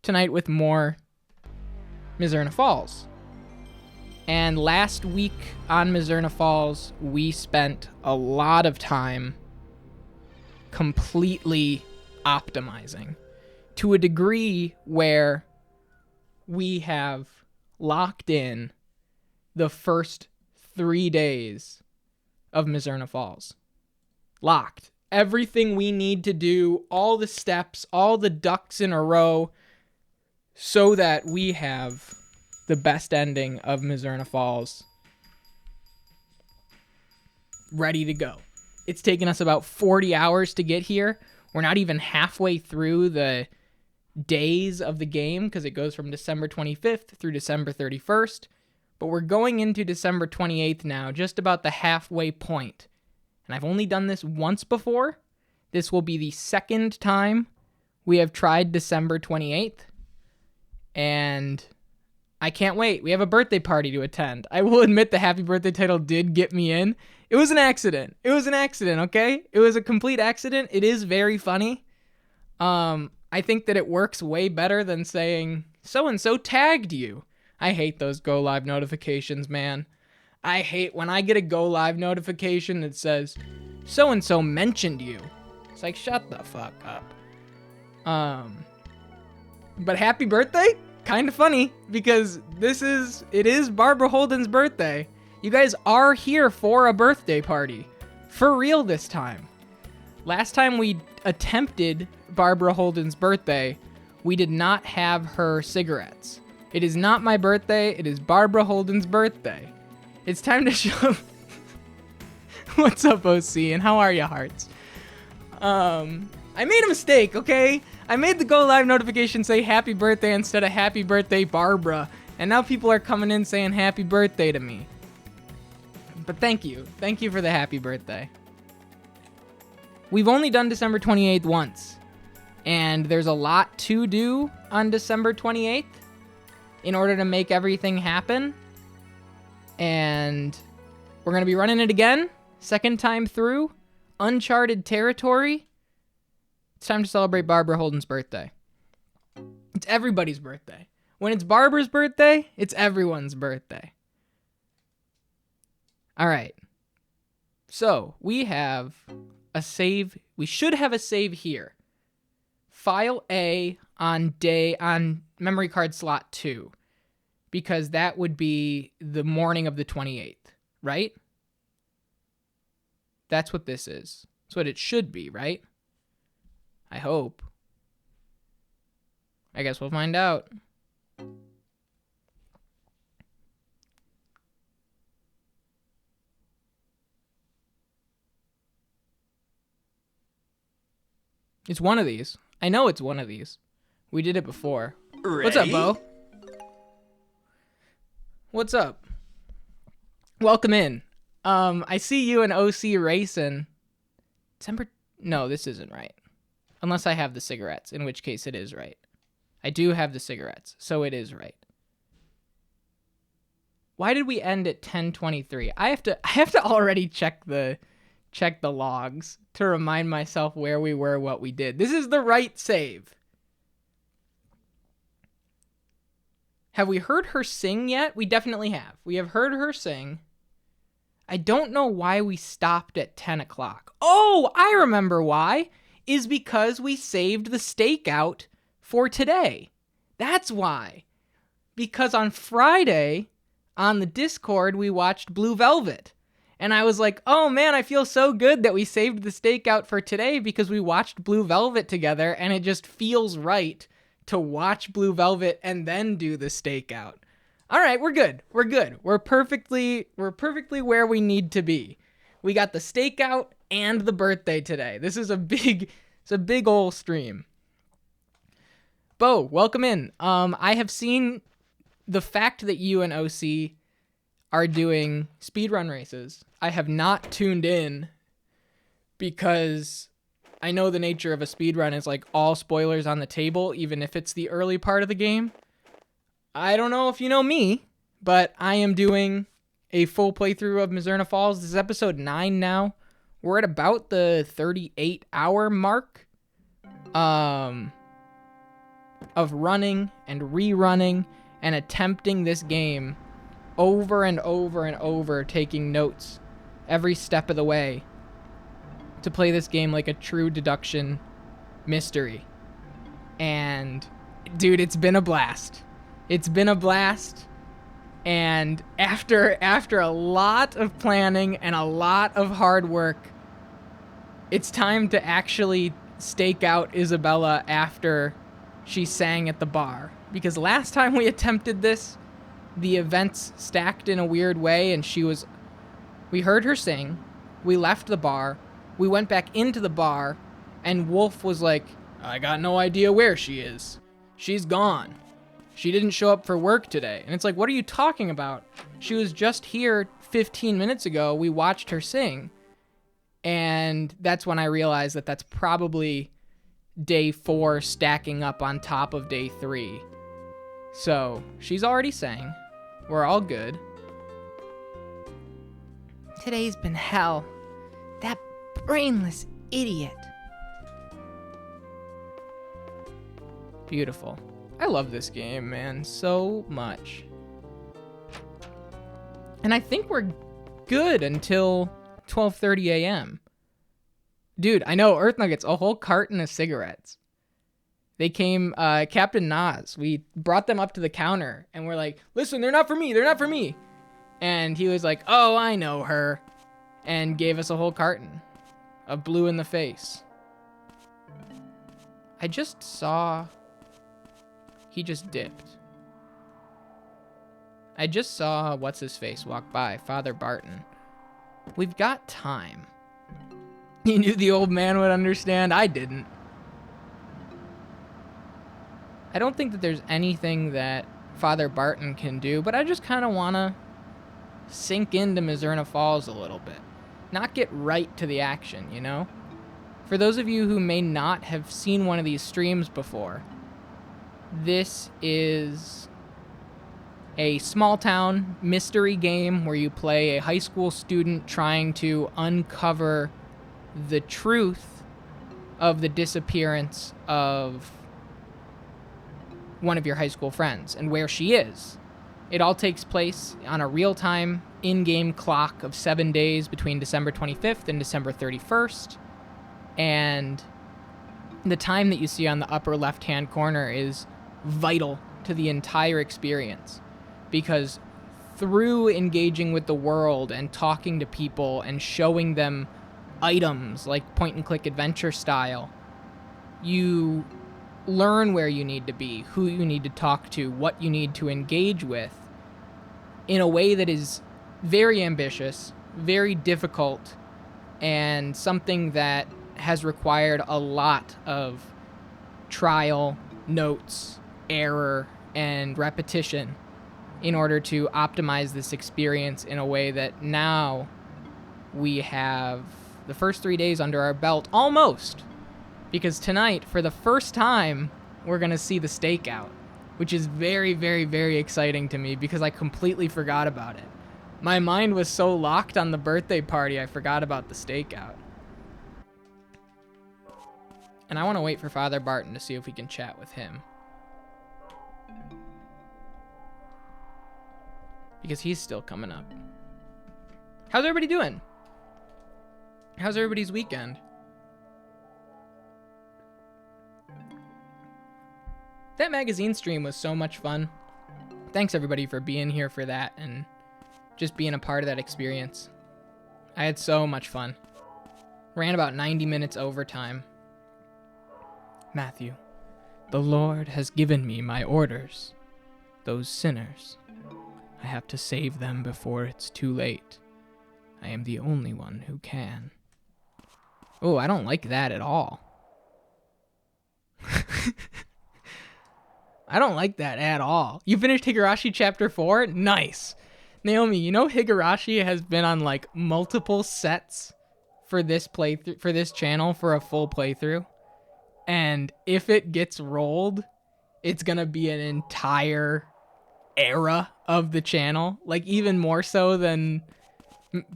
tonight with more Mizzurna Falls. And last week on Mizzurna Falls, we spent a lot of time completely optimizing to a degree where we have locked in the first 3 days of Mizzurna Falls. Locked. Everything we need to do, all the steps, all the ducks in a row, so that we have the best ending of Mizzurna Falls ready to go. It's taken us about 40 hours to get here. We're not even halfway through the days of the game because it goes from December 25th through December 31st. But we're going into December 28th now, just about the halfway point. And I've only done this once before. This will be the second time we have tried December 28th. And I can't wait. We have a birthday party to attend. I will admit the happy birthday title did get me in. It was an accident. Okay? It was a complete accident. It is very funny. I think that it works way better than saying, so-and-so tagged you. I hate those go live notifications, man. I hate when I get a go live notification that says, so-and-so mentioned you. It's like, shut the fuck up. But happy birthday? Kind of funny, because it is Barbara Holden's birthday. You guys are here for a birthday party. For real this time. Last time we attempted Barbara Holden's birthday, we did not have her cigarettes. It is not my birthday, it is Barbara Holden's birthday. It's time to show... What's up, OC, and how are ya, hearts? I made a mistake, okay? I made the go live notification say happy birthday instead of happy birthday Barbara, and now people are coming in saying happy birthday to me. But thank you. Thank you for the happy birthday. We've only done December 28th once, and there's a lot to do on December 28th in order to make everything happen. And we're going to be running it again, second time through, uncharted territory. It's time to celebrate Barbara Holden's birthday. It's everybody's birthday. When it's Barbara's birthday, it's everyone's birthday. All right. So we have a save. We should have a save here. File A on memory card slot 2. Because that would be the morning of the 28th, right? That's what this is. That's what it should be, right? I hope. I guess we'll find out. It's one of these. I know it's one of these. We did it before. Ready? What's up, Bo? What's up? Welcome in. I see you and OC racing. No, this isn't right. Unless I have the cigarettes, in which case it is right. I do have the cigarettes, so it is right. Why did we end at 10:23? I have to already check the logs to remind myself where we were, what we did. This is the right save. Have we heard her sing yet? We definitely have. We have heard her sing. I don't know why we stopped at 10 o'clock. Oh, I remember why. Is because we saved the stakeout for today. That's why. Because on Friday, on the Discord, we watched Blue Velvet. And I was like, oh man, I feel so good that we saved the stakeout for today because we watched Blue Velvet together, and it just feels right to watch Blue Velvet and then do the stakeout. All right, we're good. We're perfectly where we need to be. We got the stakeout and the birthday today. This is a big ol' stream. Bo, welcome in. I have seen the fact that you and OC are doing speedrun races. I have not tuned in because I know the nature of a speedrun is like all spoilers on the table, even if it's the early part of the game. I don't know if you know me, but I am doing a full playthrough of Mizzurna Falls. This is episode 9 now. We're at about the 38-hour mark. of running and rerunning and attempting this game over and over and over, taking notes every step of the way to play this game like a true deduction mystery. And dude, it's been a blast. It's been a blast. And after a lot of planning and a lot of hard work, it's time to actually stake out Isabella after she sang at the bar. Because last time we attempted this, the events stacked in a weird way, and we heard her sing, we left the bar, we went back into the bar, and Wolf was like, I got no idea where she is. She's gone. She didn't show up for work today. And it's like, what are you talking about? She was just here 15 minutes ago. We watched her sing. And that's when I realized that that's probably day 4 stacking up on top of day 3. So she's already sang. We're all good. Today's been hell. That brainless idiot. Beautiful. I love this game, man, so much. And I think we're good until 12:30 a.m. Dude, I know, Earth Nuggets, a whole carton of cigarettes. They came, Captain Nas, we brought them up to the counter, and we're like, listen, they're not for me, they're not for me. And he was like, oh, I know her, and gave us a whole carton of blue in the face. I just saw... He just dipped. I just saw what's-his-face walk by, Father Barton. We've got time. He knew the old man would understand. I didn't. I don't think that there's anything that Father Barton can do, but I just kind of want to sink into Mizzurna Falls a little bit. Not get right to the action, you know? For those of you who may not have seen one of these streams before, this is a small town mystery game where you play a high school student trying to uncover the truth of the disappearance of one of your high school friends and where she is. It all takes place on a real-time in-game clock of 7 days between December 25th and December 31st. And the time that you see on the upper left-hand corner is vital to the entire experience, because through engaging with the world and talking to people and showing them items like point-and-click adventure style, you learn where you need to be, who you need to talk to, what you need to engage with in a way that is very ambitious, very difficult, and something that has required a lot of trial, notes, error, and repetition in order to optimize this experience in a way that now we have the first 3 days under our belt, almost. Because tonight, for the first time, we're going to see the stakeout, which is very, very, very exciting to me because I completely forgot about it. My mind was so locked on the birthday party, I forgot about the stakeout. And I want to wait for Father Barton to see if we can chat with him, because he's still coming up. How's everybody doing? How's everybody's weekend? That magazine stream was so much fun. Thanks everybody for being here for that and just being a part of that experience. I had so much fun. Ran about 90 minutes overtime. Matthew, the Lord has given me my orders. Those sinners. I have to save them before it's too late. I am the only one who can. Oh, I don't like that at all. I don't like that at all. You finished Higurashi Chapter 4? Nice. Naomi, you know Higurashi has been on like multiple sets for this playthrough, for this channel, for a full playthrough. And if it gets rolled, it's gonna be an entire era of the channel. Like even more so than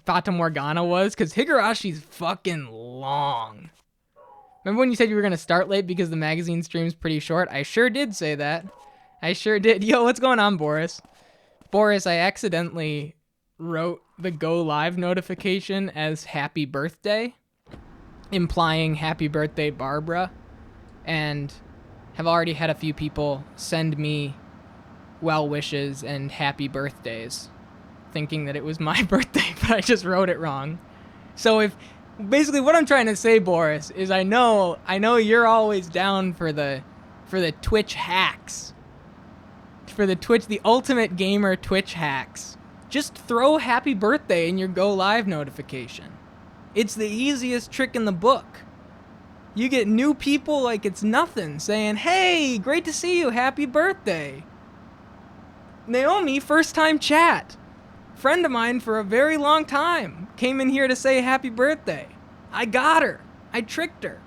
Fata Morgana was, because Higurashi's fucking long. Remember when you said you were going to start late because the magazine stream's pretty short? I sure did say that. I sure did. Yo, what's going on, Boris? Boris, I accidentally wrote the go live notification as happy birthday, implying happy birthday, Barbara, and have already had a few people send me well wishes and happy birthdays, thinking that it was my birthday, but I just wrote it wrong. So if basically what I'm trying to say, Boris, is I know you're always down for the Twitch hacks. For the ultimate gamer Twitch hacks. Just throw happy birthday in your go live notification. It's the easiest trick in the book. You get new people like it's nothing saying, "Hey, great to see you, happy birthday." Naomi, first time chat. Friend of mine for a very long time. Came in here to say happy birthday. I got her. I tricked her.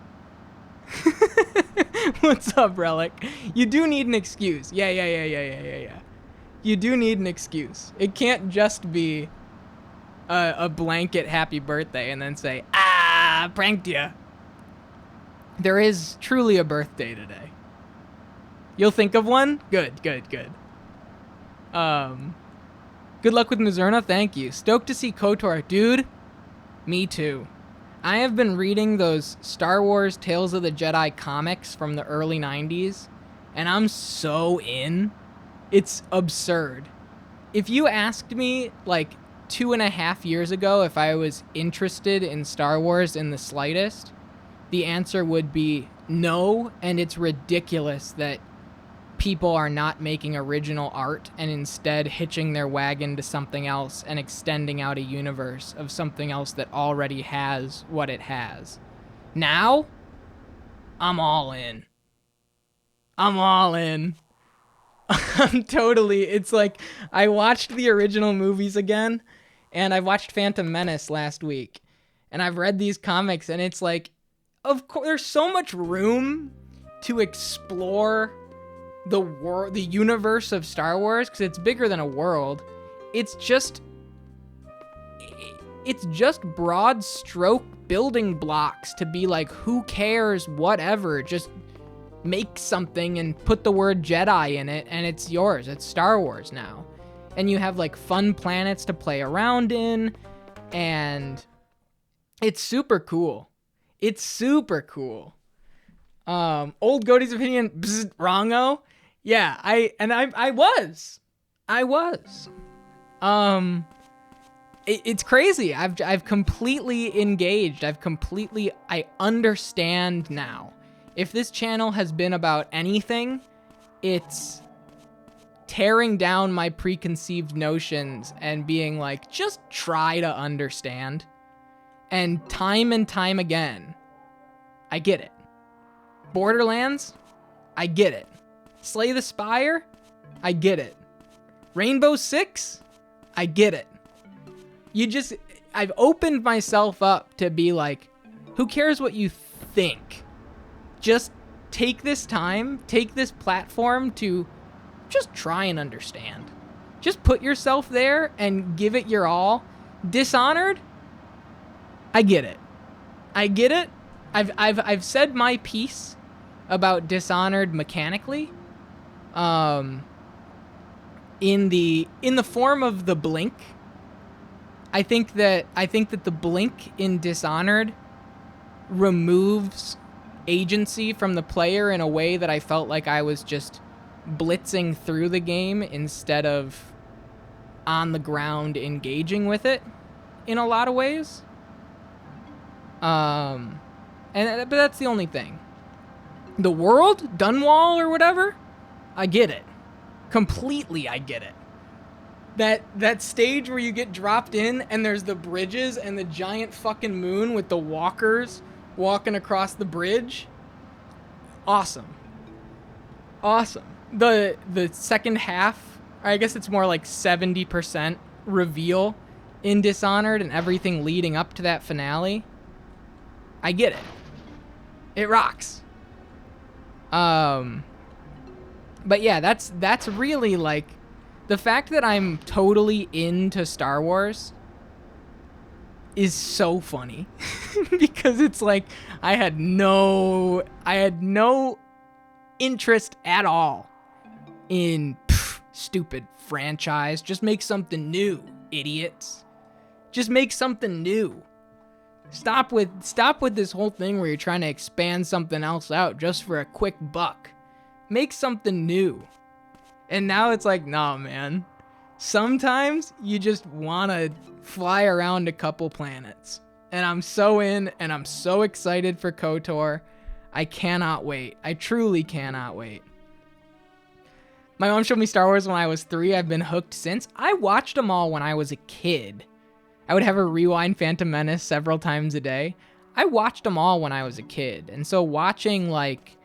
What's up, Relic? You do need an excuse. Yeah. You do need an excuse. It can't just be a blanket happy birthday and then say, pranked ya. There is truly a birthday today. You'll think of one? Good. Good luck with Mizzurna. Thank you. Stoked to see KOTOR. Dude, me too. I have been reading those Star Wars Tales of the Jedi comics from the early 90s, and I'm so in. It's absurd. If you asked me, like, 2.5 years ago if I was interested in Star Wars in the slightest, the answer would be no, and it's ridiculous that people are not making original art and instead hitching their wagon to something else and extending out a universe of something else that already has what it has. Now, I'm all in. I'm totally, it's like, I watched the original movies again, and I watched Phantom Menace last week, and I've read these comics, and it's like, of course, there's so much room to explore the universe of Star Wars, because it's bigger than a world. It's just broad stroke building blocks to be like, who cares, whatever, just make something and put the word Jedi in it and it's yours. It's Star Wars now. And you have like fun planets to play around in, and it's super cool. Old Goaty's opinion, wrongo. Yeah, I was. It's crazy. I've completely engaged. I understand now. If this channel has been about anything, it's tearing down my preconceived notions and being like, just try to understand. And time again, I get it. Borderlands, I get it. Slay the Spire, I get it. Rainbow Six, I get it. I've opened myself up to be like, who cares what you think? Just take this time, take this platform to just try and understand. Just put yourself there and give it your all. Dishonored, I get it. I've said my piece about Dishonored mechanically. In the form of the blink. I think that the blink in Dishonored removes agency from the player in a way that I felt like I was just blitzing through the game instead of on the ground engaging with it in a lot of ways. But that's the only thing. The world, Dunwall or whatever, I get it. Completely, I get it. That stage where you get dropped in and there's the bridges and the giant fucking moon with the walkers walking across the bridge. Awesome. The second half, I guess it's more like 70% reveal in Dishonored and everything leading up to that finale. I get it. It rocks. But yeah, that's really like the fact that I'm totally into Star Wars. is so funny because it's like I had no interest at all in stupid franchise. Just make something new, idiots. Just make something new. Stop with this whole thing where you're trying to expand something else out just for a quick buck. Make something new. And now it's like, nah, man. Sometimes you just want to fly around a couple planets. And I'm so in, and I'm so excited for KOTOR. I cannot wait. I truly cannot wait. My mom showed me Star Wars when I was 3. I've been hooked since. I watched them all when I was a kid. I would have her rewind Phantom Menace several times a day. I watched them all when I was a kid. And so watching, like,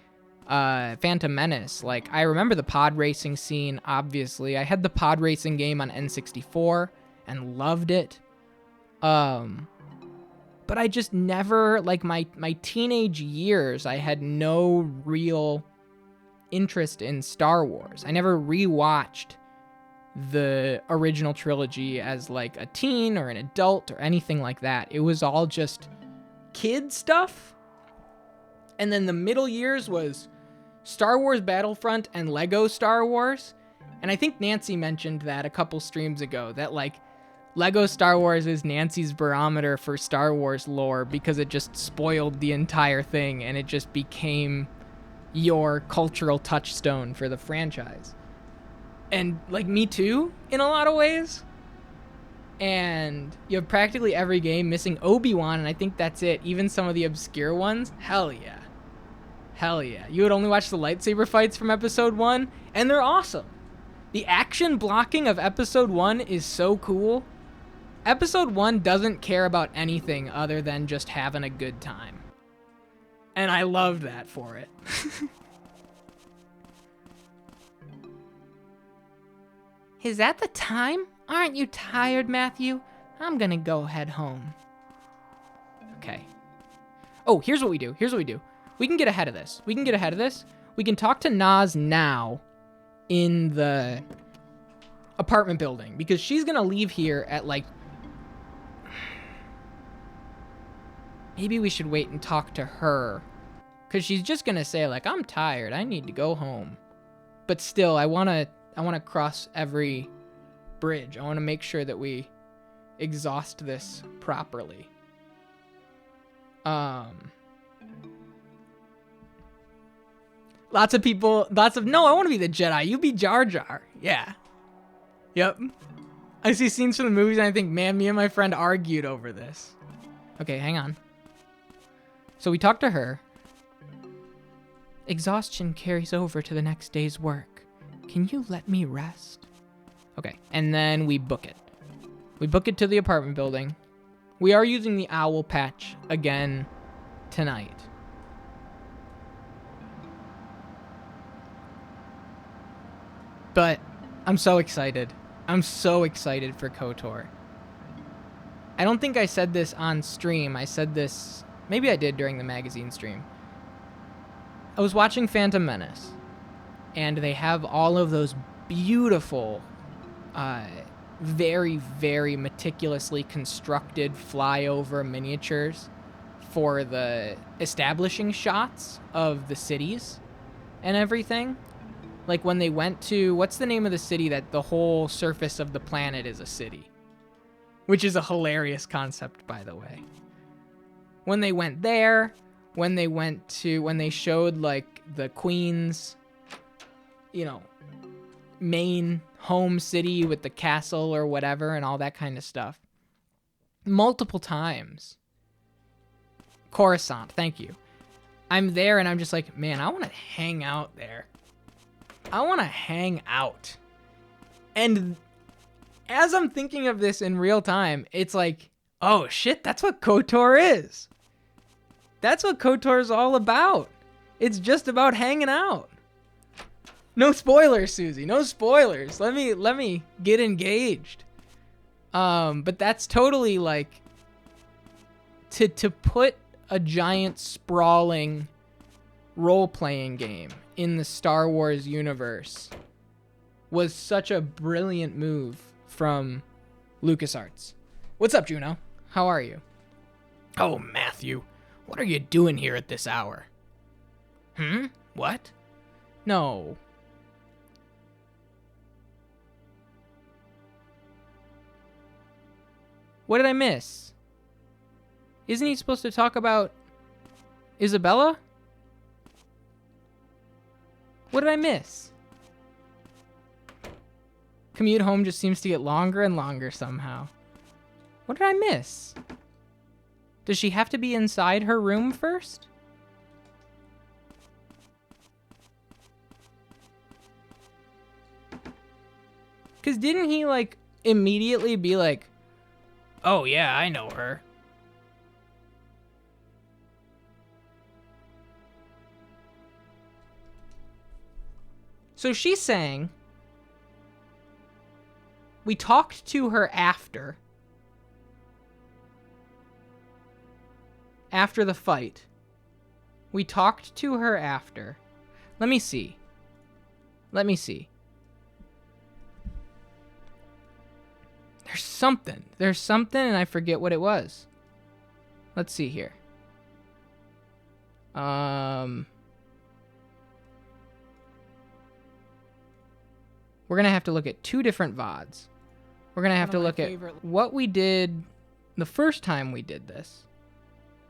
Phantom Menace, like, I remember the pod racing scene, obviously. I had the pod racing game on N64 and loved it. But I just never, like, my teenage years, I had no real interest in Star Wars. I never rewatched the original trilogy as like a teen or an adult or anything like that. It was all just kid stuff. And then the middle years was Star Wars Battlefront and Lego Star Wars. And I think Nancy mentioned that a couple streams ago, that like Lego Star Wars is Nancy's barometer for Star Wars lore because it just spoiled the entire thing and it just became your cultural touchstone for the franchise. And, like, me too, in a lot of ways. And you have practically every game missing Obi-Wan, and I think that's it. Even some of the obscure ones. Hell yeah. Hell yeah. You would only watch the lightsaber fights from Episode 1, and they're awesome. The action blocking of Episode 1 is so cool. Episode 1 doesn't care about anything other than just having a good time. And I love that for it. Is that the time? Aren't you tired, Matthew? I'm gonna go head home. Okay. Oh, here's what we do. We can get ahead of this. We can talk to Naz now in the apartment building because she's gonna leave here at like... Maybe we should wait and talk to her because she's just gonna say like, I'm tired. I need to go home. But still, I want to cross every bridge. I want to make sure that we exhaust this properly. Lots of people, no, I want to be the Jedi. You be Jar Jar. Yeah. Yep. I see scenes from the movies and I think, man, me and my friend argued over this. Okay, hang on. So we talked to her. Exhaustion carries over to the next day's work. Can you let me rest? Okay, and then we book it. We book it to the apartment building. We are using the owl patch again tonight. But I'm so excited. I'm so excited for KOTOR. I don't think I said this on stream. I said this, maybe I did during the magazine stream. I was watching Phantom Menace. And they have all of those beautiful, very, very meticulously constructed flyover miniatures for the establishing shots of the cities and everything. Like when they went to, what's the name of the city that the whole surface of the planet is a city? Which is a hilarious concept, by the way. When they went there, when they showed like the Queen's, you know, main home city with the castle or whatever and all that kind of stuff. Multiple times. Coruscant, thank you. I'm there and I'm just like, man, I want to hang out there. I want to hang out. And as I'm thinking of this in real time, it's like, oh shit, that's what KOTOR is. That's what KOTOR is all about. It's just about hanging out. No spoilers, Susie. No spoilers. Let me get engaged. But that's totally like to put a giant sprawling role-playing game in the Star Wars universe was such a brilliant move from LucasArts. What's up, Juno? How are you? Oh, Matthew, what are you doing here at this hour? What? No. What did I miss? Isn't he supposed to talk about Isabella? What did I miss? Commute home just seems to get longer and longer somehow. What did I miss? Does she have to be inside her room first? Because didn't he, like, immediately be like, oh, yeah, I know her. So she's saying, we talked to her after the fight. We talked to her after. Let me see. There's something, and I forget what it was. Let's see here. We're gonna have to look at two different VODs. We're gonna have to look at what we did the first time we did this,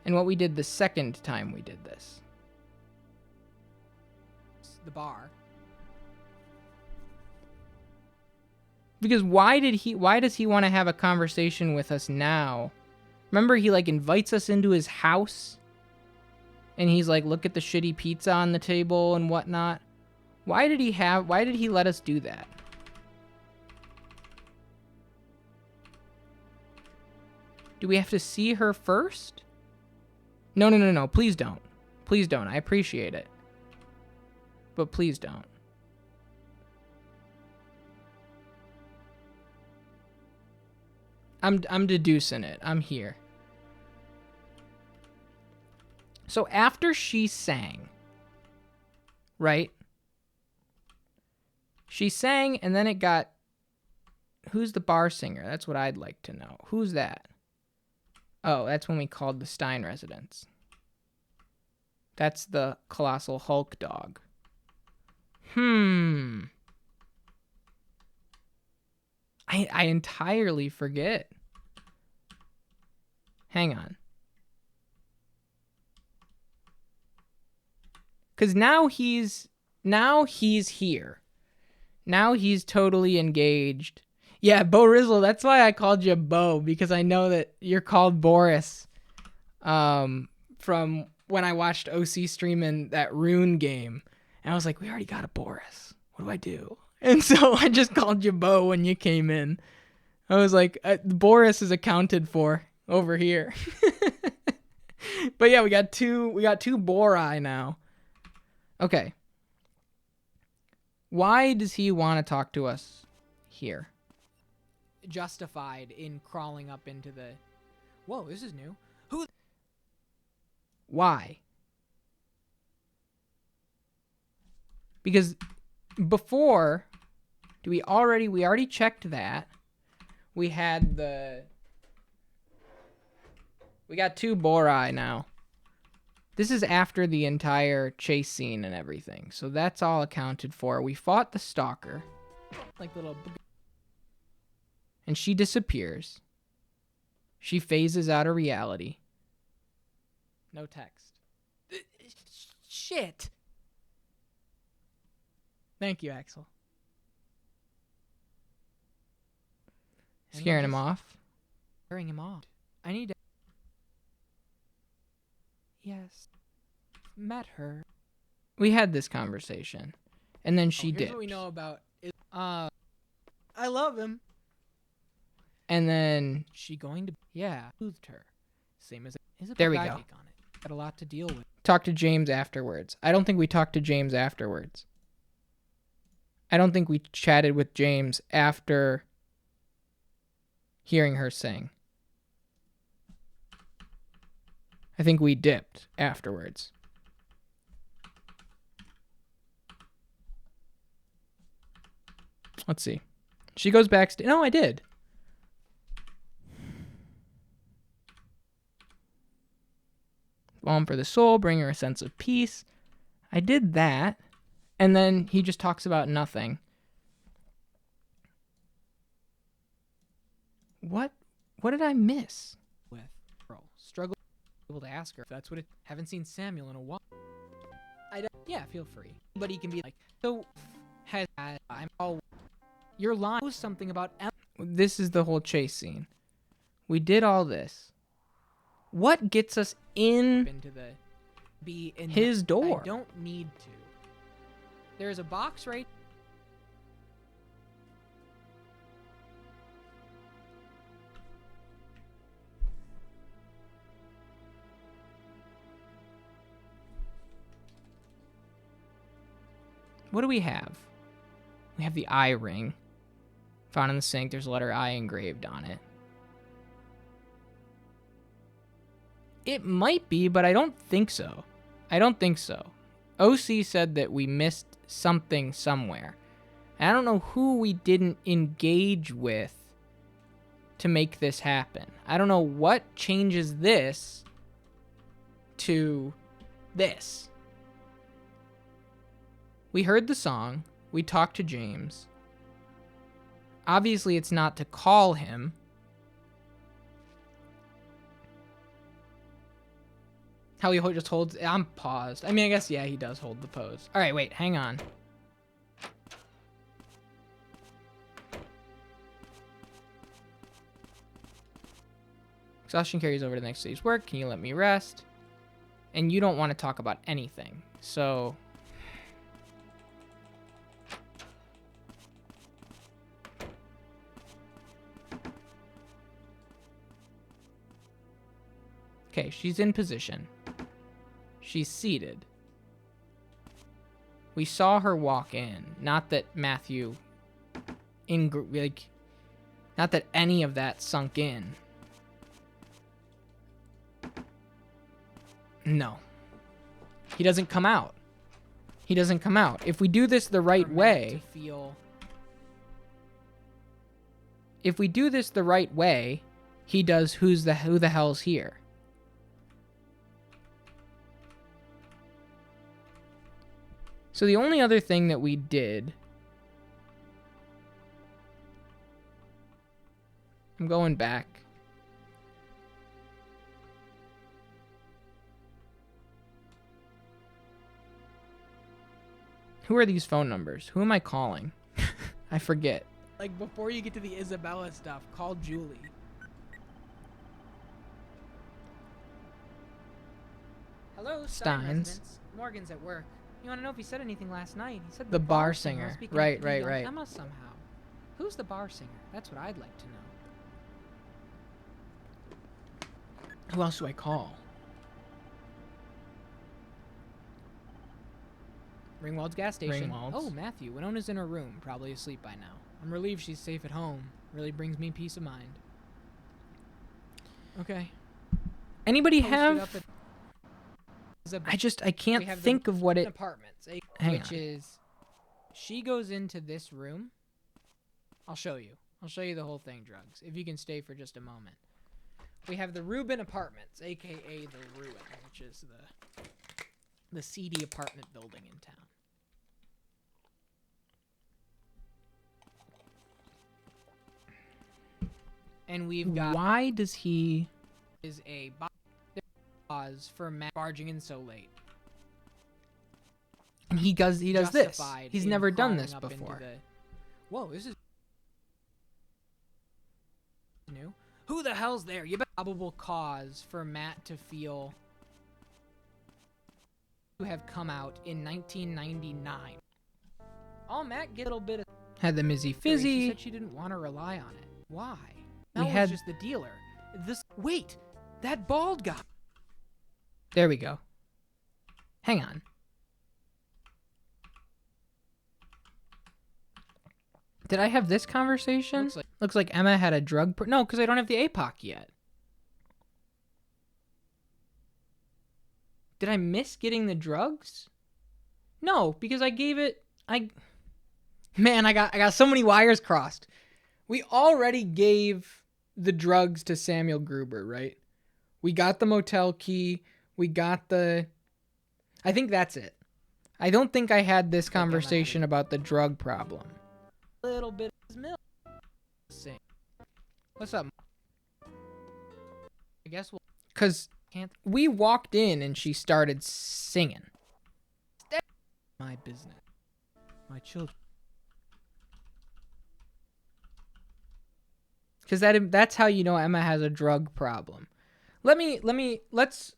and what we did the second time we did this. The bar. Because why does he want to have a conversation with us now? Remember, he like invites us into his house and he's like, look at the shitty pizza on the table and whatnot. Why did he let us do that? Do we have to see her first? No. Please don't. Please don't. I appreciate it. But please don't. I'm deducing it. I'm here. So after she sang, right? She sang and then it got, who's the bar singer? That's what I'd like to know. Who's that? Oh, that's when we called the Stein residence. That's the Colossal Hulk dog. I entirely forget. Hang on. Because now he's here. Now he's totally engaged. Yeah, Bo Rizzle, that's why I called you Bo, because I know that you're called Boris from when I watched OC streaming that Rune game. And I was like, we already got a Boris. What do I do? And so I just called you Bo when you came in. I was like, Boris is accounted for over here. But yeah, we got two Borai now. Okay. Why does he want to talk to us here? Justified in crawling up into the... Whoa, this is new. Who? Why? Because before, we already checked that. We got two Borai now. This is after the entire chase scene and everything. So that's all accounted for. We fought the stalker. And she disappears. She phases out of reality. No text. Shit. Thank you, Axel. Scaring him off. Scaring him off. I need to... Yes. Met her. We had this conversation. And then she dipped. Here's what we know about... I love him. And then... She going to... Yeah. Soothed her. Same as... There we go. On it. Got a lot to deal with. Talk to James afterwards. I don't think we talked to James afterwards. I don't think we chatted with James after hearing her sing. I think we dipped afterwards. Let's see. She goes backstage. No, I did. balm for the soul, bring her a sense of peace. I did that. And then he just talks about nothing. What did I miss? With girl. Struggle able to ask her if that's what it. Haven't seen Samuel in a while. Yeah, feel free. But he can be like, so has I'm all your line was something about This is the whole chase scene. We did all this. What gets us into the his door? I don't need to. There's a box right. What do we have? We have the eye ring. Found in the sink. There's a letter I engraved on it. It might be, but I don't think so. I don't think so. OC said that we missed something somewhere. And I don't know who we didn't engage with to make this happen. I don't know what changes this to this. We heard the song. We talked to James. Obviously, it's not to call him. How he just holds... I'm paused. I mean, I guess, yeah, he does hold the pose. All right, wait, hang on. Exhaustion carries over to the next day's work. Can you let me rest? And you don't want to talk about anything. So... Okay, she's in position. She's seated. We saw her walk in. Not that Matthew... not that any of that sunk in. No. He doesn't come out. He doesn't come out. If we do this the right way... If we do this the right way, he does who the hell's here? So the only other thing that we did... I'm going back. Who are these phone numbers? Who am I calling? I forget. Like, before you get to the Isabella stuff, call Julie. Hello, Stein residence. Morgan's at work. You want to know if he said anything last night? He said the bar singer. Right. Emma somehow. Who's the bar singer? That's what I'd like to know. Who else do I call? Ringwald's gas station. Ringwald's. Oh, Matthew. Winona's in her room, probably asleep by now. I'm relieved she's safe at home. Really brings me peace of mind. Okay. Anybody Posted have... up at I can't think of what it... Apartments, Hang which on. is... She goes into this room. I'll show you. I'll show you the whole thing, Drugs. If you can stay for just a moment. We have the Rubin Apartments, a.k.a. the Ruin, which is the seedy apartment building in town. And we've got... Why does he... is a cause for Matt barging in so late. And he does this. He's never done this Justified in before. crawling up into Whoa, this is new. Who the hell's there? You bet. Probable cause for Matt to feel to have come out in 1999. Oh, Matt get a little bit of Had the Mizzy She Fizzy. said she didn't want to rely on it. Why? We Mel had- was just the dealer. Wait, that bald guy. There we go. Hang on. Did I have this conversation? Looks like Emma had a drug... No, because I don't have the APOC yet. Did I miss getting the drugs? No, because I gave it... Man, I got so many wires crossed. We already gave the drugs to Samuel Gruber, right? We got the motel key. We got the... I think that's it. I don't think I had this conversation about the drug problem. Little bit of milk. Sing. What's up? I guess we'll... Because we walked in and she started singing. My business. My children. Because that's how you know Emma has a drug problem. Let's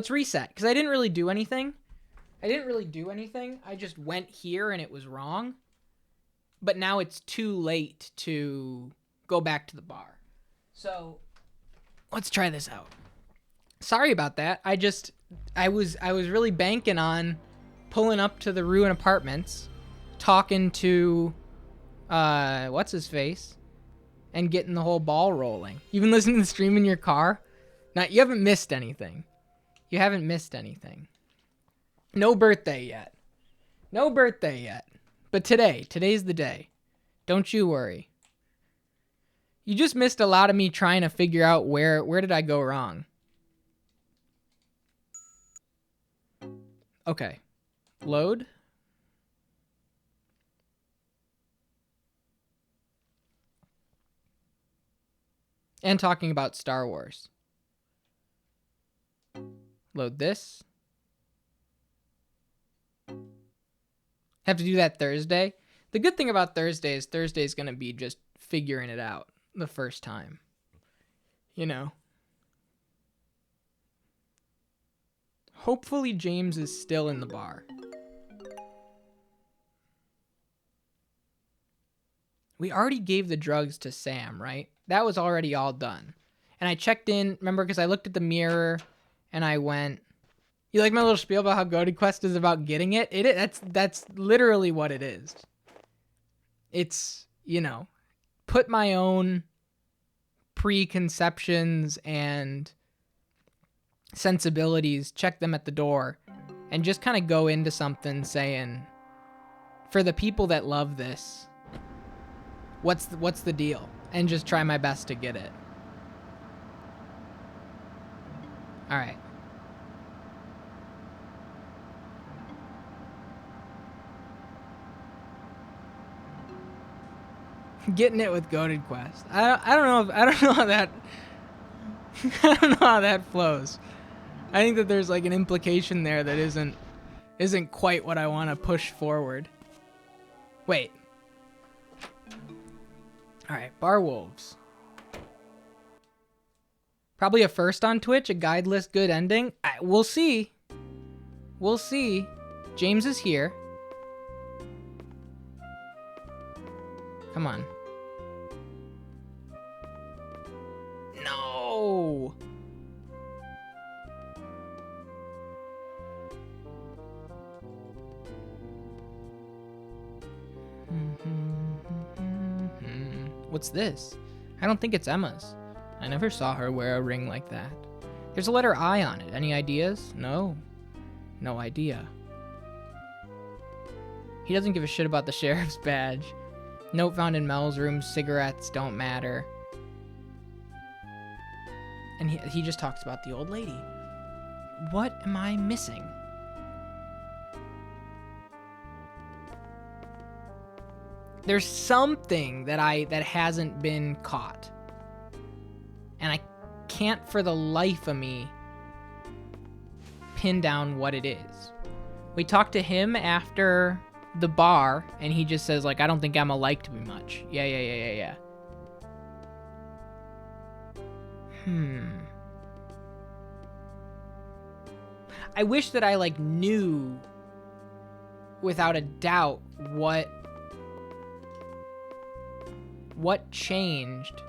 reset. Because I didn't really do anything. I just went here and it was wrong. But now it's too late to go back to the bar. So let's try this out. Sorry about that. I was really banking on pulling up to the Ruin Apartments, talking to what's his face, and getting the whole ball rolling. You've been listening to the stream in your car? Now, you haven't missed anything. No birthday yet. But today's the day. Don't you worry. You just missed a lot of me trying to figure out where did I go wrong. Okay. Load. And talking about Star Wars. Load this. Have to do that Thursday. The good thing about Thursday is Thursday's going to be just figuring it out the first time. You know. Hopefully James is still in the bar. We already gave the drugs to Sam, right? That was already all done. And I checked in, remember, because I looked at the mirror and I went, you like my little spiel about how GoatedQuest is about getting it? That's literally what it is. It's, you know, put my own preconceptions and sensibilities, check them at the door, and just kind of go into something saying, for the people that love this, what's the deal? And just try my best to get it. All right. Getting it with GoatedQuest. I don't know how that I don't know how that flows. I think that there's like an implication there that isn't quite what I want to push forward. Wait. All right, Bar Wolves. Probably a first on Twitch, a guideless good ending. We'll see. We'll see. James is here. Come on. No. What's this? I don't think it's Emma's. I never saw her wear a ring like that. There's a letter I on it. Any ideas? No. No idea. He doesn't give a shit about the sheriff's badge. Note found in Mel's room. Cigarettes don't matter. And he just talks about the old lady. What am I missing? There's something that hasn't been caught. And I can't for the life of me pin down what it is. We talked to him after the bar, and he just says, like, I don't think Emma liked me much. Yeah. I wish that I, like, knew without a doubt what changed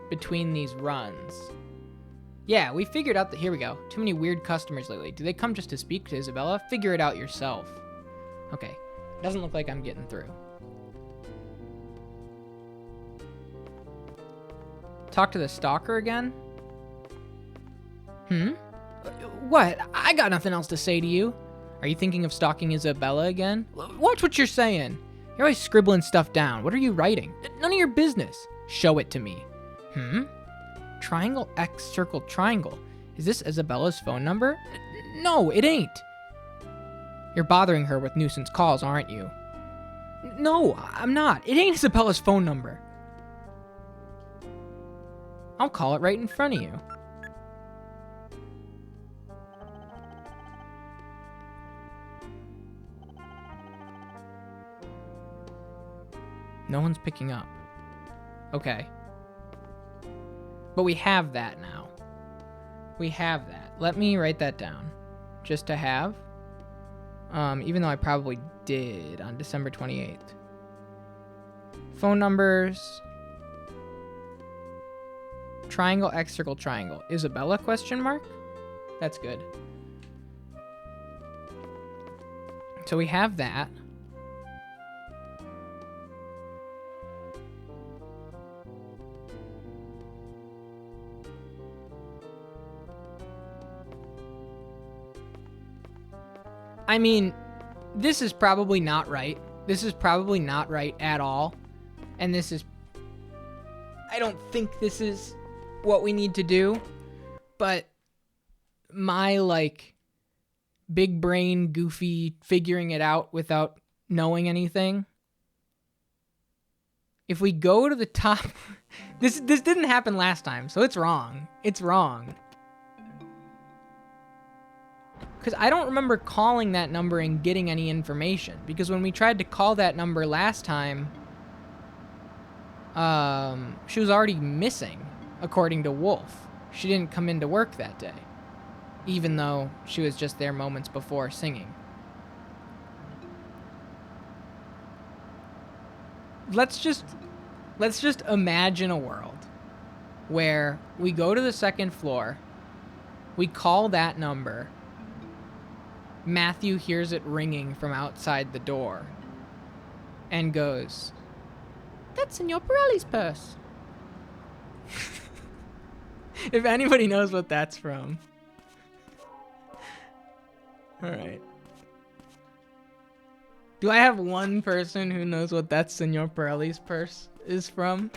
between these runs. Yeah, we figured out that, here we go. Too many weird customers lately. Do they come just to speak to Isabella? Figure it out yourself. Okay. Doesn't look like I'm getting through. Talk to the stalker again? What? I got nothing else to say to you. Are you thinking of stalking Isabella again? Watch what you're saying. You're always scribbling stuff down. What are you writing? None of your business. Show it to me. Triangle X circle triangle. Is this Isabella's phone number? No, it ain't. You're bothering her with nuisance calls, aren't you? No, I'm not. It ain't Isabella's phone number. I'll call it right in front of you. No one's picking up. Okay. But we have that now. We have that. Let me write that down. Just to have. Even though I probably did on December 28th. Phone numbers. Triangle, X, circle, triangle. Isabella, question mark? That's good. So we have that. I mean, this is probably not right. This is probably not right at all. And this is... I don't think this is what we need to do. But my, like, big brain, goofy, figuring it out without knowing anything. If we go to the top... This didn't happen last time, so it's wrong. It's wrong. Because I don't remember calling that number and getting any information. Because when we tried to call that number last time, she was already missing, according to Wolf. She didn't come into work that day, even though she was just there moments before singing. Let's just imagine a world where we go to the second floor, we call that number, Matthew hears it ringing from outside the door and goes, "That's Signor Pirelli's purse." If anybody knows what that's from. Alright. Do I have one person who knows what that's Signor Pirelli's purse is from?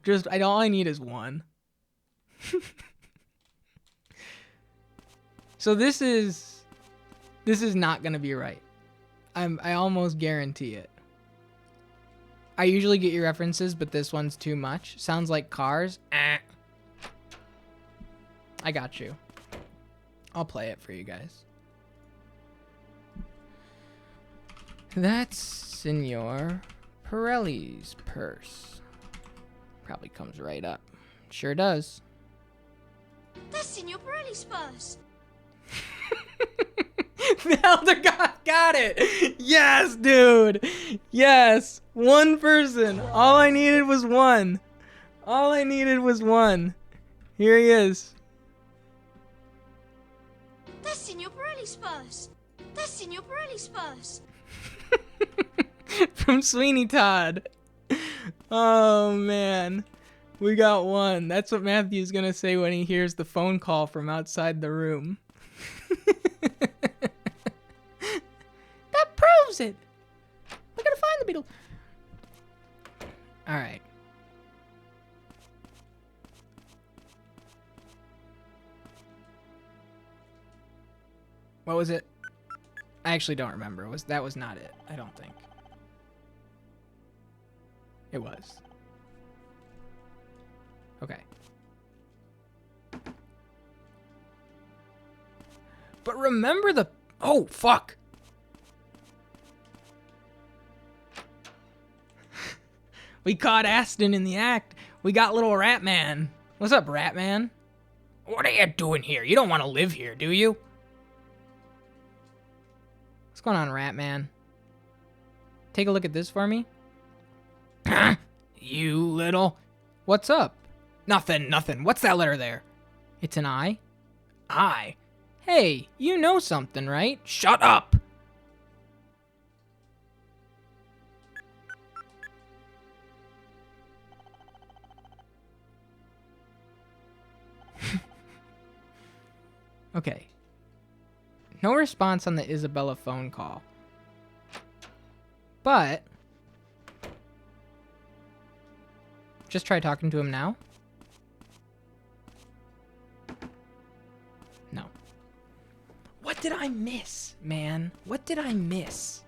Just, all I need is one. So this is not gonna be right. I almost guarantee it. I usually get your references, but this one's too much. Sounds like Cars. I got you. I'll play it for you guys. That's Signor Pirelli's purse. Probably comes right up. Sure does. That's Signor Pirelli's purse. The Elder God got it! Yes, dude! Yes! One person! All I needed was one. All I needed was one. Here he is. That's Signor Pirelli's purse. That's Signor Pirelli's purse. From Sweeney Todd. Oh, man. We got one. That's what Matthew's gonna say when he hears the phone call from outside the room. That proves it. We're gonna find the beetle. All right. What was it? I actually don't remember. That was not it. I don't think. It was. Okay. But remember the... Oh, fuck. We caught Aston in the act. We got little Rat Man. What's up, Rat Man? What are you doing here? You don't want to live here, do you? What's going on, Rat Man? Take a look at this for me. You little... What's up? Nothing. What's that letter there? It's an I? I? Hey, you know something, right? Shut up! Okay. No response on the Isabella phone call. But... just try talking to him now. What did I miss, man? What did I miss?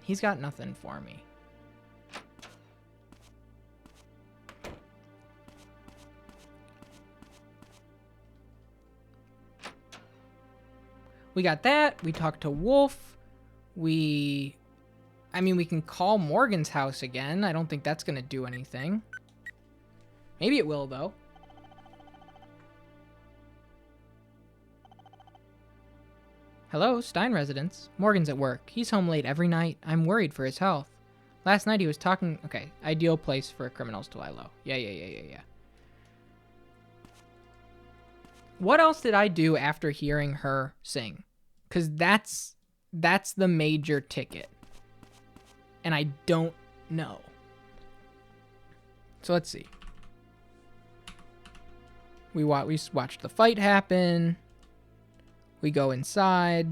He's got nothing for me. We got that. We talked to Wolf. I mean, we can call Morgan's house again. I don't think that's going to do anything. Maybe it will, though. Hello, Stein residence. Morgan's at work. He's home late every night. I'm worried for his health. Last night he was talking... Okay, ideal place for criminals to lie low. Yeah. What else did I do after hearing her sing? Because that's the major ticket. And I don't know. So let's see. We watched the fight happen. We go inside.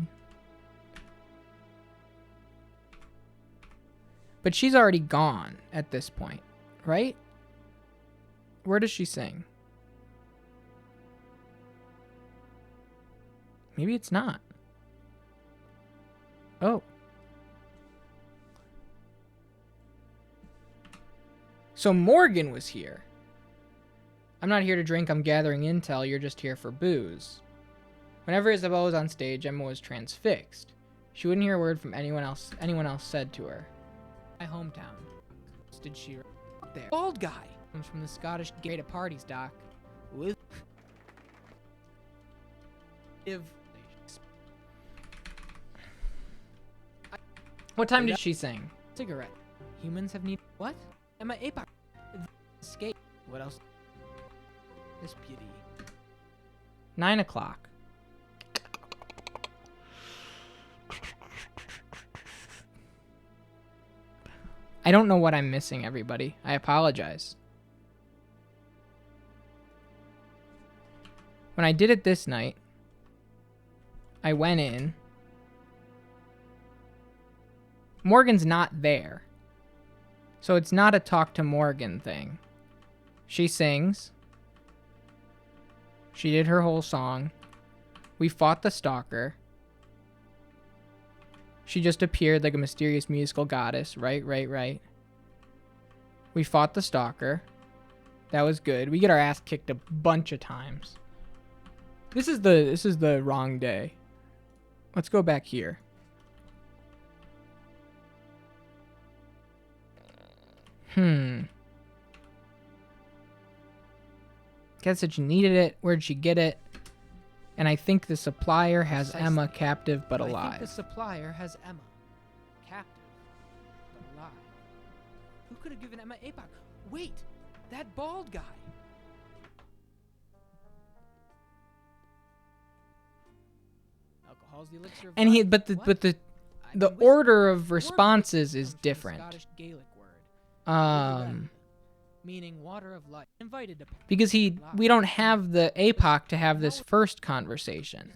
But she's already gone at this point, right? Where does she sing? Maybe it's not. Oh. So Morgan was here. I'm not here to drink, I'm gathering intel, you're just here for booze. Whenever Isabel was on stage, Emma was transfixed. She wouldn't hear a word from anyone else said to her. My hometown. Did she there? Bald guy comes from the Scottish Gate of Parties, Doc. With What time did she sing? Cigarette. Humans have need what? Emma Apoc. Escape. What else? This beauty. 9 o'clock. I don't know what I'm missing, everybody. I apologize. When I did it this night, I went in. Morgan's not there. So it's not a talk to Morgan thing. She sings. She did her whole song. We fought the stalker. She just appeared like a mysterious musical goddess. Right. We fought the stalker. That was good. We get our ass kicked a bunch of times. This is the wrong day. Let's go back here. Guess that you needed it. Where'd she get it? And I think the supplier has Emma captive but alive. I think the supplier has Emma captive but alive. Who could have given Emma APOC? Wait, that bald guy. Alcohol's the elixir of And he, life. but the order of responses is different. Scottish Gaelic word. Meaning water of life. Invited to Because we don't have the APOC to have this first conversation.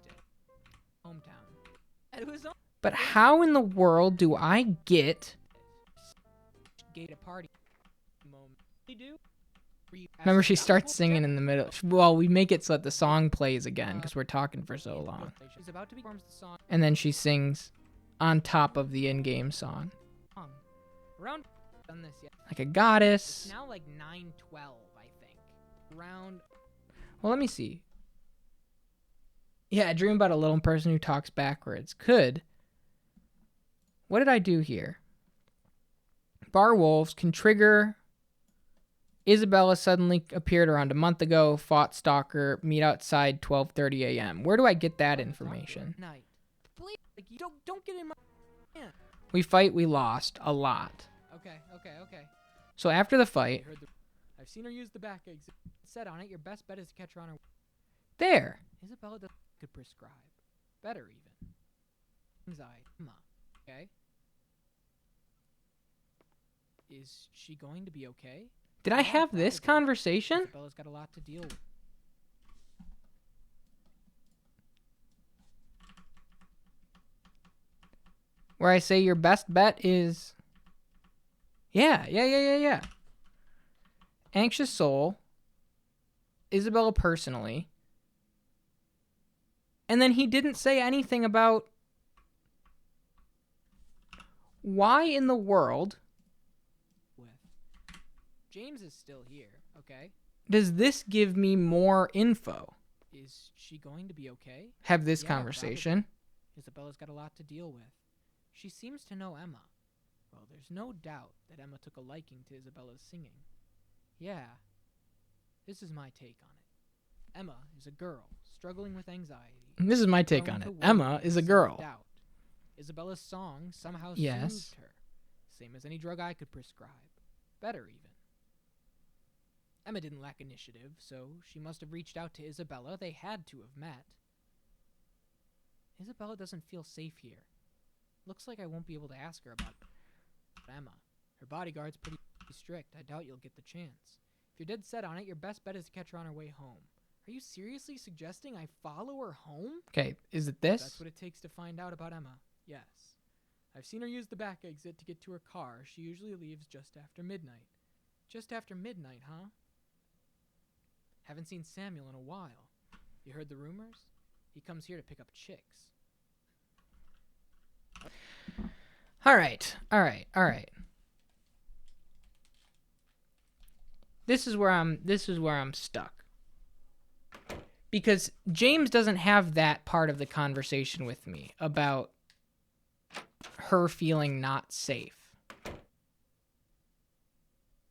hometown. But how in the world do I get... Gate a party moment. You do? Remember, she starts singing in the middle. Well, we make it so that the song plays again because we're talking for so long. She's about to perform the song. And then she sings on top of the in-game song. Around done this yet. Like a goddess. It's now like 9:12, I think. Around. Well, let me see. Yeah, I dream about a little person who talks backwards. Could. What did I do here? Bar wolves can trigger. Isabella suddenly appeared around a month ago. Fought stalker. Meet outside 12:30 a.m. Where do I get that information? Night. Please, like, you don't get in my. Yeah. We fight. We lost a lot. Okay. So after the fight, I've seen her use the back exit. It said on it, your best bet is to catch her on her. there. Isabella could prescribe. Better even. Anxiety. Okay. Is she going to be okay? Did I have this conversation? Isabella's got a lot to deal with. Where I say your best bet is... Yeah. Anxious soul. Isabella personally. And then he didn't say anything about why in the world James is still here, okay? does this give me more info? Is she going to be okay? Have this Yeah, conversation. probably. Isabella's got a lot to deal with. She seems to know Emma. Well, there's no doubt that Emma took a liking to Isabella's singing. Yeah, this is my take on it. Emma is a girl struggling with anxiety. This is my take prone on to it. worry Emma and is a girl. self-doubt. Isabella's song somehow Yes. soothed her. Same as any drug I could prescribe. Better even. Emma didn't lack initiative, so she must have reached out to Isabella. They had to have met. Isabella doesn't feel safe here. Looks like I won't be able to ask her about Emma. Her bodyguard's pretty strict. I doubt you'll get the chance. If you're dead set on it, your best bet is to catch her on her way home. Are you seriously suggesting I follow her home? Okay, is it this? That's what it takes to find out about Emma. Yes. I've seen her use the back exit to get to her car. She usually leaves just after midnight. Just after midnight, huh? Haven't seen Samuel in a while. You heard the rumors? He comes here to pick up chicks. All right. This is where I'm stuck. Because James doesn't have that part of the conversation with me about her feeling not safe.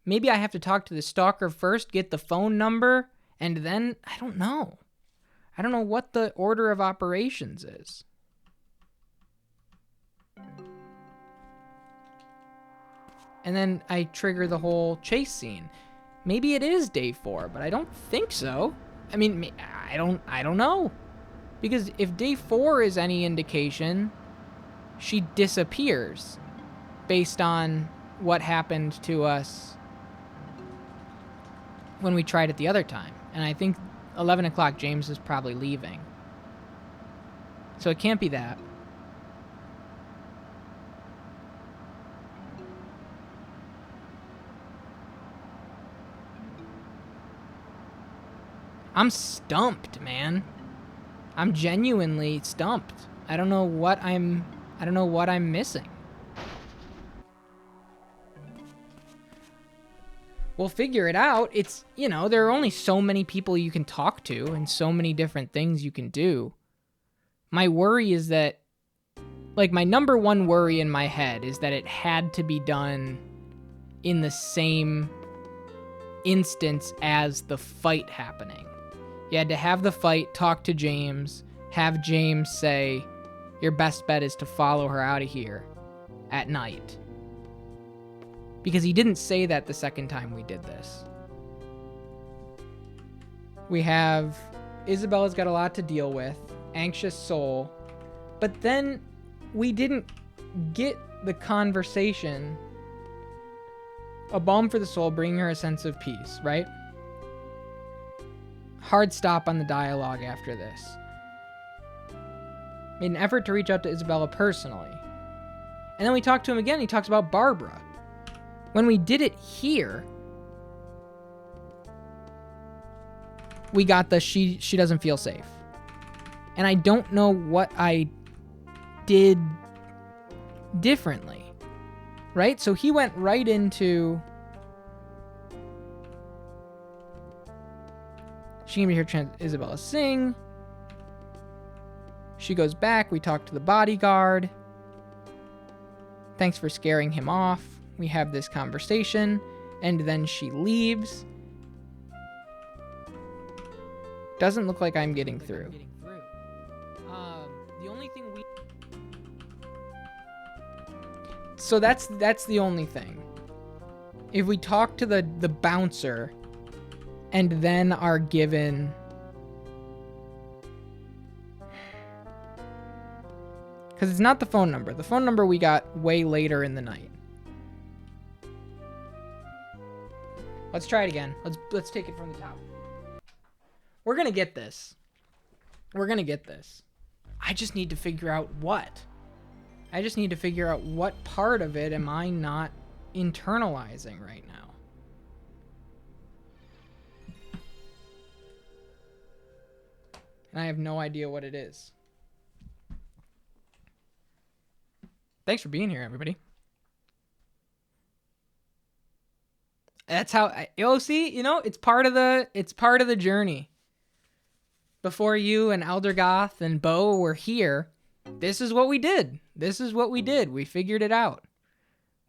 Maybe I have to talk to the stalker first, get the phone number, and then I don't know. I don't know what the order of operations is. And then I trigger the whole chase scene. Maybe it is day 4, but I don't think so. I mean, I don't know. Because if day 4 is any indication, she disappears based on what happened to us when we tried it the other time. And I think 11 o'clock, James is probably leaving. So it can't be that. I'm stumped, man. I'm genuinely stumped. I don't know what I'm missing. We'll figure it out. It's, there are only so many people you can talk to and so many different things you can do. My worry is that, my number one worry in my head is that it had to be done in the same instance as the fight happening. You had to have the fight, talk to James, have James say, your best bet is to follow her out of here at night. Because he didn't say that the second time we did this. We have Isabella's got a lot to deal with, anxious soul, but then we didn't get the conversation, a balm for the soul, bringing her a sense of peace, right? Hard stop on the dialogue after this. Made an effort to reach out to Isabella personally. And then we talked to him again. He talks about Barbara. When we did it here, we got the she doesn't feel safe. And I don't know what I did differently. Right? So he went right into, she can be here, Isabella sing. She goes back. We talk to the bodyguard. Thanks for scaring him off. We have this conversation, and then she leaves. Doesn't look like I'm getting through. The only thing we... So that's the only thing. If we talk to the bouncer and then are given... Because it's not the phone number. The phone number we got way later in the night. Let's try it again. Let's take it from the top. We're going to get this. We're going to get this. I just need to figure out what. I just need to figure out what part of it am I not internalizing right now. And I have no idea what it is. Thanks for being here, everybody. That's how see, it's part of the journey. Before you and Eldergoth and Bo were here, this is what we did. We figured it out.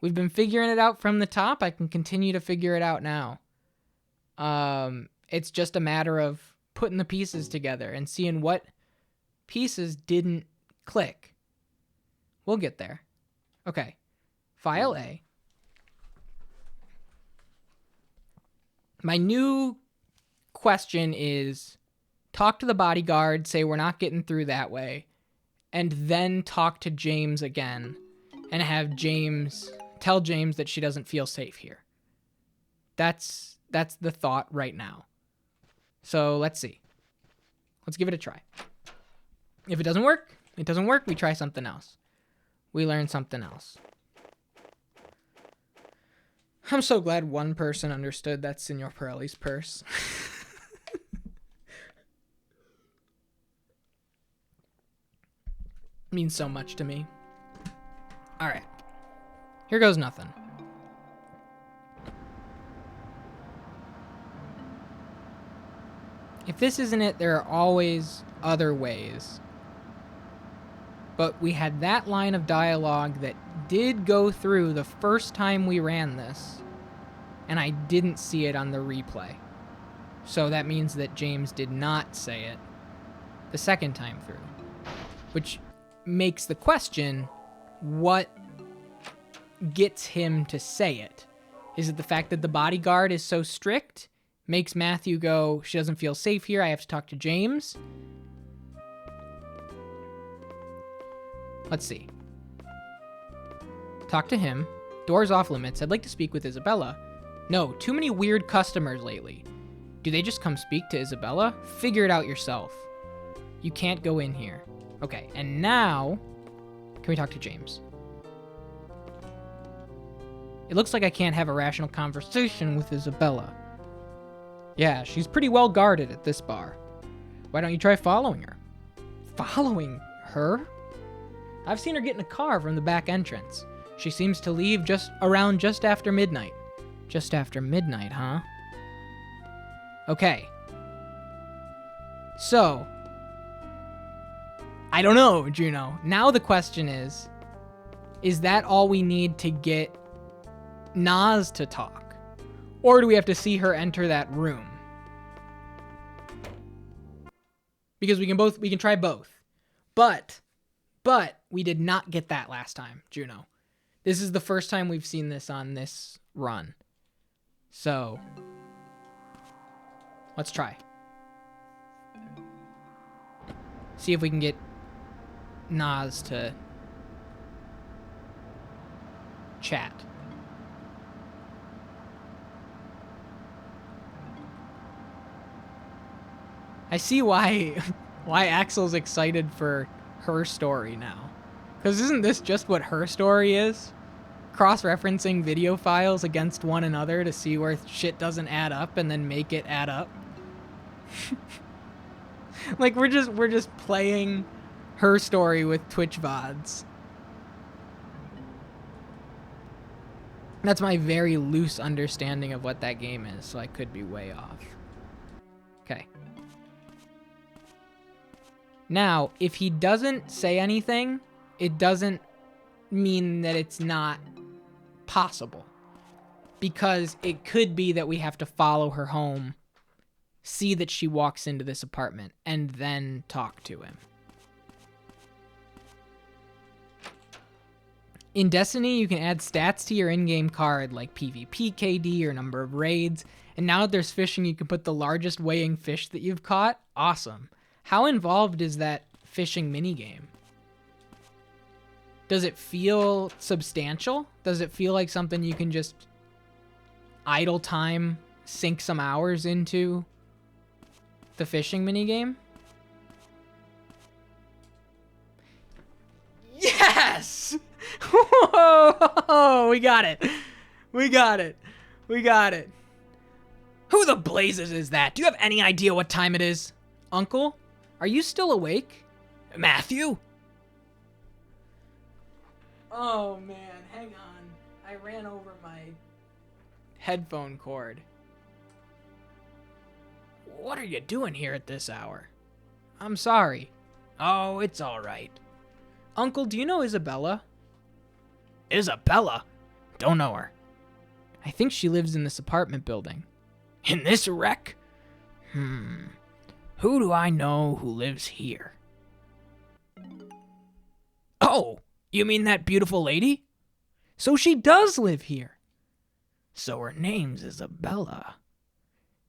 We've been figuring it out from the top. I can continue to figure it out now. It's just a matter of putting the pieces together and seeing what pieces didn't click. We'll get there. Okay. File A. My new question is talk to the bodyguard, say we're not getting through that way, and then talk to James again and have James tell James that she doesn't feel safe here. That's the thought right now. So let's see. Let's give it a try. If it doesn't work, it doesn't work. We try something else. We learn something else. I'm so glad one person understood that's Signor Pirelli's purse. Means so much to me. All right. Here goes nothing. If this isn't it, there are always other ways. But we had that line of dialogue that did go through the first time we ran this, and I didn't see it on the replay. So that means that James did not say it the second time through, which makes the question, what gets him to say it? Is it the fact that the bodyguard is so strict? Makes Matthew go, she doesn't feel safe here, I have to talk to James? Let's see. Talk to him. Doors off limits. I'd like to speak with Isabella. No, too many weird customers lately. Do they just come speak to Isabella? Figure it out yourself. You can't go in here. Okay, and now, can we talk to James? It looks like I can't have a rational conversation with Isabella. Yeah, she's pretty well guarded at this bar. Why don't you try following her? Following her? I've seen her get in a car from the back entrance. She seems to leave just after midnight. Just after midnight, huh? Okay. So, I don't know, Juno. Now the question is that all we need to get Naz to talk? Or do we have to see her enter that room? Because we can try both. But we did not get that last time, Juno. This is the first time we've seen this on this run. So, let's try. See if we can get Naz to chat. I see why Axel's excited for her story now. Because isn't this just what her story is? Cross-referencing video files against one another to see where shit doesn't add up and then make it add up. Like we're just playing her story with Twitch VODs. That's my very loose understanding of what that game is, so I could be way off. Okay. Now, if he doesn't say anything, it doesn't mean that it's not possible. Because it could be that we have to follow her home, see that she walks into this apartment, and then talk to him. In Destiny, you can add stats to your in-game card, like PvP KD or number of raids, and now that there's fishing, you can put the largest weighing fish that you've caught. Awesome. How involved is that fishing minigame? Does it feel substantial? Does it feel like something you can just idle time, sink some hours into the fishing minigame? Yes! Whoa! We got it. We got it. We got it. Who the blazes is that? Do you have any idea what time it is? Uncle? Are you still awake? Matthew? Oh, man. Hang on. I ran over my headphone cord. What are you doing here at this hour? I'm sorry. Oh, it's all right. Uncle, do you know Isabella? Isabella? Don't know her. I think she lives in this apartment building. In this wreck? Who do I know who lives here? Oh, you mean that beautiful lady? So she does live here. So her name's Isabella.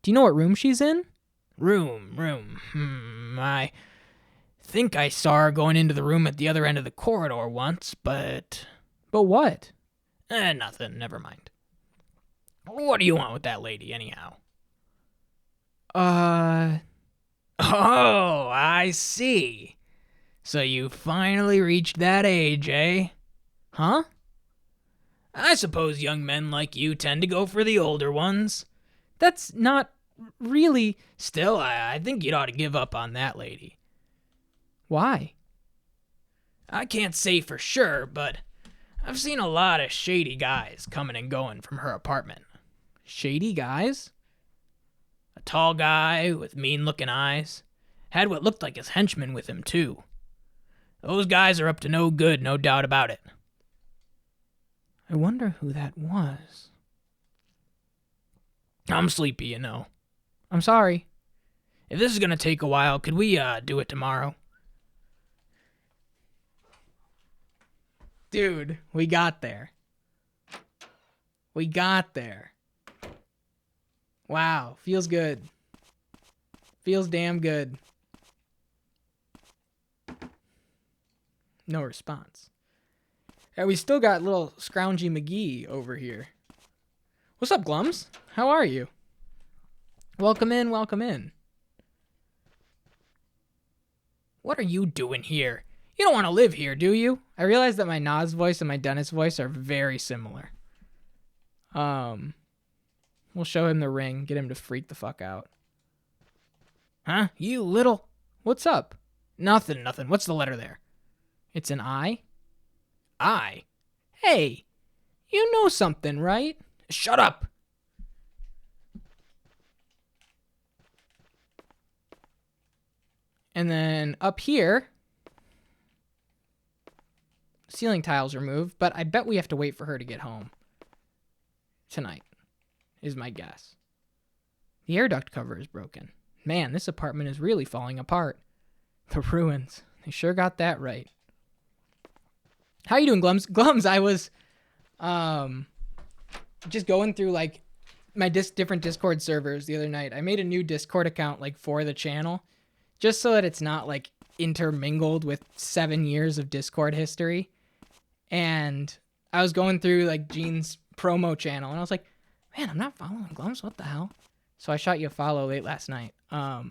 Do you know what room she's in? Room. I think I saw her going into the room at the other end of the corridor once, but... But what? Nothing. Never mind. What do you want with that lady, anyhow? Oh, I see. So you finally reached that age, eh? Huh? I suppose young men like you tend to go for the older ones. That's not really... Still, I think you'd ought to give up on that lady. Why? I can't say for sure, but I've seen a lot of shady guys coming and going from her apartment. Shady guys? A tall guy with mean-looking eyes. Had what looked like his henchman with him, too. Those guys are up to no good, no doubt about it. I wonder who that was. I'm sleepy, you know. I'm sorry. If this is gonna take a while, could we, do it tomorrow? Dude, we got there. We got there. Wow, feels good. Feels damn good. No response. And we still got little Scroungy McGee over here. What's up, Glums? How are you? Welcome in, welcome in. What are you doing here? You don't want to live here, do you? I realize that my Nas voice and my Dennis voice are very similar. We'll show him the ring, get him to freak the fuck out. Huh? You little... What's up? Nothing. What's the letter there? It's an I? I? Hey, you know something, right? Shut up! And then up here, ceiling tiles are moved, but I bet we have to wait for her to get home. Tonight, is my guess. The air duct cover is broken. Man, this apartment is really falling apart. The ruins. They sure got that right. How you doing, Glums? Glums, I was just going through like my different Discord servers the other night. I made a new Discord account like for the channel, just so that it's not like intermingled with 7 years of Discord history. And I was going through like Gene's promo channel, and I was like, man, I'm not following Glums. What the hell? So I shot you a follow late last night. I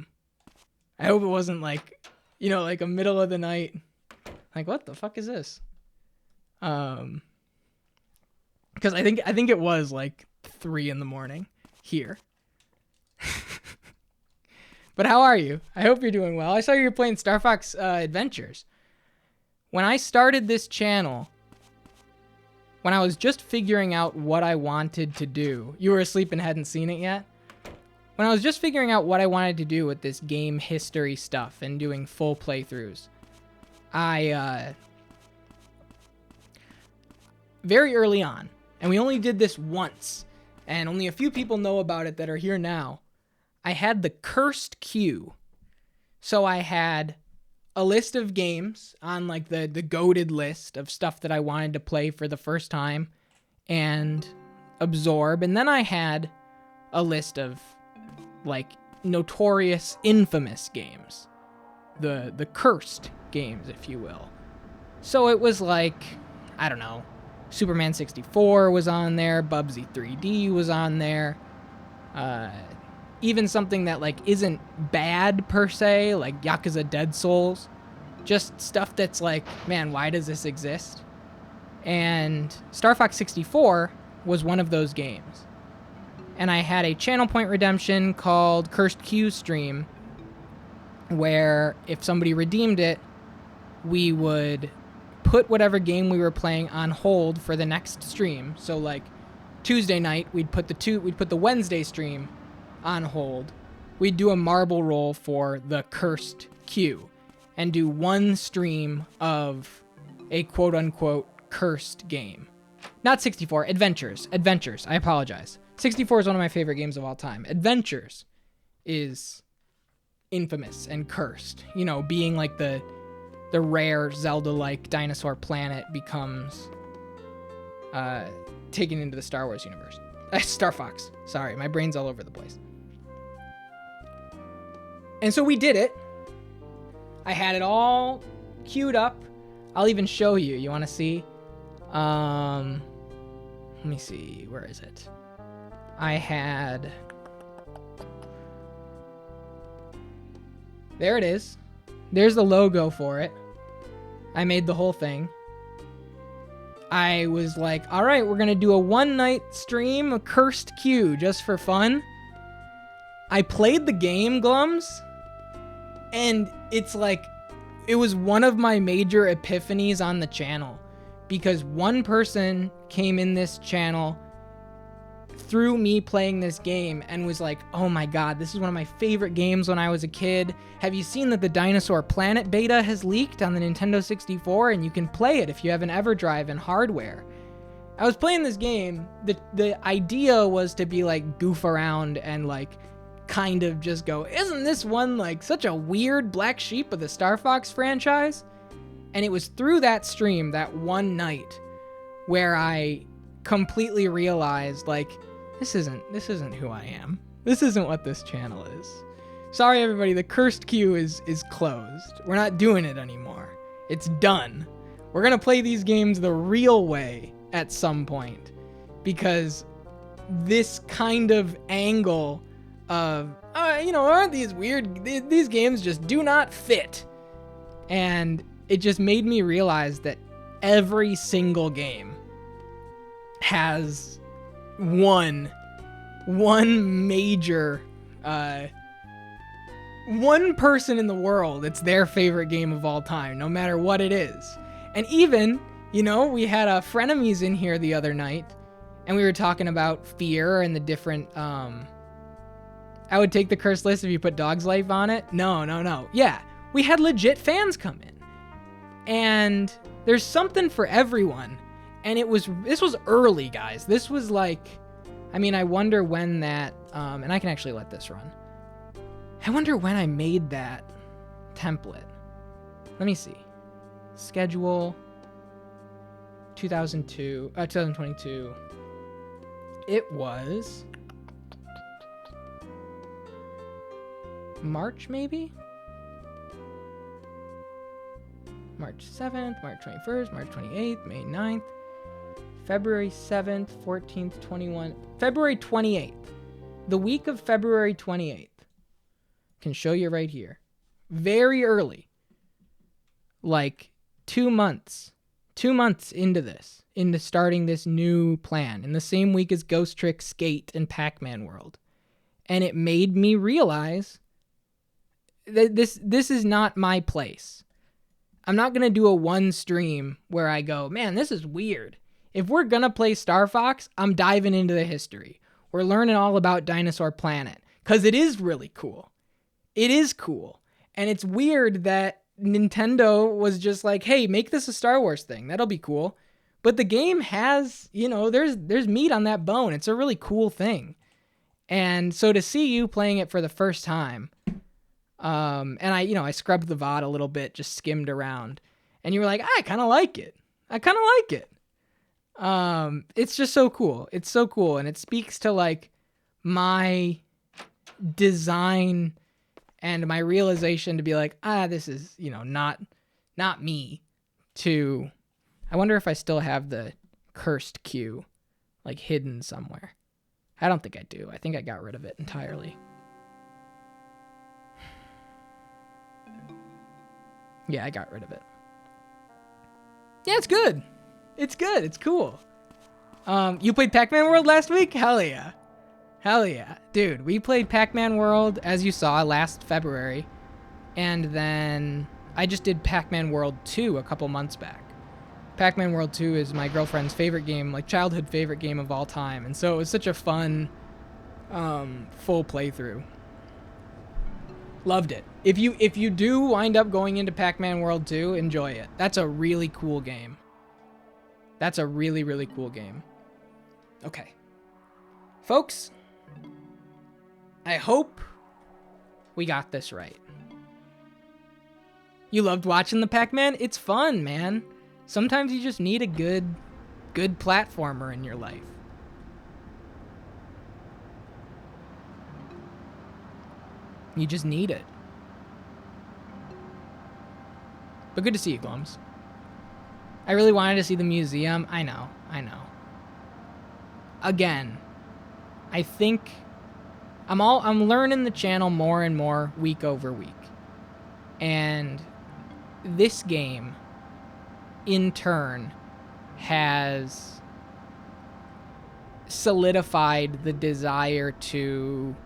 hope it wasn't like, like a middle of the night. Like, what the fuck is this? Because I think it was like 3 a.m. here. But how are you? I hope you're doing well. I saw you were playing Star Fox Adventures. When I started this channel, when I was just figuring out what I wanted to do, you were asleep and hadn't seen it yet. When I was just figuring out what I wanted to do with this game history stuff and doing full playthroughs, I very early on, and we only did this once, and only a few people know about it that are here now, I had the cursed queue. So I had a list of games on like the goated list of stuff that I wanted to play for the first time and absorb, and then I had a list of like notorious, infamous games, the cursed games, if you will. So it was like, I don't know, Superman 64 was on there, Bubsy 3D was on there, even something that like isn't bad per se, like Yakuza Dead Souls, just stuff that's like, man, why does this exist? And Star Fox 64 was one of those games. And I had a Channel Point redemption called Cursed Q stream where if somebody redeemed it, we would put whatever game we were playing on hold for the next stream. So like Tuesday night, we'd put the Wednesday stream on hold. We'd do a marble roll for the cursed queue and do one stream of a quote unquote cursed game. Not 64, Adventures. I apologize. 64 is one of my favorite games of all time. Adventures is infamous and cursed. You know, being like the rare Zelda-like dinosaur planet becomes taken into the Star Wars universe. Star Fox. Sorry, my brain's all over the place. And so we did it. I had it all queued up. I'll even show you. You want to see? Let me see. Where is it? I had... There it is. There's the logo for it. I made the whole thing. I was like, all right, we're going to do a one-night stream, a cursed queue, just for fun. I played the game, Glums, and it's like, it was one of my major epiphanies on the channel, because one person came in this channel through me playing this game and was like, oh my god, this is one of my favorite games when I was a kid. Have you seen that the Dinosaur Planet beta has leaked on the Nintendo 64 and you can play it if you have an EverDrive and hardware? I was playing this game. The idea was to be like goof around and like kind of just go, isn't this one like such a weird black sheep of the Star Fox franchise? And it was through that stream, that one night, where I completely realized like, this isn't who I am. This isn't what this channel is. Sorry everybody, the cursed queue is closed. We're not doing it anymore. It's done. We're gonna play these games the real way at some point, because this kind of angle of, aren't these weird, these games just do not fit. And it just made me realize that every single game has one major, one person in the world, it's their favorite game of all time, no matter what it is. And even, we had frenemies in here the other night, and we were talking about fear and the different, I would take the cursed list if you put Dog's Life on it. No. Yeah, we had legit fans come in. And there's something for everyone. And this was early, guys. This was like, I wonder when that, and I can actually let this run. I wonder when I made that template. Let me see. Schedule 2022. It was March, maybe? March 7th, March 21st, March 28th, May 9th, February 7th, 14th, 21st, February 28th. The week of February 28th. Can show you right here. Very early. Like 2 months. 2 months into starting this new plan. In the same week as Ghost Trick, Skate, and Pac-Man World. And it made me realize that this is not my place. I'm not going to do a one stream where I go, man, this is weird. If we're going to play Star Fox, I'm diving into the history. We're learning all about Dinosaur Planet, because it is really cool. It is cool. And it's weird that Nintendo was just like, hey, make this a Star Wars thing. That'll be cool. But the game has, there's meat on that bone. It's a really cool thing. And so to see you playing it for the first time, and I scrubbed the VOD a little bit, just skimmed around, and you were like, I kind of like it. It's just so cool. It's so cool. And it speaks to like my design and my realization to be like, this is, not me. I wonder if I still have the cursed queue like hidden somewhere. I don't think I do. I think I got rid of it entirely. Yeah, I got rid of it. Yeah, it's good. It's good. It's cool. You played Pac-Man World last week? Hell yeah. Dude, we played Pac-Man World, as you saw, last February. And then I just did Pac-Man World 2 a couple months back. Pac-Man World 2 is my girlfriend's favorite game, like childhood favorite game of all time. And so it was such a fun, full playthrough. Loved it. If you do wind up going into Pac-Man World 2, enjoy it. That's a really cool game. That's a really, really cool game. Okay. Folks, I hope we got this right. You loved watching the Pac-Man? It's fun, man. Sometimes you just need a good platformer in your life. You just need it. But good to see you, Glums. I really wanted to see the museum. I know. Again, I think I'm learning the channel more and more week over week. And this game, in turn, has solidified the desire to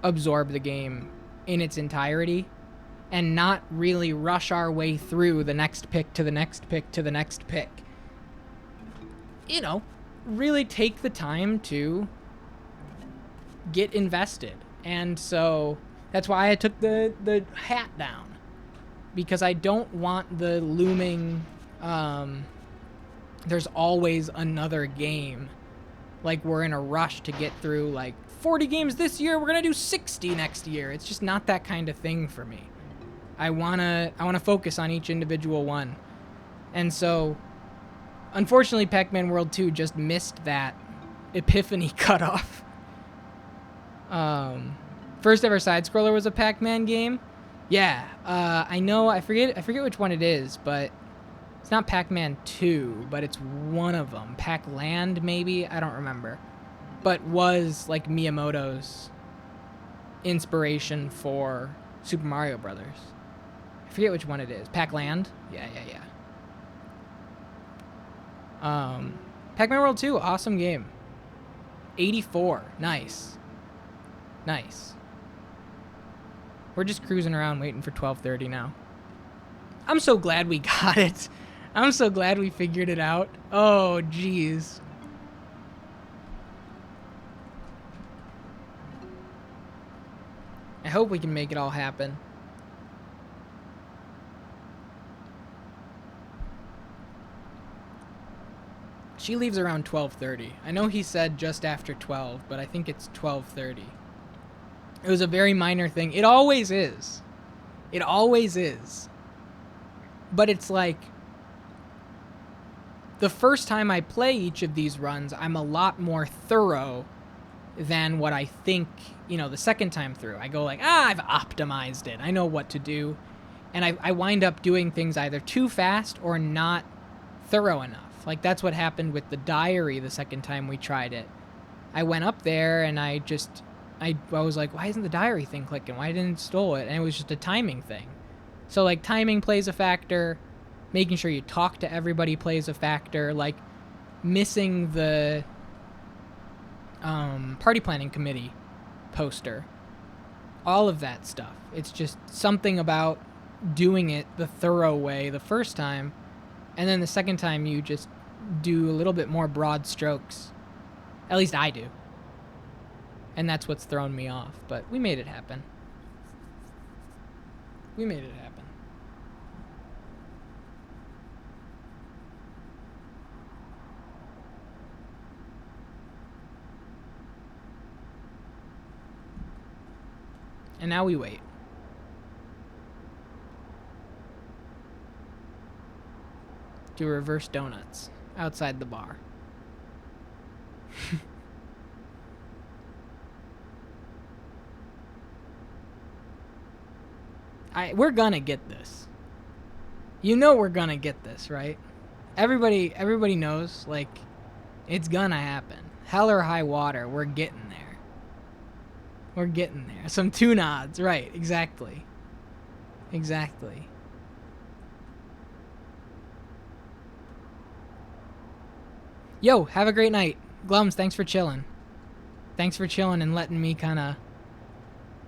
absorb the game in its entirety and not really rush our way through the next pick to the next pick to the next pick. You know, really take the time to get invested. And so that's why I took the hat down, because I don't want the looming there's always another game, like we're in a rush to get through like 40 games this year, we're gonna do 60 next year. It's just not that kind of thing for me. I wanna focus on each individual one. And so unfortunately Pac-Man World 2 just missed that epiphany cutoff. First ever side scroller was a Pac-Man game. Yeah, I know, I forget which one it is, but it's not Pac-Man 2, but it's one of them. Pac-Land maybe, I don't remember. But was like Miyamoto's inspiration for Super Mario Brothers. I forget which one it is. Pac-Land? Yeah. Pac-Man World 2, awesome game. 84, nice. We're just cruising around waiting for 12:30 now. I'm so glad we got it. I'm so glad we figured it out. Oh, jeez. I hope we can make it all happen. She leaves around 12:30. I know he said just after 12, but I think it's 12:30. It was a very minor thing. It always is. It always is. But it's like, the first time I play each of these runs, I'm a lot more thorough than what I think, the second time through. I go like, I've optimized it. I know what to do. And I wind up doing things either too fast or not thorough enough. Like, that's what happened with the diary the second time we tried it. I went up there and I was like, why isn't the diary thing clicking? Why didn't it install it? And it was just a timing thing. So, like, timing plays a factor. Making sure you talk to everybody plays a factor. Like, missing the party planning committee poster. All of that stuff. It's just something about doing it the thorough way the first time, and then the second time you just do a little bit more broad strokes. At least I do. And that's what's thrown me off. But we made it happen. And now we wait. Do reverse donuts outside the bar. We're gonna get this. We're gonna get this, right? Everybody knows, like, it's gonna happen. Hell or high water, we're getting there. Some two nods, right, exactly. Yo, have a great night. Glums, thanks for chilling. And letting me kind of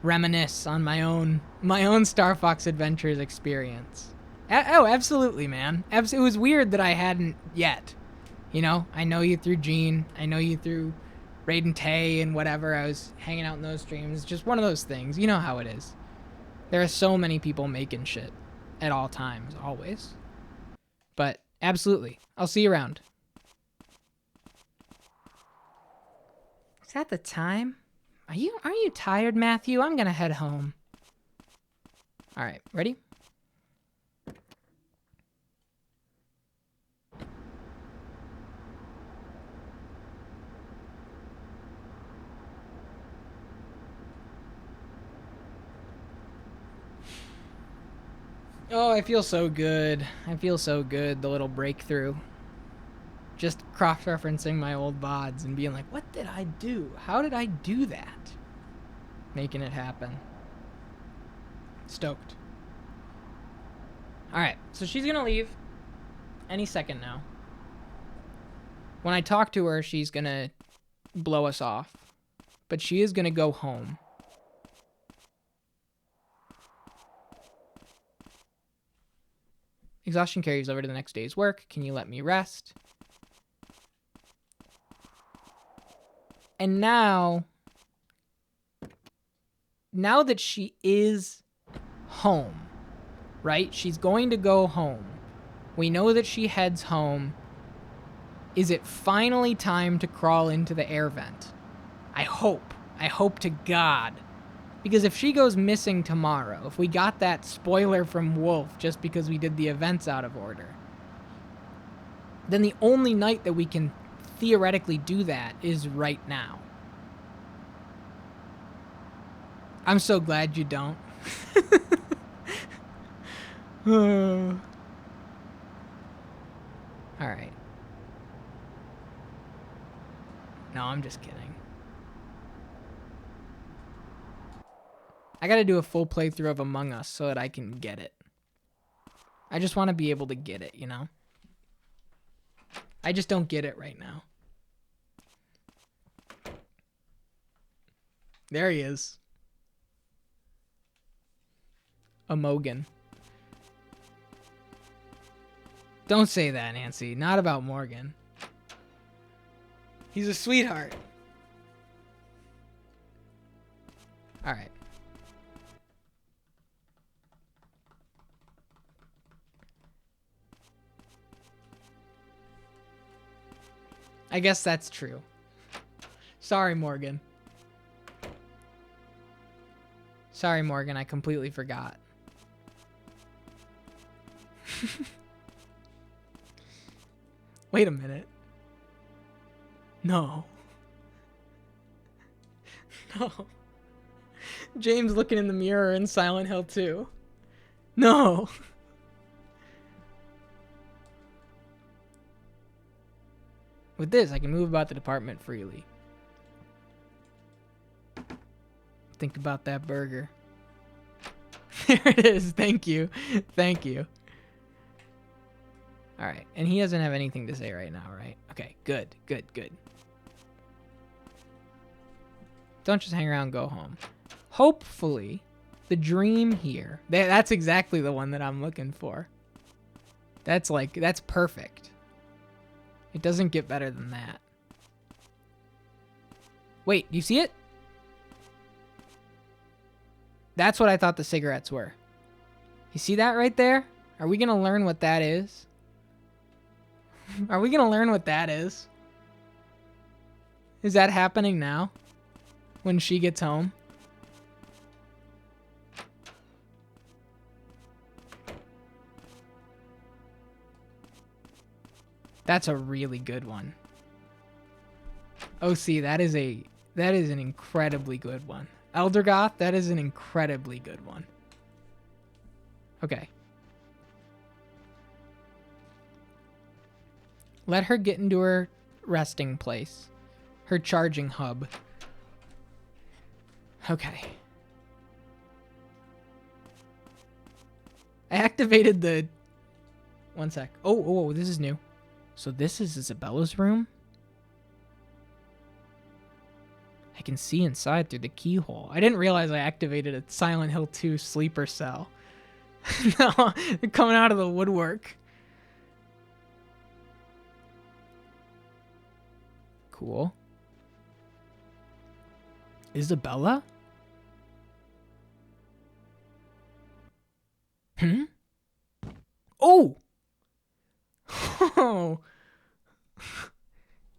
reminisce on my own Star Fox Adventures experience. Oh, absolutely, man. It was weird that I hadn't yet. You know, I know you through Gene. I know you through Raiden Tay and whatever. I was hanging out in those streams. It's just one of those things. You know how it is. There are so many people making shit at all times, always. But absolutely, I'll see you around. Is that the time? Are you tired, Matthew? I'm gonna head home. All right, ready? Oh, I feel so good. I feel so good, the little breakthrough. Just cross-referencing my old VODs and being like, what did I do? How did I do that? Making it happen. Stoked. Alright, so she's gonna leave any second now. When I talk to her, she's gonna blow us off. But she is gonna go home. Exhaustion carries over to the next day's work. Can you let me rest? And now that she is home, right? She's going to go home. We know that she heads home. Is it finally time to crawl into the air vent? I hope to God. Because if she goes missing tomorrow, if we got that spoiler from Wolf just because we did the events out of order, then the only night that we can theoretically do that is right now. I'm so glad you don't. Alright. No, I'm just kidding. I gotta do a full playthrough of Among Us so that I can get it. I just want to be able to get it, you know? I just don't get it right now. There he is. A Mogan. Don't say that, Nancy. Not about Morgan. He's a sweetheart. Alright. I guess that's true. Sorry, Morgan. Sorry, Morgan. I completely forgot. Wait a minute. No. No. James looking in the mirror in Silent Hill 2. No. With this, I can move about the department freely. Think about that burger. There it is. Thank you. Thank you. Alright, and he doesn't have anything to say right now, right? Okay, good, good, good. Don't just hang around, go home. Hopefully, the dream here... That's exactly the one that I'm looking for. That's perfect. It doesn't get better than that. Wait, do you see it? That's what I thought the cigarettes were. You see that right there? Are we gonna learn what that is? Are we gonna learn what that is? Is that happening now? When she gets home? That's a really good one. OC, that is an incredibly good one. Eldergoth, that is an incredibly good one. Okay. Let her get into her resting place. Her charging hub. Okay. I activated the... One sec. Oh, this is new. So this is Isabella's room? I can see inside through the keyhole. I didn't realize I activated a Silent Hill 2 sleeper cell. No, they're coming out of the woodwork. Cool. Isabella? Hmm? Oh! Oh!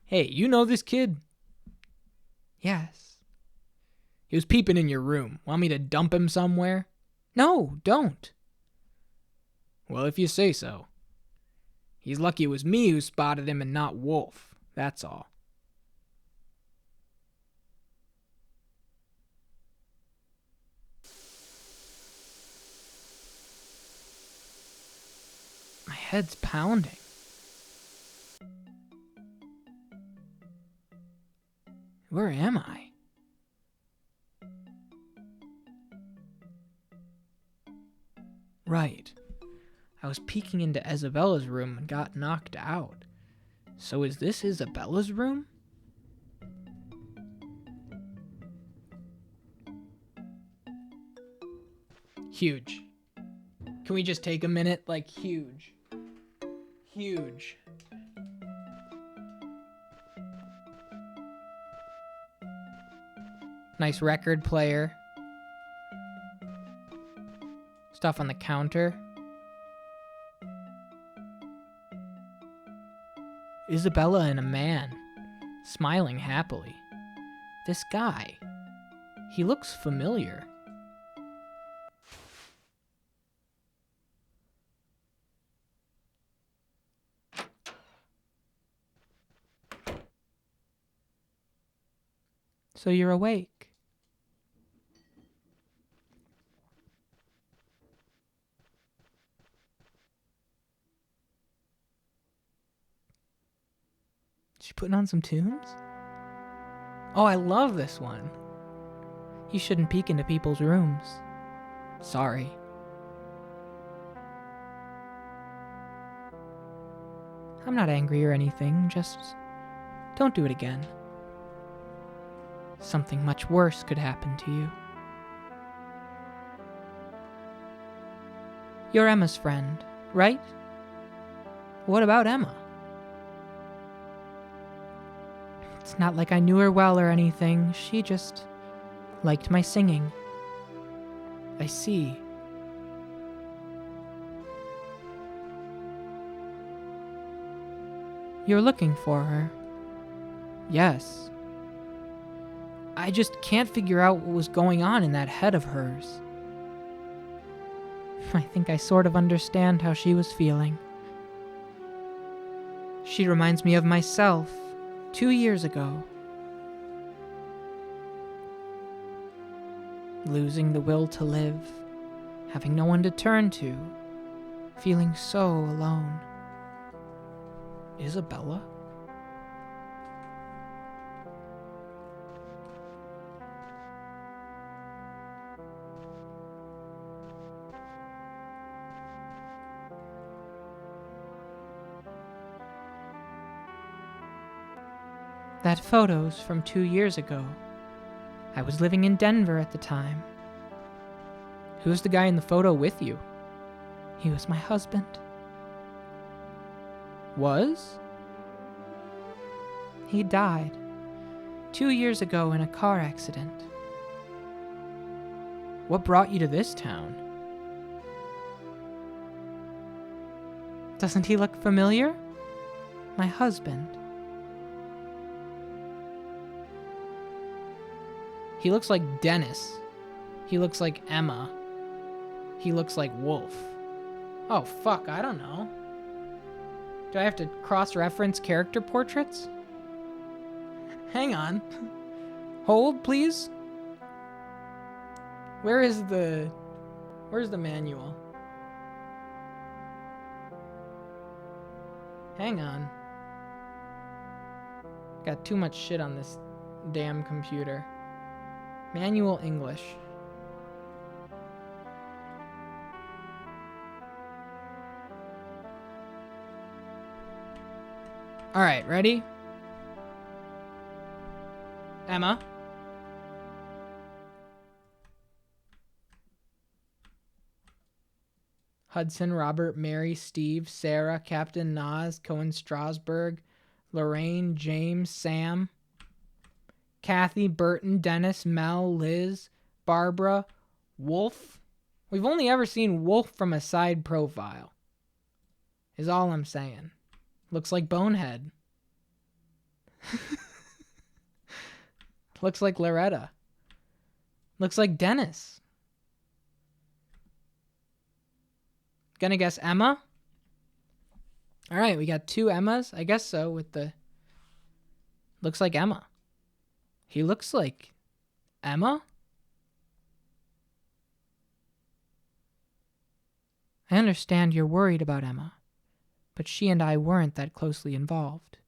Hey, you know this kid? Yes. He was peeping in your room. Want me to dump him somewhere? No, don't. Well, if you say so. He's lucky it was me who spotted him and not Wolf. That's all. My head's pounding. Where am I? Right. I was peeking into Isabella's room and got knocked out. So is this Isabella's room? Huge. Can we just take a minute? Like, huge. Huge. Nice record player. Stuff on the counter. Isabella and a man, smiling happily. This guy, he looks familiar. So you're awake. She putting on some tunes? Oh, I love this one. You shouldn't peek into people's rooms. Sorry. I'm not angry or anything, just don't do it again. Something much worse could happen to you. You're Emma's friend, right? What about Emma? It's not like I knew her well or anything. She just liked my singing. I see. You're looking for her. Yes. I just can't figure out what was going on in that head of hers. I think I sort of understand how she was feeling. She reminds me of myself 2 years ago. Losing the will to live, having no one to turn to, feeling so alone. Isabella? That photo's from 2 years ago. I was living in Denver at the time. Who's the guy in the photo with you? He was my husband. Was? He died 2 years ago in a car accident. What brought you to this town? Doesn't he look familiar? My husband. He looks like Dennis. He looks like Emma. He looks like Wolf. Oh, fuck, I don't know. Do I have to cross-reference character portraits? Hang on. Hold, please. Where's the manual? Hang on. Got too much shit on this damn computer. Manual English. Alright, ready? Emma, Hudson, Robert, Mary, Steve, Sarah, Captain Nas, Cohen Strasberg, Lorraine, James, Sam, Kathy, Burton, Dennis, Mel, Liz, Barbara, Wolf. We've only ever seen Wolf from a side profile, is all I'm saying. Looks like Bonehead. Looks like Loretta. Looks like Dennis. Gonna guess Emma? All right, we got 2 Emmas. I guess so with the... Looks like Emma. He looks like Emma? I understand you're worried about Emma, but she and I weren't that closely involved.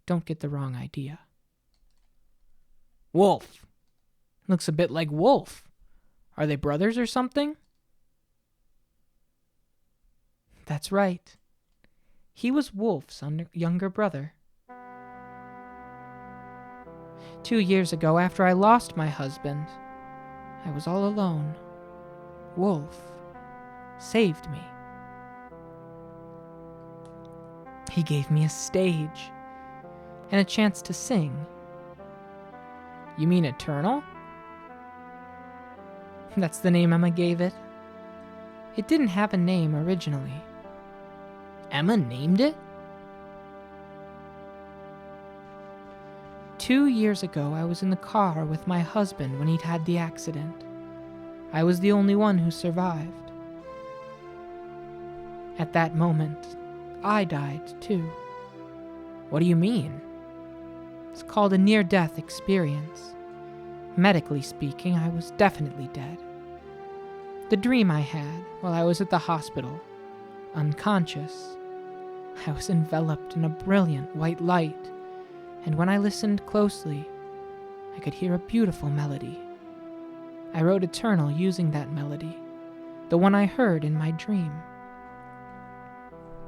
Don't get the wrong idea. Wolf. Looks a bit like Wolf. Are they brothers or something? That's right. He was Wolf's younger brother. 2 years ago, after I lost my husband, I was all alone. Wolf saved me. He gave me a stage and a chance to sing. You mean Eternal? That's the name Emma gave it. It didn't have a name originally. Emma named it? 2 years ago, I was in the car with my husband when he'd had the accident. I was the only one who survived. At that moment, I died too. What do you mean? It's called a near-death experience. Medically speaking, I was definitely dead. The dream I had while I was at the hospital, unconscious, I was enveloped in a brilliant white light, and when I listened closely, I could hear a beautiful melody. I wrote Eternal using that melody, the one I heard in my dream.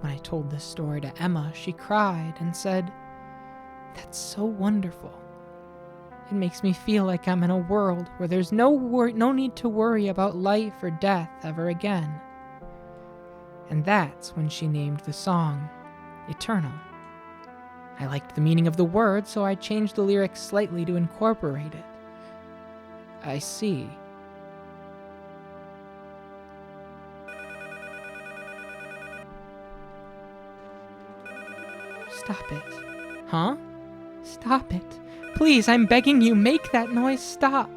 When I told this story to Emma, she cried and said, "That's so wonderful. It makes me feel like I'm in a world where there's no need to worry about life or death ever again." And that's when she named the song Eternal. I liked the meaning of the word, so I changed the lyrics slightly to incorporate it. I see. Stop it. Huh? Stop it. Please, I'm begging you, make that noise stop.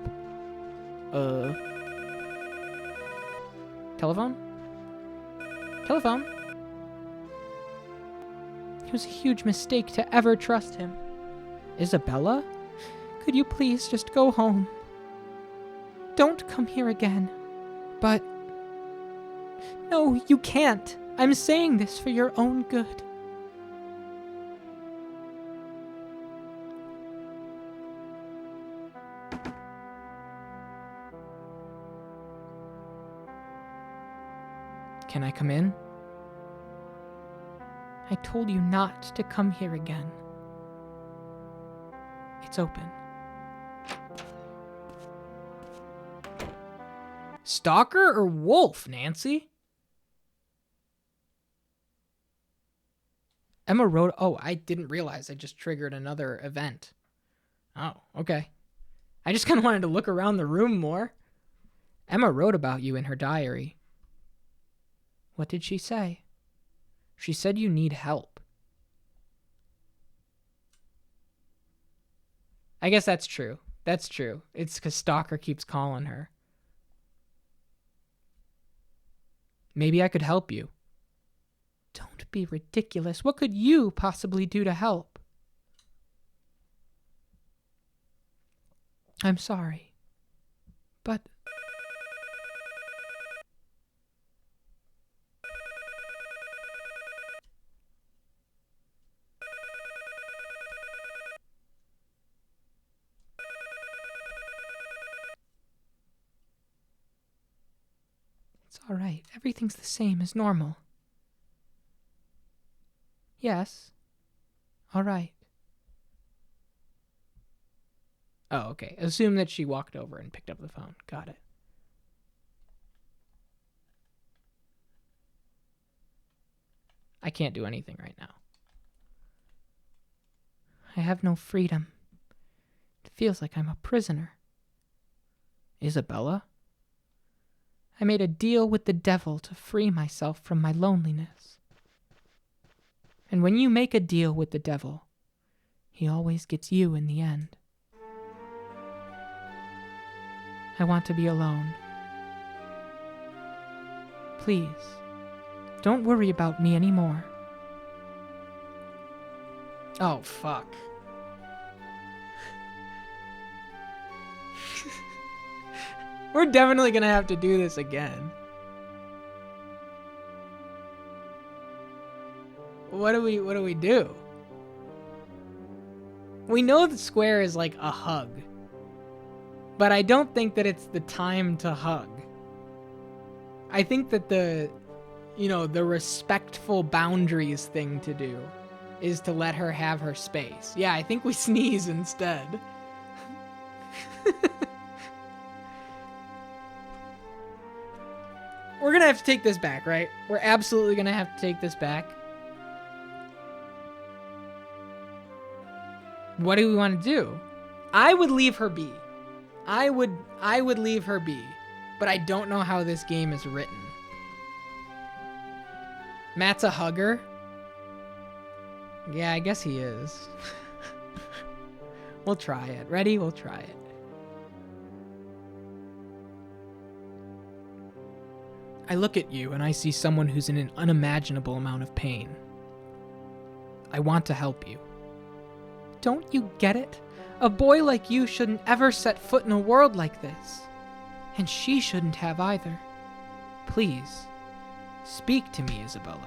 Telephone? Telephone? It was a huge mistake to ever trust him. Isabella? Could you please just go home? Don't come here again. But... No, you can't. I'm saying this for your own good. Can I come in? I told you not to come here again. It's open. Stalker or wolf, Nancy? Emma wrote... Oh, I didn't realize I just triggered another event. Oh, okay. I just kind of wanted to look around the room more. Emma wrote about you in her diary. What did she say? She said you need help. I guess that's true. That's true. It's because Stalker keeps calling her. Maybe I could help you. Don't be ridiculous. What could you possibly do to help? I'm sorry. But... It's all right. Everything's the same as normal. Yes. All right. Oh, okay. Assume that she walked over and picked up the phone. Got it. I can't do anything right now. I have no freedom. It feels like I'm a prisoner. Isabella? I made a deal with the devil to free myself from my loneliness. And when you make a deal with the devil, he always gets you in the end. I want to be alone. Please, don't worry about me anymore. Oh, fuck. We're definitely gonna have to do this again. What do we do? We know the square is like a hug, but I don't think that it's the time to hug. I think that the respectful boundaries thing to do is to let her have her space. Yeah, I think we sneeze instead. We're gonna have to take this back, right? We're absolutely gonna have to take this back. What do we want to do? I would leave her be. I would leave her be, but I don't know how this game is written. Matt's a hugger? Yeah, I guess he is. We'll try it. Ready? We'll try it. I look at you and I see someone who's in an unimaginable amount of pain. I want to help you. Don't you get it? A boy like you shouldn't ever set foot in a world like this. And she shouldn't have either. Please, speak to me, Isabella.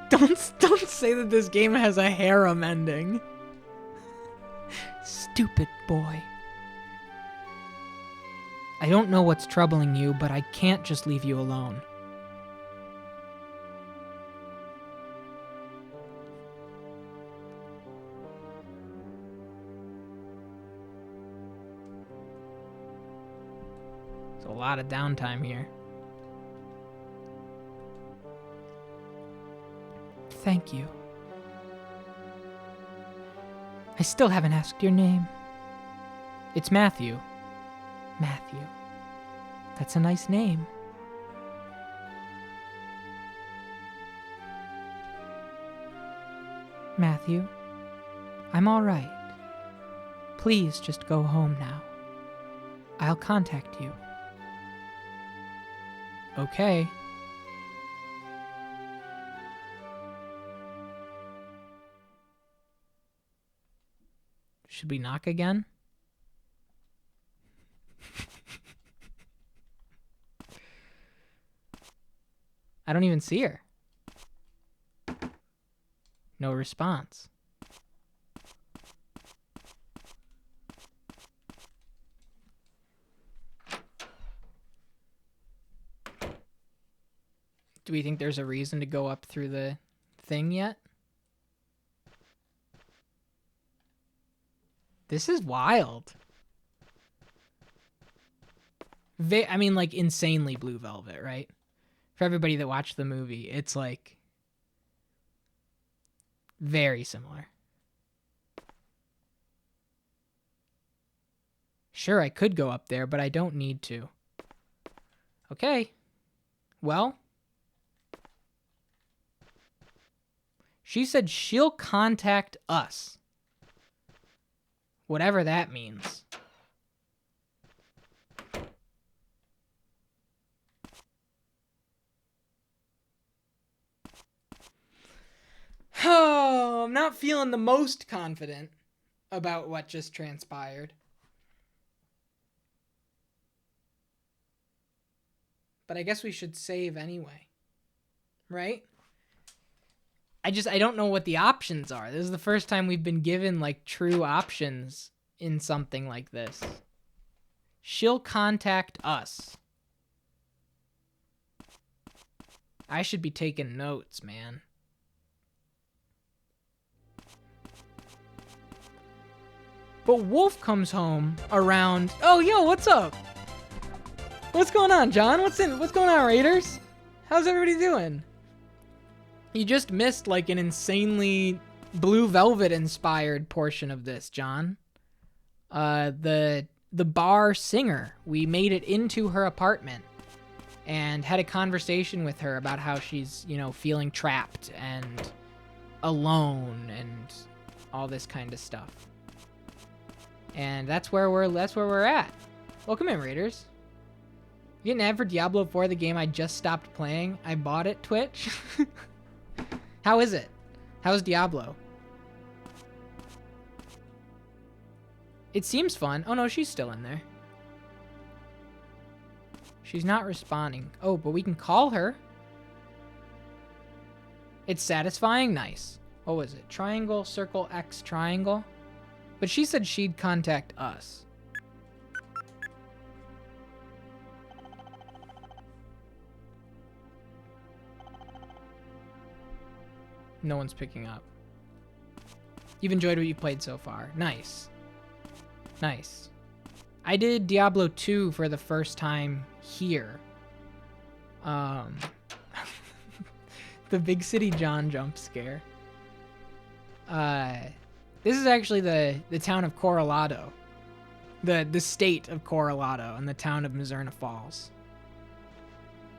Don't say that this game has a harem ending. Stupid boy. I don't know what's troubling you, but I can't just leave you alone. There's a lot of downtime here. Thank you. I still haven't asked your name. It's Matthew. Matthew. That's a nice name. Matthew, I'm all right. Please just go home now. I'll contact you. Okay. Should we knock again? I don't even see her. No response. Do we think there's a reason to go up through the thing yet? This is wild. I mean, like, insanely Blue Velvet, right? For everybody that watched the movie, it's, like, very similar. Sure, I could go up there, but I don't need to. Okay. Well. She said she'll contact us. Whatever that means. Oh, I'm not feeling the most confident about what just transpired. But I guess we should save anyway. Right? I don't know what the options are. This is the first time we've been given, like, true options in something like this. She'll contact us. I should be taking notes, man. But Wolf comes home around... Oh, yo, what's up? What's going on, John? What's going on, Raiders? How's everybody doing? You just missed, like, an insanely Blue Velvet inspired portion of this, John. The bar singer. We made it into her apartment and had a conversation with her about how she's, you know, feeling trapped and alone and all this kind of stuff. And that's where we're at. Welcome in, Raiders. You getting an ad for Diablo 4, the game I just stopped playing? I bought it, Twitch. How is it? How's Diablo? It seems fun. Oh no, she's still in there. She's not responding. Oh, but we can call her. It's satisfying? Nice. What was it? Triangle, circle, X, triangle? But she said she'd contact us. No one's picking up. You've enjoyed what you've played so far. Nice. Nice. I did Diablo 2 for the first time here. The Big City John jump scare. This is actually the town of Coronado. The state of Coronado and the town of Mizzurna Falls.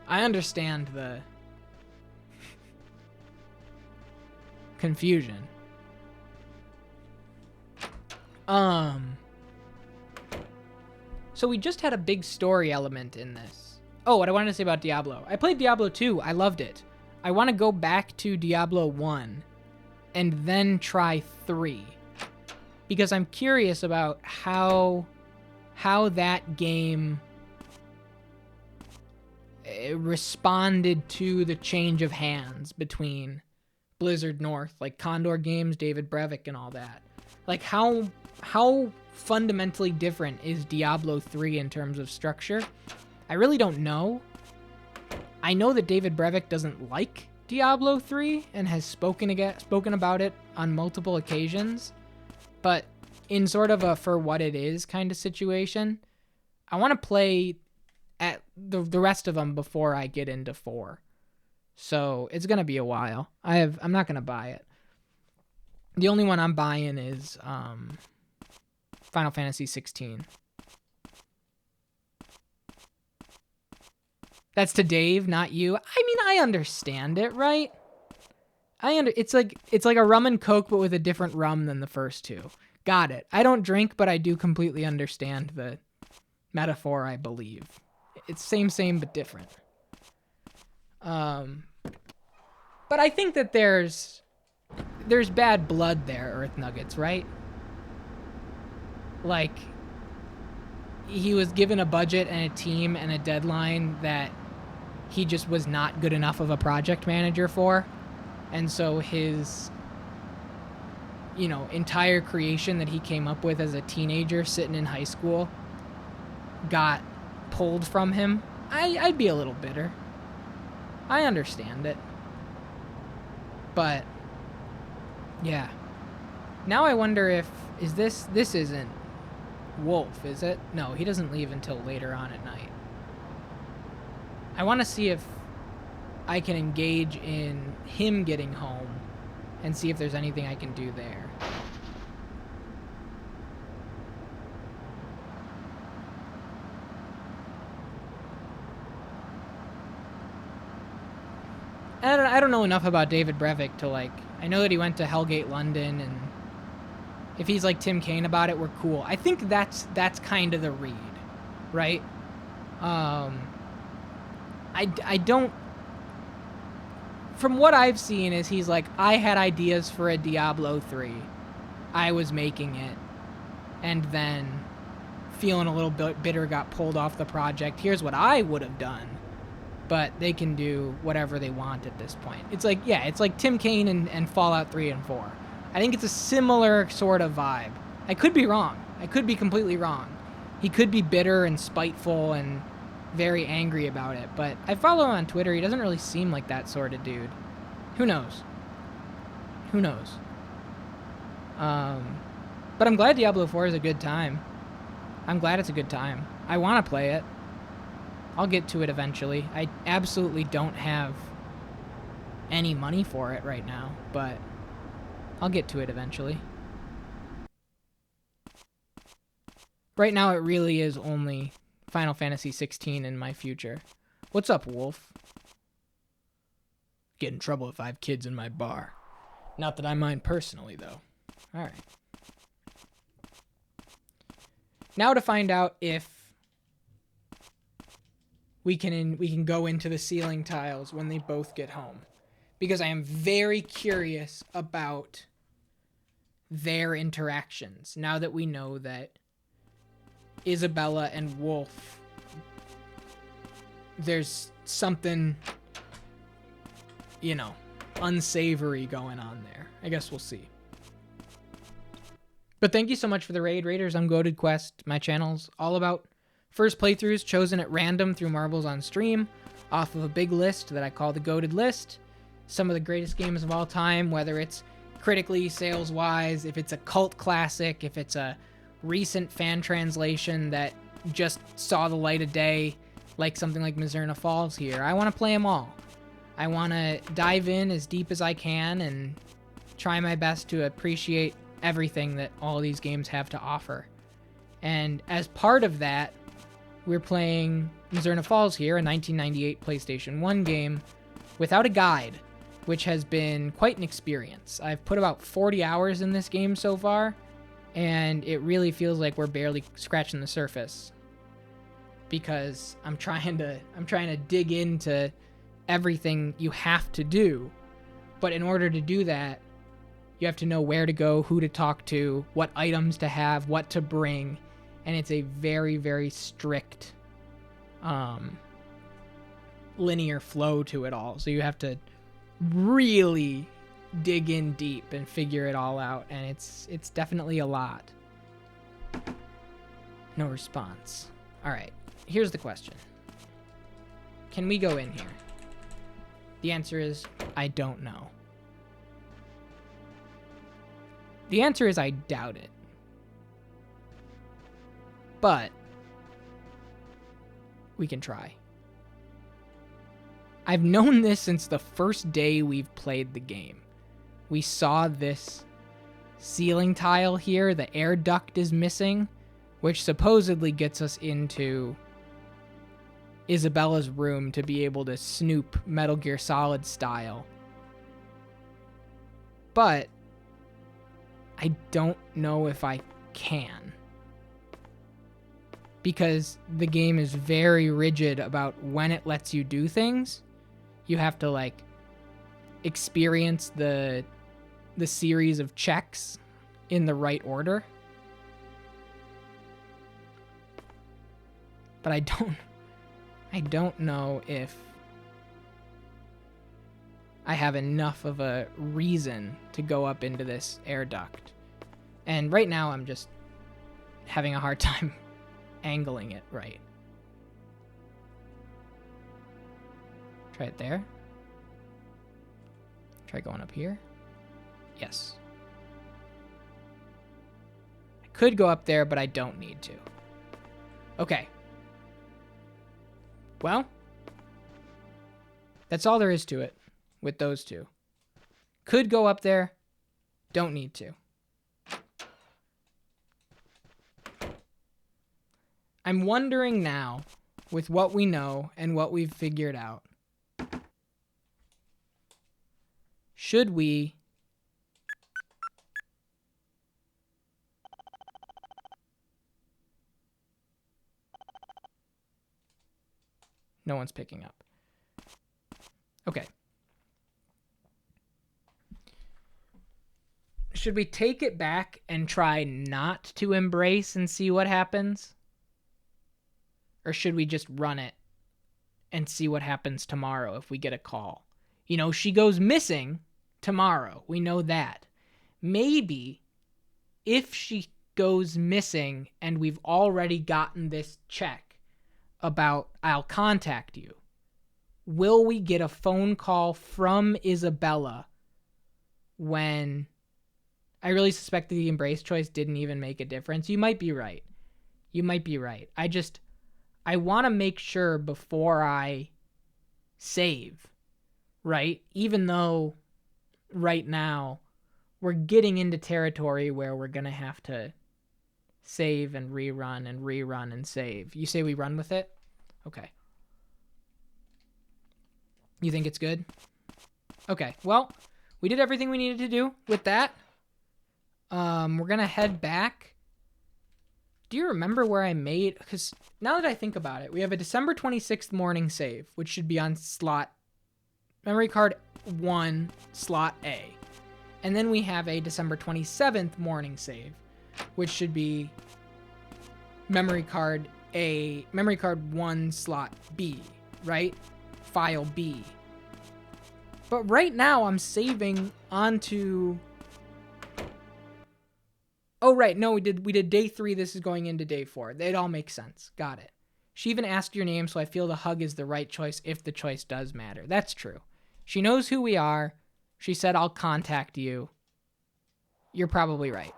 I understand the confusion. So we just had a big story element in this. Oh, what I wanted to say about Diablo. I played Diablo 2. I loved it. I want to go back to Diablo 1 and then try 3. Because I'm curious about how that game responded to the change of hands between Blizzard North, like Condor Games, David Brevik, and all that. Like, how fundamentally different is Diablo 3 in terms of structure? I really don't know. I know that David Brevik doesn't like Diablo 3 and has spoken about it on multiple occasions, but in sort of a for what it is kind of situation, I want to play at the rest of them before I get into 4. So it's going to be a while. I'm not going to buy it. The only one I'm buying is Final Fantasy 16. That's to Dave, not you. I mean, I understand it, right? It's like a rum and coke, but with a different rum than the first two. Got it. I don't drink, but I do completely understand the metaphor, I believe. It's same, but different. But I think that there's bad blood there, Earth Nuggets, right? Like, he was given a budget and a team and a deadline that he just was not good enough of a project manager for. And so his, entire creation that he came up with as a teenager sitting in high school got pulled from him. I'd be a little bitter. I understand it. But, yeah. Now I wonder if, this isn't Wolf, is it? No, he doesn't leave until later on at night. I want to see if I can engage in him getting home and see if there's anything I can do there. I don't know enough about David Brevik to, I know that he went to Hellgate London, and if he's like Tim Kaine about it, we're cool. I think that's kind of the read, right? I don't... From what I've seen is he's like, I had ideas for a Diablo 3. I was making it. And then, feeling a little bit bitter, got pulled off the project. Here's what I would have done. But they can do whatever they want at this point. It's like, yeah, it's like Tim Kaine and Fallout 3 and 4. I think it's a similar sort of vibe. I could be wrong. I could be completely wrong. He could be bitter and spiteful and very angry about it, but I follow him on Twitter. He doesn't really seem like that sort of dude. Who knows? Who knows? But I'm glad Diablo 4 is a good time. I'm glad it's a good time. I want to play it. I'll get to it eventually. I absolutely don't have any money for it right now, but I'll get to it eventually. Right now, it really is only Final Fantasy 16 in my future. What's up, Wolf? Get in trouble if I have kids in my bar. Not that I mind personally, though. All right. Now to find out if we can go into the ceiling tiles when they both get home, because I am very curious about their interactions now that we know that Isabella and Wolf, there's something, unsavory going on there. I guess we'll see. But thank you so much for the raid, Raiders. I'm GoatedQuest. My channel's all about first playthroughs chosen at random through Marbles on Stream, off of a big list that I call the Goated List. Some of the greatest games of all time, whether it's critically, sales-wise, if it's a cult classic, if it's a recent fan translation that just saw the light of day, like something like Mizzurna Falls here. I want to play them all. I want to dive in as deep as I can and try my best to appreciate everything that all these games have to offer. And as part of that, we're playing Mizzurna Falls here, a 1998 PlayStation 1 game, without a guide, which has been quite an experience. I've put about 40 hours in this game so far, and it really feels like we're barely scratching the surface, because I'm trying to dig into everything you have to do. But in order to do that, you have to know where to go, who to talk to, what items to have, what to bring, and it's a very, very strict linear flow to it all. So you have to really dig in deep and figure it all out, and it's definitely a lot. No response. All right, here's the question. Can we go in here? The answer is, I don't know. The answer is, I doubt it. But we can try. I've known this since the first day we've played the game. We saw this ceiling tile here, the air duct is missing, which supposedly gets us into Isabella's room to be able to snoop Metal Gear Solid style. But I don't know if I can, because the game is very rigid about when it lets you do things. You have to experience the series of checks in the right order. But I don't know if I have enough of a reason to go up into this air duct. And right now I'm just having a hard time angling it right. Try it there. Try going up here. Yes. I could go up there, but I don't need to. Okay. Well, that's all there is to it with those two. Could go up there, don't need to. I'm wondering now, with what we know and what we've figured out, should we No one's picking up. Okay. Should we take it back and try not to embrace and see what happens? Or should we just run it and see what happens tomorrow if we get a call? She goes missing tomorrow. We know that. Maybe if she goes missing and we've already gotten this check about I'll contact you, will we get a phone call from Isabella when I really suspect that the embrace choice didn't even make a difference. You might be right. I want to make sure before I save, right? Even though right now we're getting into territory where we're going to have to save and rerun and save. You say we run with it? Okay. You think it's good? Okay. Well, we did everything we needed to do with that. We're going to head back. Do you remember where I made... Because now that I think about it, we have a December 26th morning save, which should be on slot... Memory card 1, slot A. And then we have a December 27th morning save, which should be memory card 1, slot B, right? File B. But right now I'm saving onto... Oh, right. No, we did day 3. This is going into day 4. It all makes sense. Got it. She even asked your name, so I feel the hug is the right choice if the choice does matter. That's true. She knows who we are. She said, I'll contact you. You're probably right.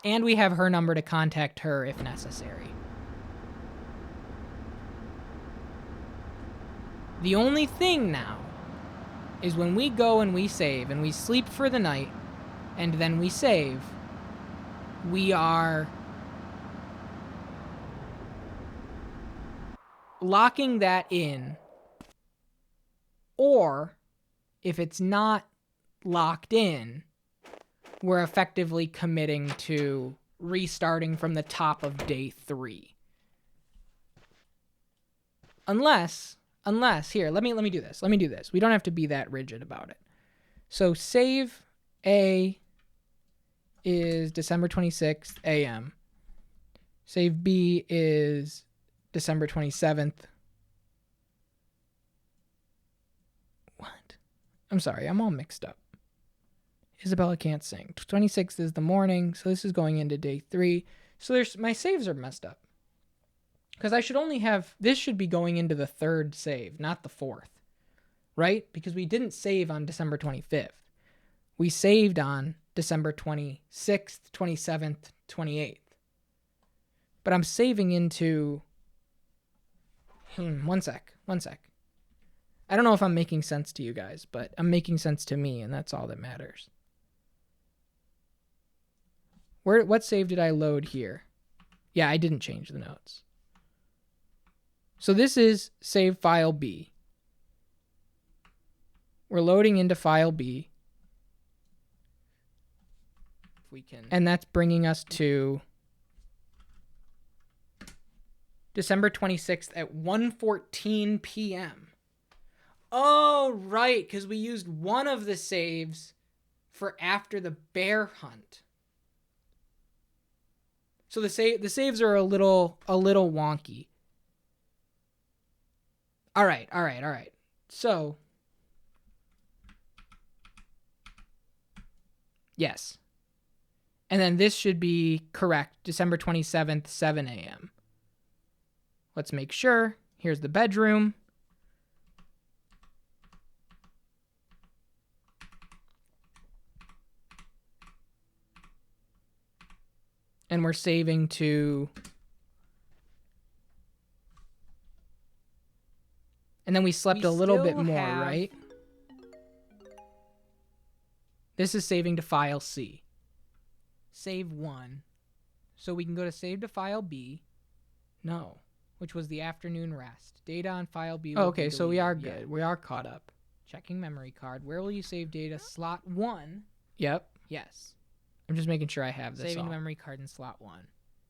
And we have her number to contact her if necessary. The only thing now is when we go and we save and we sleep for the night and then we save, we are locking that in. Or if it's not locked in, we're effectively committing to restarting from the top of day 3. Unless, here, let me do this. We don't have to be that rigid about it. So save A is December 26th a.m. Save B is December 27th. What? I'm sorry, I'm all mixed up. Isabella can't sing. 26th is the morning, so this is going into day 3. So my saves are messed up. Because I should only have... This should be going into the 3rd save, not the 4th. Right? Because we didn't save on December 25th. We saved on December 26th, 27th, 28th. But I'm saving into... One sec. I don't know if I'm making sense to you guys, but I'm making sense to me, and that's all that matters. What save did I load here? Yeah, I didn't change the notes. So this is save file B. We're loading into file B. And that's bringing us to December 26th at 1:14 p.m. Oh, right, because we used one of the saves for after the bear hunt. So the saves are a little wonky. All right. So, yes. And then this should be correct, December 27th, 7 a.m. Let's make sure. Here's the bedroom. And we're saving to... And then we slept a little bit more, right? This is saving to file C. Save 1. So we can go to save to file B. No. Which was the afternoon rest. Data on file B. Oh, okay, so we are good. Yeah. We are caught up. Checking memory card. Where will you save data? Slot 1. Yep. Yes. I'm just making sure I have this. Saving memory card in slot 1.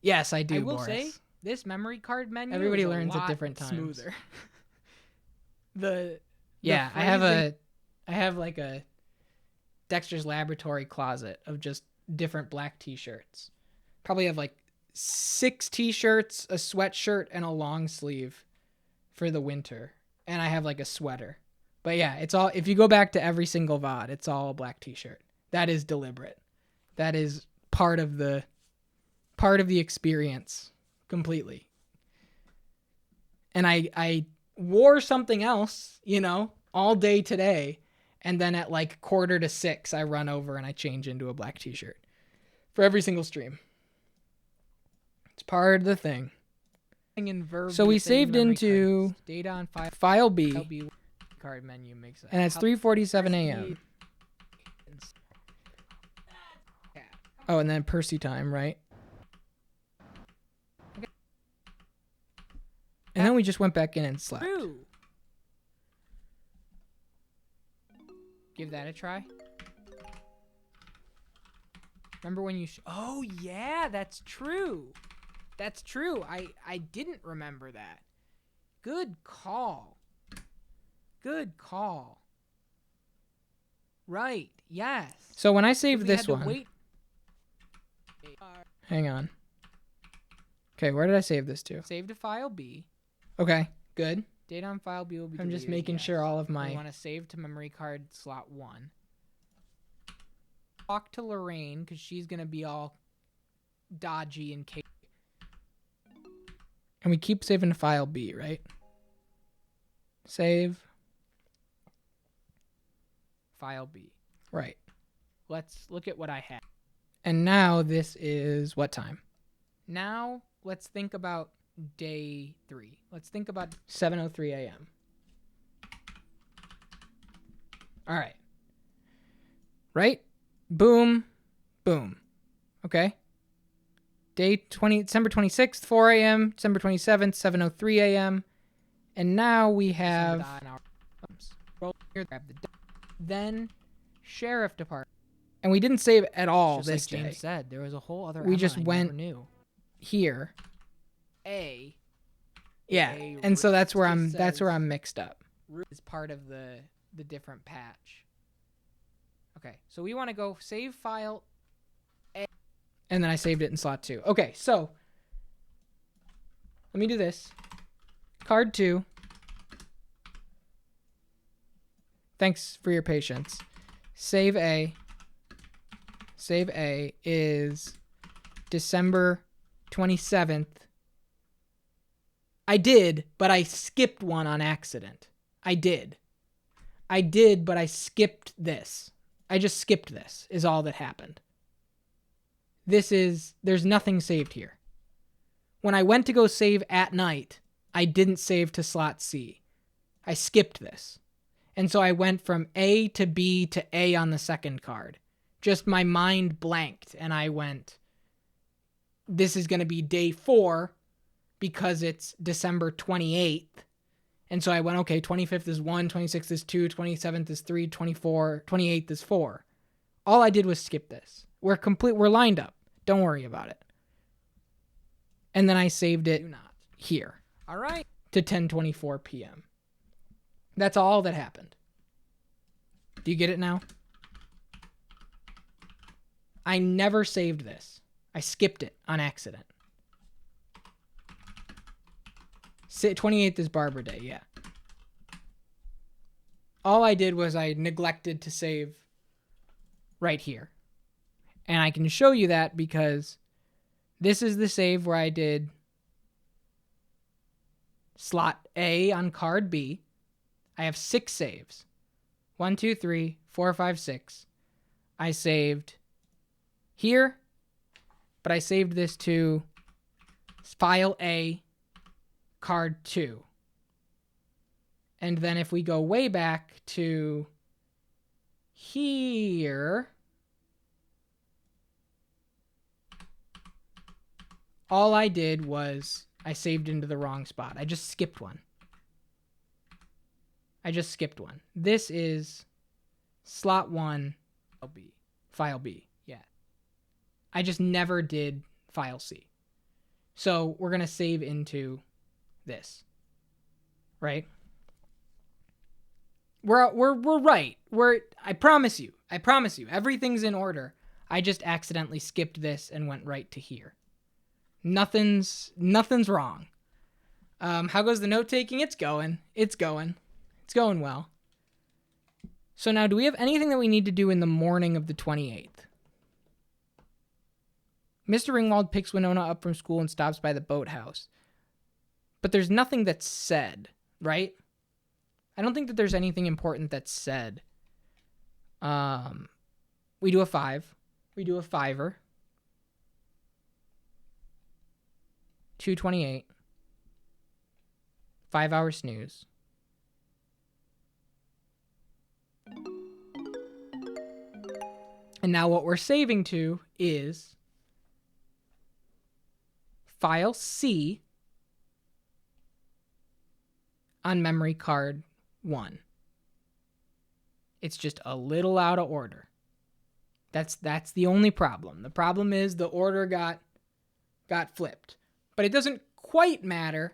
Yes, I do, I will say, this memory card menu everybody learns at different times. Smoother. I have like a Dexter's Laboratory closet of just different black t-shirts. Probably have like 6 t-shirts, a sweatshirt, and a long sleeve for the winter. And I have like a sweater. But yeah, it's all, if you go back to every single VOD, it's all a black t-shirt. That is deliberate. That is part of the experience completely. And I wore something else, all day today. And then at like 5:45, I run over and I change into a black t-shirt for every single stream. It's part of the thing. So we saved into data on file B, card menu makes and it's 3:47 a.m. Oh, and then Percy time, right? And then we just went back in and slept. True. Give that a try. Remember when you... oh, yeah, that's true. That's true. I didn't remember that. Good call. Good call. Right. Yes. So when I saved We this had to one... wait. Hang on. Okay, where did I save this to? Save to file B. Okay, good. Data on file B will be I'm just deleted, making yes. sure all of We my... want to save to memory card slot 1. Talk to Lorraine, because she's going to be all dodgy in case... And we keep saving to file B, right? Save. File B. Right. Let's look at what I have. And now this is what time? Now, let's think about day 3. Let's think about 7:03 a.m. All right. Right? Boom. Boom. Okay? December 26th, 4 a.m. December 27th, 7:03 a.m. And now we have... Then, Sheriff Department. And we didn't save at all Just this like James day. said, there was a whole other We Emma just I went never knew. Here. A. Yeah. A And so that's where just says- I'm mixed up. Is part of the different patch. Okay, so we want to go save file. And then I saved it in slot 2. Okay, so let me do this. Card 2. Thanks for your patience. Save A. Save A is December 27th. I did, but I skipped one on accident. I did, but I skipped this. I just skipped this, is all that happened. There's nothing saved here. When I went to go save at night, I didn't save to slot C. I skipped this. And so I went from A to B to A on the second card. Just my mind blanked, and I went, this is going to be day 4 because it's December 28th. And so I went, okay, 25th is 1, 26th is 2, 27th is 3, 28th is 4. All I did was skip this. We're lined up. Don't worry about it. And then I saved it here. All right. To 10:24 p.m. That's all that happened. Do you get it now? I never saved this. I skipped it on accident. 28th is Barber Day, yeah. All I did was I neglected to save right here. And I can show you that because this is the save where I did slot A on card B. I have 6 saves. 1, 2, 3, 4, 5, 6. I saved here, but I saved this to file A, card 2. And then if we go way back to here, all I did was I saved into the wrong spot. I just skipped one. This is slot 1, file B. Yeah. I just never did file C. So we're going to save into this. Right? We're right. I promise you. Everything's in order. I just accidentally skipped this and went right to here. Nothing's wrong. How goes the note taking? It's going well. So now, do we have anything that we need to do in the morning of the 28th? Mr. Ringwald picks Winona up from school and stops by the boathouse. But there's nothing that's said, right? I don't think that there's anything important that's said. We do a 5. We do a 5er. 2:28. 5-hour snooze. And now what we're saving to is file C on memory card 1. It's just a little out of order. That's the only problem. The problem is the order got flipped. But it doesn't quite matter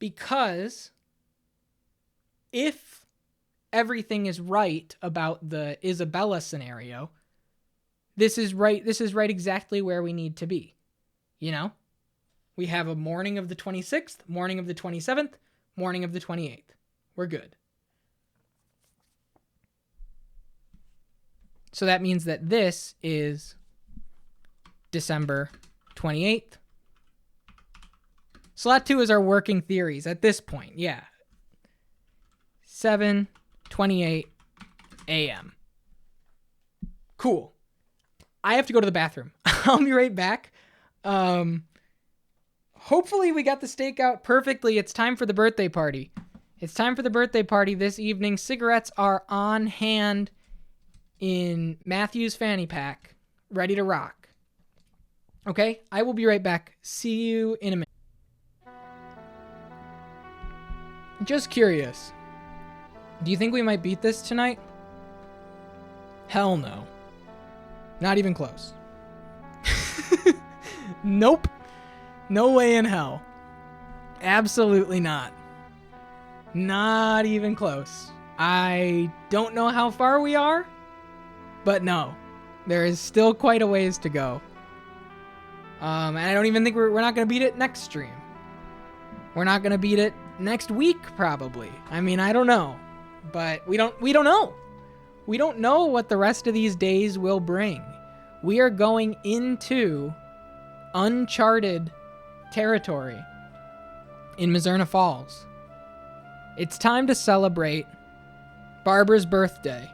because if everything is right about the Isabella scenario, this is right exactly where we need to be. You know? We have a morning of the 26th, morning of the 27th, morning of the 28th. We're good. So that means that this is December 28th. Slot 2 is our working theories at this point. Yeah. 7:28 a.m. Cool. I have to go to the bathroom. I'll be right back. Hopefully we got the steak out perfectly. It's time for the birthday party. It's time for the birthday party this evening. Cigarettes are on hand in Matthew's fanny pack, ready to rock. Okay, I will be right back. See you in a minute. Just curious. Do you think we might beat this tonight? Hell no. Not even close. Nope. No way in hell. Absolutely not. Not even close. I don't know how far we are, but no. There is still quite a ways to go. And I don't even think we're not going to beat it next stream. We're not going to beat it next week, probably. I mean, I don't know. But we don't know. We don't know what the rest of these days will bring. We are going into uncharted territory in Mizzurna Falls. It's time to celebrate Barbara's birthday.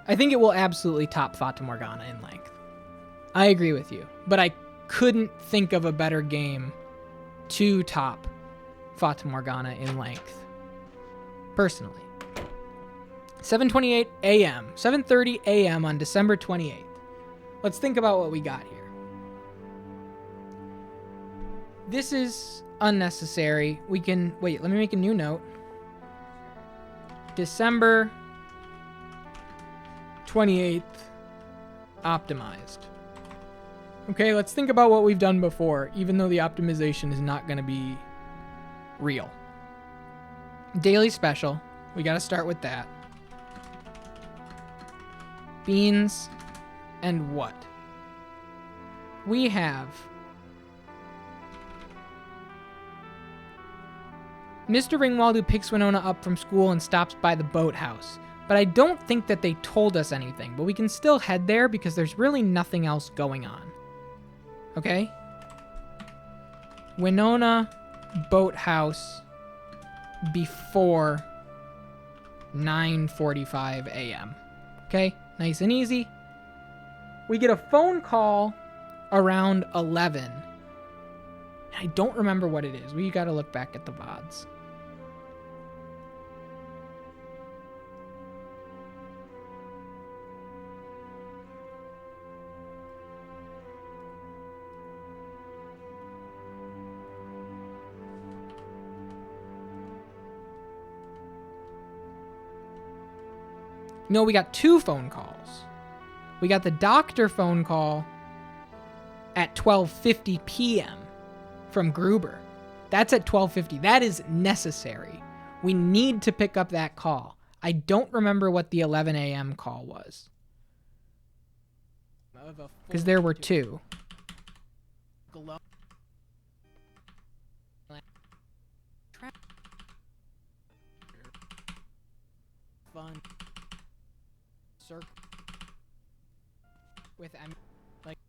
I think it will absolutely top Fata Morgana in length. I agree with you, but I couldn't think of a better game to top Fata Morgana in length. Personally. 7:28 a.m. 7:30 a.m. on December 28th. Let's think about what we got here. This is unnecessary. We can... Wait, let me make a new note. December 28th. Optimized. Okay, let's think about what we've done before, even though the optimization is not going to be real. Daily special. We got to start with that. Beans and what? We have Mr. Ringwald, who picks Winona up from school and stops by the boathouse. But I don't think that they told us anything, but we can still head there because there's really nothing else going on. Okay? Winona boathouse before 9:45 a.m. Okay? Nice and easy. We get a phone call around 11. I don't remember what it is. We gotta look back at the VODs. No, we got 2 phone calls. We got the doctor phone call at 12:50 p.m. from Gruber. That's at 12:50. That is necessary. We need to pick up that call. I don't remember what the 11 a.m. call was. Because there were 2. Fun. Circle. With like,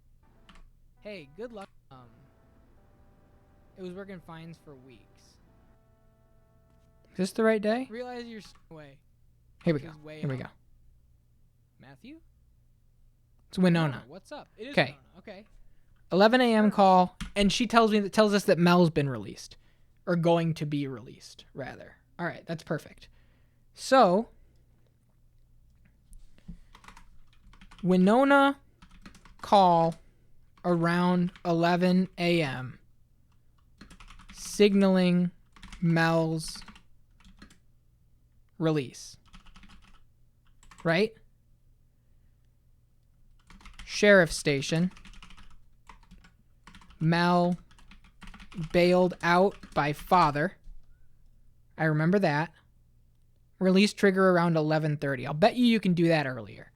hey, good luck. It was working fine for weeks. Is this the right day? Realize you're way. Here we go. She's way Here we off. go. Matthew? It's Winona. What's up? It is 'Kay. Winona. Okay. 11 a.m. call, and she tells us that Mel's been released, or going to be released, rather. All right, that's perfect. So, Winona call around 11 a.m. signaling Mel's release. Right? Sheriff's station. Mel bailed out by father. I remember that. Release trigger around 11:30. I'll bet you can do that earlier.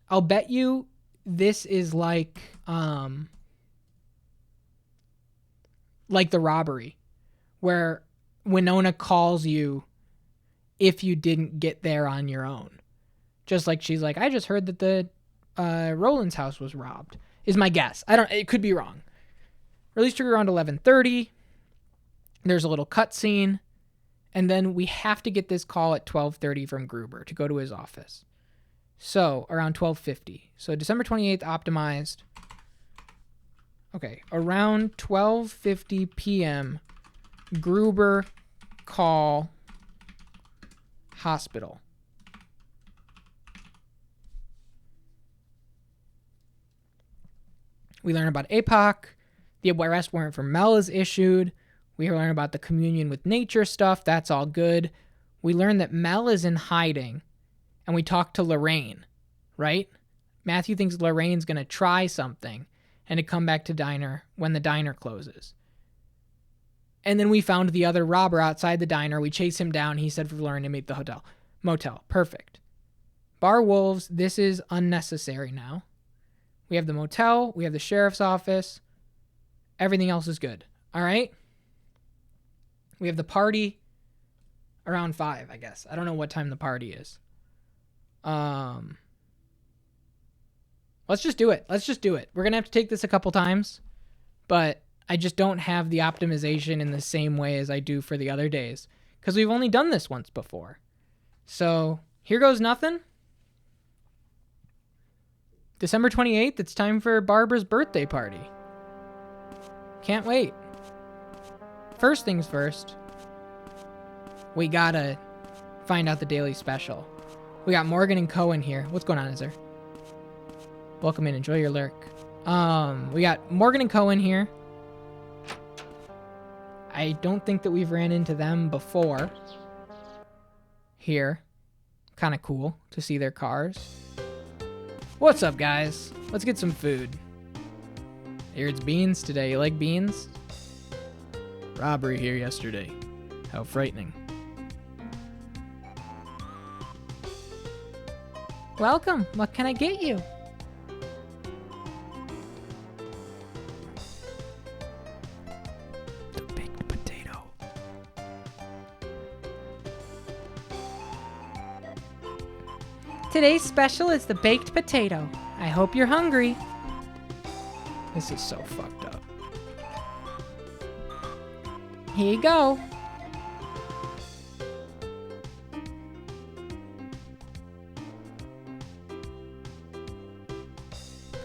I'll bet you this is like the robbery, where Winona calls you if you didn't get there on your own. Just like she's like, I just heard that the Roland's house was robbed, is my guess. It could be wrong. Release trigger around 11:30. There's a little cutscene. And then we have to get this call at 12:30 from Gruber to go to his office. So, around 12:50. So, December 28th optimized. Okay, around 12:50 p.m., Gruber call hospital. We learn about APOC. The arrest warrant for Mel is issued. We learn about the communion with nature stuff. That's all good. We learn that Mel is in hiding. And we talk to Lorraine, right? Matthew thinks Lorraine's going to try something and to come back to diner when the diner closes. And then we found the other robber outside the diner. We chase him down. He said for Lorraine to meet the motel. Perfect. Bar Wolves, this is unnecessary now. We have the motel. We have the sheriff's office. Everything else is good. All right? We have the party around 5, I guess. I don't know what time the party is. Let's just do it. We're going to have to take this a couple times, but I just don't have the optimization in the same way as I do for the other days, because we've only done this once before. So here goes nothing. December 28th, it's time for Barbara's birthday party. Can't wait. First things first, we gotta find out the daily special. We got Morgan and Cohen here. What's going on, Izzer? Welcome in. Enjoy your lurk. We got Morgan and Cohen here. I don't think that we've ran into them before. Here. Kind of cool to see their cars. What's up, guys? Let's get some food. Here it's beans today. You like beans? Robbery here yesterday. How frightening. Welcome. What can I get you? The baked potato. Today's special is the baked potato. I hope you're hungry. This is so fucked up. Here you go.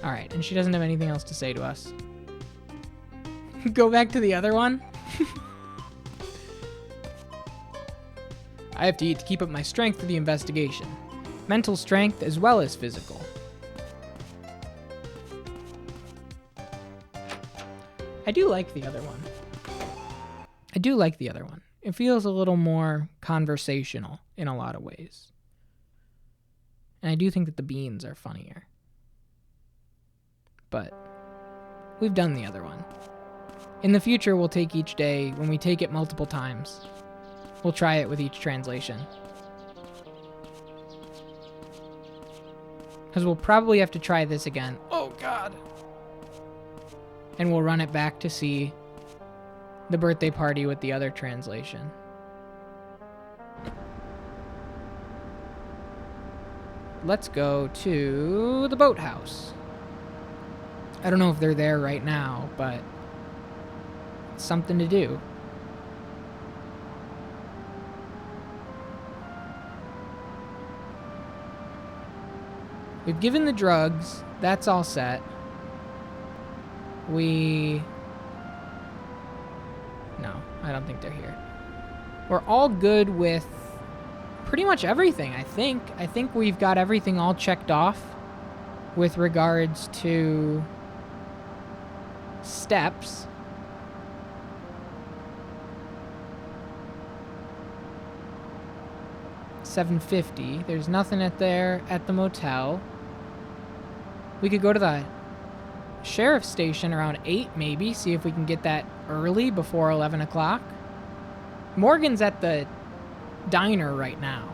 All right, and she doesn't have anything else to say to us. Go back to the other one. I have to eat to keep up my strength for the investigation. Mental strength as well as physical. I do like the other one. It feels a little more conversational in a lot of ways. And I do think that the beans are funnier. But we've done the other one. In the future, we'll take each day. When we take it multiple times, we'll try it with each translation. Because we'll probably have to try this again. Oh, God. And we'll run it back to see the birthday party with the other translation. Let's go to the boathouse. I don't know if they're there right now, but it's something to do. We've given the drugs. That's all set. No, I don't think they're here. We're all good with pretty much everything, I think. I think we've got everything all checked off with regards to steps. $750. There's nothing at the motel. We could go to the sheriff's station around 8 maybe, see if we can get that early before 11 o'clock. Morgan's at the diner right now,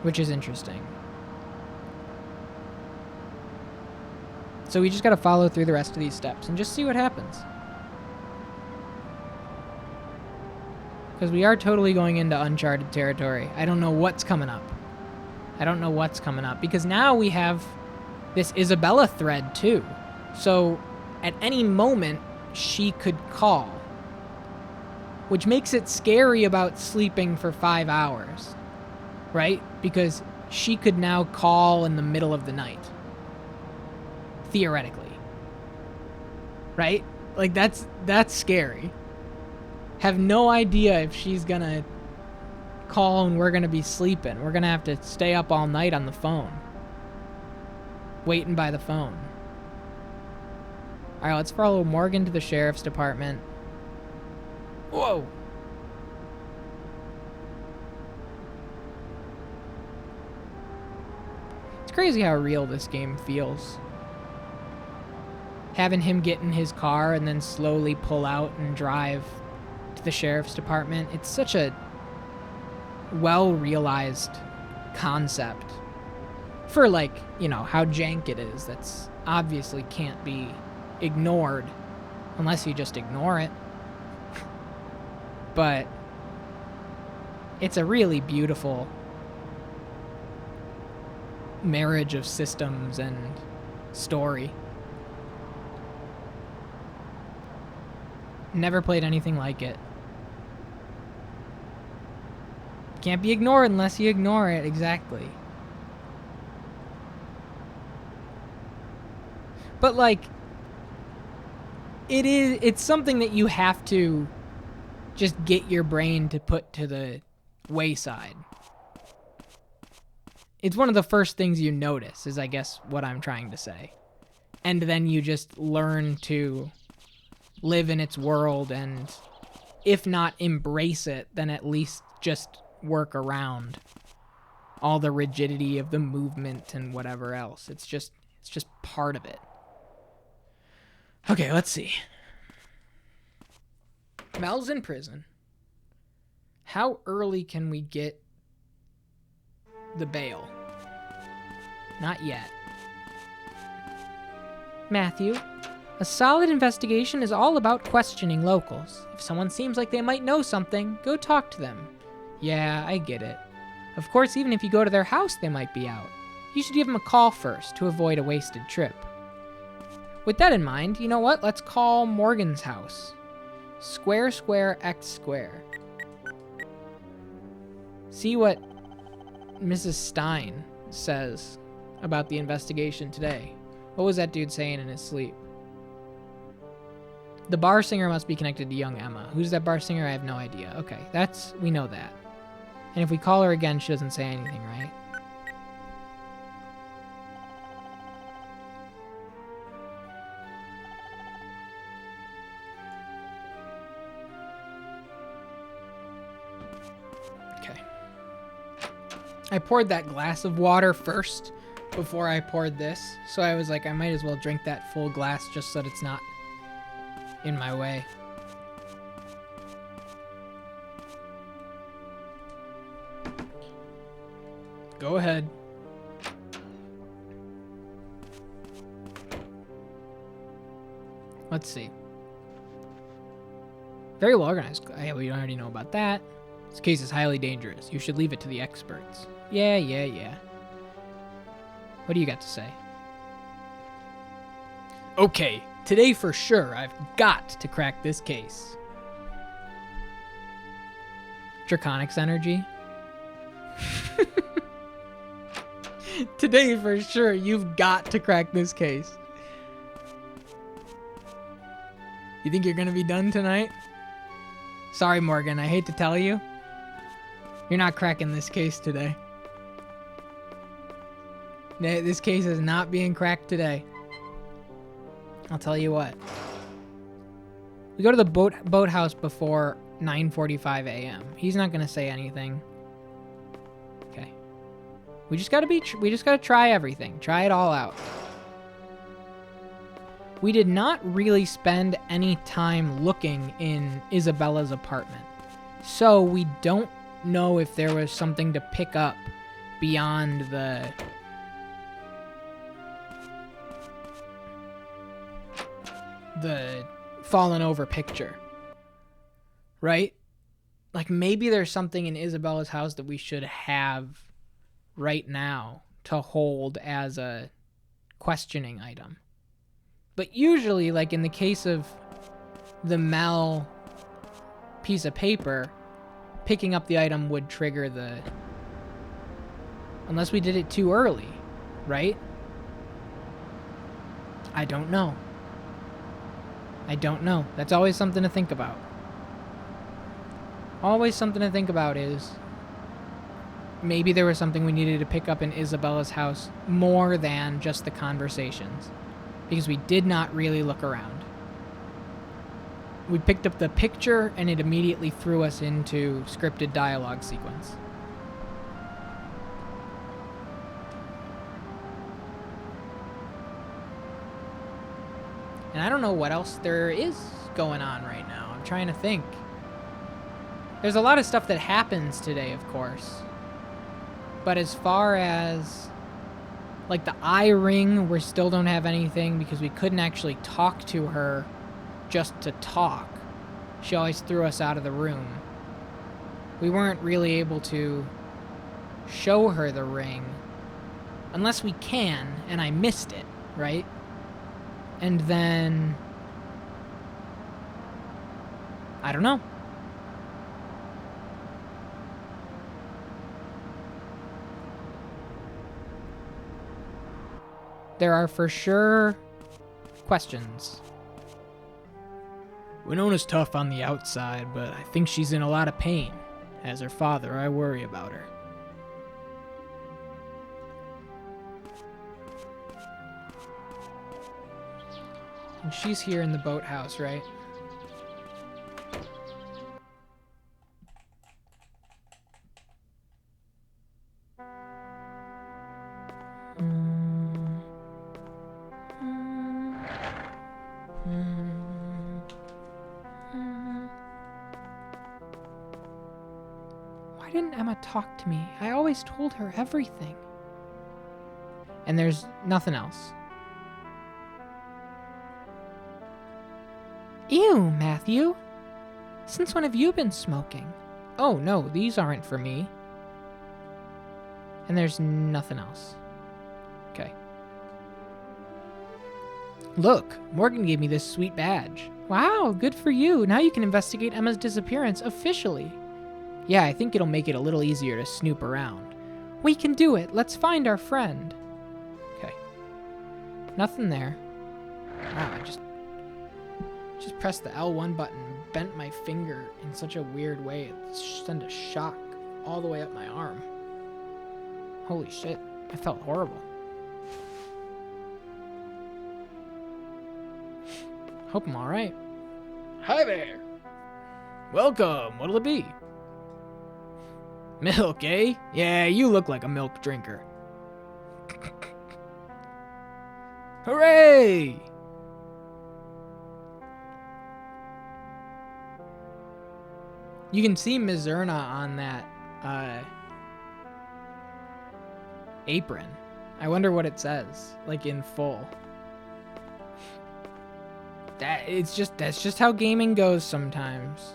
which is interesting. So we just got to follow through the rest of these steps and just see what happens. Because we are totally going into uncharted territory. I don't know what's coming up. Because now we have this Isabella thread too. So at any moment, she could call. Which makes it scary about sleeping for 5 hours. Right? Because she could now call in the middle of the night. Theoretically. Right? Like, that's scary. Have no idea if she's gonna call and we're gonna be sleeping. We're gonna have to stay up all night on the phone. Waiting by the phone. Alright, let's follow Morgan to the sheriff's department. Whoa! It's crazy how real this game feels. Having him get in his car and then slowly pull out and drive to the sheriff's department. It's such a well-realized concept for, like, you know, how jank it is. That's obviously can't be ignored unless you just ignore it. But it's a really beautiful marriage of systems and story. Never played anything like it. Can't be ignored unless you ignore it, exactly. But, like, it's something that you have to just get your brain to put to the wayside. It's one of the first things you notice, is I guess what I'm trying to say. And then you just learn to live in its world and, if not embrace it, then at least just work around all the rigidity of the movement and whatever else. It's just part of it. Okay, let's see. Mel's in prison. How early can we get the bail? Not yet. Matthew, a solid investigation is all about questioning locals. If someone seems like they might know something, go talk to them. Yeah, I get it. Of course, even if you go to their house, they might be out. You should give them a call first to avoid a wasted trip. With that in mind, you know what? Let's call Morgan's house. Square, square, X square. See what Mrs. Stein says about the investigation today. What was that dude saying in his sleep? The bar singer must be connected to young Emma. Who's that bar singer? I have no idea. Okay, we know that. And if we call her again, she doesn't say anything, right? Okay. I poured that glass of water first before I poured this. So I was like, I might as well drink that full glass just so that it's not in my way. Go ahead. Let's see. Very well organized. We already know about that. This case is highly dangerous. You should leave it to the experts. Yeah. What do you got to say? Okay, today for sure, I've got to crack this case. Draconics energy. Today for sure, you've got to crack this case. You think you're gonna be done tonight? Sorry, Morgan, I hate to tell you. You're not cracking this case today. This case is not being cracked today. I'll tell you what. We go to the boathouse before 9:45 a.m. He's not gonna say anything. Okay. We just gotta try everything. Try it all out. We did not really spend any time looking in Isabella's apartment. So we don't know if there was something to pick up beyond the fallen over picture. Right? Like maybe there's something in Isabella's house that we should have right now to hold as a questioning item. But usually, like in the case of the Mel piece of paper, picking up the item would trigger the... Unless we did it too early, right? I don't know. I don't know. That's always something to think about. Always something to think about is maybe there was something we needed to pick up in Isabella's house more than just the conversations. Because we did not really look around. We picked up the picture and it immediately threw us into scripted dialogue sequence. And I don't know what else there is going on right now. I'm trying to think. There's a lot of stuff that happens today, of course. But as far as like the eye ring, we still don't have anything because we couldn't actually talk to her just to talk. She always threw us out of the room. We weren't really able to show her the ring unless we can, and I missed it, right? And then I don't know. There are for sure questions. Winona's tough on the outside, but I think she's in a lot of pain. As her father, I worry about her. And she's here in the boathouse, right? Why didn't Emma talk to me? I always told her everything. And there's nothing else. Ew, Matthew. Since when have you been smoking? Oh, no, these aren't for me. And there's nothing else. Okay. Look, Morgan gave me this sweet badge. Wow, good for you. Now you can investigate Emma's disappearance officially. Yeah, I think it'll make it a little easier to snoop around. We can do it. Let's find our friend. Okay. Nothing there. Wow, I just pressed the L1 button, bent my finger in such a weird way, it sent a shock all the way up my arm. Holy shit, I felt horrible. Hope I'm alright. Hi there! Welcome, what'll it be? Milk, eh? Yeah, you look like a milk drinker. Hooray! You can see Mizzurna on that apron. I wonder what it says, like in full. That's just how gaming goes sometimes.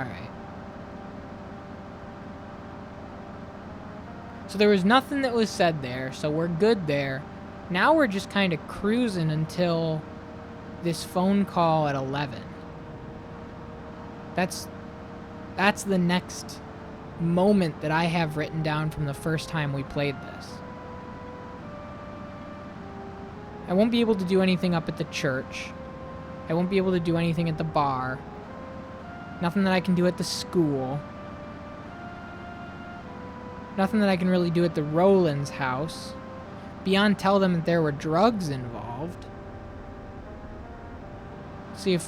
Alright. So there was nothing that was said there, so we're good there. Now we're just kind of cruising until this phone call at 11. That's the next moment that I have written down from the first time we played this. I won't be able to do anything up at the church. I won't be able to do anything at the bar. Nothing that I can do at the school. Nothing that I can really do at the Rowlands' house. Beyond tell them that there were drugs involved.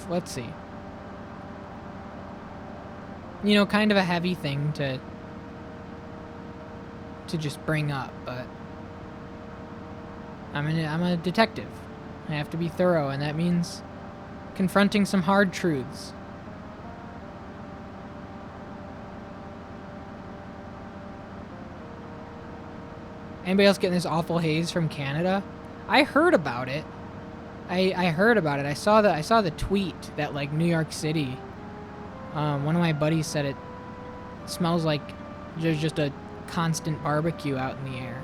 Let's see. You know, kind of a heavy thing to just bring up, but I'm a detective. I have to be thorough, and that means confronting some hard truths. Anybody else getting this awful haze from Canada? I heard about it. I heard about it. I saw the tweet that, like, New York City, one of my buddies said it smells like there's just a constant barbecue out in the air.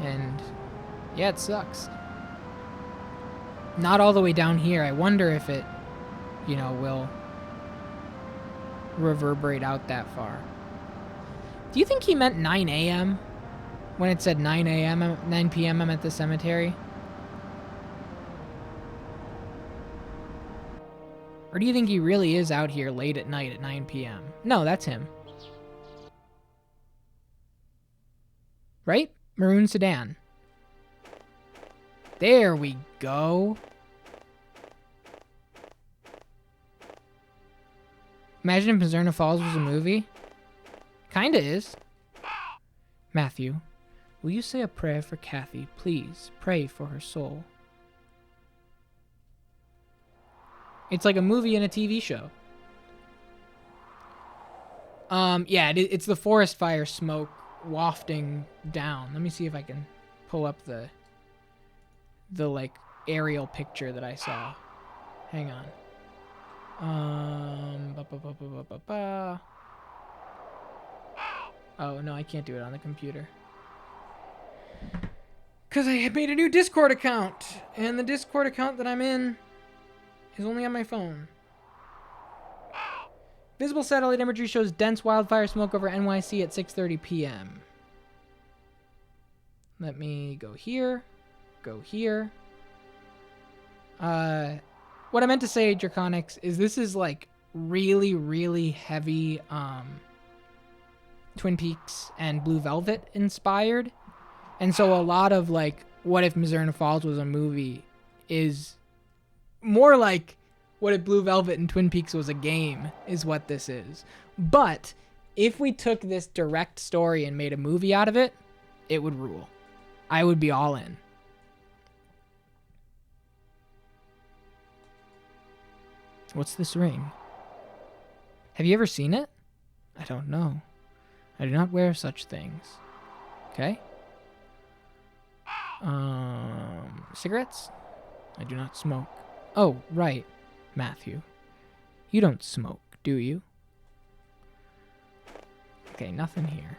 And yeah, it sucks. Not all the way down here. I wonder if it, will reverberate out that far. Do you think he meant 9 a.m.? When it said 9 a.m., 9 p.m. I'm at the cemetery? Or do you think he really is out here late at night at 9 p.m.? No, that's him. Right? Maroon sedan. There we go. Imagine if Mizzurna Falls was a movie. Kinda is. Matthew, will you say a prayer for Kathy? Please, pray for her soul. It's like a movie and a TV show. Yeah, it's the forest fire smoke wafting down. Let me see if I can pull up the like aerial picture that I saw. Hang on. Oh, no, I can't do it on the computer. Because I had made a new Discord account. And the Discord account that I'm in is only on my phone. Visible satellite imagery shows dense wildfire smoke over NYC at 6:30 p.m. Let me go here. Go here. What I meant to say, Draconics, is this is like really, really heavy Twin Peaks and Blue Velvet inspired. And so a lot of like, what if Mizzurna Falls was a movie is more like what if Blue Velvet and Twin Peaks was a game is what this is. But if we took this direct story and made a movie out of it, it would rule. I would be all in. What's this ring? Have you ever seen it? I don't know. I do not wear such things. Okay? Cigarettes? I do not smoke. Oh, right, Matthew. You don't smoke, do you? Okay, nothing here.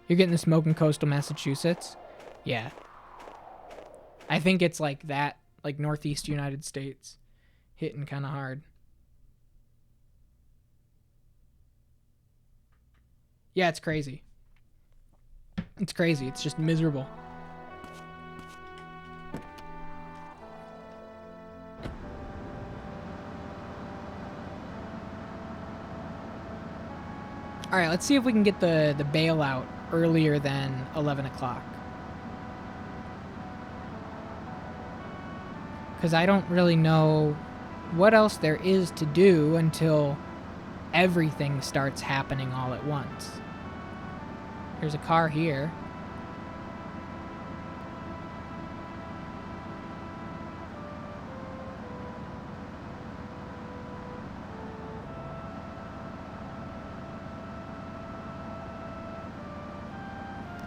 You're getting the smoke in coastal Massachusetts? Yeah. I think it's like that, like Northeast United States, hitting kind of hard. Yeah, it's crazy. It's crazy. It's just miserable. All right, let's see if we can get the bailout earlier than 11 o'clock. Because I don't really know what else there is to do until everything starts happening all at once. There's a car here.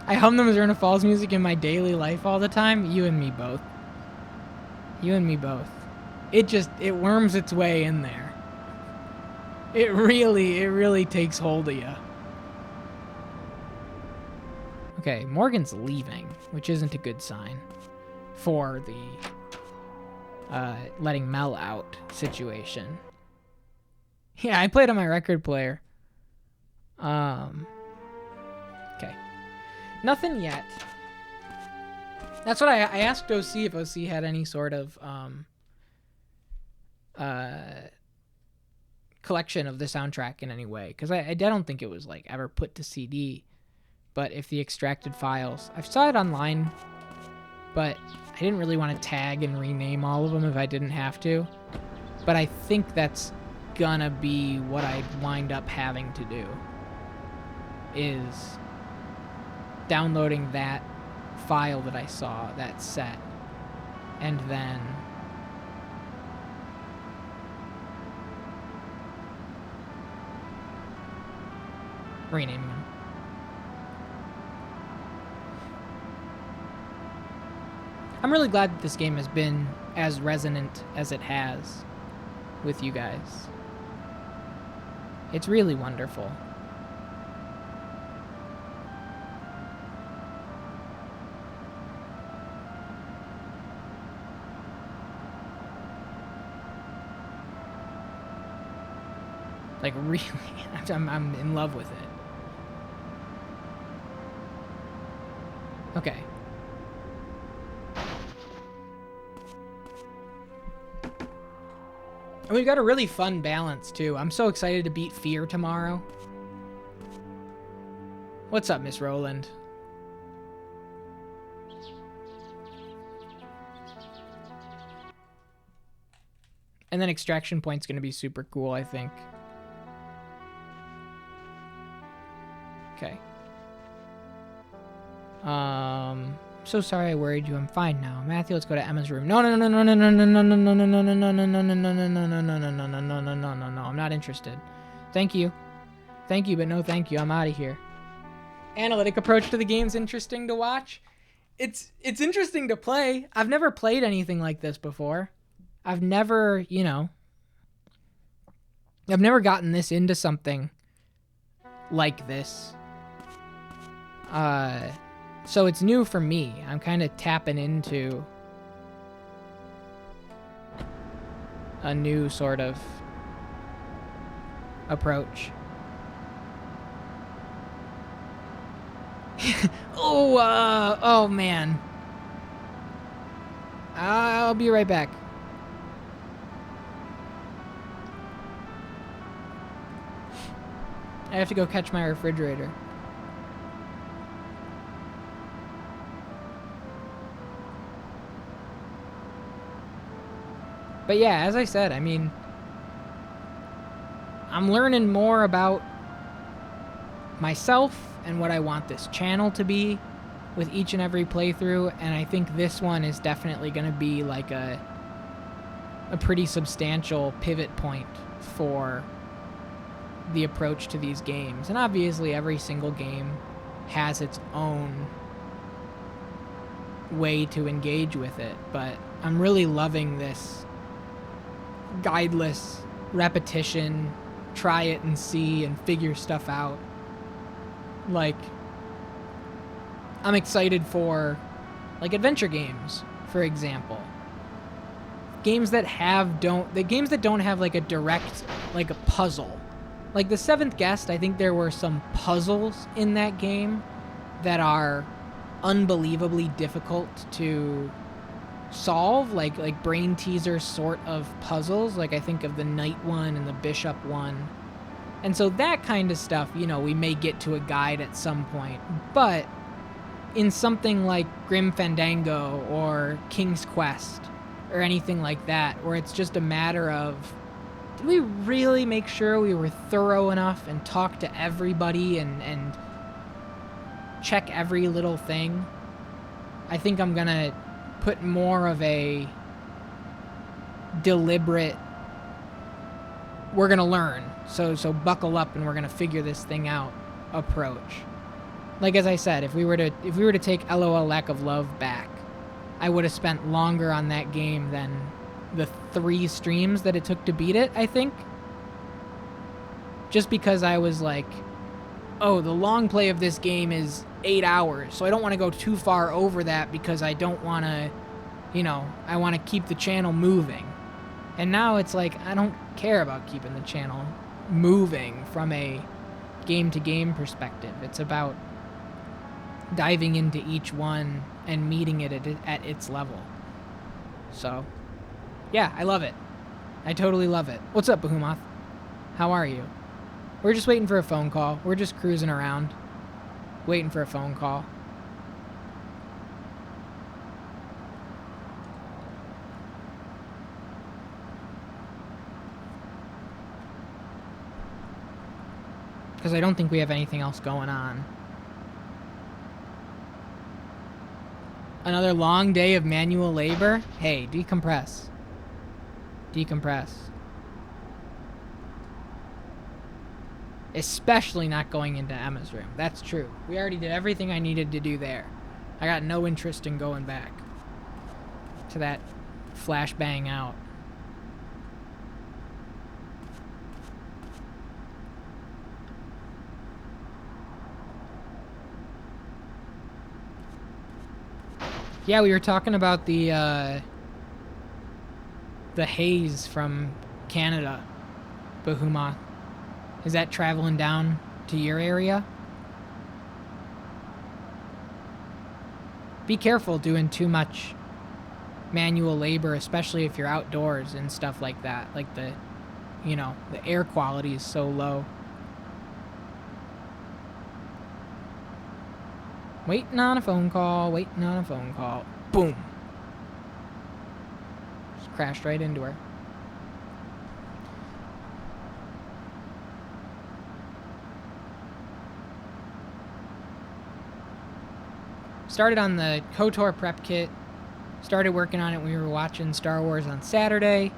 I hum the Mizzurna Falls music in my daily life all the time. You and me both. You and me both. It worms its way in there. It really takes hold of you. Okay, Morgan's leaving, which isn't a good sign for the letting Mel out situation. Yeah, I played on my record player. Okay. Nothing yet. That's what I asked OC if OC had any sort of collection of the soundtrack in any way, because I don't think it was like ever put to CD. But if the extracted files, I saw it online, but I didn't really want to tag and rename all of them if I didn't have to. But I think that's gonna be what I wind up having to do, is downloading that file that I saw, that set, and then renaming them. I'm really glad that this game has been as resonant as it has with you guys. It's really wonderful. Like, really, I'm in love with it. Okay. And we've got a really fun balance, too. I'm so excited to beat Fear tomorrow. What's up, Miss Roland? And then Extraction Point's going to be super cool, I think. Okay. So sorry I worried you. I'm fine now. Matthew, let's go to Emma's room. No. I'm not interested. Thank you, but no thank you. I'm out of here. Analytic approach to the game's interesting to watch. It's interesting to play. I've never played anything like this before. I've never gotten this into something like this. So it's new for me. I'm kind of tapping into a new sort of approach. Oh man. I'll be right back. I have to go catch my refrigerator. But yeah, as I said, I mean, I'm learning more about myself and what I want this channel to be with each and every playthrough, and I think this one is definitely going to be like a pretty substantial pivot point for the approach to these games. And obviously every single game has its own way to engage with it, but I'm really loving this guideless repetition, try it and see and figure stuff out. Like, I'm excited for like adventure games, for example. Games that don't have like a direct, like a puzzle. Like the Seventh Guest, I think there were some puzzles in that game that are unbelievably difficult to solve, like brain teaser sort of puzzles. Like I think of the Knight one and the Bishop one. And so that kind of stuff, we may get to a guide at some point. But in something like Grim Fandango or King's Quest or anything like that, where it's just a matter of, did we really make sure we were thorough enough and talk to everybody and check every little thing? I think I'm going to put more of a deliberate, we're going to learn, so buckle up and we're going to figure this thing out approach. Like, as I said, if we were to take LOL Lack of Love back I would have spent longer on that game than the 3 streams that it took to beat it, I think. Just because I was like, oh, the long play of this game is 8 hours, so I don't want to go too far over that because I don't want to, you know, I want to keep the channel moving. And now it's like, I don't care about keeping the channel moving from a game-to-game perspective. It's about diving into each one and meeting it at its level. So, yeah, I love it. I totally love it. What's up, Behemoth? How are you? We're just waiting for a phone call. We're just cruising around, waiting for a phone call. Because I don't think we have anything else going on. Another long day of manual labor? Hey, decompress. Decompress. Especially not going into Emma's room. That's true. We already did everything I needed to do there. I got no interest in going back to that flashbang out. Yeah, we were talking about the haze from Canada, Behemoth. Is that traveling down to your area? Be careful doing too much manual labor, especially if you're outdoors and stuff like that. Like the air quality is so low. Waiting on a phone call, waiting on a phone call. Boom. Just crashed right into her. Started on the KOTOR prep kit. Started working on it when we were watching Star Wars on Saturday.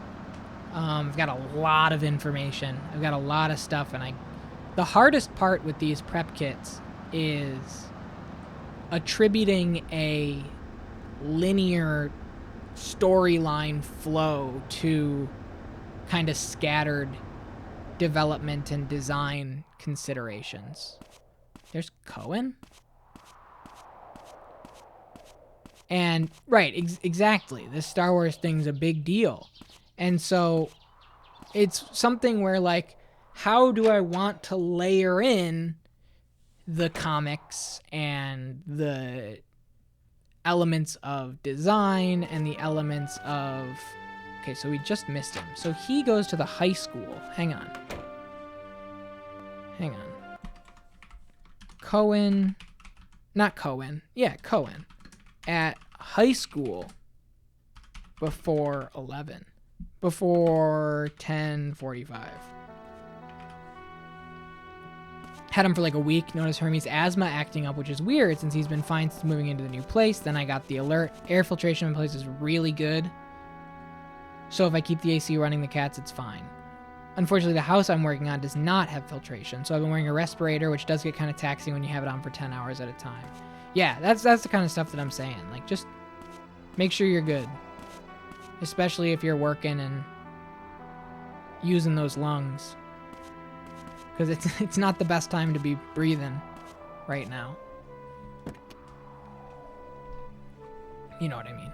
I've got a lot of information. I've got a lot of stuff, and the hardest part with these prep kits is attributing a linear storyline flow to kind of scattered development and design considerations. There's Cohen? And, right, exactly. This Star Wars thing's a big deal. And so it's something where, like, how do I want to layer in the comics and the elements of design and the elements of... Okay, so we just missed him. So he goes to the high school. Hang on. Hang on. Cohen. Not Cohen. Yeah, Cohen. At high school before 11. Before 10:45. Had him for like a week. Noticed Hermes' asthma acting up, which is weird since he's been fine since moving into the new place. Then I got the alert. Air filtration in place is really good. So if I keep the AC running the cats, it's fine. Unfortunately, the house I'm working on does not have filtration. So I've been wearing a respirator, which does get kind of taxing when you have it on for 10 hours at a time. Yeah, that's the kind of stuff that I'm saying. Like, just make sure you're good. Especially if you're working and using those lungs. Because it's not the best time to be breathing right now. You know what I mean.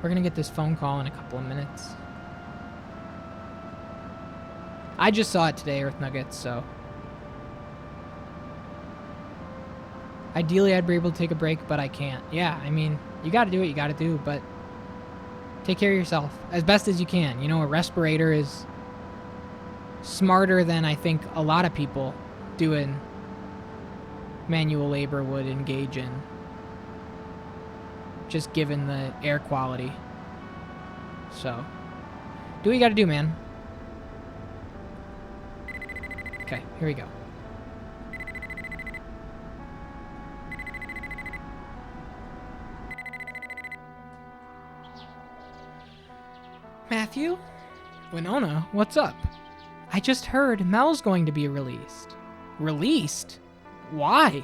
We're going to get this phone call in a couple of minutes. I just saw it today, Earth Nuggets, so... Ideally, I'd be able to take a break, but I can't. Yeah, I mean, you got to do what you got to do, but take care of yourself as best as you can. You know, a respirator is smarter than I think a lot of people doing manual labor would engage in. Just given the air quality. So, do what you gotta do, man. Okay, here we go. Matthew? Winona, what's up? I just heard Mel's going to be released. Released? Why?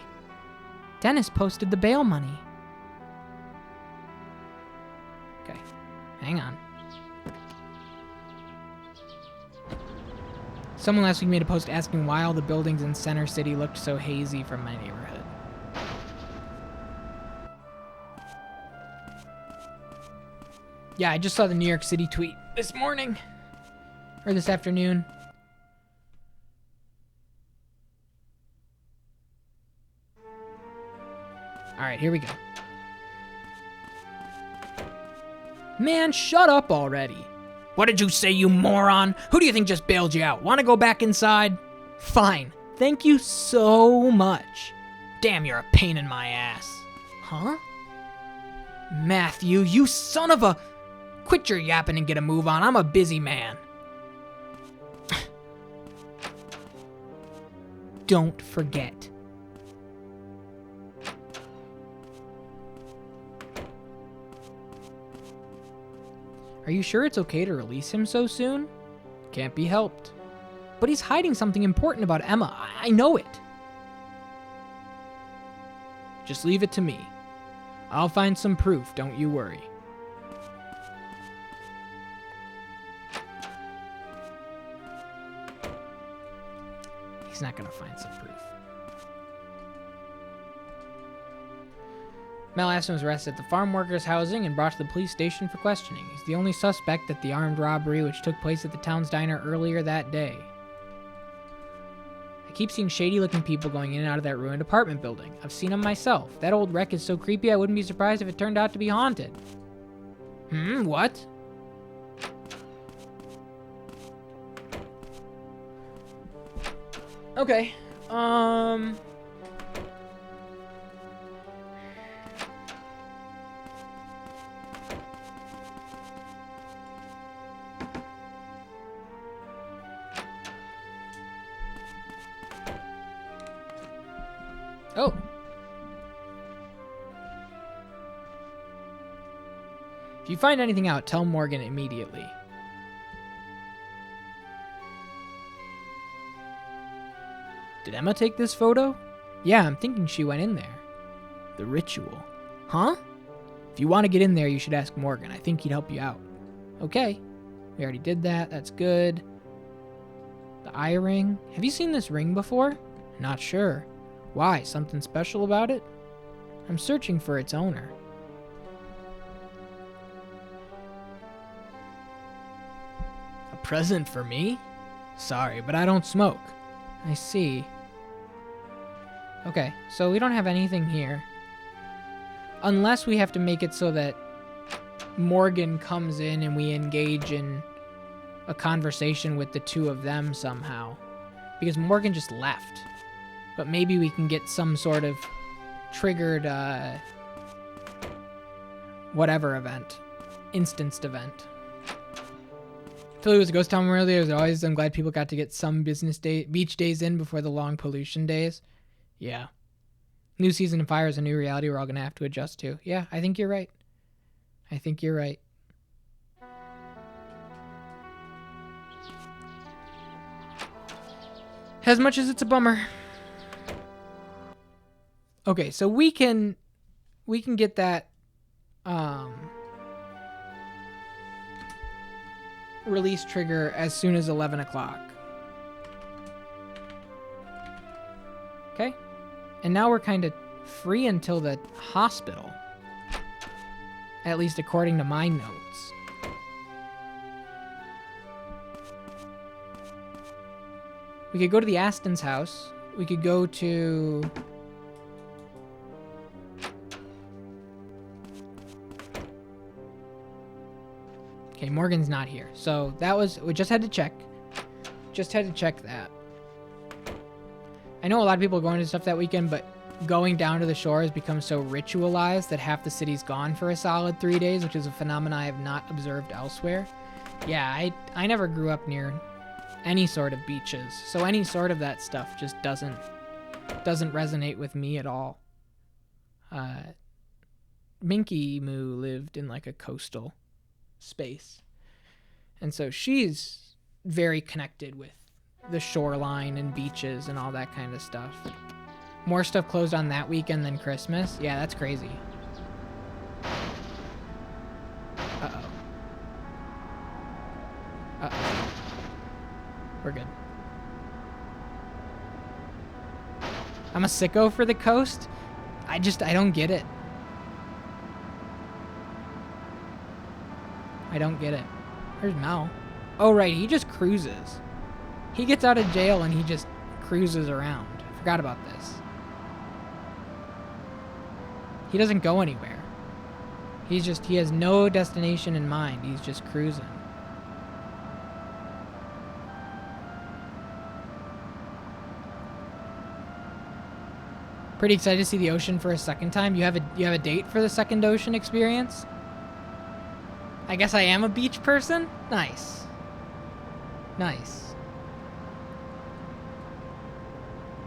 Dennis posted the bail money. Okay, hang on. Someone last week made a post asking why all the buildings in Center City looked so hazy from my neighborhood. Yeah, I just saw the New York City tweet this morning. Or this afternoon. Alright, here we go. Man, shut up already. What did you say, you moron? Who do you think just bailed you out? Want to go back inside? Fine. Thank you so much. Damn, you're a pain in my ass. Huh? Matthew, you son of a... Quit your yapping and get a move on. I'm a busy man. Don't forget. Are you sure it's okay to release him so soon? Can't be helped. But he's hiding something important about Emma. I know it. Just leave it to me. I'll find some proof, don't you worry. He's not gonna find some proof. Mel Aston was arrested at the farm workers' housing and brought to the police station for questioning. He's the only suspect at the armed robbery which took place at the town's diner earlier that day. I keep seeing shady-looking people going in and out of that ruined apartment building. I've seen them myself. That old wreck is so creepy I wouldn't be surprised if it turned out to be haunted. What? Okay, Oh. If you find anything out, tell Morgan immediately. Did Emma take this photo? Yeah, I'm thinking she went in there. The ritual. Huh? If you want to get in there, you should ask Morgan. I think he'd help you out. Okay. We already did that. That's good. The eye ring. Have you seen this ring before? Not sure. Why? Something special about it? I'm searching for its owner. A present for me? Sorry, but I don't smoke. I see. Okay, so we don't have anything here. Unless we have to make it so that Morgan comes in and we engage in a conversation with the two of them somehow. Because Morgan just left. But maybe we can get some sort of triggered, whatever event. Instanced event. Philly was a ghost town earlier. As always, I'm glad people got to get some beach days in before the long pollution days. Yeah. New season of fire is a new reality we're all going to have to adjust to. Yeah, I think you're right. I think you're right. As much as it's a bummer. Okay, so we can get that release trigger as soon as 11 o'clock. Okay? And now we're kind of free until the hospital. At least according to my notes. We could go to the Aston's house. We could go to... Okay, Morgan's not here. So that was... We just had to check. Just had to check that. I know a lot of people are going to stuff that weekend, but going down to the shore has become so ritualized that half the city's gone for a solid 3 days, which is a phenomenon I have not observed elsewhere. Yeah, I never grew up near any sort of beaches, so any sort of that stuff just doesn't resonate with me at all. Minky Moo lived in like a coastal space, and so she's very connected with the shoreline and beaches and all that kind of stuff. More stuff closed on that weekend than Christmas. Yeah, that's crazy. Uh-oh. Uh-oh. We're good. I'm a sicko for the coast. I don't get it. I don't get it. Where's Mel? Oh, right. He just cruises. He gets out of jail and he just cruises around. I forgot about this. He doesn't go anywhere. He has no destination in mind. He's just cruising. Pretty excited to see the ocean for a second time. You have a date for the second ocean experience? I guess I am a beach person? Nice. Nice.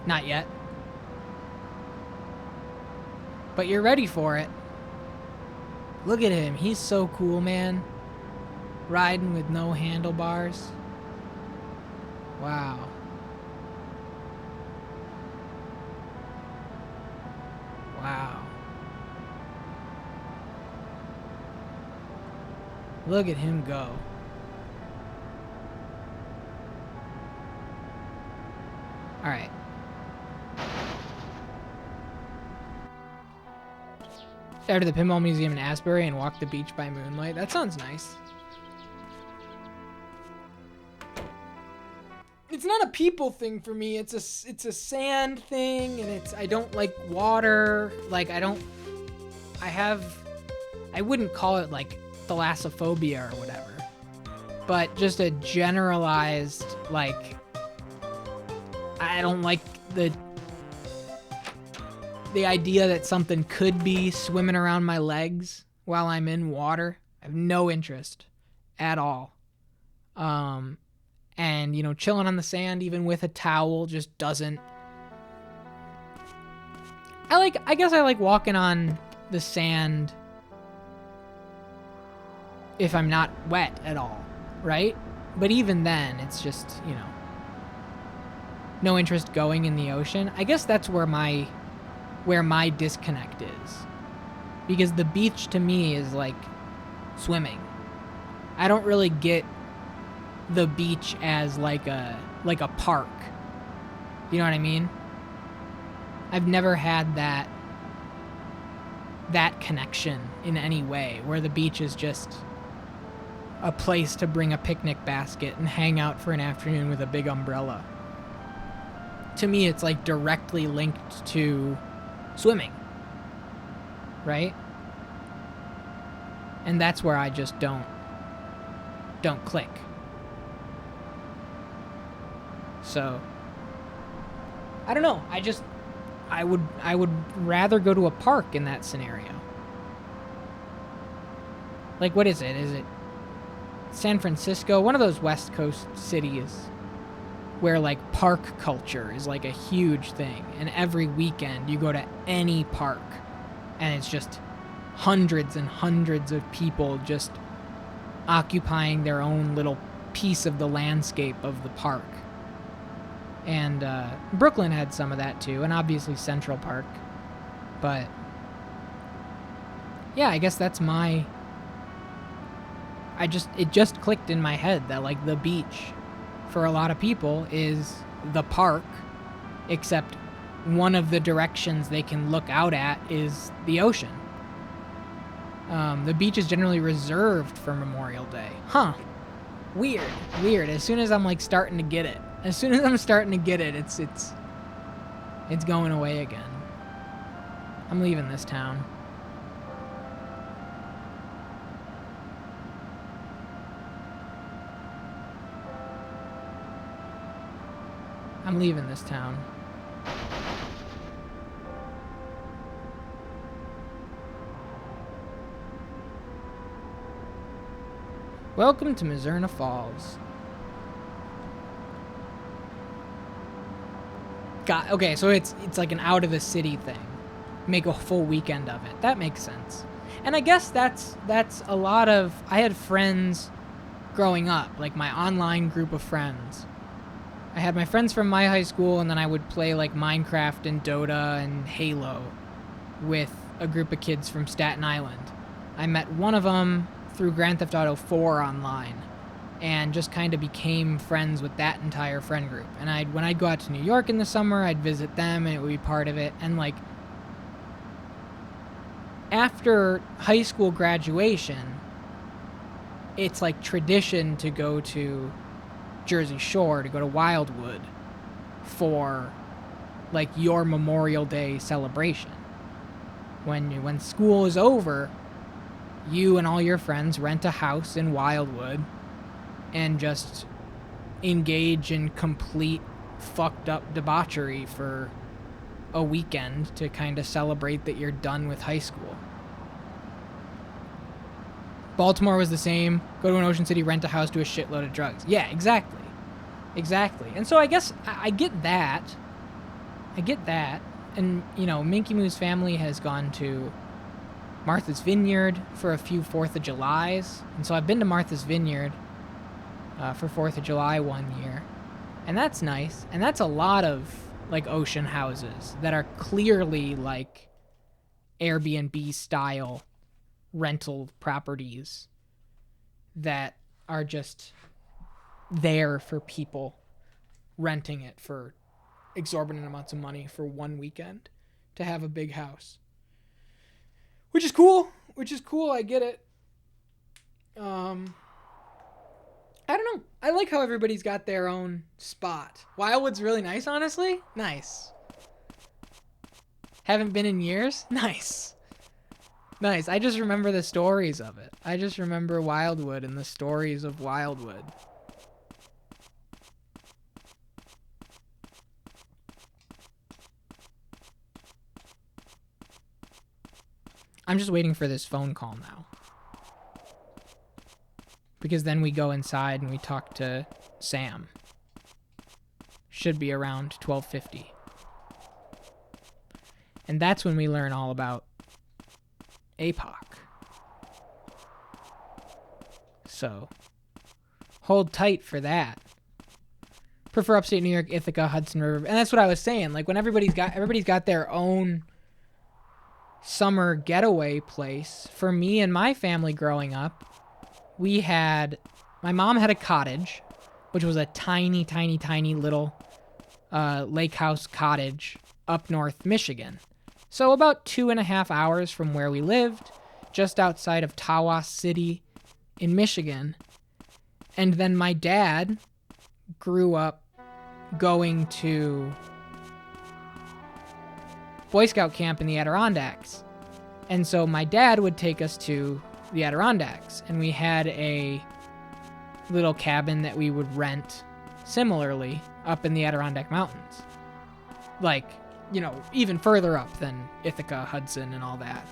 Not yet. But you're ready for it. Look at him. He's so cool, man. Riding with no handlebars. Wow. Wow. Look at him go. All right. Stay to the Pinball Museum in Asbury and walk the beach by moonlight. That sounds nice. It's not a people thing for me. It's a sand thing, and I don't like water. Like I wouldn't call it like thalassophobia or whatever, but just a generalized like I don't like the idea that something could be swimming around my legs while I'm in water. I have no interest at all. And, chilling on the sand, even with a towel, just doesn't. I guess I like walking on the sand if I'm not wet at all, right? But even then, it's just, no interest going in the ocean. I guess that's where my disconnect is. Because the beach to me is like swimming. I don't really get the beach as like a park. You know what I mean? I've never had that connection in any way, where the beach is just a place to bring a picnic basket and hang out for an afternoon with a big umbrella. To me, it's like directly linked to swimming, right? And that's where I just don't click. So I don't know. I would rather go to a park in that scenario. Like, what is it? Is it San Francisco? One of those West Coast cities where like park culture is like a huge thing, and every weekend you go to any park and it's just hundreds and hundreds of people just occupying their own little piece of the landscape of the park. And Brooklyn had some of that too, and obviously Central Park. But yeah, I guess that's it just clicked in my head that like the beach for a lot of people is the park, except one of the directions they can look out at is the ocean. The beach is generally reserved for Memorial Day. Huh. Weird. As soon as I'm like starting to get it. As soon as I'm starting to get it, it's going away again. I'm leaving this town. I'm leaving this town. Welcome to Mizzurna Falls. Okay, so it's like an out of the city thing. Make a full weekend of it. That makes sense. And I guess that's a lot of. I had friends growing up, like my online group of friends, I had my friends from my high school, and then I would play like Minecraft and Dota and Halo with a group of kids from Staten Island. I met one of them through Grand Theft Auto 4 online and just kind of became friends with that entire friend group. And when I'd go out to New York in the summer, I'd visit them and it would be part of it. And like after high school graduation, it's like tradition to go to Jersey Shore, to go to Wildwood for like your Memorial Day celebration. When school is over, you and all your friends rent a house in Wildwood and just engage in complete fucked up debauchery for a weekend to kind of celebrate that you're done with high school. Baltimore was the same. Go to an Ocean City, rent a house, do a shitload of drugs. Yeah, exactly. Exactly. And so I guess I get that. I get that. And, you know, Minky Moo's family has gone to Martha's Vineyard for a few 4th of Julys. And so I've been to Martha's Vineyard for 4th of July one year. And that's nice. And that's a lot of, like, ocean houses that are clearly, like, Airbnb-style rental properties that are just there for people renting it for exorbitant amounts of money for one weekend to have a big house, which is cool. I get it. I don't know, I like how everybody's got their own spot. Wildwood's really nice, honestly. Nice. Haven't been in years. Nice. I just remember the stories of it. I just remember Wildwood and the stories of Wildwood. I'm just waiting for this phone call now. Because then we go inside and we talk to Sam. Should be around 12:50. And that's when we learn all about APOC. So, hold tight for that. Prefer upstate New York, Ithaca, Hudson River. And that's what I was saying. Like, when everybody's got their own summer getaway place. For me and my family growing up, my mom had a cottage, which was a tiny, tiny, tiny little lake house cottage up north Michigan. So about 2.5 hours from where we lived, just outside of Tawas City in Michigan. And then my dad grew up going to Boy Scout camp in the Adirondacks. And so my dad would take us to the Adirondacks, and we had a little cabin that we would rent similarly up in the Adirondack Mountains. Like, you know, even further up than Ithaca, Hudson, and all that.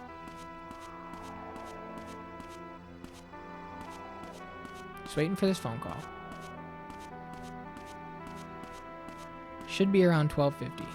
Just waiting for this phone call. Should be around 12:50.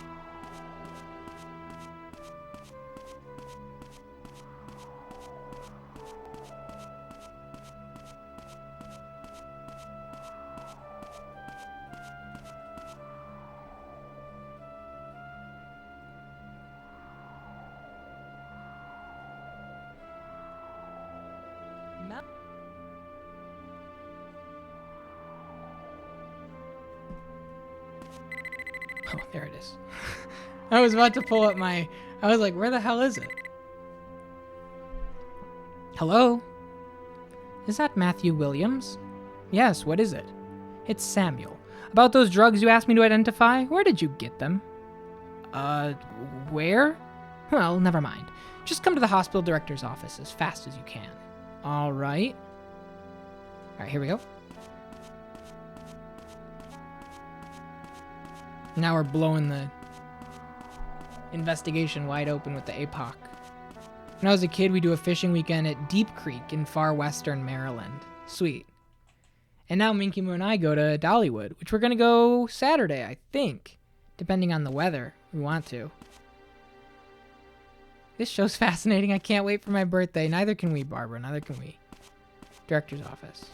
Oh, there it is. I was about to pull up I was like, where the hell is it? Hello? Is that Matthew Williams? Yes, what is it? It's Samuel. About those drugs you asked me to identify, where did you get them? Where? Well, never mind. Just come to the hospital director's office as fast as you can. All right. All right, here we go. Now we're blowing the investigation wide open with the APOC. When I was a kid, we'd do a fishing weekend at Deep Creek in far western Maryland. Sweet. And now Minky Moo and I go to Dollywood, which we're going to go Saturday, I think. Depending on the weather. We want to. This show's fascinating. I can't wait for my birthday. Neither can we, Barbara. Neither can we. Director's office.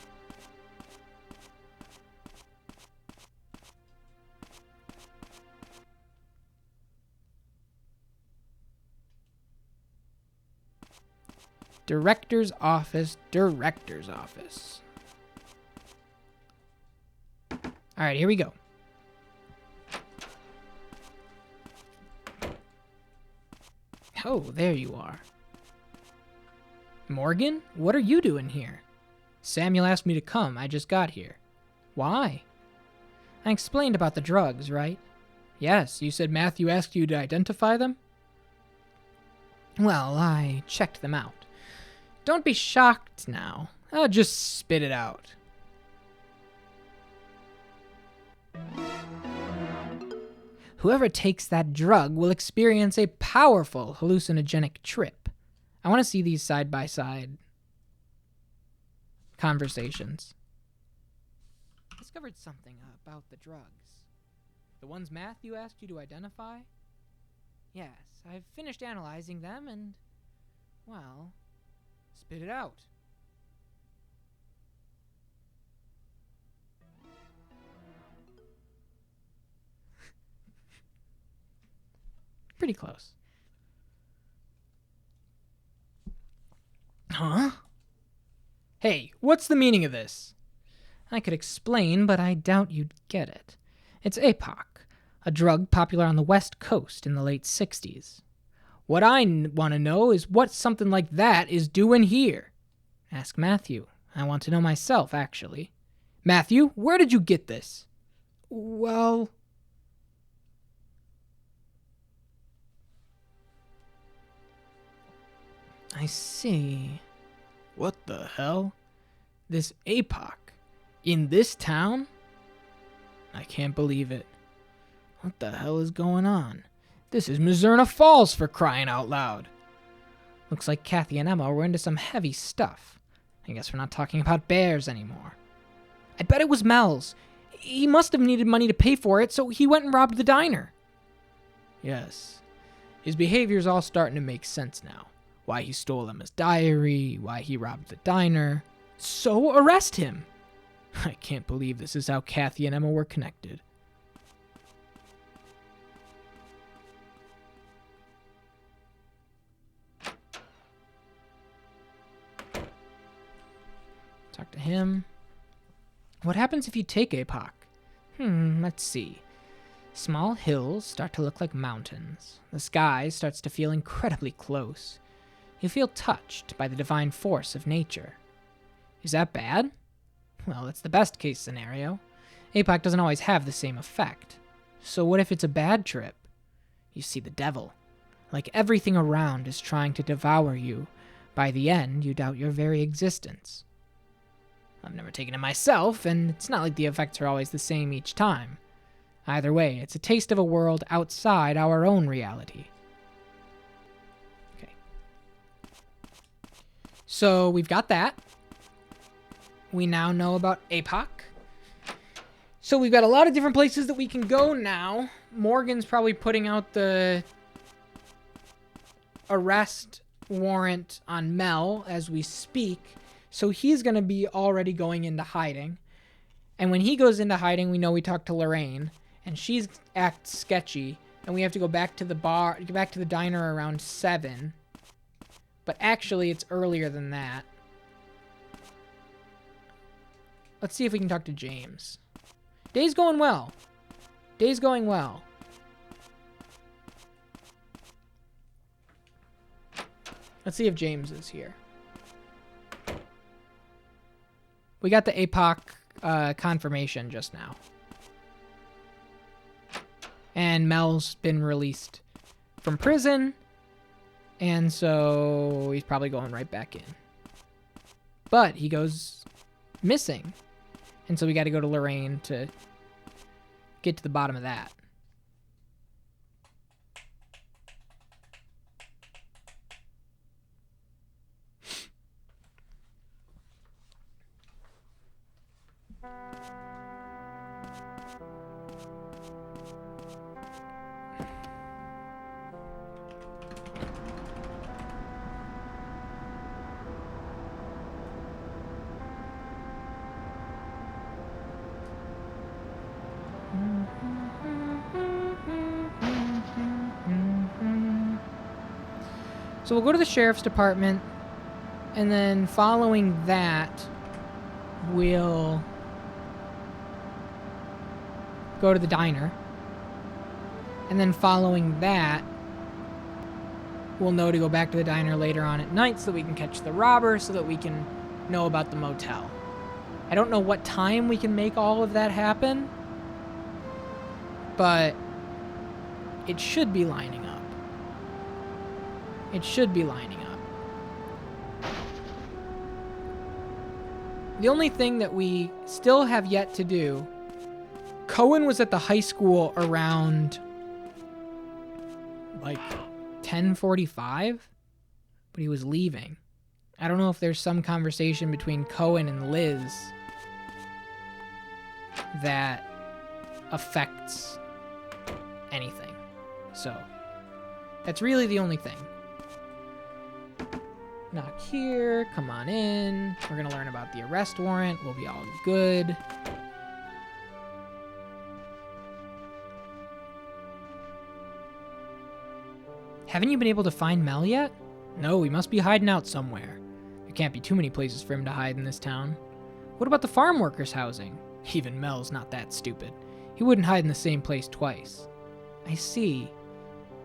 Director's office, director's office. All right, here we go. Oh, there you are. Morgan, what are you doing here? Samuel asked me to come. I just got here. Why? I explained about the drugs, right? Yes, you said Matthew asked you to identify them? Well, I checked them out. Don't be shocked now. I'll just spit it out. Whoever takes that drug will experience a powerful hallucinogenic trip. I want to see these side-by-side conversations. I discovered something about the drugs. The ones Matthew asked you to identify? Yes, I've finished analyzing them and, well, spit it out. Pretty close. Huh? Hey, what's the meaning of this? I could explain, but I doubt you'd get it. It's APOC, a drug popular on the West Coast in the late 60s. What I want to know is what something like that is doing here. Ask Matthew. I want to know myself, actually. Matthew, where did you get this? Well... I see. What the hell? This APOC? In this town? I can't believe it. What the hell is going on? This is Mizzurna Falls, for crying out loud. Looks like Kathy and Emma were into some heavy stuff. I guess we're not talking about bears anymore. I bet it was Mel's. He must have needed money to pay for it, so he went and robbed the diner. Yes. His behavior's all starting to make sense now. Why he stole Emma's diary, why he robbed the diner. So arrest him! I can't believe this is how Kathy and Emma were connected. Talk to him. What happens if you take APOC? Let's see. Small hills start to look like mountains. The sky starts to feel incredibly close. You feel touched by the divine force of nature. Is that bad? Well, it's the best case scenario. APOC doesn't always have the same effect. So what if it's a bad trip? You see the devil. Like everything around is trying to devour you. By the end, you doubt your very existence. I've never taken it myself, and it's not like the effects are always the same each time. Either way, it's a taste of a world outside our own reality. Okay. So we've got that. We now know about APOC. So we've got a lot of different places that we can go now. Morgan's probably putting out the arrest warrant on Mel as we speak. So he's going to be already going into hiding. And when he goes into hiding, we know we talked to Lorraine. And she's acts sketchy. And we have to go back to the bar, get back to the diner around 7. But actually, it's earlier than that. Let's see if we can talk to James. Day's going well. Day's going well. Let's see if James is here. We got the APOC confirmation just now. And Mel's been released from prison. And so he's probably going right back in. But he goes missing. And so we got to go to Lorraine to get to the bottom of that. So we'll go to the sheriff's department. And then following that, we'll go to the diner. And then following that, we'll know to go back to the diner later on at night so that we can catch the robber, so that we can know about the motel. I don't know what time we can make all of that happen, but it should be lining up. It should be lining up. The only thing that we still have yet to do, Cohen was at the high school around like 10:45, but he was leaving. I don't know if there's some conversation between Cohen and Liz that affects anything. So that's really the only thing. Knock here, come on in. We're gonna learn about the arrest warrant. We'll be all good. Haven't you been able to find Mel yet? No, he must be hiding out somewhere. There can't be too many places for him to hide in this town. What about the farm workers' housing? Even Mel's not that stupid. He wouldn't hide in the same place twice. I see.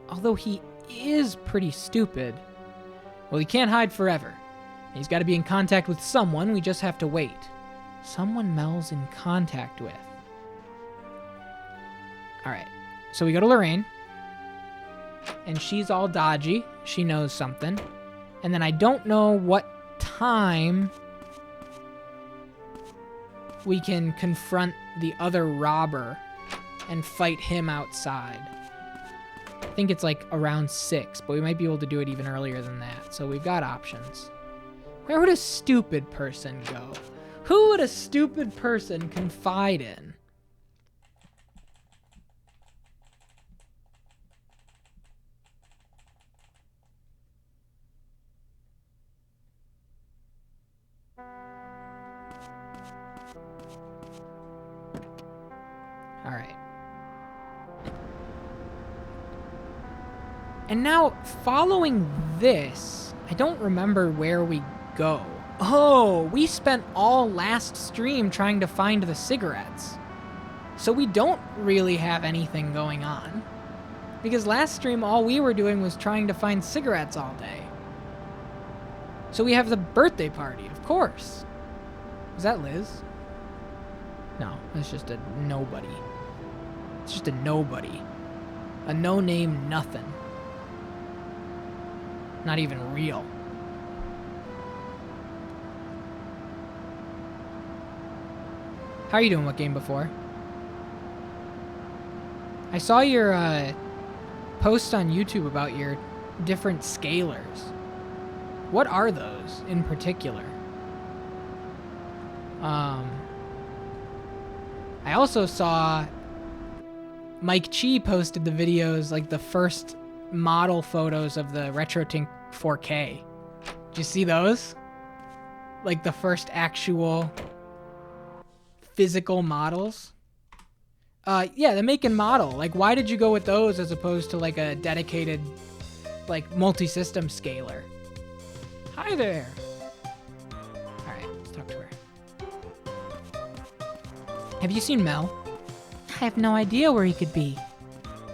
Although he is pretty stupid. Well, he can't hide forever. He's got to be in contact with someone. We just have to wait. Someone Mel's in contact with. Alright, so we go to Lorraine. And she's all dodgy. She knows something. And then I don't know what time we can confront the other robber and fight him outside. I think it's like around 6, but we might be able to do it even earlier than that. So we've got options. Where would a stupid person go? Who would a stupid person confide in? All right. And now, following this, I don't remember where we go. Oh, we spent all last stream trying to find the cigarettes. So we don't really have anything going on. Because last stream, all we were doing was trying to find cigarettes all day. So we have the birthday party, of course. Was that Liz? No, that's just a nobody. It's just a nobody. A no-name nothing. Not even real. How are you doing? What game before? I saw your post on YouTube about your different scalars. What are those in particular? I also saw Mike Chi posted the videos, like the first model photos of the RetroTink 4K. Did you see those? Like the first actual physical models? Yeah, the make and model. Like, why did you go with those as opposed to like a dedicated, like, multi-system scaler? Hi there. All right, let's talk to her. Have you seen Mel? I have no idea where he could be.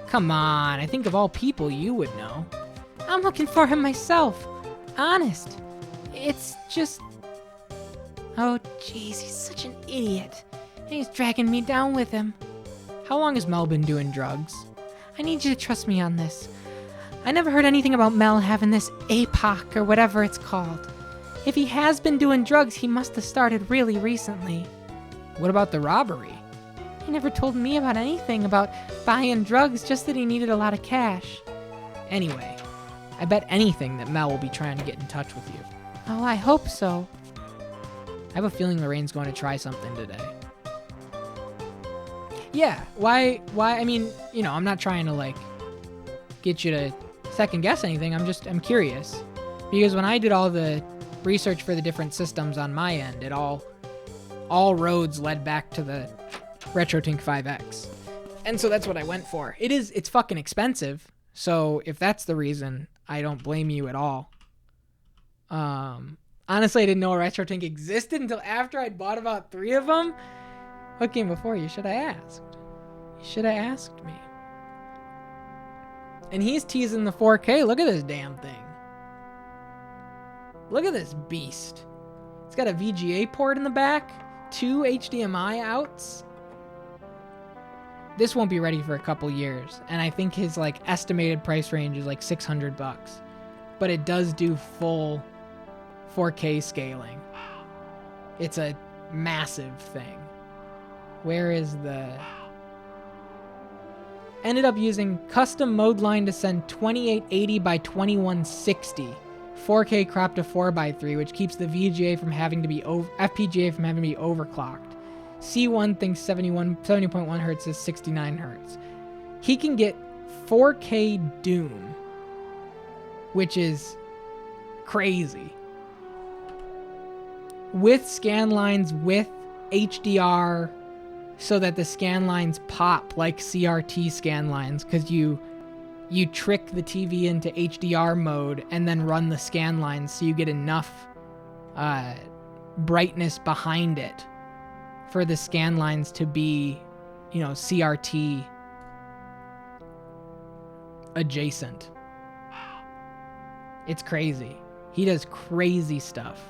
Come on, I think of all people you would know. I'm looking for him myself. Honest. It's just... Oh, jeez, he's such an idiot. And he's dragging me down with him. How long has Mel been doing drugs? I need you to trust me on this. I never heard anything about Mel having this APOC or whatever it's called. If he has been doing drugs, he must have started really recently. What about the robbery? He never told me about anything about buying drugs, just that he needed a lot of cash. Anyway, I bet anything that Mel will be trying to get in touch with you. Oh, I hope so. I have a feeling Lorraine's going to try something today. Yeah, why, I mean, you know, I'm not trying to, like, get you to second guess anything. I'm curious. Because when I did all the research for the different systems on my end, it all roads led back to the RetroTink 5X. And so that's what I went for. It's fucking expensive. So if that's the reason, I don't blame you at all. Honestly, I didn't know a RetroTink existed until after I'd bought about 3 of them. What came before you? Should have asked. You should have asked me. And he's teasing the 4K. Look at this damn thing. Look at this beast. It's got a VGA port in the back, 2 HDMI outs. This won't be ready for a couple years, and I think his like estimated price range is like $600. But it does do full 4K scaling. It's a massive thing. Where is the... Ended up using custom mode line to send 2880 by 2160. 4K cropped to 4x3, which keeps the VGA from having to be FPGA from having to be overclocked. C1 thinks 70.1 hertz is 69 hertz. He can get 4K Doom, which is crazy. With scan lines, with HDR, so that the scan lines pop like CRT scan lines, because you trick the TV into HDR mode and then run the scan lines so you get enough brightness behind it for the scan lines to be, you know, CRT adjacent. It's crazy. He does crazy stuff.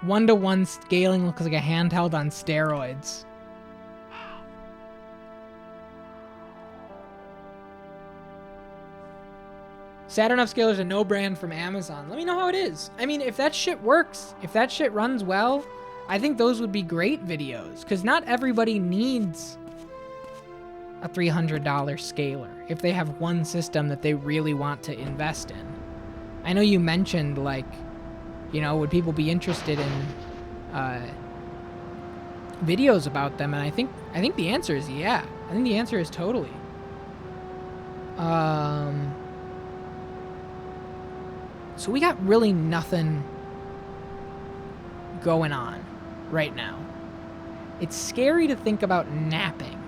1-to-1 scaling looks like a handheld on steroids. Saturn Upscaler is a no brand from Amazon. Let me know how it is. I mean, if that shit works, if that shit runs well, I think those would be great videos, because not everybody needs a $300 scaler if they have one system that they really want to invest in. I know you mentioned, like, you know, would people be interested in videos about them? And I think the answer is yeah. I think the answer is totally. So we got really nothing going on right now. It's scary to think about napping,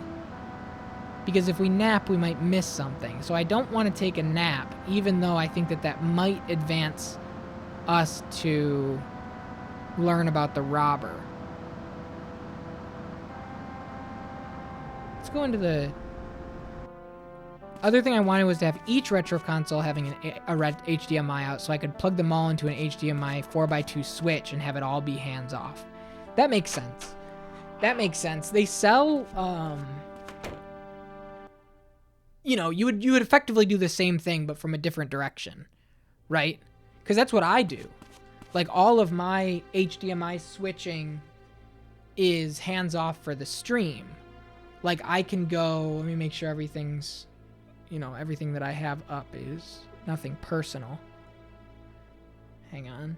because if we nap, we might miss something. So I don't want to take a nap, even though I think that might advance us to learn about the robber. Let's go into the... Other thing I wanted was to have each retro console having a red HDMI out, so I could plug them all into an HDMI 4x2 switch and have it all be hands off. That makes sense. That makes sense. They sell, you know, you would effectively do the same thing, but from a different direction, right? Because that's what I do. Like, all of my HDMI switching is hands off for the stream. Like, I can go, let me make sure everything's, you know, everything that I have up is nothing personal. Hang on.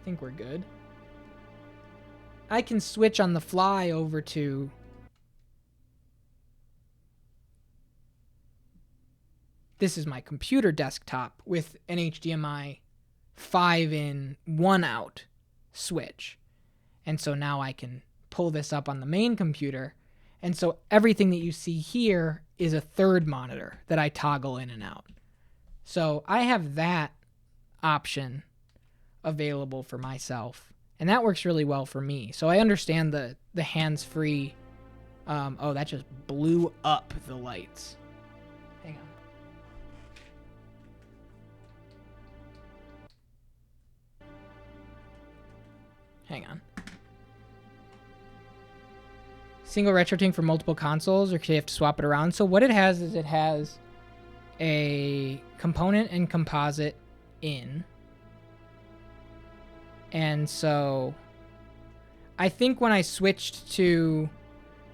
I think we're good. I can switch on the fly over to... This is my computer desktop with an HDMI 5-in, 1-out switch. And so now I can pull this up on the main computer. And so everything that you see here is a third monitor that I toggle in and out. So I have that option available for myself. And that works really well for me. So I understand the hands-free... oh, that just blew up the lights. Hang on. Hang on. Single RetroTink for multiple consoles, or do you have to swap it around? So what it has is it has a component and composite in. And so I think when I switched to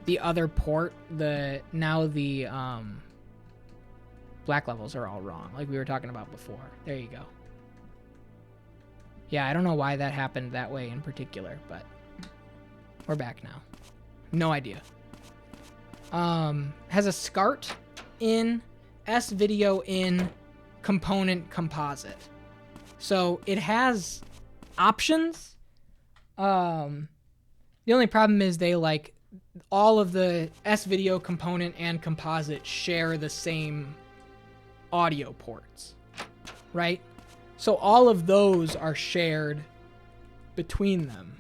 the other port, now the black levels are all wrong, like we were talking about before. There you go. Yeah, I don't know why that happened that way in particular, but we're back now. No idea. Has a SCART in, S-Video in, component composite. So it has options. The only problem is they, like, all of the S-Video component and composite share the same audio ports, right? So all of those are shared between them.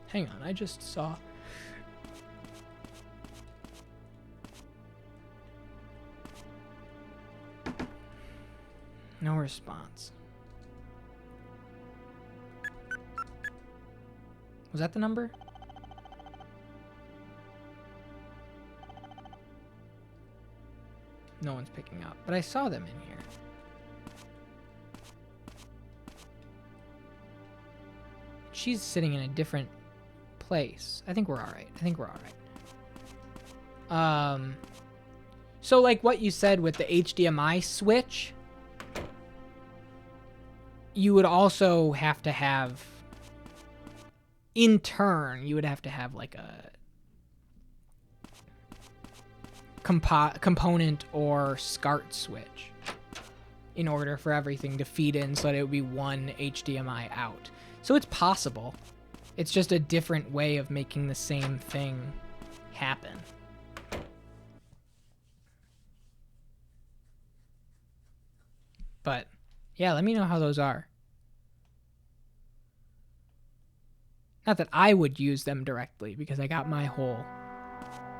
Hang on, I just saw... No response. Was that the number? No one's picking up, but I saw them in here. She's sitting in a different place. I think we're all right. So like what you said with the HDMI switch, you would also have to have, in turn, you would have to have like a component or SCART switch in order for everything to feed in so that it would be one HDMI out. So it's possible. It's just a different way of making the same thing happen. But yeah, let me know how those are. Not that I would use them directly because I got my whole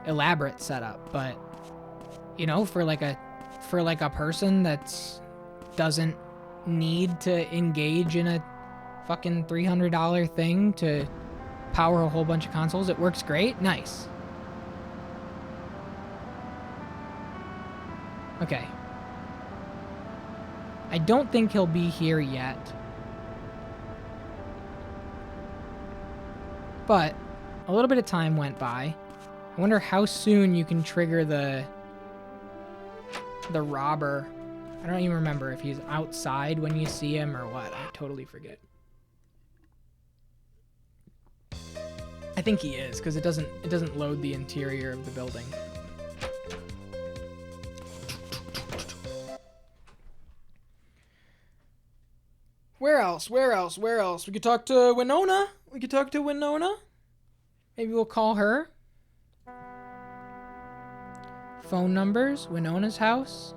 elaborate setup, but you know, for like a person that's doesn't need to engage in a fucking $300 thing to power a whole bunch of consoles, it works great. Nice. Okay. I don't think he'll be here yet. But a little bit of time went by. I wonder how soon you can trigger the robber. I don't even remember if he's outside when you see him or what. I totally forget. I think he is, because it doesn't load the interior of the building. Where else? We could talk to Winona. Maybe we'll call her. Phone numbers. Winona's house.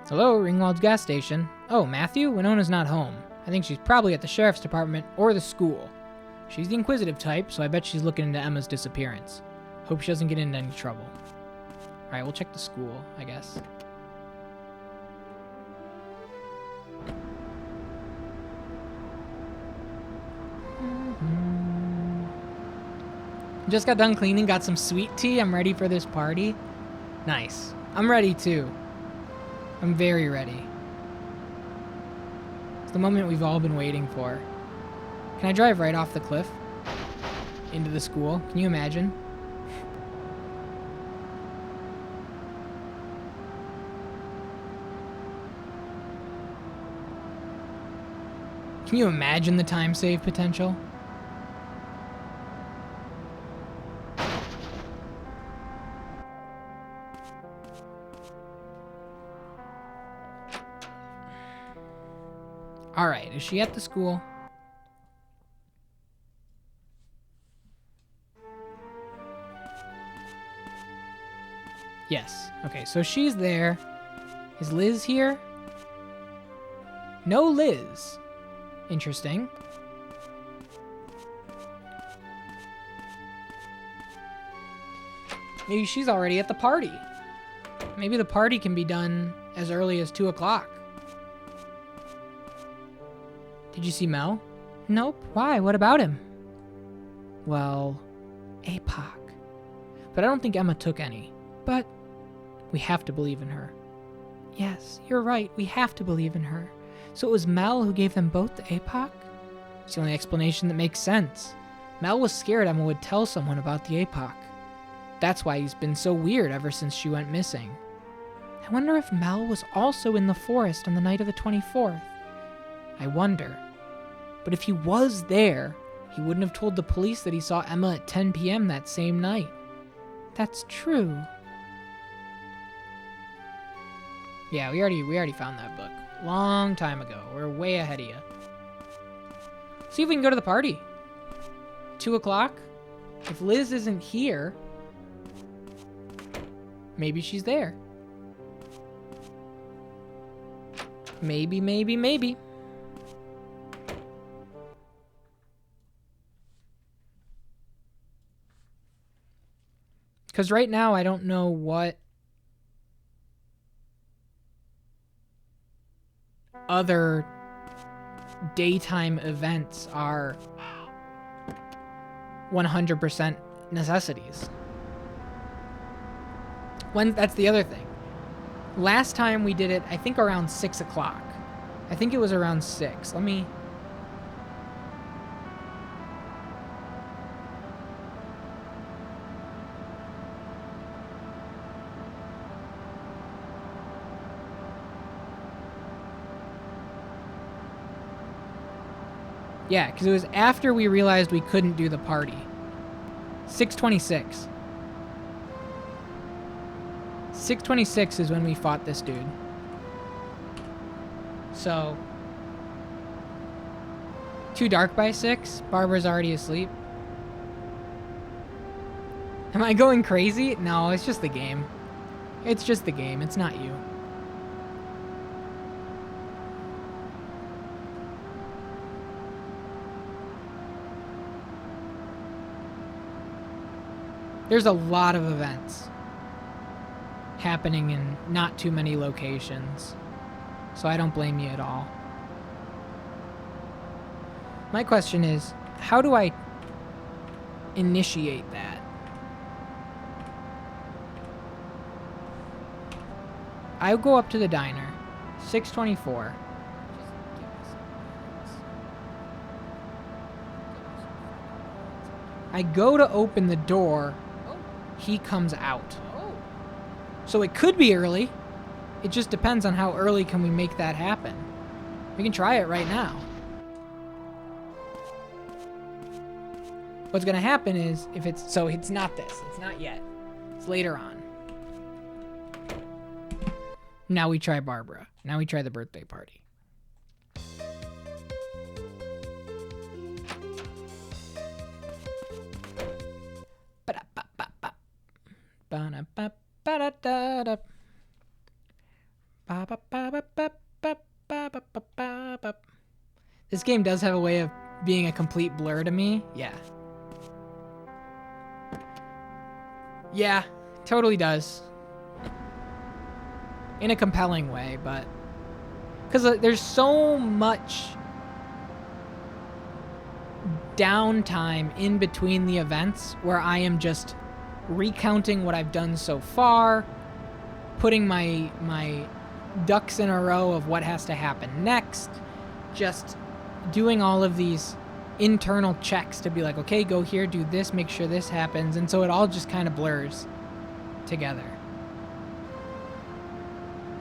Hello, Ringwald's gas station. Oh, Matthew? Winona's not home. I think she's probably at the sheriff's department or the school. She's the inquisitive type, so I bet she's looking into Emma's disappearance. Hope she doesn't get into any trouble. Alright, we'll check the school, I guess. Just got done cleaning, got some sweet tea. I'm ready for this party. Nice. I'm ready too. I'm very ready. It's the moment we've all been waiting for. Can I drive right off the cliff into the school? Can you imagine? Can you imagine the time save potential? All right, is she at the school? Yes. Okay, so she's there. Is Liz here? No Liz. Interesting. Maybe she's already at the party. Maybe the party can be done as early as 2 o'clock. Did you see Mel? Nope. Why? What about him? Well, APOC. But I don't think Emma took any. But we have to believe in her. Yes, you're right. We have to believe in her. So it was Mel who gave them both the APOC? It's the only explanation that makes sense. Mel was scared Emma would tell someone about the APOC. That's why he's been so weird ever since she went missing. I wonder if Mel was also in the forest on the night of the 24th. I wonder. But if he was there, he wouldn't have told the police that he saw Emma at 10 p.m. that same night. That's true. Yeah, we already found that book. Long time ago. We're way ahead of you. See if we can go to the party. 2 o'clock. If Liz isn't here, maybe she's there. Maybe, maybe, maybe. Because right now I don't know what other daytime events are 100% necessities. That's the other thing. Last time we did it, I think around 6 o'clock. I think it was around 6. Let me... Yeah, because it was after we realized we couldn't do the party. 6:26. 6:26 is when we fought this dude. So, too dark by 6? Barbara's already asleep. Am I going crazy? No, it's just the game. It's just the game. It's not you. There's a lot of events happening in not too many locations, so I don't blame you at all. My question is, how do I initiate that? I'll go up to the diner, 6:24. I go to open the door. He comes out. So it could be early. It just depends on how early can we make that happen. We can try it right now. What's going to happen is, if it's... So it's not this. It's not yet. It's later on. Now we try Barbara. Now we try the birthday party. This game does have a way of being a complete blur to me. Yeah. Yeah, totally does. In a compelling way, but... Because there's so much downtime in between the events where I am just recounting what I've done so far, putting my ducks in a row of what has to happen next, just doing all of these internal checks to be like, okay, go here, do this, make sure this happens, and so it all just kind of blurs together.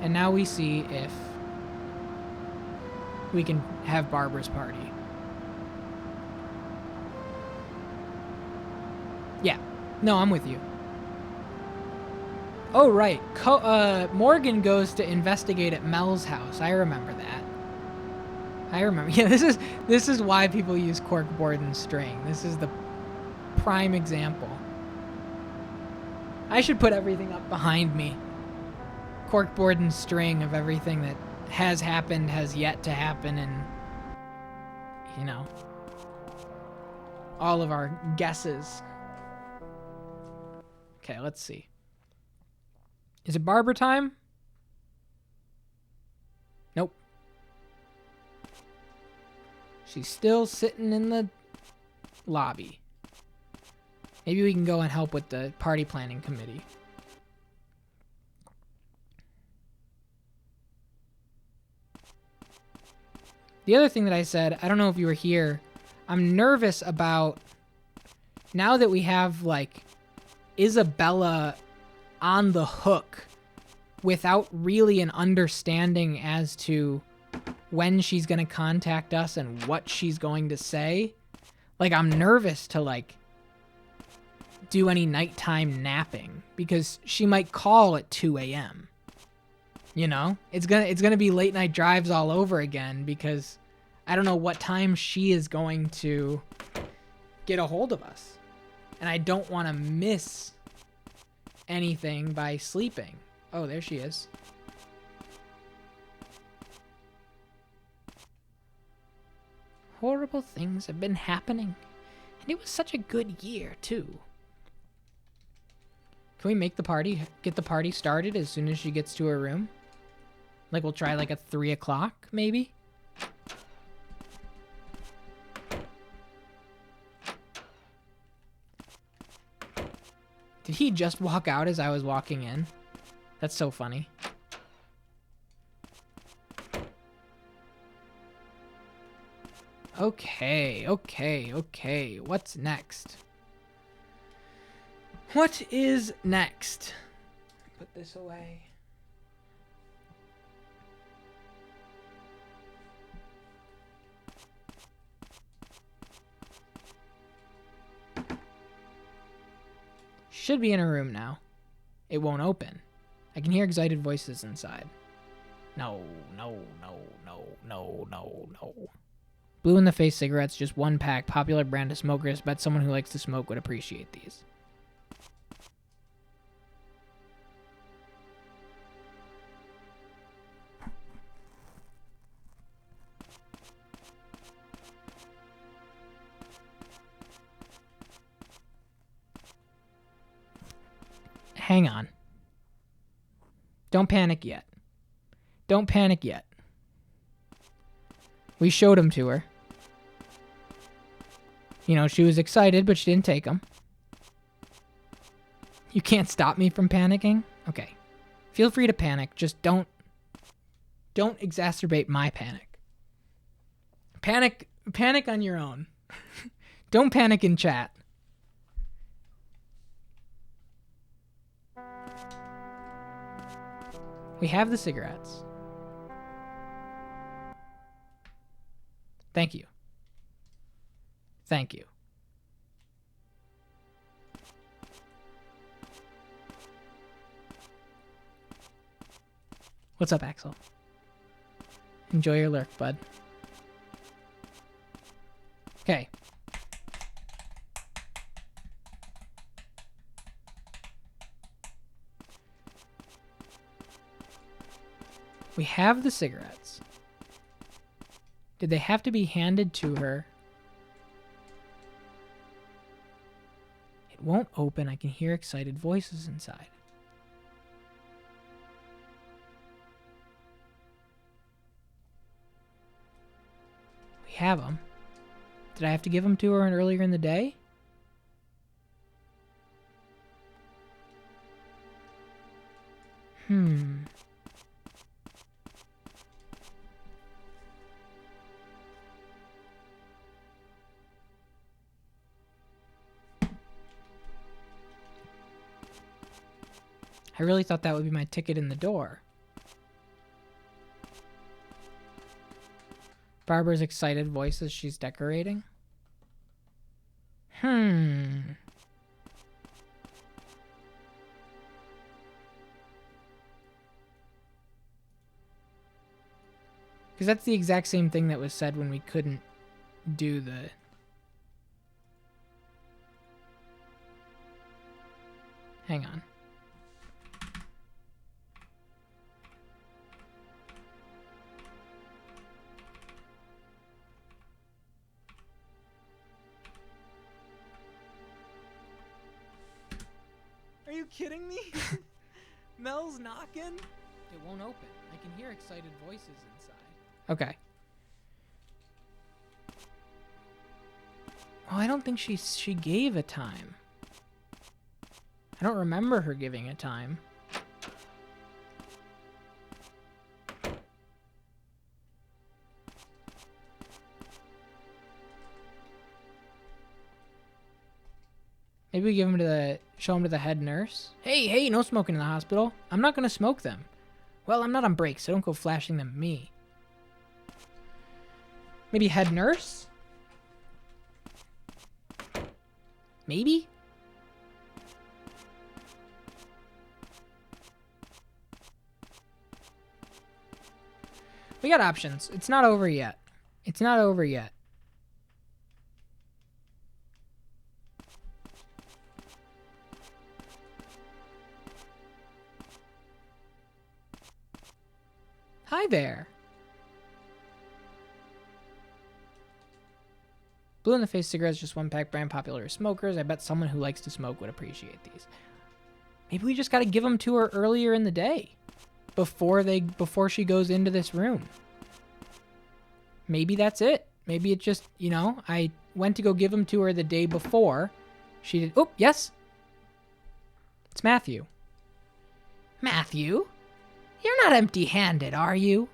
And now we see if we can have Barbara's party. Yeah. No, I'm with you. Oh, right. Morgan goes to investigate at Mel's house. I remember that. I remember. Yeah, this is why people use corkboard and string. This is the prime example. I should put everything up behind me. Corkboard and string of everything that has happened, has yet to happen, and, you know, all of our guesses. Okay, let's see. Is it Barbara time? Nope. She's still sitting in the lobby. Maybe we can go and help with the party planning committee. The other thing that I said, I don't know if you were here, I'm nervous about, now that we have, like, Isabella on the hook without really an understanding as to when she's going to contact us and what she's going to say. Like, I'm nervous to, like, do any nighttime napping because she might call at 2 a.m. You know? It's gonna be late night drives all over again because I don't know what time she is going to get a hold of us. And I don't want to miss anything by sleeping. Oh, there she is. Horrible things have been happening. And it was such a good year, too. Can we make the party, get the party started as soon as she gets to her room? Like, we'll try like a 3 o'clock, maybe? Did he just walk out as I was walking in? That's so funny. Okay, okay, okay. What's next? What is next? Put this away. Should be in her room now. It won't open. I can hear excited voices inside. No, no, no, no, no, no, no. Blue in the face cigarettes, just 1 pack. Popular brand of smokers. Bet someone who likes to smoke would appreciate these. Hang on. Don't panic yet. Don't panic yet. We showed them to her. You know, she was excited, but she didn't take them. You can't stop me from panicking? Okay. Feel free to panic. Just don't exacerbate my panic. Panic on your own. Don't panic in chat. We have the cigarettes. Thank you. Thank you. What's up, Axel? Enjoy your lurk, bud. Okay. We have the cigarettes. Did they have to be handed to her? It won't open. I can hear excited voices inside. We have them. Did I have to give them to her earlier in the day? I really thought that would be my ticket in the door. Barbara's excited voice as she's decorating. Because that's the exact same thing that was said when we couldn't do the... Hang on. Are you kidding me? Mel's knocking? It won't open. I can hear excited voices inside. Okay. Oh, I don't think she gave a time. I don't remember her giving a time. Maybe we give him to the show him to the head nurse. Hey, no smoking in the hospital. I'm not gonna smoke them. Well, I'm not on break, so don't go flashing them at me. Maybe head nurse? Maybe? We got options. It's not over yet. It's not over yet. Hi there. Blue in the face cigarettes, just one pack, brand popular with smokers. I bet someone who likes to smoke would appreciate these. Maybe we just got to give them to her earlier in the day, before she goes into this room. Maybe that's it. Maybe it just, I went to go give them to her the day before. She did. Oh, yes. It's Matthew. Matthew? You're not empty-handed, are you?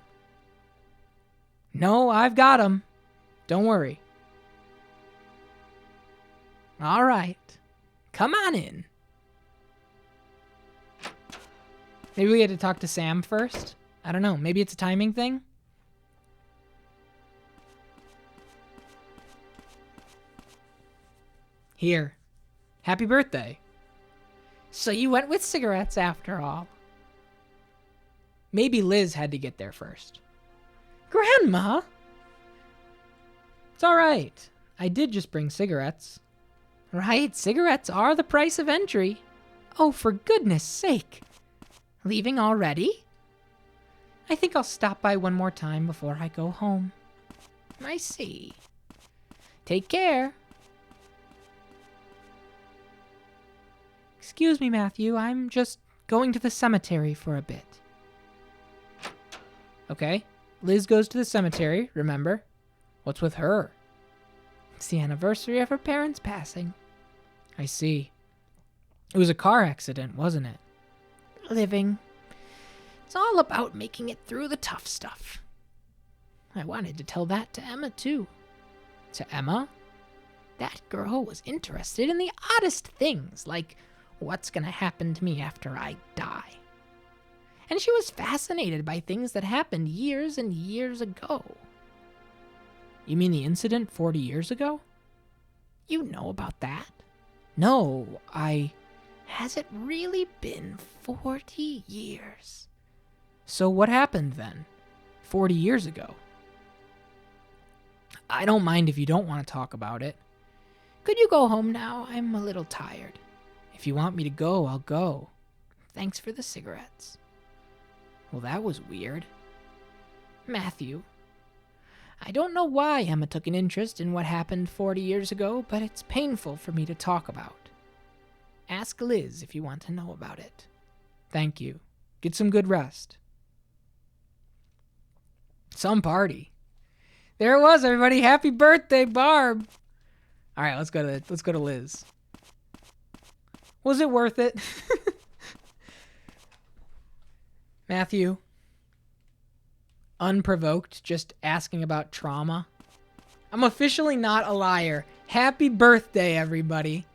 No, I've got 'em. Don't worry. All right. Come on in. Maybe we had to talk to Sam first? I don't know. Maybe it's a timing thing? Here. Happy birthday. So you went with cigarettes after all. Maybe Liz had to get there first. Grandma? It's all right. I did just bring cigarettes. Right, cigarettes are the price of entry. Oh, for goodness sake. Leaving already? I think I'll stop by one more time before I go home. I see. Take care. Excuse me, Matthew. I'm just going to the cemetery for a bit. Okay. Liz goes to the cemetery, remember? What's with her? It's the anniversary of her parents' passing. I see. It was a car accident, wasn't it? Living. It's all about making it through the tough stuff. I wanted to tell that to Emma, too. To Emma? That girl was interested in the oddest things, like what's gonna happen to me after I die. And she was fascinated by things that happened years and years ago. You mean the incident 40 years ago? You know about that? No, Has it really been 40 years? So what happened then? 40 years ago? I don't mind if you don't want to talk about it. Could you go home now? I'm a little tired. If you want me to go, I'll go. Thanks for the cigarettes. Well, that was weird. Matthew, I don't know why Emma took an interest in what happened 40 years ago, but it's painful for me to talk about. Ask Liz if you want to know about it. Thank you. Get some good rest. Some party. There it was, everybody. Happy birthday, Barb. All right, let's go to Liz. Was it worth it? Matthew, unprovoked, just asking about trauma. I'm officially not a liar. Happy birthday, everybody.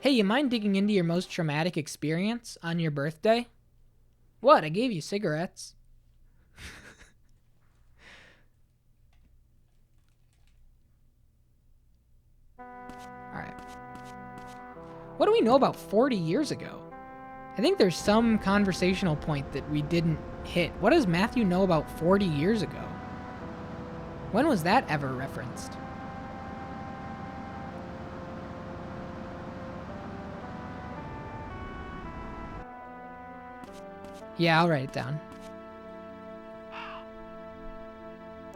Hey, you mind digging into your most traumatic experience on your birthday? What? I gave you cigarettes. Alright. What do we know about 40 years ago? I think there's some conversational point that we didn't hit. What does Matthew know about 40 years ago? When was that ever referenced? Yeah, I'll write it down.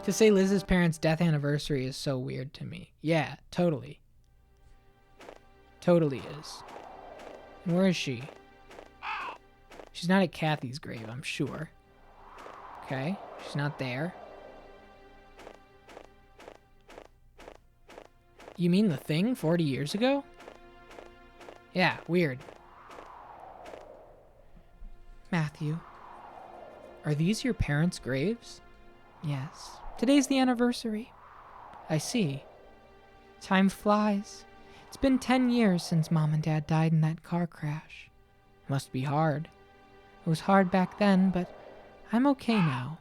To say Liz's parents' death anniversary is so weird to me. Yeah, totally. Totally is. And where is she? She's not at Kathy's grave, I'm sure. Okay, she's not there. You mean the thing 40 years ago? Yeah, weird. Matthew, are these your parents' graves? Yes. Today's the anniversary. I see. Time flies. It's been 10 years since Mom and Dad died in that car crash. Must be hard. It was hard back then, but I'm okay now.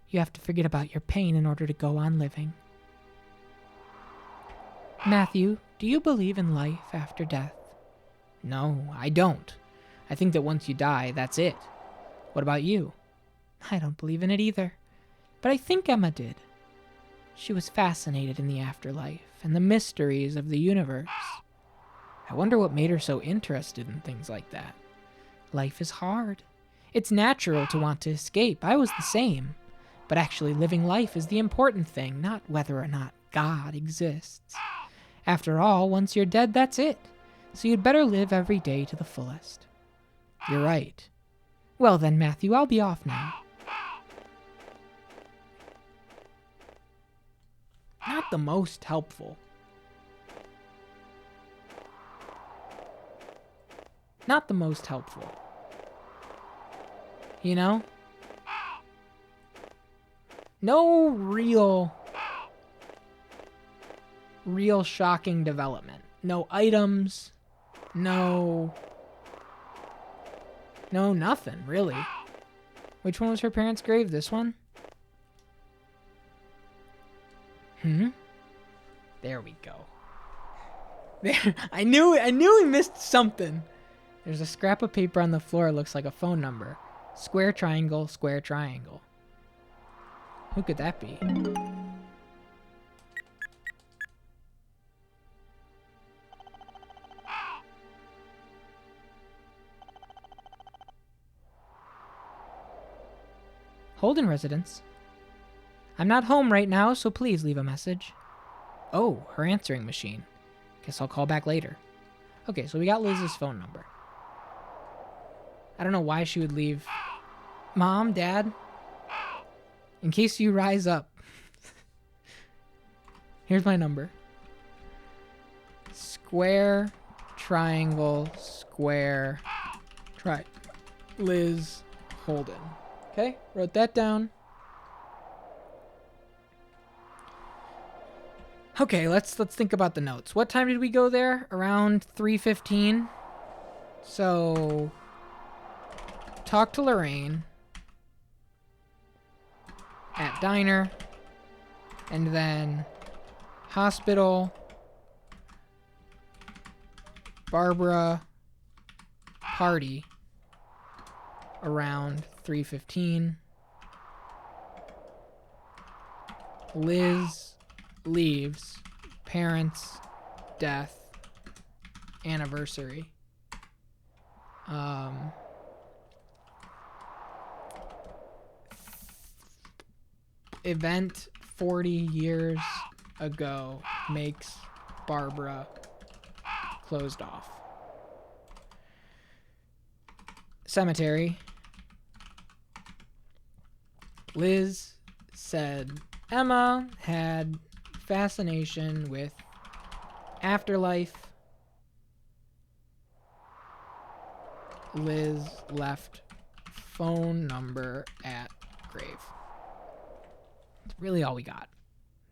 You have to forget about your pain in order to go on living. Matthew, do you believe in life after death? No, I don't. I think that once you die, that's it. What about you? I don't believe in it either. But I think Emma did. She was fascinated in the afterlife and the mysteries of the universe. I wonder what made her so interested in things like that. Life is hard. It's natural to want to escape. I was the same. But actually living life is the important thing, not whether or not God exists. After all, once you're dead, that's it. So you'd better live every day to the fullest. You're right. Well then, Matthew, I'll be off now. Not the most helpful. Not the most helpful. You know? No real shocking development. No items. No nothing, really. Which one was her parents' grave? This one? There we go. There. I knew we missed something. There's a scrap of paper on the floor. It looks like a phone number. Square triangle, square triangle. Who could that be? Holden residence. I'm not home right now, so please leave a message. Oh, her answering machine. Guess I'll call back later. Okay, so we got Liz's phone number. I don't know why she would leave. Mom, Dad? In case you rise up. Here's my number. Square, triangle, square, Liz Holden. Okay, wrote that down. Okay, let's think about the notes. What time did we go there? Around 3:15. So talk to Lorraine at diner, and then hospital, Barbara, party around 3:15. Liz leaves, parents, death, anniversary. Event 40 years ago makes Barbara closed off. Cemetery. Liz said Emma had fascination with afterlife. Liz left phone number at grave. It's really all we got.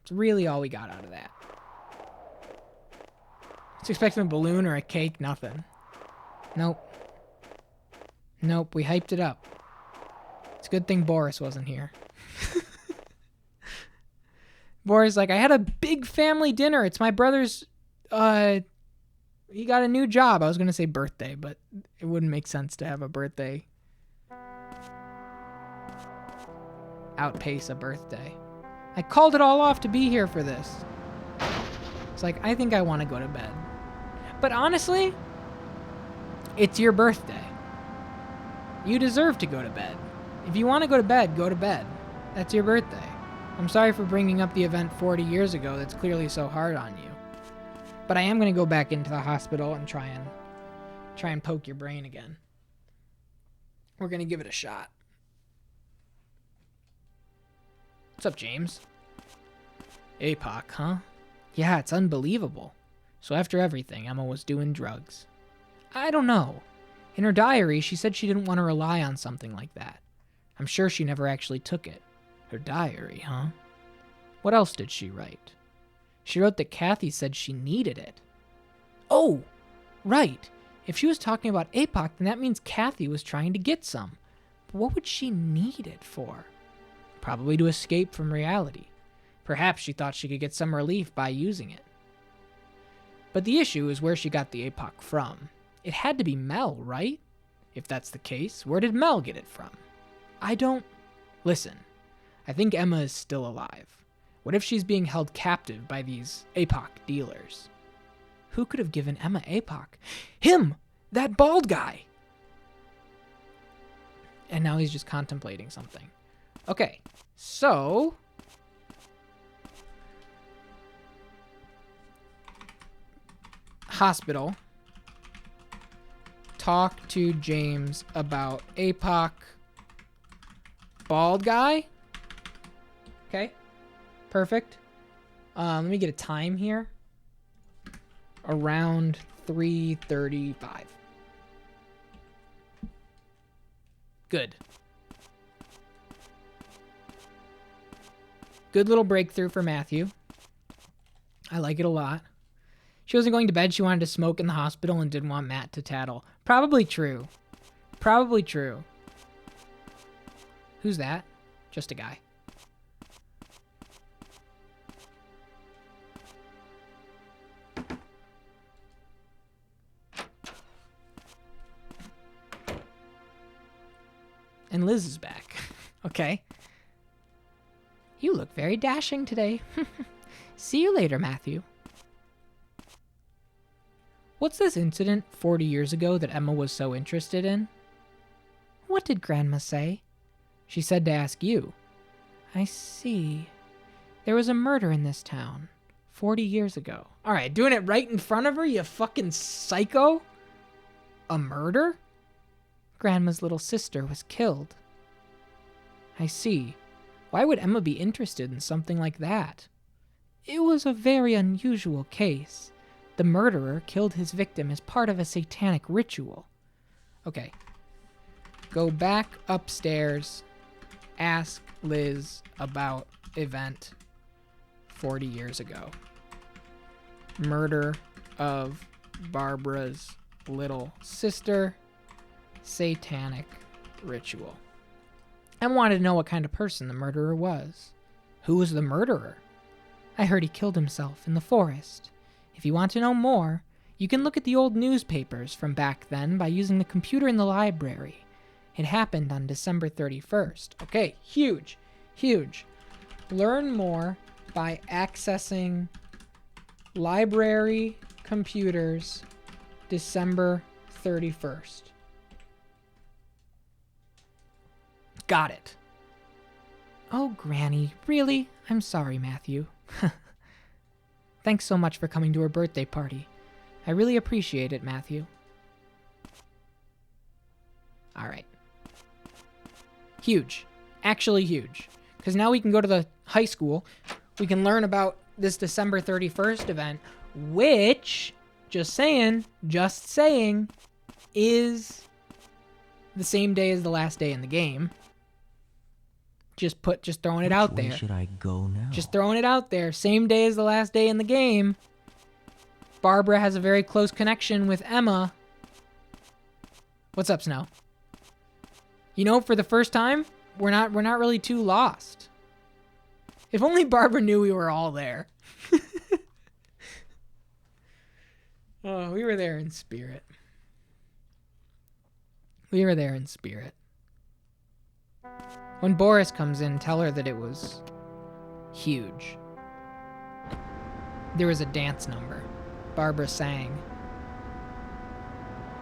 It's really all we got out of that. It's expecting a balloon or a cake, nothing. Nope. Nope, we hyped it up. It's a good thing Boris wasn't here. Boris like, I had a big family dinner. It's my brother's, he got a new job. I was going to say birthday, but it wouldn't make sense to have a birthday outpace a birthday. I called it all off to be here for this. It's like, I think I want to go to bed. But honestly, it's your birthday. You deserve to go to bed. If you want to go to bed, go to bed. That's your birthday. I'm sorry for bringing up the event 40 years ago that's clearly so hard on you. But I am going to go back into the hospital and try and poke your brain again. We're going to give it a shot. What's up, James? APOC, huh? Yeah, it's unbelievable. So after everything, Emma was doing drugs. I don't know. In her diary, she said she didn't want to rely on something like that. I'm sure she never actually took it. Her diary, huh? What else did she write? She wrote that Kathy said she needed it. Oh, right. If she was talking about APOC, then that means Kathy was trying to get some. But what would she need it for? Probably to escape from reality. Perhaps she thought she could get some relief by using it. But the issue is where she got the APOC from. It had to be Mel, right? If that's the case, where did Mel get it from? I don't Listen, I think Emma is still alive. What if she's being held captive by these APOC dealers? Who could have given Emma APOC? Him! That bald guy! And now he's just contemplating something. Okay, so... Hospital. Talk to James about APOC. Bald guy? Okay, perfect. Let me get a time here. Around 3:35. Good. Good little breakthrough for Matthew. I like it a lot. She wasn't going to bed. She wanted to smoke in the hospital and didn't want Matt to tattle. Probably true. Probably true. Who's that? Just a guy. And Liz is back. Okay. You look very dashing today. See you later, Matthew. What's this incident 40 years ago that Emma was so interested in? What did Grandma say? She said to ask you. I see. There was a murder in this town 40 years ago. All right, doing it right in front of her, you fucking psycho? A murder? Grandma's little sister was killed. I see. Why would Emma be interested in something like that? It was a very unusual case. The murderer killed his victim as part of a satanic ritual. Okay. Go back upstairs. Ask Liz about event 40 years ago. Murder of Barbara's little sister. Satanic ritual. I wanted to know what kind of person the murderer was. Who was the murderer? I heard he killed himself in the forest. If you want to know more, you can look at the old newspapers from back then by using the computer in the library. It happened on December 31st. Okay, huge, huge. Learn more by accessing library computers December 31st. Got it. Oh, Granny, really? I'm sorry, Matthew. Thanks so much for coming to her birthday party. I really appreciate it, Matthew. All right. Huge. Actually huge. Because now we can go to the high school. We can learn about this December 31st event, which, just saying, is the same day as the last day in the game. Just throwing it out there. Which way should I go now? Just throwing it out there. Same day as the last day in the game. Barbara has a very close connection with Emma. What's up, Snow? You know, for the first time, we're not really too lost. If only Barbara knew we were all there. Oh, we were there in spirit. We were there in spirit. When Boris comes in, tell her that it was huge. There was a dance number. Barbara sang.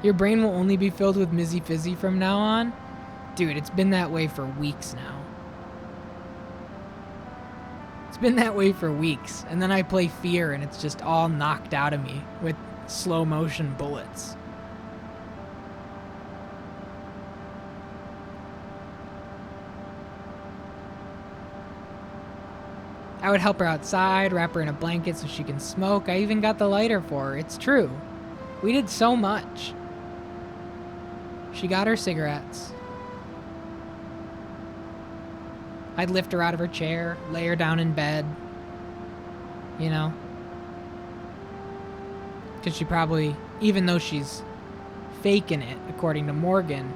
Your brain will only be filled with Mizzy Fizzy from now on? Dude, it's been that way for weeks now. It's been that way for weeks. And then I play Fear and it's just all knocked out of me with slow motion bullets. I would help her outside, wrap her in a blanket so she can smoke. I even got the lighter for her. It's true. We did so much. She got her cigarettes. I'd lift her out of her chair, lay her down in bed. You know? Because she probably, even though she's faking it, according to Morgan,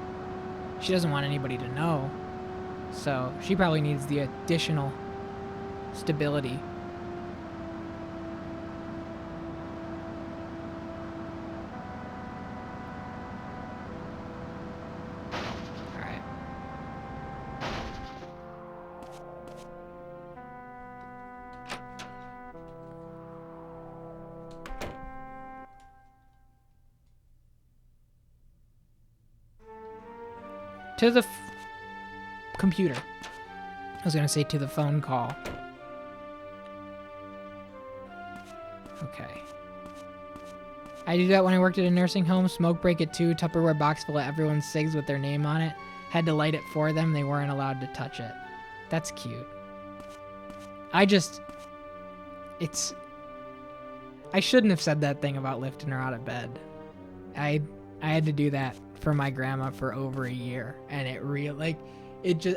she doesn't want anybody to know. So she probably needs the additional stability. Alright. To the computer. I was going to say to the phone call. Okay. I do that when I worked at a nursing home. Smoke break at 2. Tupperware box full of everyone's cigs with their name on it. Had to light it for them. They weren't allowed to touch it. That's cute. I shouldn't have said that thing about lifting her out of bed. I had to do that for my grandma for over a year, and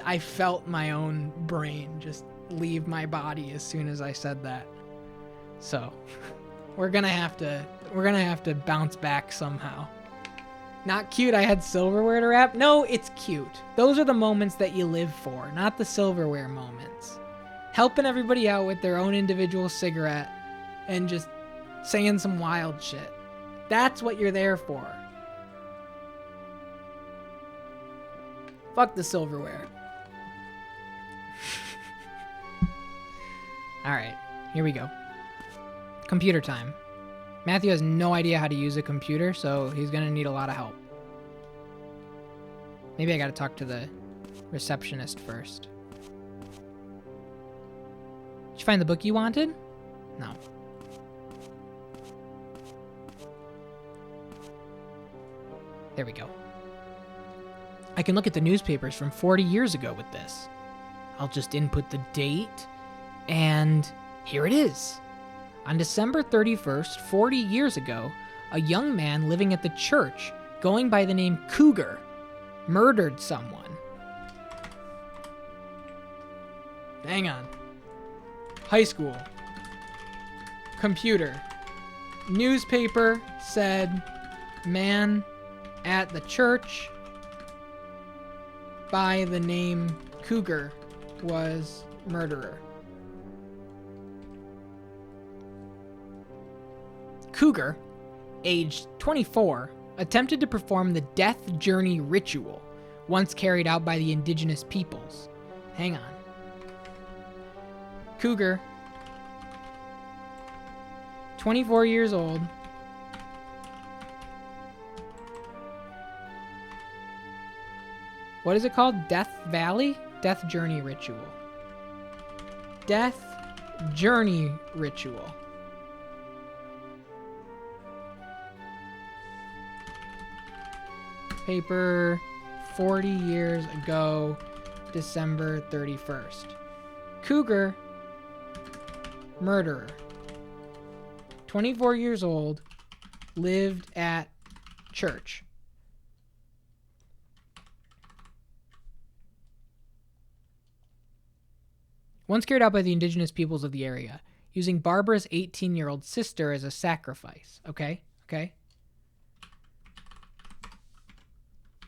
I felt my own brain just leave my body as soon as I said that. So, we're gonna have to bounce back somehow. Not cute, I had silverware to wrap. No, it's cute. Those are the moments that you live for, not the silverware moments. Helping everybody out with their own individual cigarette and just saying some wild shit. That's what you're there for. Fuck the silverware. Alright, here we go. Computer time. Matthew has no idea how to use a computer, so he's gonna need a lot of help. Maybe I gotta talk to the receptionist first. Did you find the book you wanted? No. There we go. I can look at the newspapers from 40 years ago with this. I'll just input the date, and here it is. On December 31st, 40 years ago, a young man living at the church, going by the name Cougar, murdered someone. Hang on. High school. Computer. Newspaper said, man at the church by the name Cougar was murderer. Cougar, aged 24, attempted to perform the death journey ritual, once carried out by the indigenous peoples. Hang on. Cougar, 24 years old, what is it called? Death Valley? Death Journey Ritual. Death Journey Ritual. Paper 40 years ago, December 31st. Cougar, murderer. 24 years old, lived at church. Once carried out by the indigenous peoples of the area, using Barbara's 18-year-old sister as a sacrifice. Okay?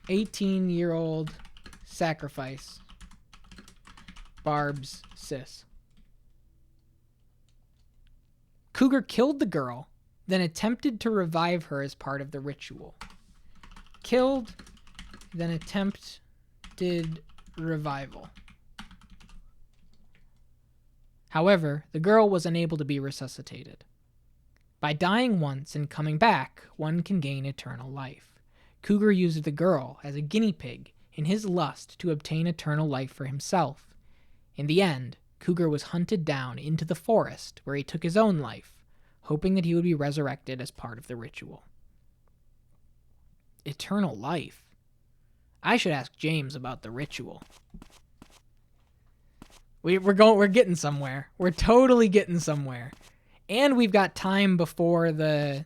18-year-old sacrifice. Barb's sis. Cougar killed the girl, then attempted to revive her as part of the ritual. Killed, then attempted revival. However, the girl was unable to be resuscitated. By dying once and coming back, one can gain eternal life. Cougar used the girl as a guinea pig in his lust to obtain eternal life for himself. In the end, Cougar was hunted down into the forest where he took his own life, hoping that he would be resurrected as part of the ritual. Eternal life? I should ask James about the ritual. We're getting somewhere. We're totally getting somewhere. And we've got time before the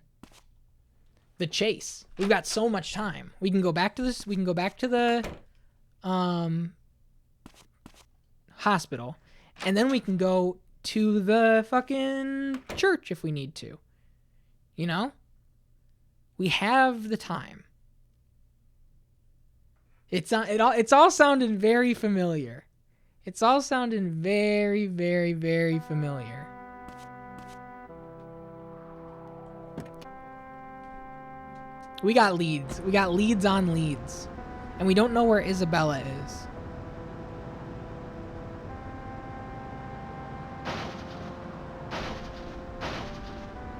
chase. We've got so much time. We can go back to this. We can go back to the hospital, and then we can go to the fucking church if we need to. You know? We have the time. It's all sounding very familiar. It's all sounding very, very, very familiar. We got leads. We got leads on leads. And we don't know where Isabella is.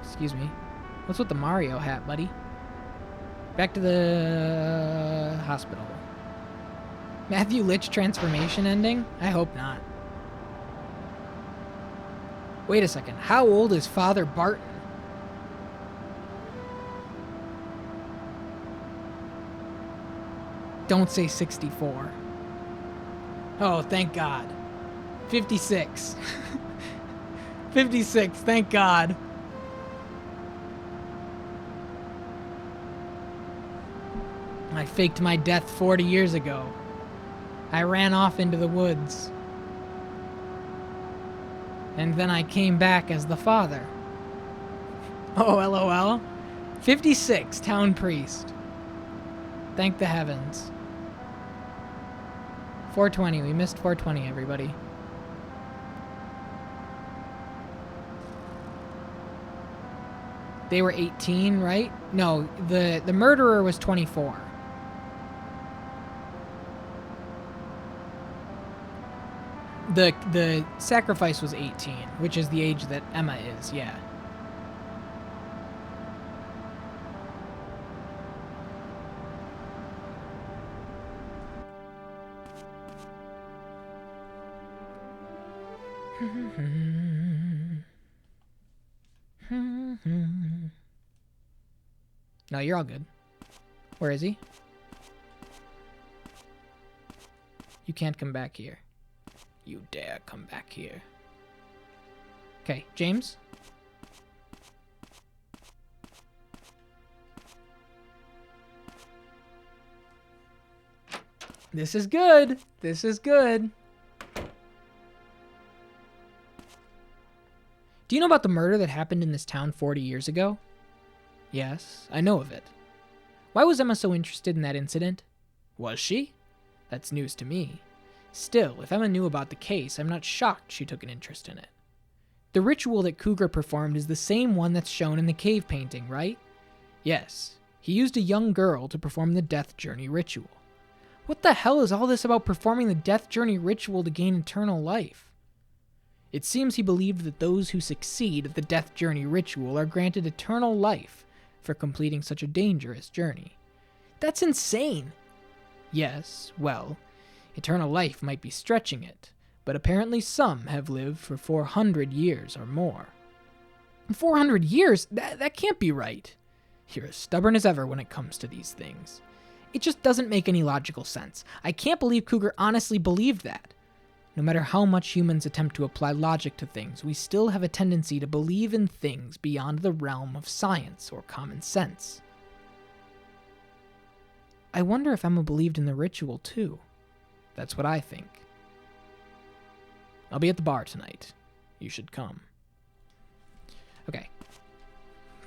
Excuse me. What's with the Mario hat, buddy? Back to the hospital. Matthew Litch transformation ending? I hope not. Wait a second. How old is Father Barton? Don't say 64. Oh, thank God. 56. 56, thank God. I faked my death 40 years ago. I ran off into the woods. And then I came back as the father. Oh, LOL. 56, town priest. Thank the heavens. 420, we missed 420, everybody. They were 18, right? No, the murderer was 24. The sacrifice was 18, which is the age that Emma is, yeah. No, you're all good. Where is he? You can't come back here. You dare come back here. Okay, James? This is good. This is good. Do you know about the murder that happened in this town 40 years ago? Yes, I know of it. Why was Emma so interested in that incident? Was she? That's news to me. Still, if Emma knew about the case, I'm not shocked she took an interest in it. The ritual that Cougar performed is the same one that's shown in the cave painting, right? Yes, he used a young girl to perform the Death Journey ritual. What the hell is all this about performing the Death Journey ritual to gain eternal life? It seems he believed that those who succeed at the Death Journey ritual are granted eternal life for completing such a dangerous journey. That's insane! Yes, well, eternal life might be stretching it, but apparently some have lived for 400 years or more. 400 years? That can't be right. You're as stubborn as ever when it comes to these things. It just doesn't make any logical sense. I can't believe Cougar honestly believed that. No matter how much humans attempt to apply logic to things, we still have a tendency to believe in things beyond the realm of science or common sense. I wonder if Emma believed in the ritual too. That's what I think. I'll be at the bar tonight. You should come. Okay.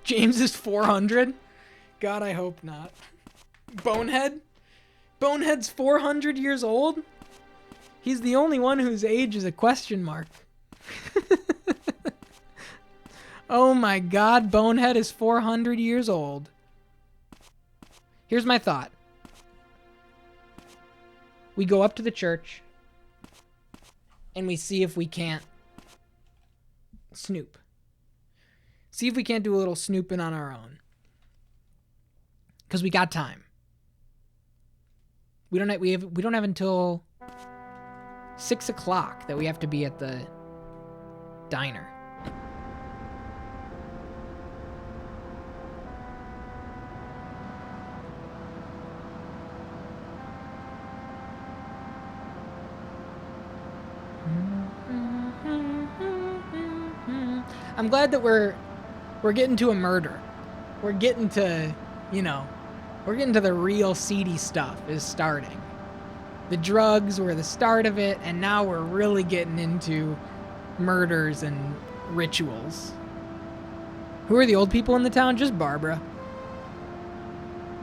James is 400? God, I hope not. Bonehead? Bonehead's 400 years old? He's the only one whose age is a question mark. Oh my God, Bonehead is 400 years old. Here's my thought. We go up to the church and we see if we can't snoop. See if we can't do a little snooping on our own. Because we got time. We don't have until 6 o'clock that we have to be at the diner. I'm glad that we're getting to a murder. We're getting to, we're getting to the real seedy stuff is starting. The drugs were the start of it, and now we're really getting into murders and rituals. Who are the old people in the town? Just Barbara.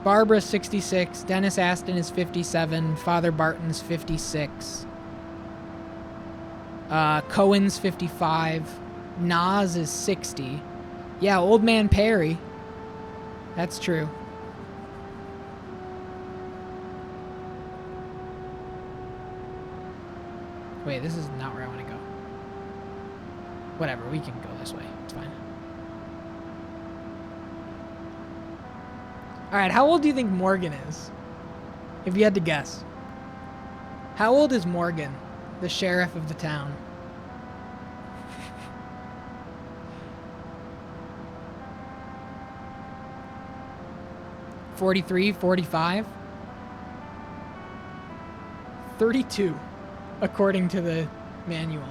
Barbara's 66, Dennis Aston is 57, Father Barton's 56. Cohen's 55. Nas is 60. Yeah, Old Man Perry. That's true. Wait, this is not where I want to go. Whatever, we can go this way. It's fine. Alright, how old do you think Morgan is? If you had to guess. How old is Morgan, the sheriff of the town? "43, 45? 32, according to the manual.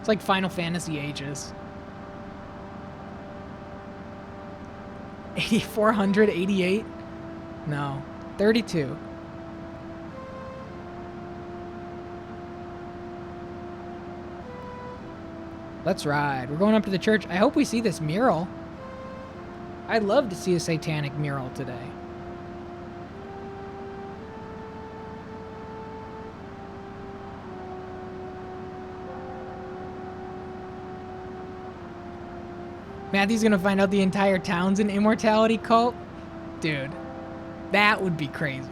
It's like Final Fantasy ages. 8,400, 88? No, 32. Let's ride. We're going up to the church. I hope we see this mural. I'd love to see a satanic mural today. Matthew's gonna find out the entire town's an immortality cult? Dude, that would be crazy.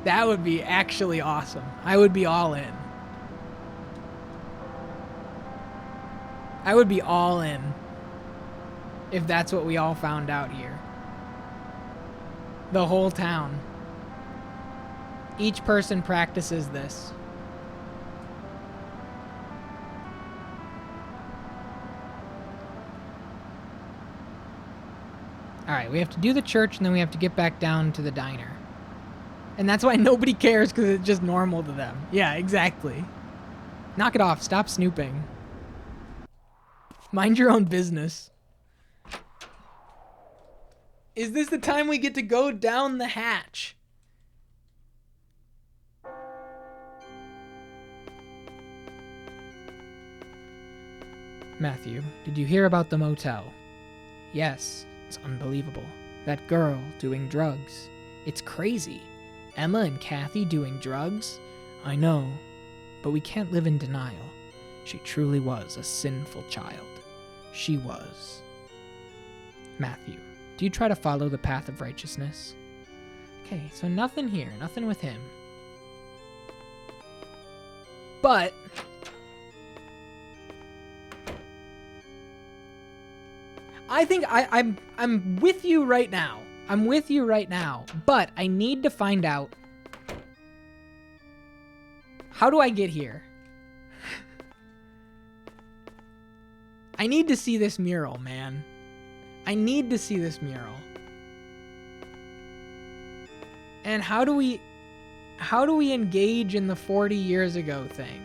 That would be actually awesome. I would be all in. I would be all in if that's what we all found out here. The whole town. Each person practices this. Alright, we have to do the church and then we have to get back down to the diner. And that's why nobody cares, because it's just normal to them. Yeah, exactly. Knock it off. Stop snooping. Mind your own business. Is this the time we get to go down the hatch? Matthew, did you hear about the motel? Yes, it's unbelievable. That girl doing drugs. It's crazy. Emma and Kathy doing drugs? I know, but we can't live in denial. She truly was a sinful child. She was. Matthew, do you try to follow the path of righteousness? Okay, so nothing here, nothing with him. But I think I'm with you right now. I'm with you right now, but I need to find out, how do I get here? I need to see this mural, man. I need to see this mural. And how do we engage in the 40 years ago thing?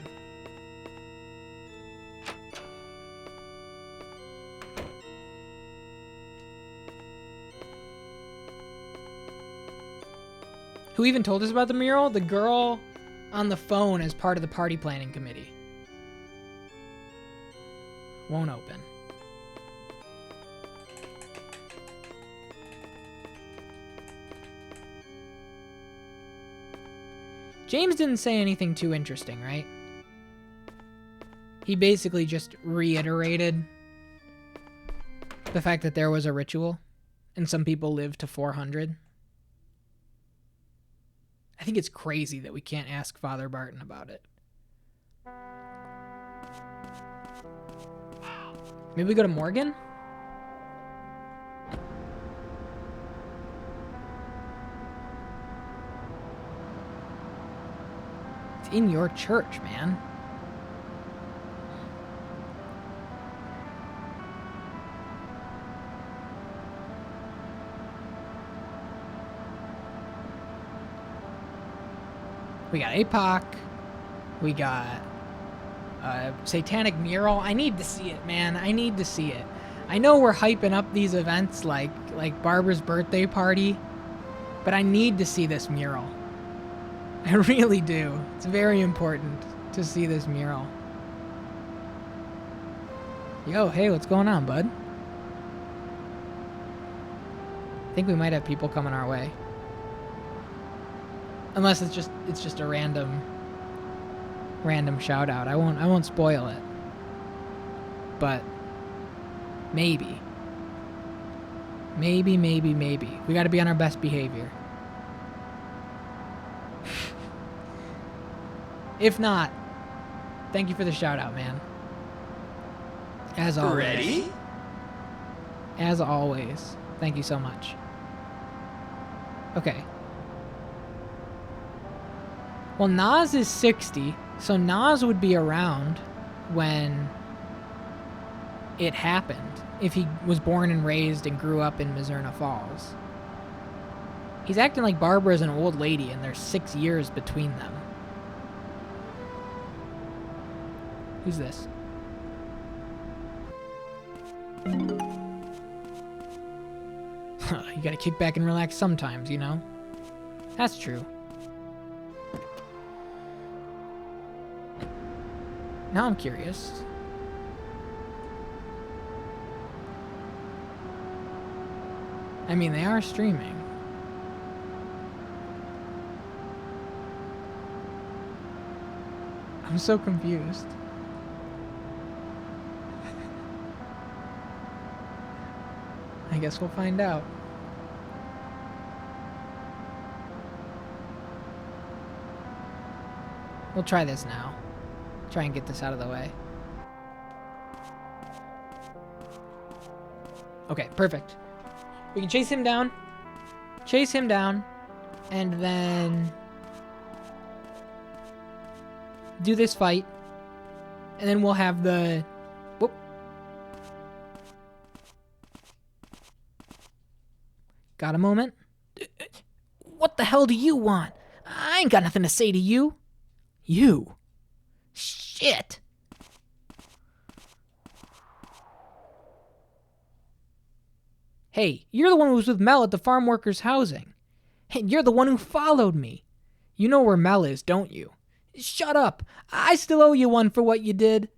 Who even told us about the mural? The girl on the phone as part of the party planning committee. Won't open. James didn't say anything too interesting, right? He basically just reiterated the fact that there was a ritual and some people lived to 400. I think it's crazy that we can't ask Father Barton about it. Maybe we go to Morgan? It's in your church, man. We got APOC. We got satanic mural. I need to see it, man. I need to see it. I know we're hyping up these events like Barbara's birthday party, but I need to see this mural. I really do. It's very important to see this mural. Yo, hey, what's going on, bud? I think we might have people coming our way. Unless it's just a random shout out. I won't spoil it. But maybe. Maybe. We got to be on our best behavior. If not, thank you for the shout out, man. As always. Ready? As always. Thank you so much. Okay. Well, Nas is 60, so Nas would be around when it happened, if he was born and raised and grew up in Mizzurna Falls. He's acting like Barbara's an old lady, and there's 6 years between them. Who's this? You gotta kick back and relax sometimes, you know? That's true. Now I'm curious. I mean, they are streaming. I'm so confused. I guess we'll find out. We'll try this now. Try and get this out of the way. Okay, perfect. We can chase him down. Chase him down. And then do this fight. And then we'll have the... Whoop. Got a moment? What the hell do you want? I ain't got nothing to say to you. You? Shit. Hey, you're the one who was with Mel at the farm workers' housing. And you're the one who followed me. You know where Mel is, don't you? Shut up. I still owe you one for what you did.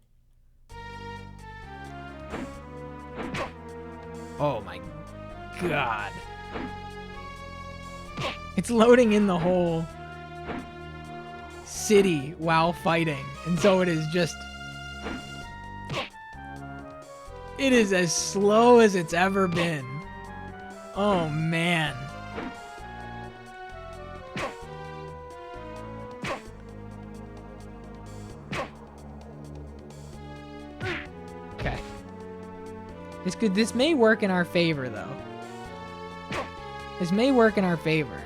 Oh my god. It's loading in the whole city while fighting. And so it is just... It is as slow as it's ever been. Oh, man. Okay. This may work in our favor, though. This may work in our favor.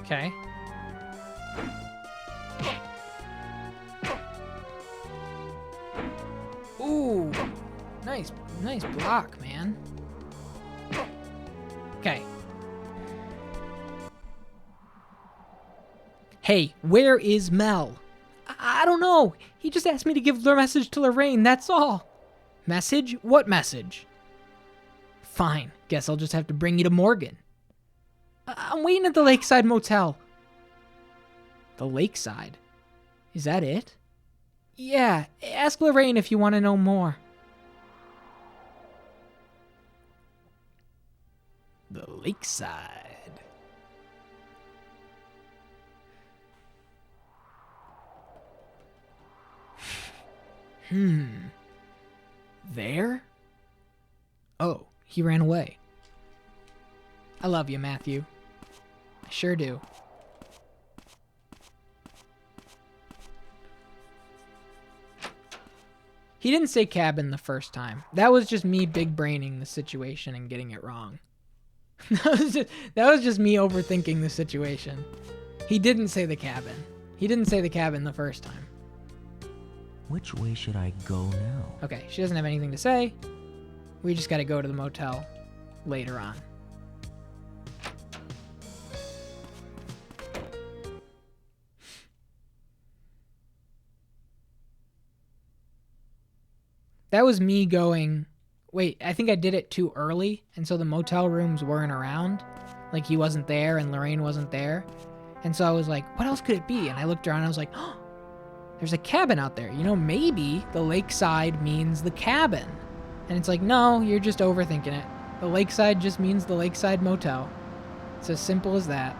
Okay. Ooh, nice block, man. Okay. Hey, where is Mel? I don't know. He just asked me to give the message to Lorraine, that's all. Message? What message? Fine, guess I'll just have to bring you to Morgan. I'm waiting at the Lakeside Motel. The Lakeside? Is that it? Yeah, ask Lorraine if you want to know more. The Lakeside. There? Oh, he ran away. I love you, Matthew. I sure do. He didn't say cabin the first time. That was just me big braining the situation and getting it wrong. that was just me overthinking the situation. He didn't say the cabin. He didn't say the cabin the first time. Which way should I go now? Okay, she doesn't have anything to say. We just gotta go to the motel later on. That was me going, wait, I think I did it too early, and so the motel rooms weren't around. Like, he wasn't there, and Lorraine wasn't there. And so I was like, what else could it be? And I looked around, and I was like, oh, there's a cabin out there. You know, maybe the lakeside means the cabin. And it's like, no, you're just overthinking it. The lakeside just means the Lakeside Motel. It's as simple as that.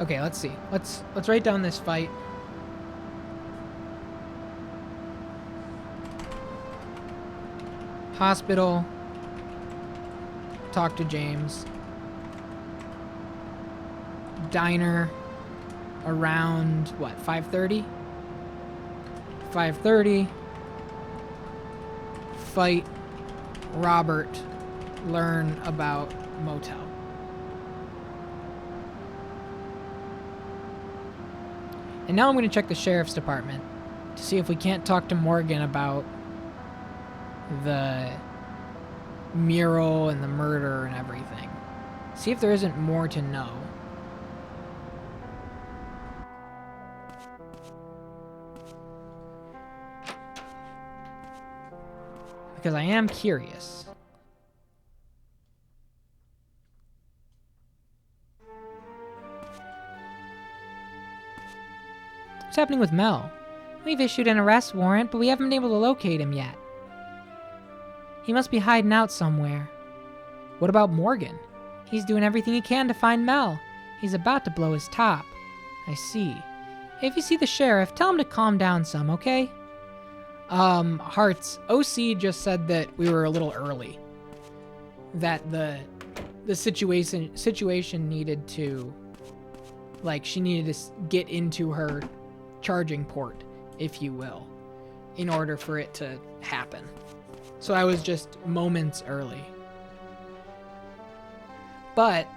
Okay, let's see. Let's write down this fight. Hospital. Talk to James. Diner. Around what? 5:30. 5:30. Fight. Robert. Learn about motel. And now I'm going to check the sheriff's department to see if we can't talk to Morgan about the mural and the murder and everything. See if there isn't more to know. Because I am curious. What's happening with Mel? We've issued an arrest warrant, but we haven't been able to locate him yet. He must be hiding out somewhere. What about Morgan? He's doing everything he can to find Mel. He's about to blow his top. I see. If you see the sheriff, tell him to calm down some, okay? Hearts, OC just said that we were a little early. That the situation needed to, like, she needed to get into her charging port, if you will, in order for it to happen. So I was just moments early. But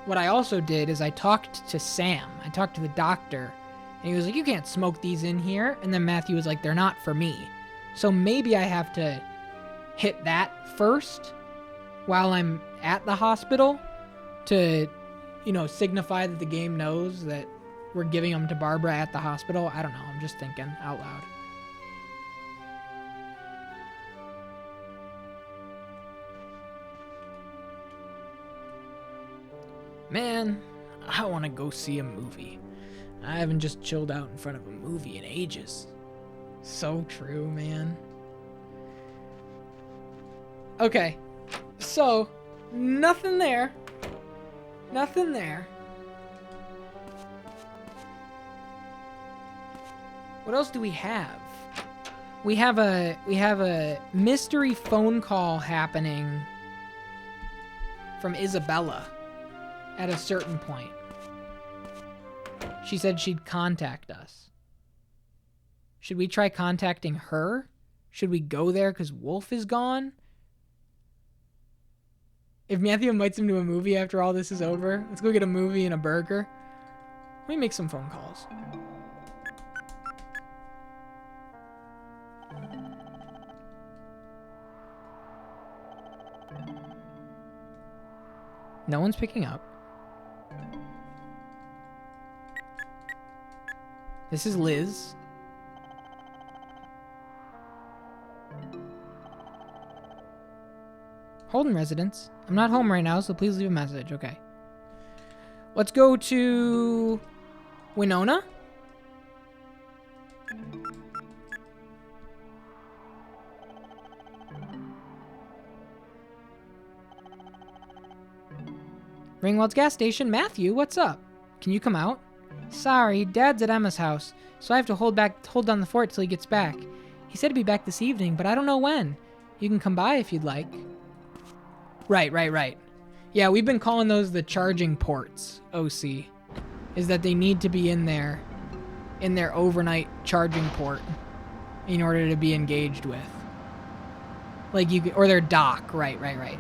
what I also did is I talked to Sam. I talked to the doctor, and he was like, you can't smoke these in here. And then Matthew was like, they're not for me. So maybe I have to hit that first while I'm at the hospital to, you know, signify that the game knows that we're giving them to Barbara at the hospital. I don't know. I'm just thinking out loud. Man, I want to go see a movie. I haven't just chilled out in front of a movie in ages. So true, man. Okay, so nothing there. Nothing there. What else do we have? We have a mystery phone call happening from Isabella at a certain point. She said she'd contact us. Should we try contacting her? Should we go there because Wolf is gone? If Matthew invites him to a movie after all this is over, let's go get a movie and a burger. Let me make some phone calls. No one's picking up. This is Liz. Holden residence. I'm not home right now, so please leave a message. Okay. Let's go to Winona. Ringwald's gas station. Matthew, what's up? Can you come out? Sorry, Dad's at Emma's house, so I have to hold down the fort till he gets back. He said he'd be back this evening, but I don't know when. You can come by if you'd like. Right. Yeah, we've been calling those the charging ports, OC. Is that they need to be in their overnight charging port in order to be engaged with. Like or their dock, right.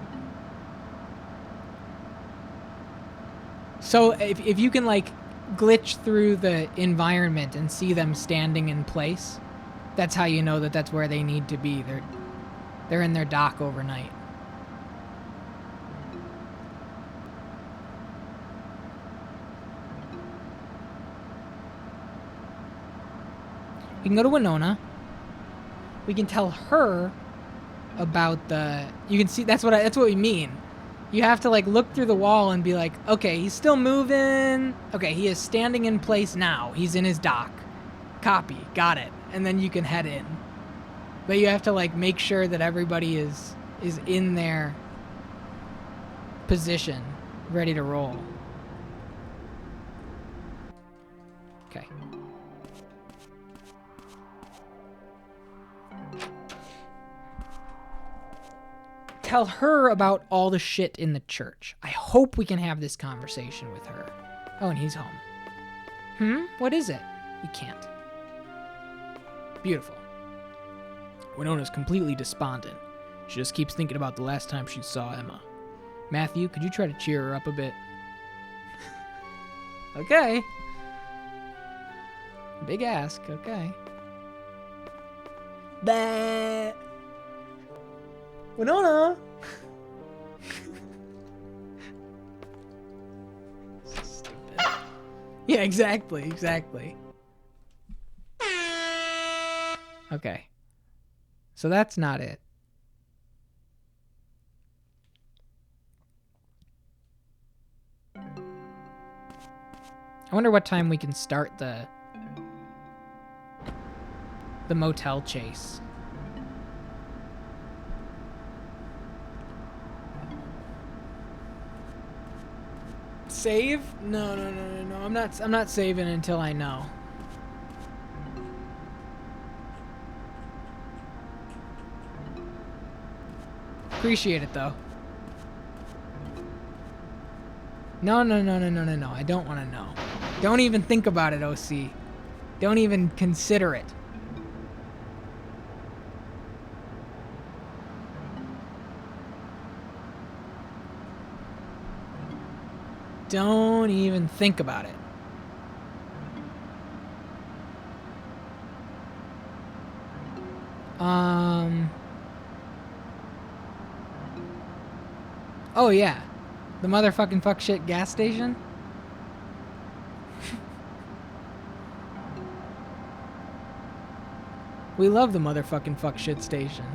So if you can like glitch through the environment and see them standing in place, that's how you know that that's where they need to be. They're in their dock overnight. We can go to Winona. We can tell her about you can see that's what we mean. You have to like look through the wall and be like, okay, he's still moving. Okay, he is standing in place now. He's in his dock. Copy. Got it. And then you can head in. But you have to like make sure that everybody is in their position, ready to roll. Okay. Tell her about all the shit in the church. I hope we can have this conversation with her. Oh, and he's home. What is it? You can't. Beautiful. Winona's completely despondent. She just keeps thinking about the last time she saw Emma. Matthew, could you try to cheer her up a bit? Okay. Big ask, okay. Bah. Winona! Stupid. Yeah, exactly. Okay. So that's not it. I wonder what time we can start the motel chase. Save? No. I'm not saving until I know. Appreciate it though. No. I don't want to know. Don't even think about it, OC. Don't even consider it. Don't even think about it. Oh yeah. The motherfucking fuck shit gas station? We love the motherfucking fuck shit station.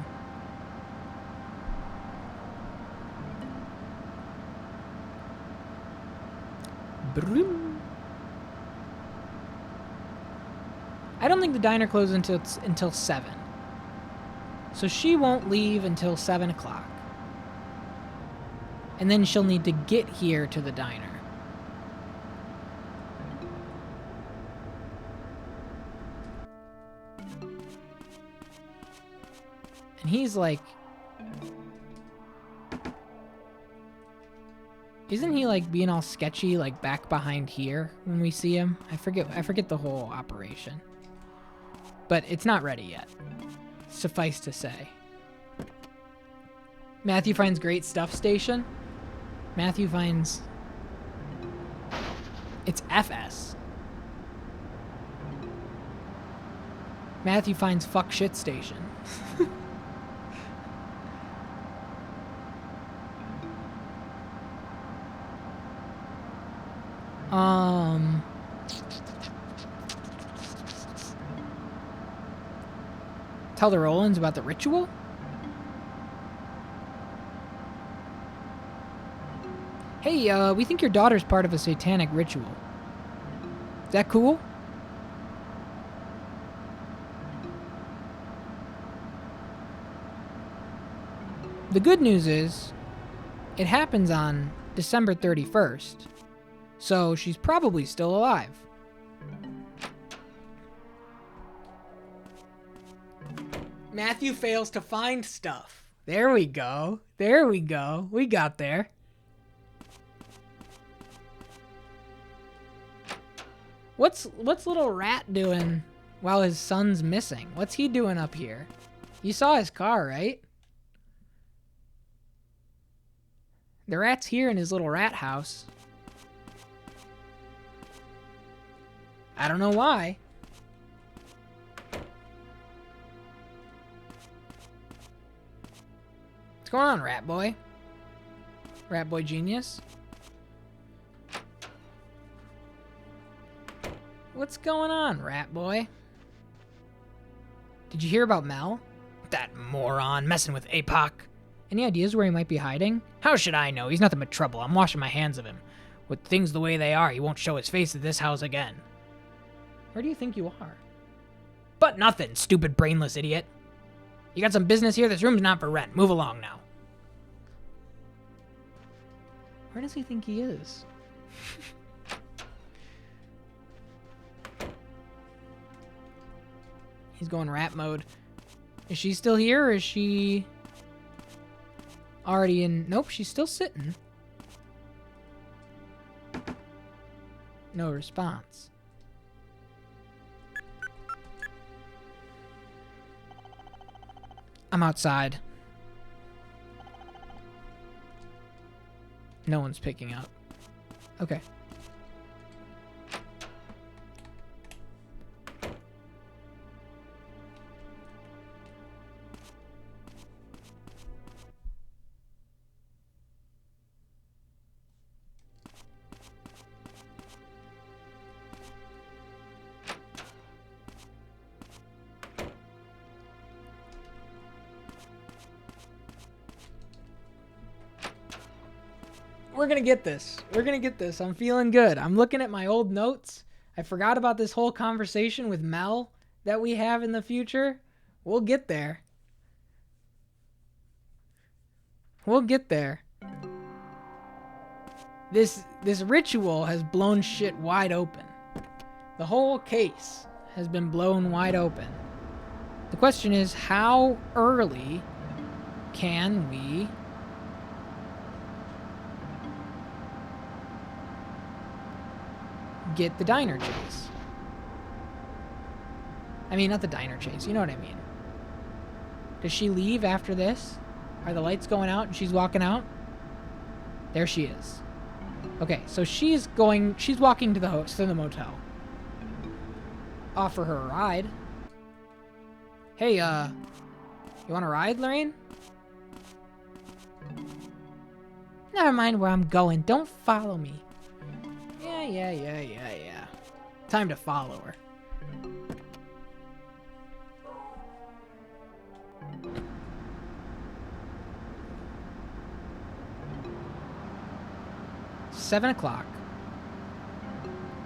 Broom. I don't think the diner closes until 7. So she won't leave until 7 o'clock. And then she'll need to get here to the diner. And he's like... Isn't he like being all sketchy like back behind here when we see him? I forget the whole operation. But it's not ready yet. Suffice to say. Matthew finds great stuff station. Matthew finds... It's FS. Matthew finds fuck shit station. Tell the Rollins about the ritual? Hey, we think your daughter's part of a satanic ritual. Is that cool? The good news is, it happens on December 31st, so she's probably still alive. Matthew fails to find stuff. There we go. We got there. What's little rat doing while his son's missing? What's he doing up here? You saw his car, right? The rat's here in his little rat house. I don't know why. What's going on, rat boy? Rat boy genius? What's going on, rat boy? Did you hear about Mel? That moron messing with APOC. Any ideas where he might be hiding? How should I know? He's nothing but trouble. I'm washing my hands of him. With things the way they are, he won't show his face at this house again. Where do you think you are? But nothing, stupid brainless idiot. You got some business here? This room's not for rent. Move along now. Where does he think he is? He's going rat mode. Is she still here, or is she already in? Nope, she's still sitting. No response. I'm outside. No one's picking up. Okay. We're gonna get this. We're gonna get this. I'm feeling good. I'm looking at my old notes. I forgot about this whole conversation with Mel that we have in the future. We'll get there. We'll get there. This ritual has blown shit wide open. The whole case has been blown wide open. The question is, how early can we get the diner chase? I mean, not the diner chase, you know what I mean. Does she leave after this? Are the lights going out and she's walking out? There she is. Okay, so she's walking to the motel. Offer her a ride. Hey, you want a ride, Lorraine? Never mind where I'm going. Don't follow me. Yeah. Time to follow her. Seven o'clock.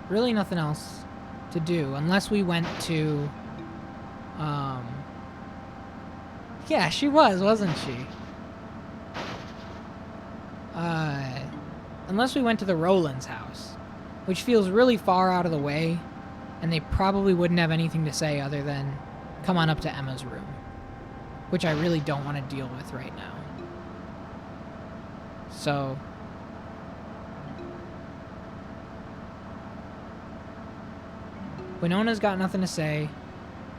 Really nothing else to do unless we went to, yeah, she was, wasn't she? Unless we went to the Rowlands' house, which feels really far out of the way, and they probably wouldn't have anything to say other than come on up to Emma's room, which I really don't want to deal with right now. So Winona's got nothing to say.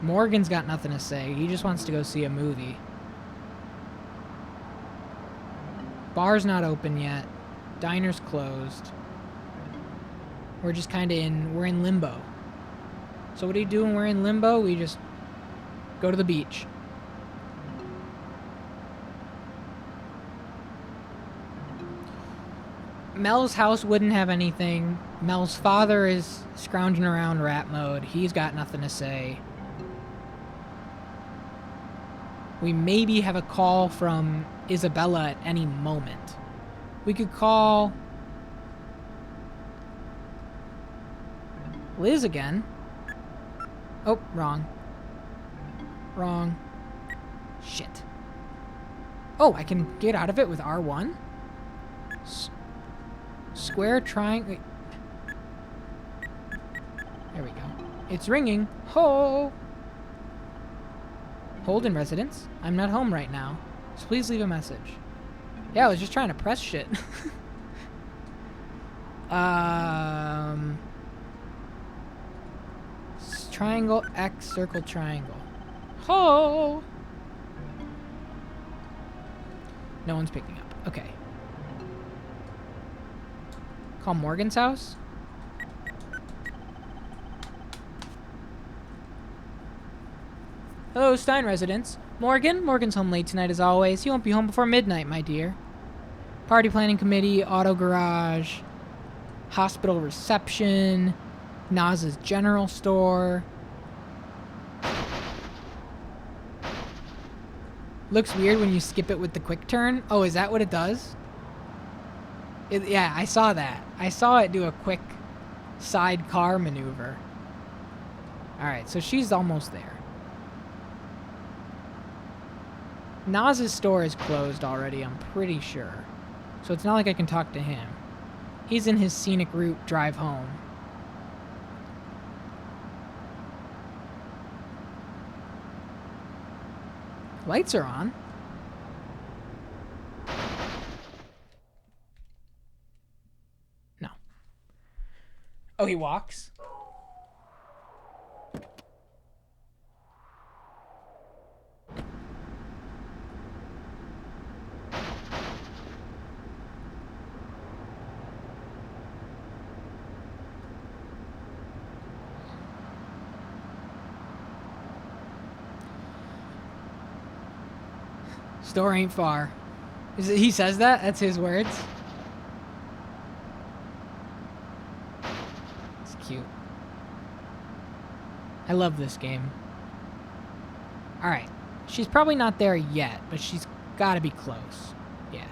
Morgan's got nothing to say. He just wants to go see a movie. Bar's not open yet. Diner's closed. We're just kind of we're in limbo. So what do you do when we're in limbo? We just go to the beach. Mel's house wouldn't have anything. Mel's father is scrounging around rat mode. He's got nothing to say. We maybe have a call from Isabella at any moment. We could call Liz again. Oh, wrong. Wrong. Shit. Oh, I can get out of it with R1? Square triangle. There we go. It's ringing. Ho! Hold in residence. I'm not home right now, so please leave a message. Yeah, I was just trying to press shit. Triangle, X, circle, triangle. Ho! No one's picking up. Okay. Call Morgan's house? Hello, Stein residence. Morgan? Morgan's home late tonight as always. He won't be home before midnight, my dear. Party planning committee, auto garage, hospital reception, Naz's general store. Looks weird when you skip it with the quick turn. Oh, is that what it does? Yeah, I saw that. I saw it do a quick sidecar maneuver. Alright, so she's almost there. Naz's store is closed already, I'm pretty sure. So it's not like I can talk to him. He's in his scenic route drive home. Lights are on. No. Oh, he walks? Store ain't far. He says that? That's his words? It's cute. I love this game. Alright. She's probably not there yet, but she's gotta be close. Yeah.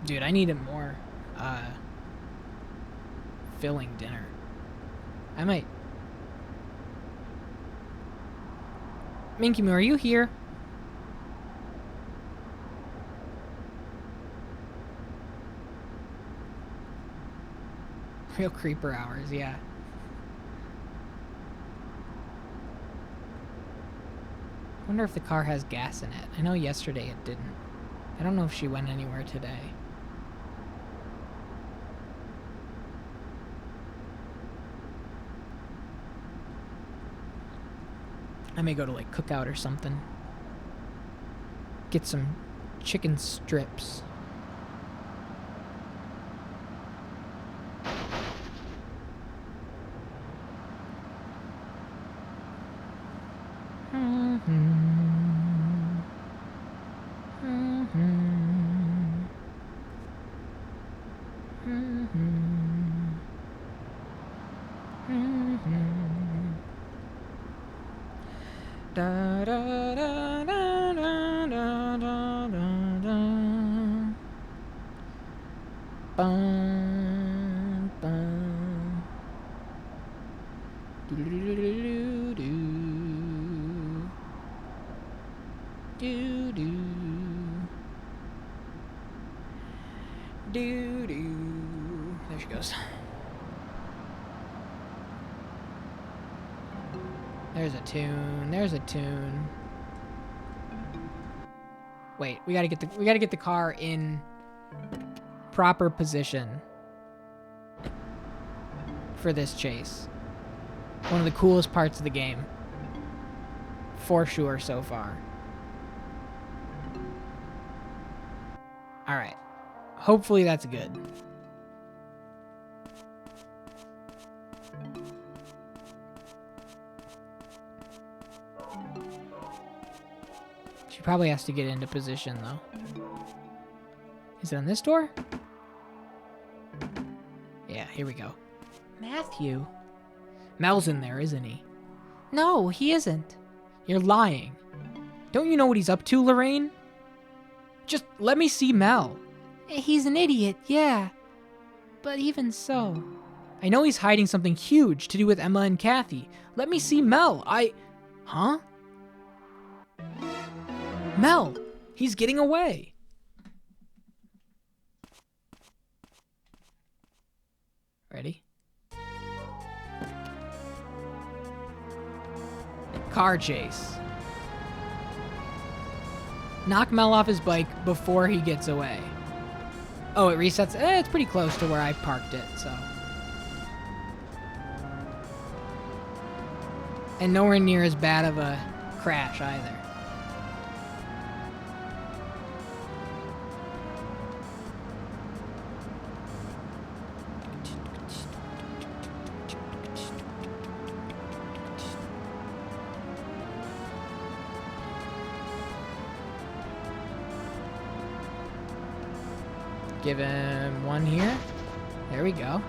Dude, I need a more, filling dinner. I might... Minky Moo, are you here? Real creeper hours, yeah. I wonder if the car has gas in it. I know yesterday it didn't. I don't know if she went anywhere today. I may go to like Cookout or something. Get some chicken strips. Da, da, da, da, da, da, da, da. Bum, bum. Do-do-do-do-do-do. Do-do. Do-do. There she goes. There's a tune. There's a tune. Wait, we gotta get the car in proper position for this chase. One of the coolest parts of the game. For sure so far. Alright. Hopefully that's good. She probably has to get into position, though. Is it on this door? Yeah, here we go. Matthew. Mel's in there, isn't he? No, he isn't. You're lying. Don't you know what he's up to, Lorraine? Just let me see Mel. He's an idiot, yeah. But even so... I know he's hiding something huge to do with Emma and Kathy. Let me see Mel. Huh? Mel! He's getting away! Ready? Car chase. Knock Mel off his bike before he gets away. Oh, it resets. It's pretty close to where I parked it, so. And nowhere near as bad of a crash either. Give him one here. There we go.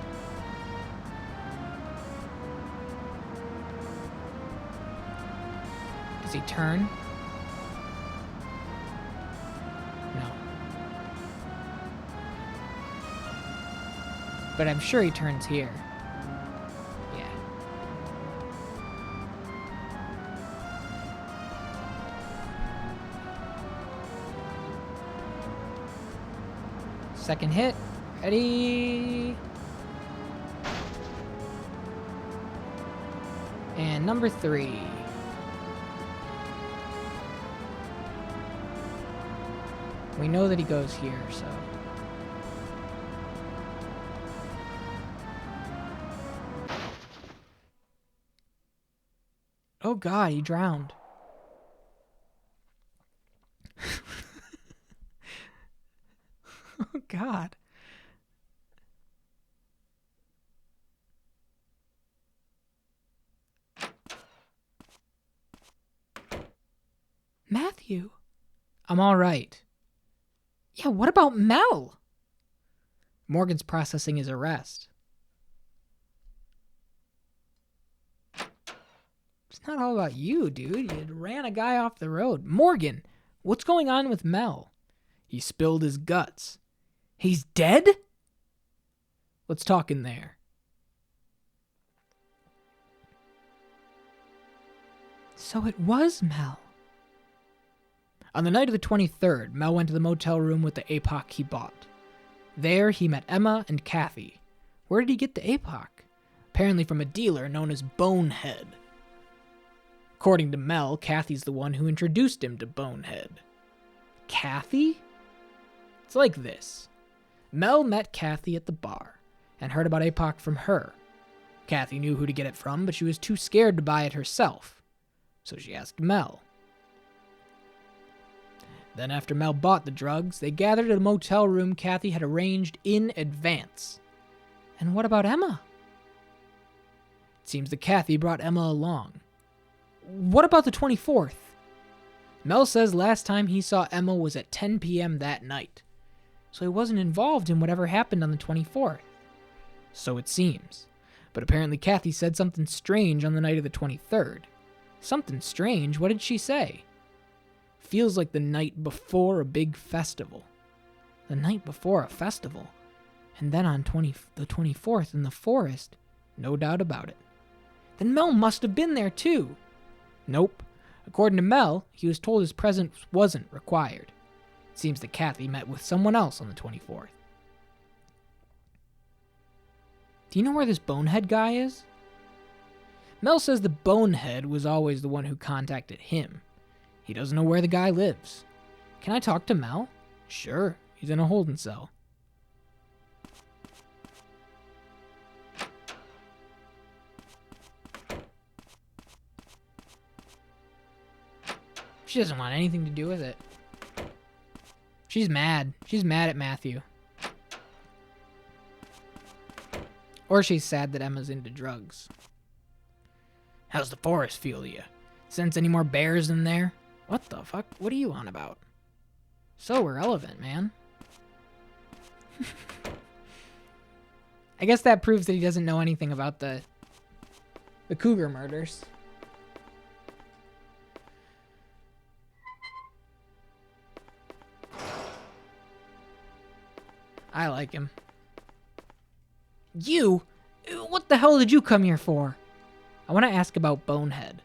Does he turn? No. But I'm sure he turns here. Yeah. Second hit. Ready? And number 3. We know that he goes here, so. Oh god, he drowned. Oh god. Matthew. I'm all right. Yeah, what about Mel? Morgan's processing his arrest. It's not all about you, dude. You ran a guy off the road. Morgan, what's going on with Mel? He spilled his guts. He's dead? Let's talk in there. So it was Mel. On the night of the 23rd, Mel went to the motel room with the APOC he bought. There, he met Emma and Kathy. Where did he get the APOC? Apparently from a dealer known as Bonehead. According to Mel, Kathy's the one who introduced him to Bonehead. Kathy? It's like this. Mel met Kathy at the bar and heard about APOC from her. Kathy knew who to get it from, but she was too scared to buy it herself. So she asked Mel. Then after Mel bought the drugs, they gathered at a motel room Kathy had arranged in advance. And what about Emma? It seems that Kathy brought Emma along. What about the 24th? Mel says last time he saw Emma was at 10 p.m. that night. So he wasn't involved in whatever happened on the 24th. So it seems. But apparently Kathy said something strange on the night of the 23rd. Something strange? What did she say? Feels like the night before a big festival. The night before a festival. And then on the 24th in the forest. No doubt about it. Then Mel must have been there too. Nope. According to Mel, he was told his presence wasn't required. It seems that Kathy met with someone else on the 24th. Do you know where this Bonehead guy is? Mel says the Bonehead was always the one who contacted him. He doesn't know where the guy lives. Can I talk to Mel? Sure, he's in a holding cell. She doesn't want anything to do with it. She's mad. She's mad at Matthew. Or she's sad that Emma's into drugs. How's the forest feel to you? Sense any more bears in there? What the fuck? What are you on about? So irrelevant, man. I guess that proves that he doesn't know anything about the Cougar murders. I like him. You? What the hell did you come here for? I want to ask about Bonehead.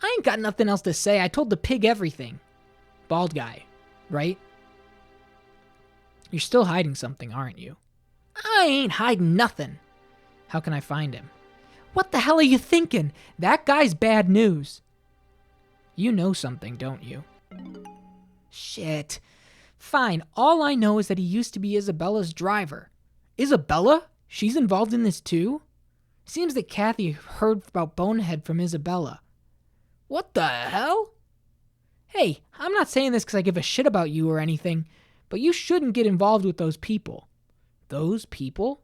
I ain't got nothing else to say. I told the pig everything. Bald guy, right? You're still hiding something, aren't you? I ain't hiding nothing. How can I find him? What the hell are you thinking? That guy's bad news. You know something, don't you? Shit. Fine. All I know is that he used to be Isabella's driver. Isabella? She's involved in this too? Seems that Kathy heard about Bonehead from Isabella. What the hell? Hey, I'm not saying this because I give a shit about you or anything, but you shouldn't get involved with those people. Those people?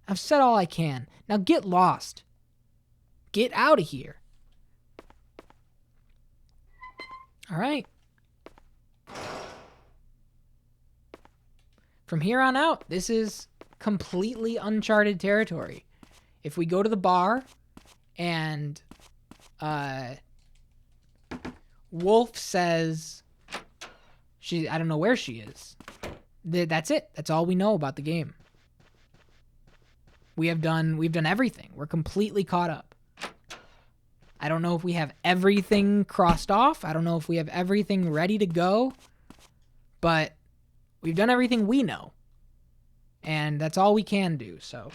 I've said all I can. Now get lost. Get out of here. All right. From here on out, this is completely uncharted territory. If we go to the bar and Wolf says I don't know where she is. That's it. That's all we know about the game. We've done everything. We're completely caught up. I don't know if we have everything crossed off. I don't know if we have everything ready to go. But we've done everything we know. And that's all we can do, so.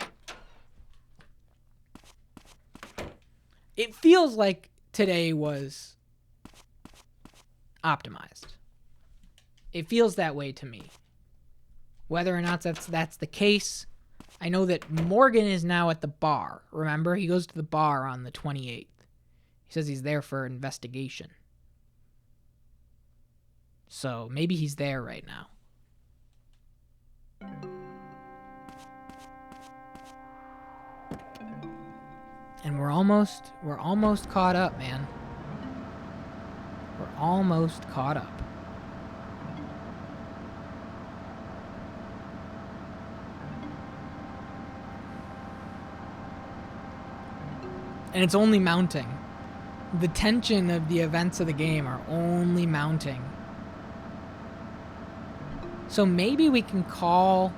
It feels like today was optimized. It feels that way to me. Whether or not that's the case, I know that Morgan is now at the bar. Remember, he goes to the bar on the 28th. He says he's there for investigation. So maybe he's there right now. And we're almost caught up, man. We're almost caught up. And it's only mounting. The tension of the events of the game are only mounting. So maybe we can call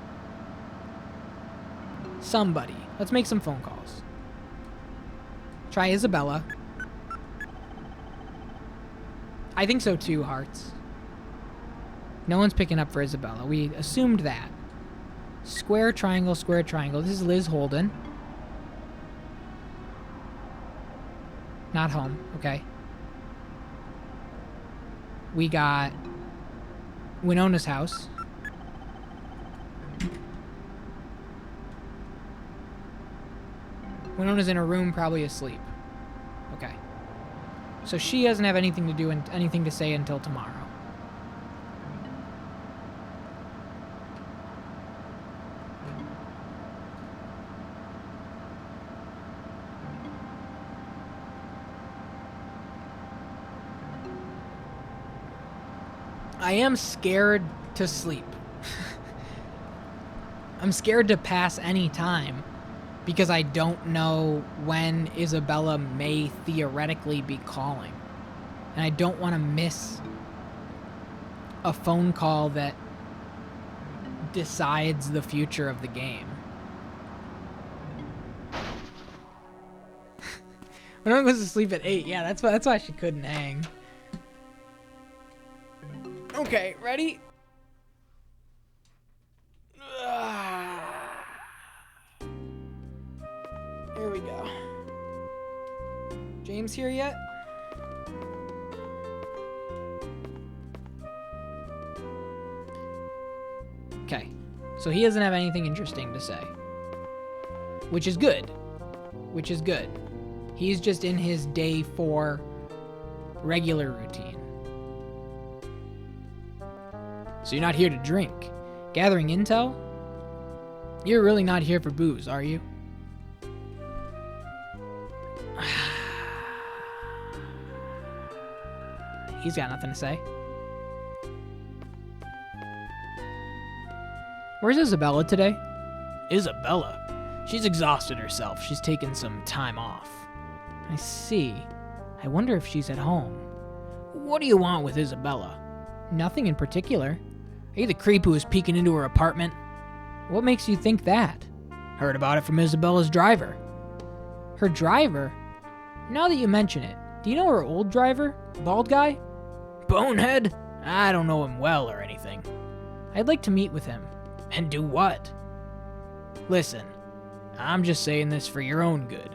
somebody. Let's make some phone calls. Try Isabella. I think so too, Hearts. No one's picking up for Isabella. We assumed that. Square, triangle, square, triangle. This is Liz Holden. Not home. Okay. We got Winona's house. Winona's in her room, probably asleep. Okay. So she doesn't have anything to do and anything to say until tomorrow. I am scared to sleep. I'm scared to pass any time because I don't know when Isabella may theoretically be calling. And I don't want to miss a phone call that decides the future of the game. When I goes to sleep at 8, yeah, that's why she couldn't hang. Okay, ready? Here we go. James here yet? Okay, so he doesn't have anything interesting to say. Which is good. Which is good. He's just in his day 4 regular routine. So you're not here to drink. Gathering intel? You're really not here for booze, are you? He's got nothing to say. Where's Isabella today? Isabella? She's exhausted herself. She's taken some time off. I see. I wonder if she's at home. What do you want with Isabella? Nothing in particular. Are you the creep who was peeking into her apartment? What makes you think that? Heard about it from Isabella's driver. Her driver? Now that you mention it, do you know her old driver? Bald guy? Bonehead? I don't know him well or anything. I'd like to meet with him. And do what? Listen, I'm just saying this for your own good.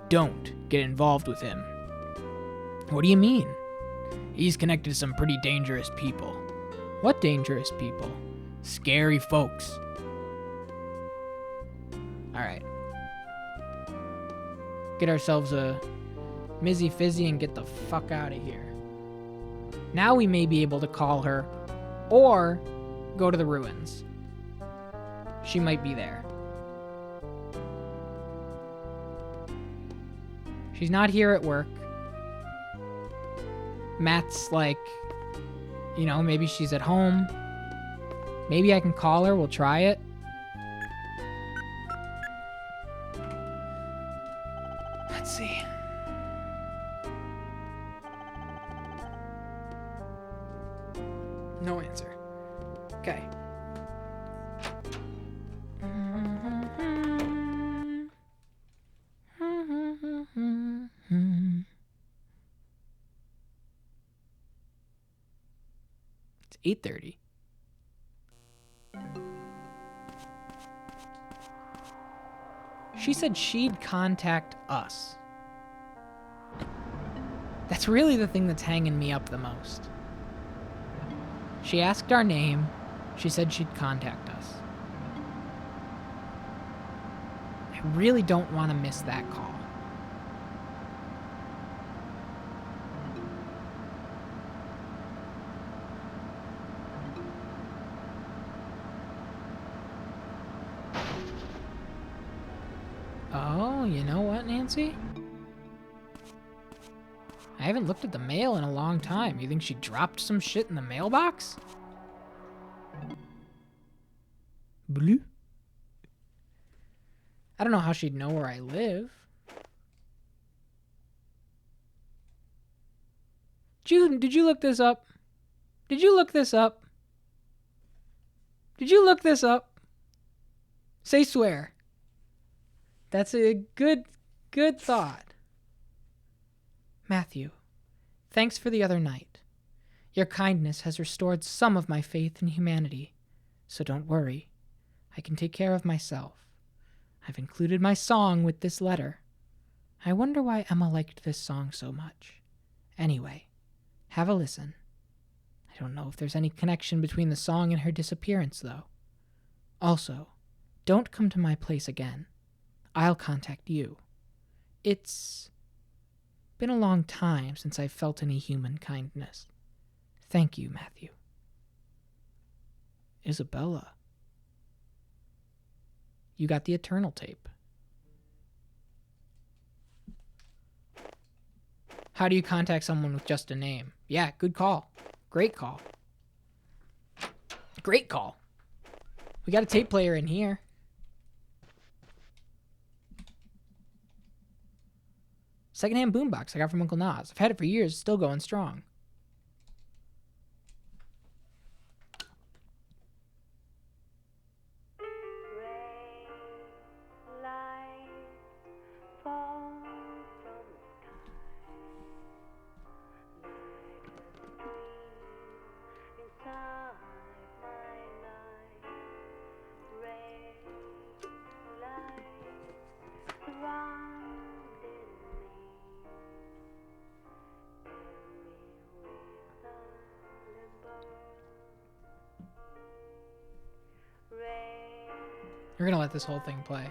Don't get involved with him. What do you mean? He's connected to some pretty dangerous people. What dangerous people? Scary folks. Alright. Get ourselves a Mizzy Fizzy and get the fuck out of here. Now we may be able to call her or go to the ruins. She might be there. She's not here at work. Matt's like, you know, maybe she's at home. Maybe I can call her. We'll try it. Let's see. No answer. Okay. It's 8:30. She said she'd contact us. That's really the thing that's hanging me up the most. She asked our name. She said she'd contact us. I really don't want to miss that call. Oh, you know what, Nancy? I haven't looked at the mail in a long time. You think she dropped some shit in the mailbox? Blue? I don't know how she'd know where I live. Did you look this up? Did you look this up? Did you look this up? Say swear. That's a good thought. Matthew, thanks for the other night. Your kindness has restored some of my faith in humanity, so don't worry. I can take care of myself. I've included my song with this letter. I wonder why Emma liked this song so much. Anyway, have a listen. I don't know if there's any connection between the song and her disappearance, though. Also, don't come to my place again. I'll contact you. It's been a long time since I've felt any human kindness. Thank you, Matthew. Isabella. You got the Eternal tape. How do you contact someone with just a name? Yeah, good call. Great call. Great call. We got a tape player in here. Secondhand boombox I got from Uncle Nas. I've had it for years, still going strong. We're gonna let this whole thing play.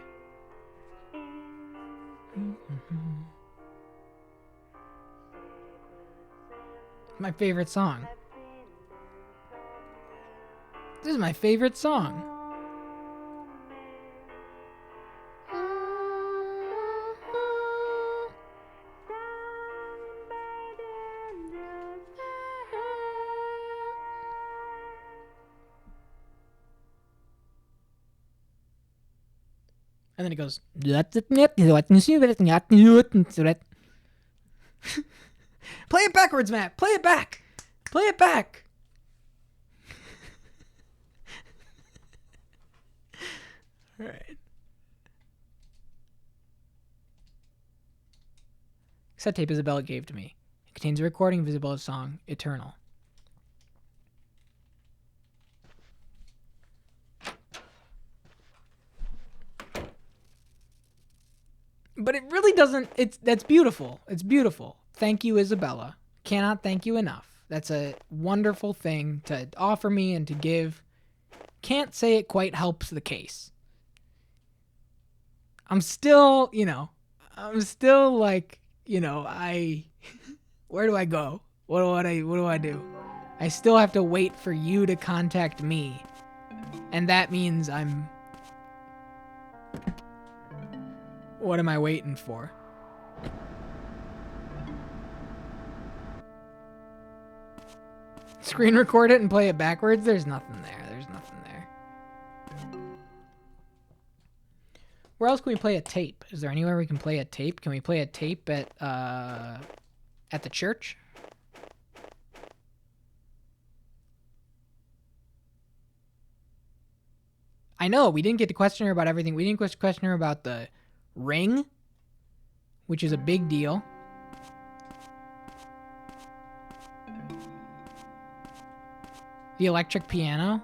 My favorite song. This is my favorite song. And then it goes. Play it backwards, Matt. Play it back. Play it back. All right. Cassette tape Isabella gave to me. It contains a recording of Isabella's song, Eternal. But it really doesn't, that's beautiful. It's beautiful. Thank you, Isabella. Cannot thank you enough. That's a wonderful thing to offer me and to give. Can't say it quite helps the case. I'm still, like, where do I go? What do I do? I still have to wait for you to contact me. And that means what am I waiting for? Screen record it and play it backwards? There's nothing there. Where else can we play a tape? Is there anywhere we can play a tape? Can we play a tape at the church? I know, we didn't get to question her about everything. We didn't question her about the ring, which is a big deal. The electric piano.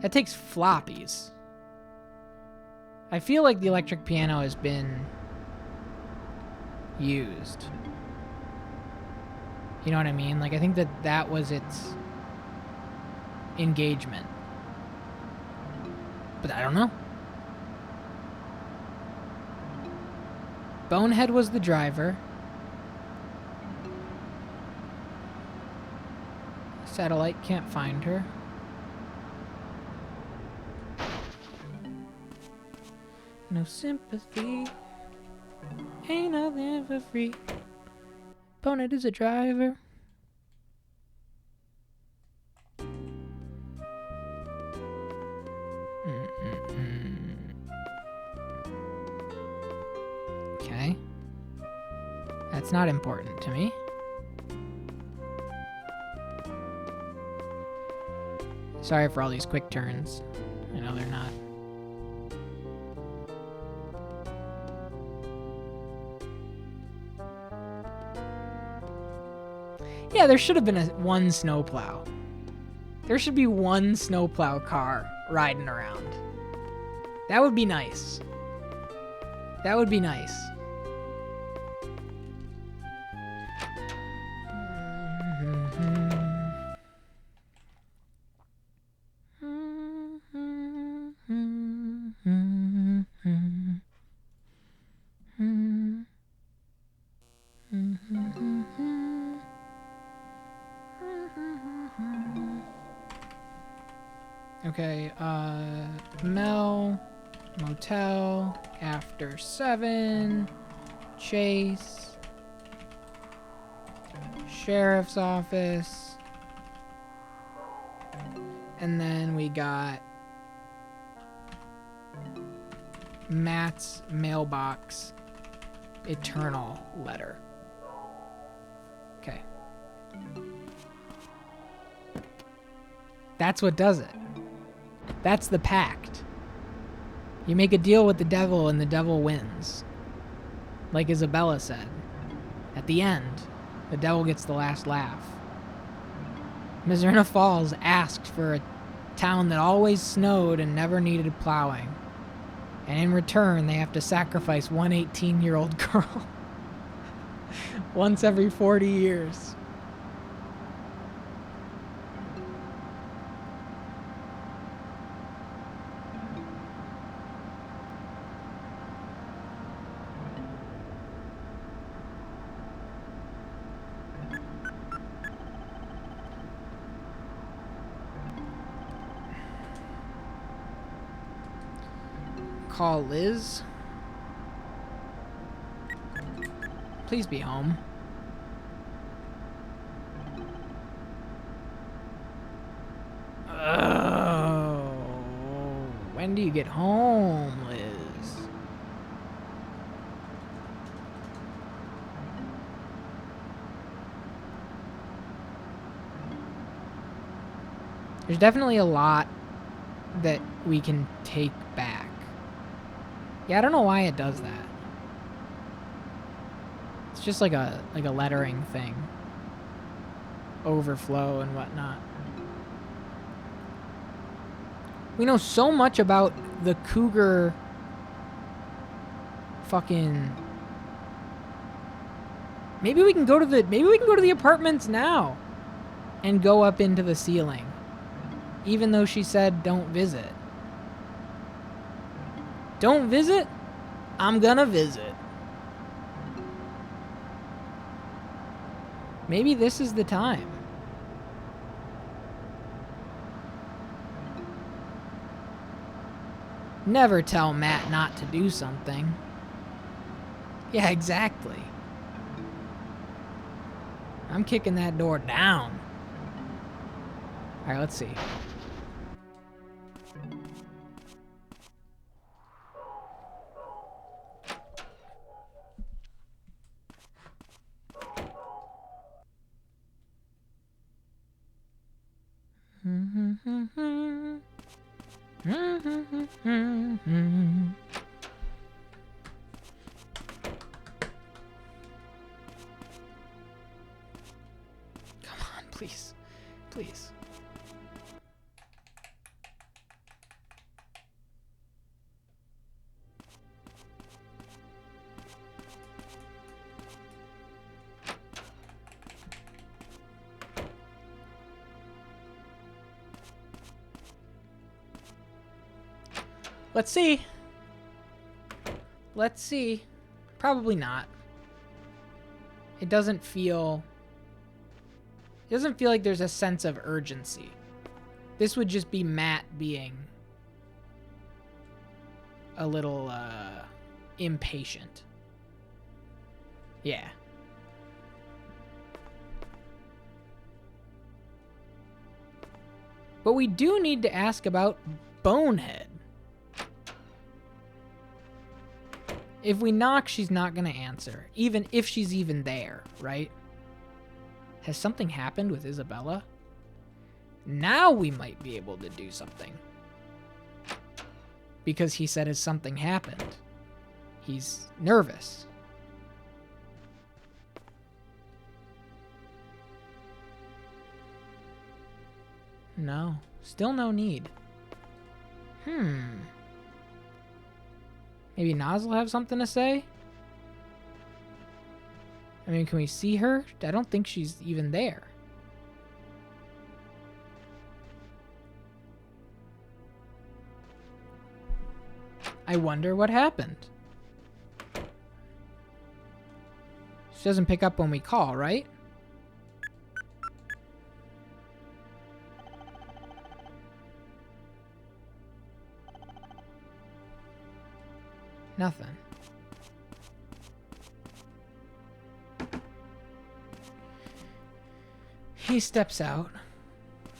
That takes floppies. I feel like the electric piano has been used. You know what I mean? Like, I think that was its engagement. But I don't know. Bonehead was the driver. Satellite can't find her. No sympathy. Ain't nothing for free. Bonehead is a driver. Okay. That's not important to me. Sorry for all these quick turns. I know they're not. Yeah, there should have been one snowplow. There should be one snowplow car riding around. That would be nice. That would be nice. Okay, Mel, motel, after 7, Chase, sheriff's office, and then we got Matt's mailbox, eternal letter. Okay. That's what does it. That's the pact. You make a deal with the devil and the devil wins. Like Isabella said. At the end, the devil gets the last laugh. Mizzurna Falls asked for a town that always snowed and never needed plowing. And in return, they have to sacrifice one 18-year-old girl. Once every 40 years. Call Liz. Please be home. Oh, when do you get home, Liz? There's definitely a lot that we can take back. Yeah, I don't know why it does that. It's just like a lettering thing. Overflow and whatnot. We know so much about the cougar fucking... Maybe we can go to the apartments now and go up into the ceiling. Even though she said don't visit. Don't visit? I'm gonna visit. Maybe this is the time. Never tell Matt not to do something. Yeah, exactly. I'm kicking that door down. Alright, let's see. Come on, please. Please. Let's see. Let's see. Probably not. It doesn't feel like there's a sense of urgency. This would just be Matt being a little impatient. Yeah. But we do need to ask about Bonehead. If we knock, she's not going to answer, even if she's even there, right? Has something happened with Isabella? Now we might be able to do something. Because he said has something happened. He's nervous. No. Still no need. Maybe Naz will have something to say? I mean, can we see her? I don't think she's even there. I wonder what happened. She doesn't pick up when we call, right? Nothing. He steps out,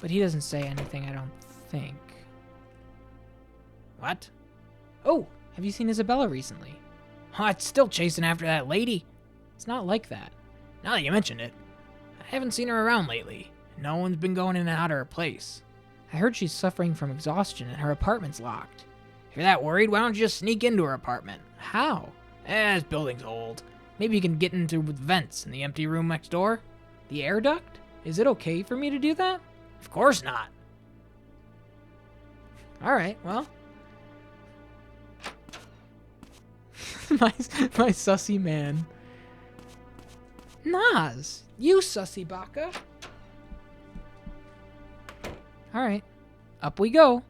but he doesn't say anything, I don't think. What? Oh, have you seen Isabella recently? Oh, it's still chasing after that lady. It's not like that. Now that you mention it, I haven't seen her around lately. No one's been going in and out of her place. I heard she's suffering from exhaustion and her apartment's locked. If you're that worried, why don't you just sneak into her apartment? How? This building's old. Maybe you can get into with vents in the empty room next door. The air duct? Is it okay for me to do that? Of course not. Alright, well. my sussy man. Naz, you sussy baka. Alright, up we go.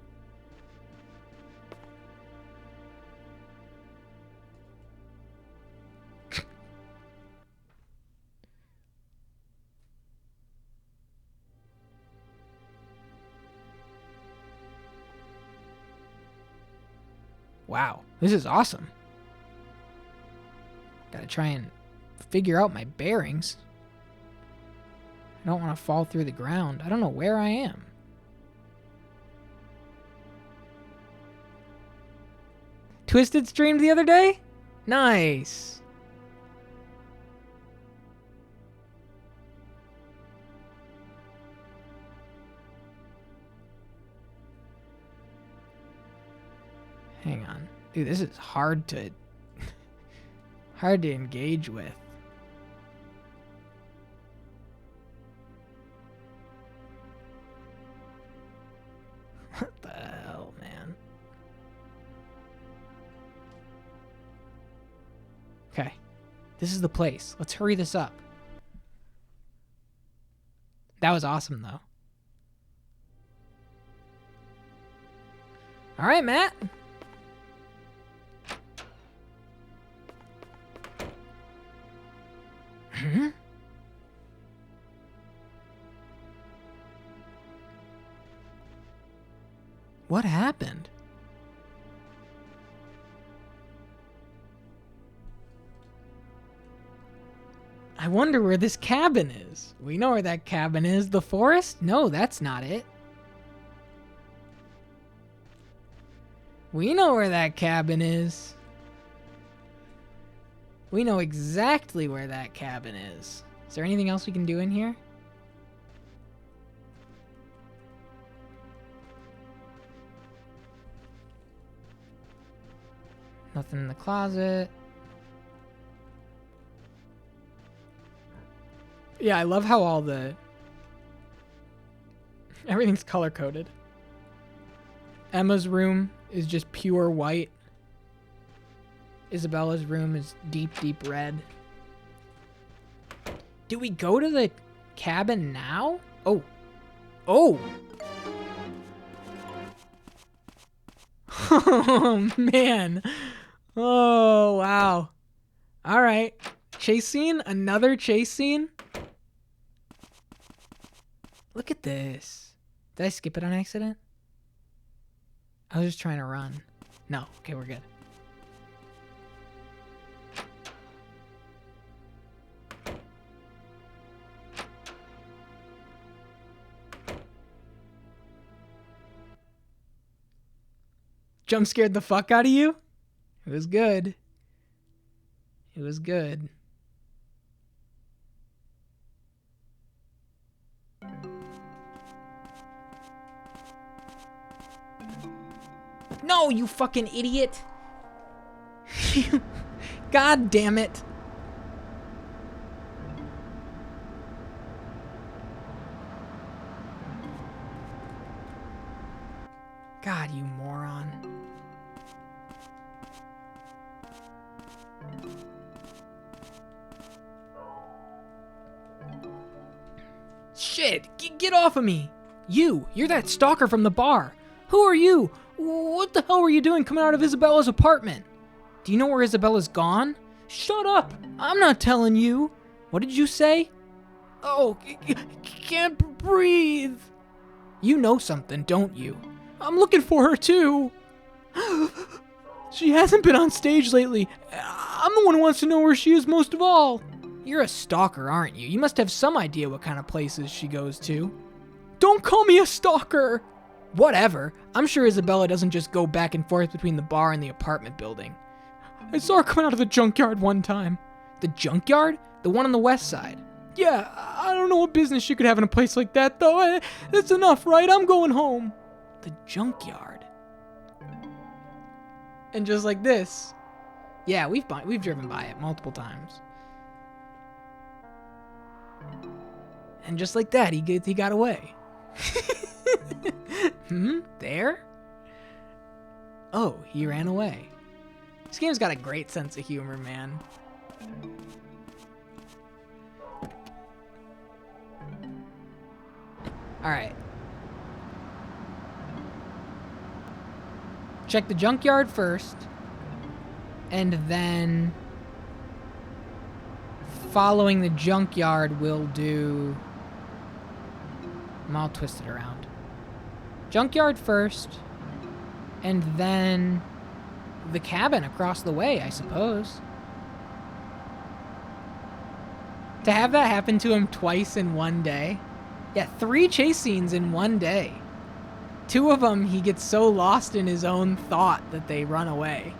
Wow, this is awesome. Gotta try and figure out my bearings. I don't want to fall through the ground. I don't know where I am. Twisted streamed the other day? Nice. Hang on. Dude, this is hard to engage with. What the hell, man? Okay. This is the place. Let's hurry this up. That was awesome, though. All right, Matt. What happened? I wonder where this cabin is. We know where that cabin is. The forest? No, that's not it. We know where that cabin is. We know exactly where that cabin is. Is there anything else we can do in here? Nothing in the closet. Yeah, I love how all the... everything's color-coded. Emma's room is just pure white. Isabella's room is deep, deep red. Do we go to the cabin now? Oh. Oh! Oh, man. Oh, wow. All right. Chase scene? Another chase scene? Look at this. Did I skip it on accident? I was just trying to run. No. Okay, we're good. Jump scared the fuck out of you? It was good. It was good. No, you fucking idiot. God damn it. God, you moron. Shit, get off of me. You're that stalker from the bar. Who are you? What the hell were you doing coming out of Isabella's apartment? Do you know where Isabella's gone? Shut up. I'm not telling you. What did you say? Oh, can't breathe. You know something, don't you? I'm looking for her too. She hasn't been on stage lately. I'm the one who wants to know where she is most of all. You're a stalker, aren't you? You must have some idea what kind of places she goes to. Don't call me a stalker. Whatever. I'm sure Isabella doesn't just go back and forth between the bar and the apartment building. I saw her coming out of the junkyard one time. The junkyard? The one on the west side? Yeah, I don't know what business she could have in a place like that, though. That's enough, right? I'm going home. The junkyard. And just like this. Yeah, we've driven by it multiple times. And just like that, he got away. There? Oh, he ran away. This game's got a great sense of humor, man. Alright. Check the junkyard first. And then following the junkyard, we'll do... I'm all twisted around. Junkyard first, and then the cabin across the way, I suppose. To have that happen to him twice in one day. Yeah, 3 chase scenes in one day. 2 of them, he gets so lost in his own thought that they run away.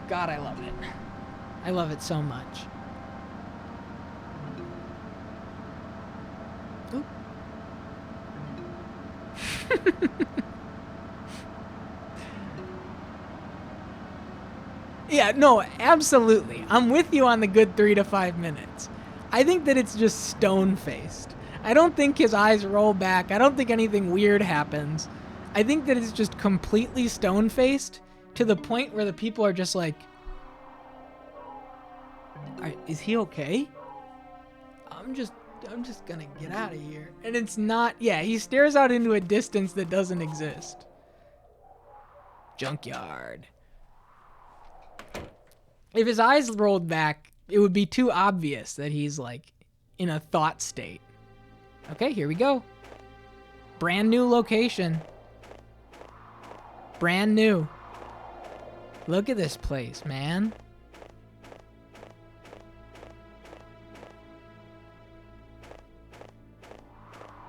God, I love it. I love it so much. Oop. Yeah, no, absolutely. I'm with you on the good 3 to 5 minutes. I think that it's just stone-faced. I don't think his eyes roll back. I don't think anything weird happens. I think that it's just completely stone-faced to the point where the people are just like, is he okay? I'm just gonna get out of here. And it's not, yeah, he stares out into a distance that doesn't exist. Junkyard. If his eyes rolled back, it would be too obvious that he's like in a thought state. Okay, here we go. Brand new location. Brand new. Look at this place, man.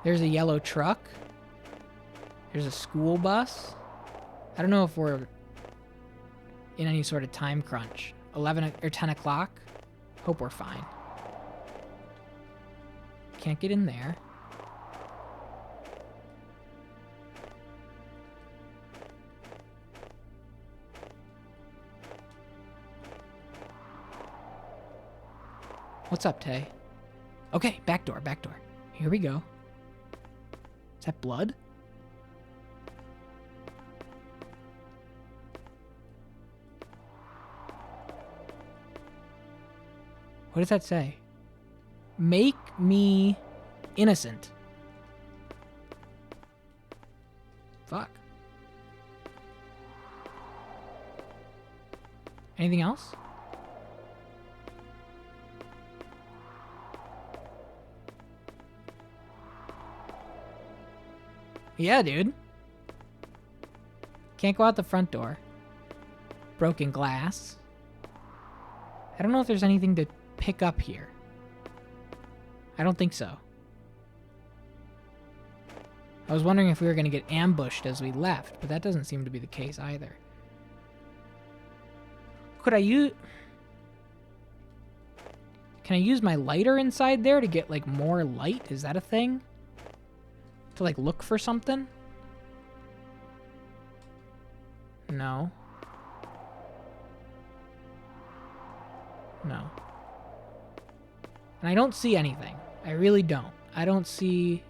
There's a yellow truck. There's a school bus. I don't know if we're in any sort of time crunch. 11 or 10 o'clock. Hope we're fine. Can't get in there. What's up, Tay? Okay, back door, back door. Here we go. Is that blood? What does that say? Make me innocent. Fuck. Anything else? Yeah, dude. Can't go out the front door. Broken glass. I don't know if there's anything to pick up here. I don't think so. I was wondering if we were going to get ambushed as we left, but that doesn't seem to be the case either. Could I use... Can I use my lighter inside there to get, like, more light? Is that a thing? To, like, look for something? No. No. And I don't see anything. I really don't. I don't see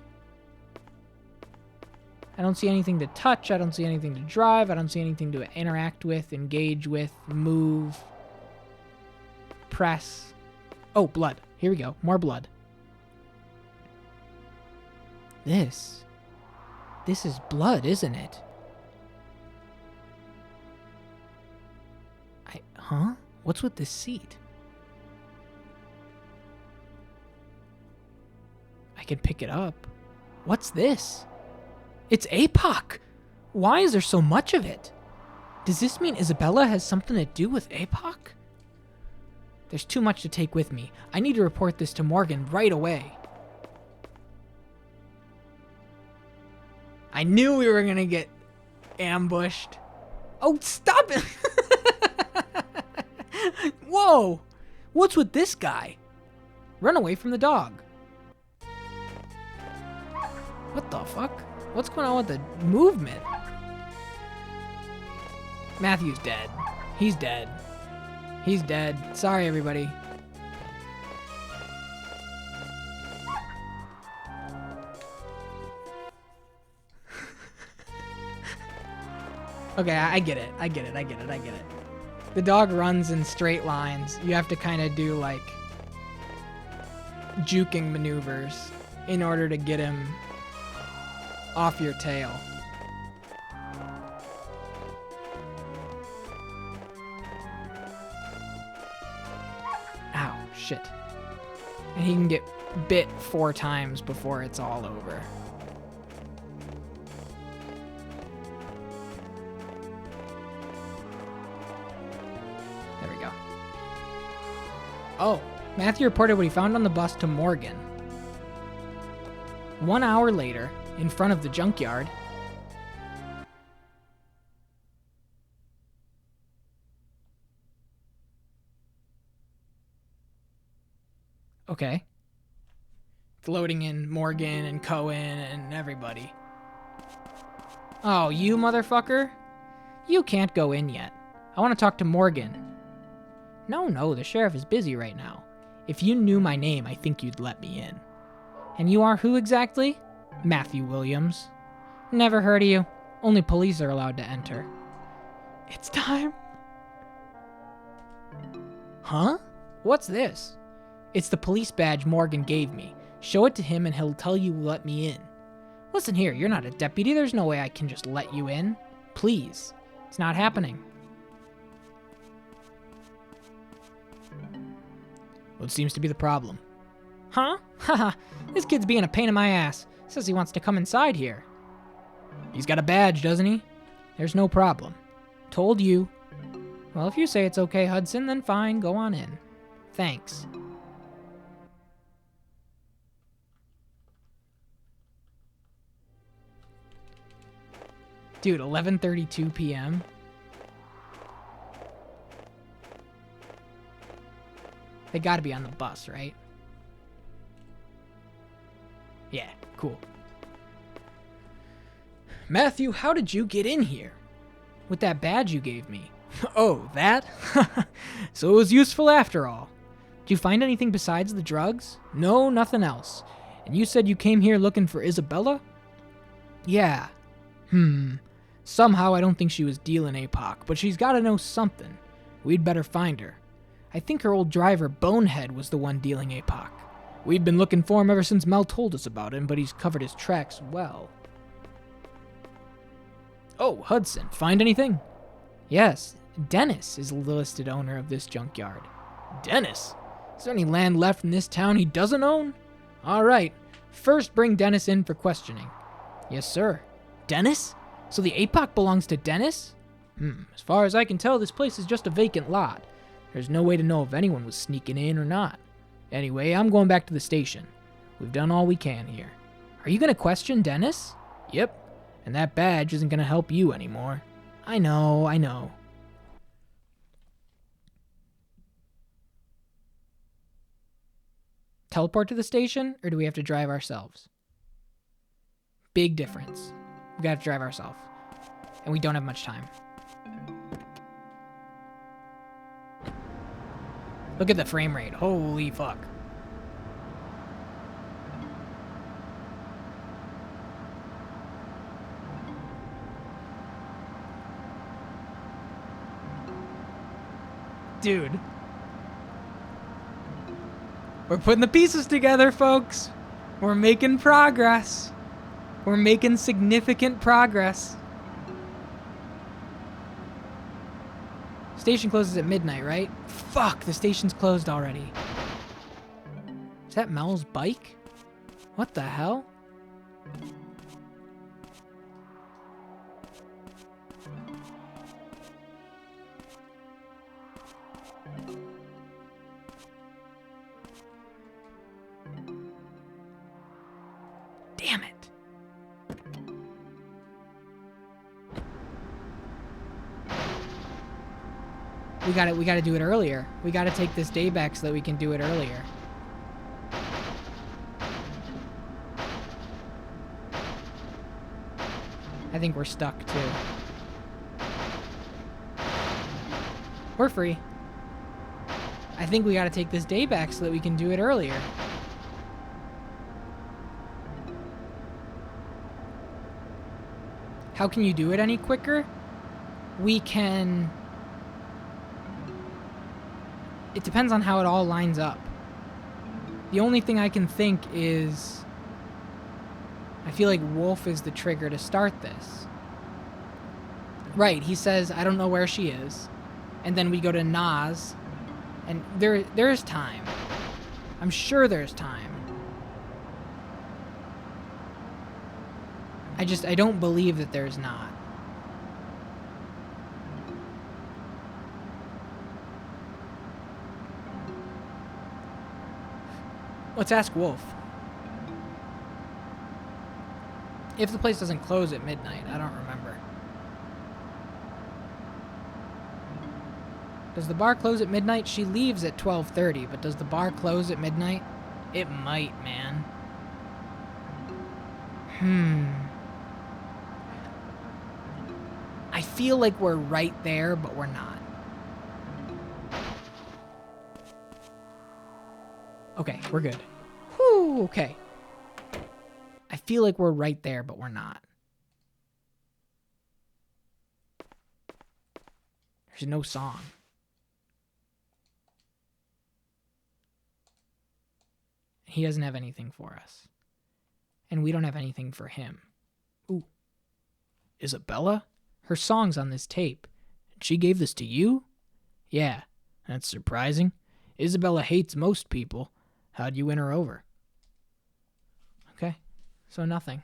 anything to touch. I don't see anything to drive. I don't see anything to interact with, engage with, move, press. Oh, blood. Here we go. More blood. This is blood, isn't it? Huh? What's with this seat? I can pick it up. What's this? It's APOC! Why is there so much of it? Does this mean Isabella has something to do with APOC? There's too much to take with me. I need to report this to Morgan right away. I knew we were gonna get ambushed. Oh, stop it! Whoa! What's with this guy? Run away from the dog. What the fuck? What's going on with the movement? Matthew's dead. He's dead. He's dead. Sorry, everybody. Okay, I get it. I get it. The dog runs in straight lines. You have to kind of do, like, juking maneuvers in order to get him off your tail. Ow, shit. And he can get bit 4 times before it's all over. There we go. Oh, Matthew reported what he found on the bus to Morgan. 1 hour later, in front of the junkyard. Okay. It's loading in Morgan and Cohen and everybody. Oh, you motherfucker? You can't go in yet. I want to talk to Morgan. No, the sheriff is busy right now. If you knew my name, I think you'd let me in. And you are who exactly? Matthew Williams. Never heard of you. Only police are allowed to enter. It's time. Huh? What's this? It's the police badge Morgan gave me. Show it to him and he'll tell you to let me in. Listen here, you're not a deputy. There's no way I can just let you in. Please. It's not happening. What seems to be the problem? Huh? Haha, this kid's being a pain in my ass. Says he wants to come inside here. He's got a badge, doesn't he? There's no problem. Told you. Well, if you say it's okay, Hudson, then fine, go on in. Thanks. Dude, 11:32 p.m. They gotta be on the bus, right? Yeah, cool. Matthew, how did you get in here? With that badge you gave me. Oh, that? So it was useful after all. Did you find anything besides the drugs? No, nothing else. And you said you came here looking for Isabella? Yeah. Somehow I don't think she was dealing APOC, but she's gotta know something. We'd better find her. I think her old driver, Bonehead, was the one dealing APOC. We'd been looking for him ever since Mel told us about him, but he's covered his tracks well. Oh, Hudson, find anything? Yes, Dennis is the listed owner of this junkyard. Dennis? Is there any land left in this town he doesn't own? All right, first bring Dennis in for questioning. Yes, sir. Dennis? So the APOC belongs to Dennis? As far as I can tell, this place is just a vacant lot. There's no way to know if anyone was sneaking in or not. Anyway, I'm going back to the station. We've done all we can here. Are you going to question Dennis? Yep. And that badge isn't going to help you anymore. I know. Teleport to the station, or do we have to drive ourselves? Big difference. We got to drive ourselves. And we don't have much time. Look at the frame rate. Holy fuck. Dude. We're putting the pieces together, folks. We're making progress. We're making significant progress. Station closes at midnight, right? Fuck, the station's closed already. Is that Mel's bike? What the hell? Damn it. We gotta do it earlier. We gotta take this day back so that we can do it earlier. I think we're stuck too. We're free. I think we gotta take this day back so that we can do it earlier. How can you do it any quicker? We can... It depends on how it all lines up. The only thing I can think is... I feel like Wolf is the trigger to start this. Right, he says, I don't know where she is. And then we go to Nas. And there's time. I'm sure there's time. I don't believe that there's not. Let's ask Wolf. If the place doesn't close at midnight, I don't remember. Does the bar close at midnight? She leaves at 12:30, but does the bar close at midnight? It might, man. I feel like we're right there, but we're not. Okay, we're good. Whew, okay. I feel like we're right there, but we're not. There's no song. He doesn't have anything for us. And we don't have anything for him. Ooh. Isabella? Her song's on this tape. She gave this to you? Yeah, that's surprising. Isabella hates most people. How'd you win her over? Okay, so nothing.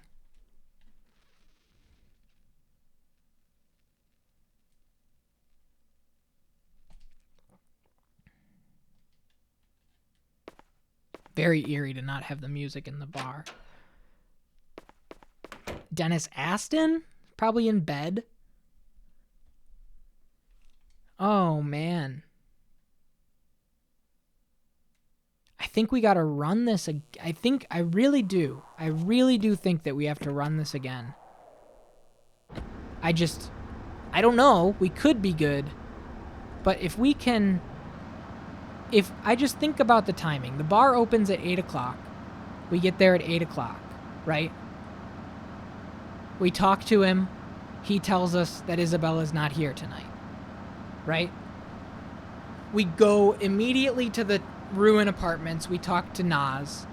Very eerie to not have the music in the bar. Dennis Aston? Probably in bed. Oh, man. I think we gotta run this. I really do. I really do think that we have to run this again. I don't know. We could be good. But if we can... If I just think about the timing. The bar opens at 8 o'clock. We get there at 8 o'clock, right? We talk to him. He tells us that Isabella's not here tonight, right? We go immediately to the Ruin Apartments. We talk to Nas.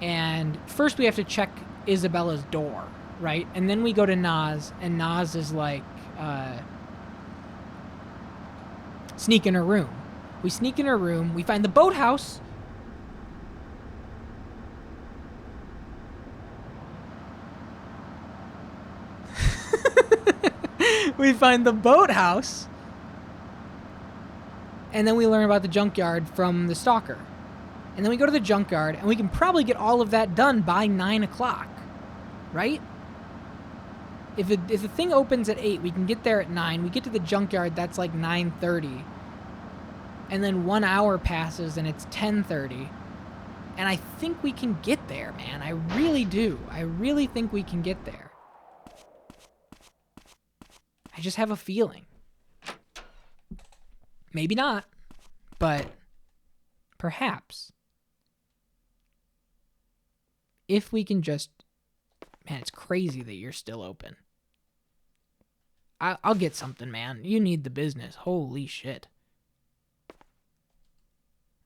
And first we have to check Isabella's door, right? And then we go to Nas, and Nas is like, sneak in her room. We sneak in her room. We find the boathouse. We find the boathouse. And then we learn about the junkyard from the stalker. And then we go to the junkyard, and we can probably get all of that done by 9 o'clock. Right? If the thing opens at 8, we can get there at 9. We get to the junkyard, that's like 9:30. And then 1 hour passes, and it's 10:30. And I think we can get there, man. I really do. I really think we can get there. I just have a feeling. Maybe not, but perhaps. If we can just... Man, it's crazy that you're still open. I'll get something, man. You need the business. Holy shit.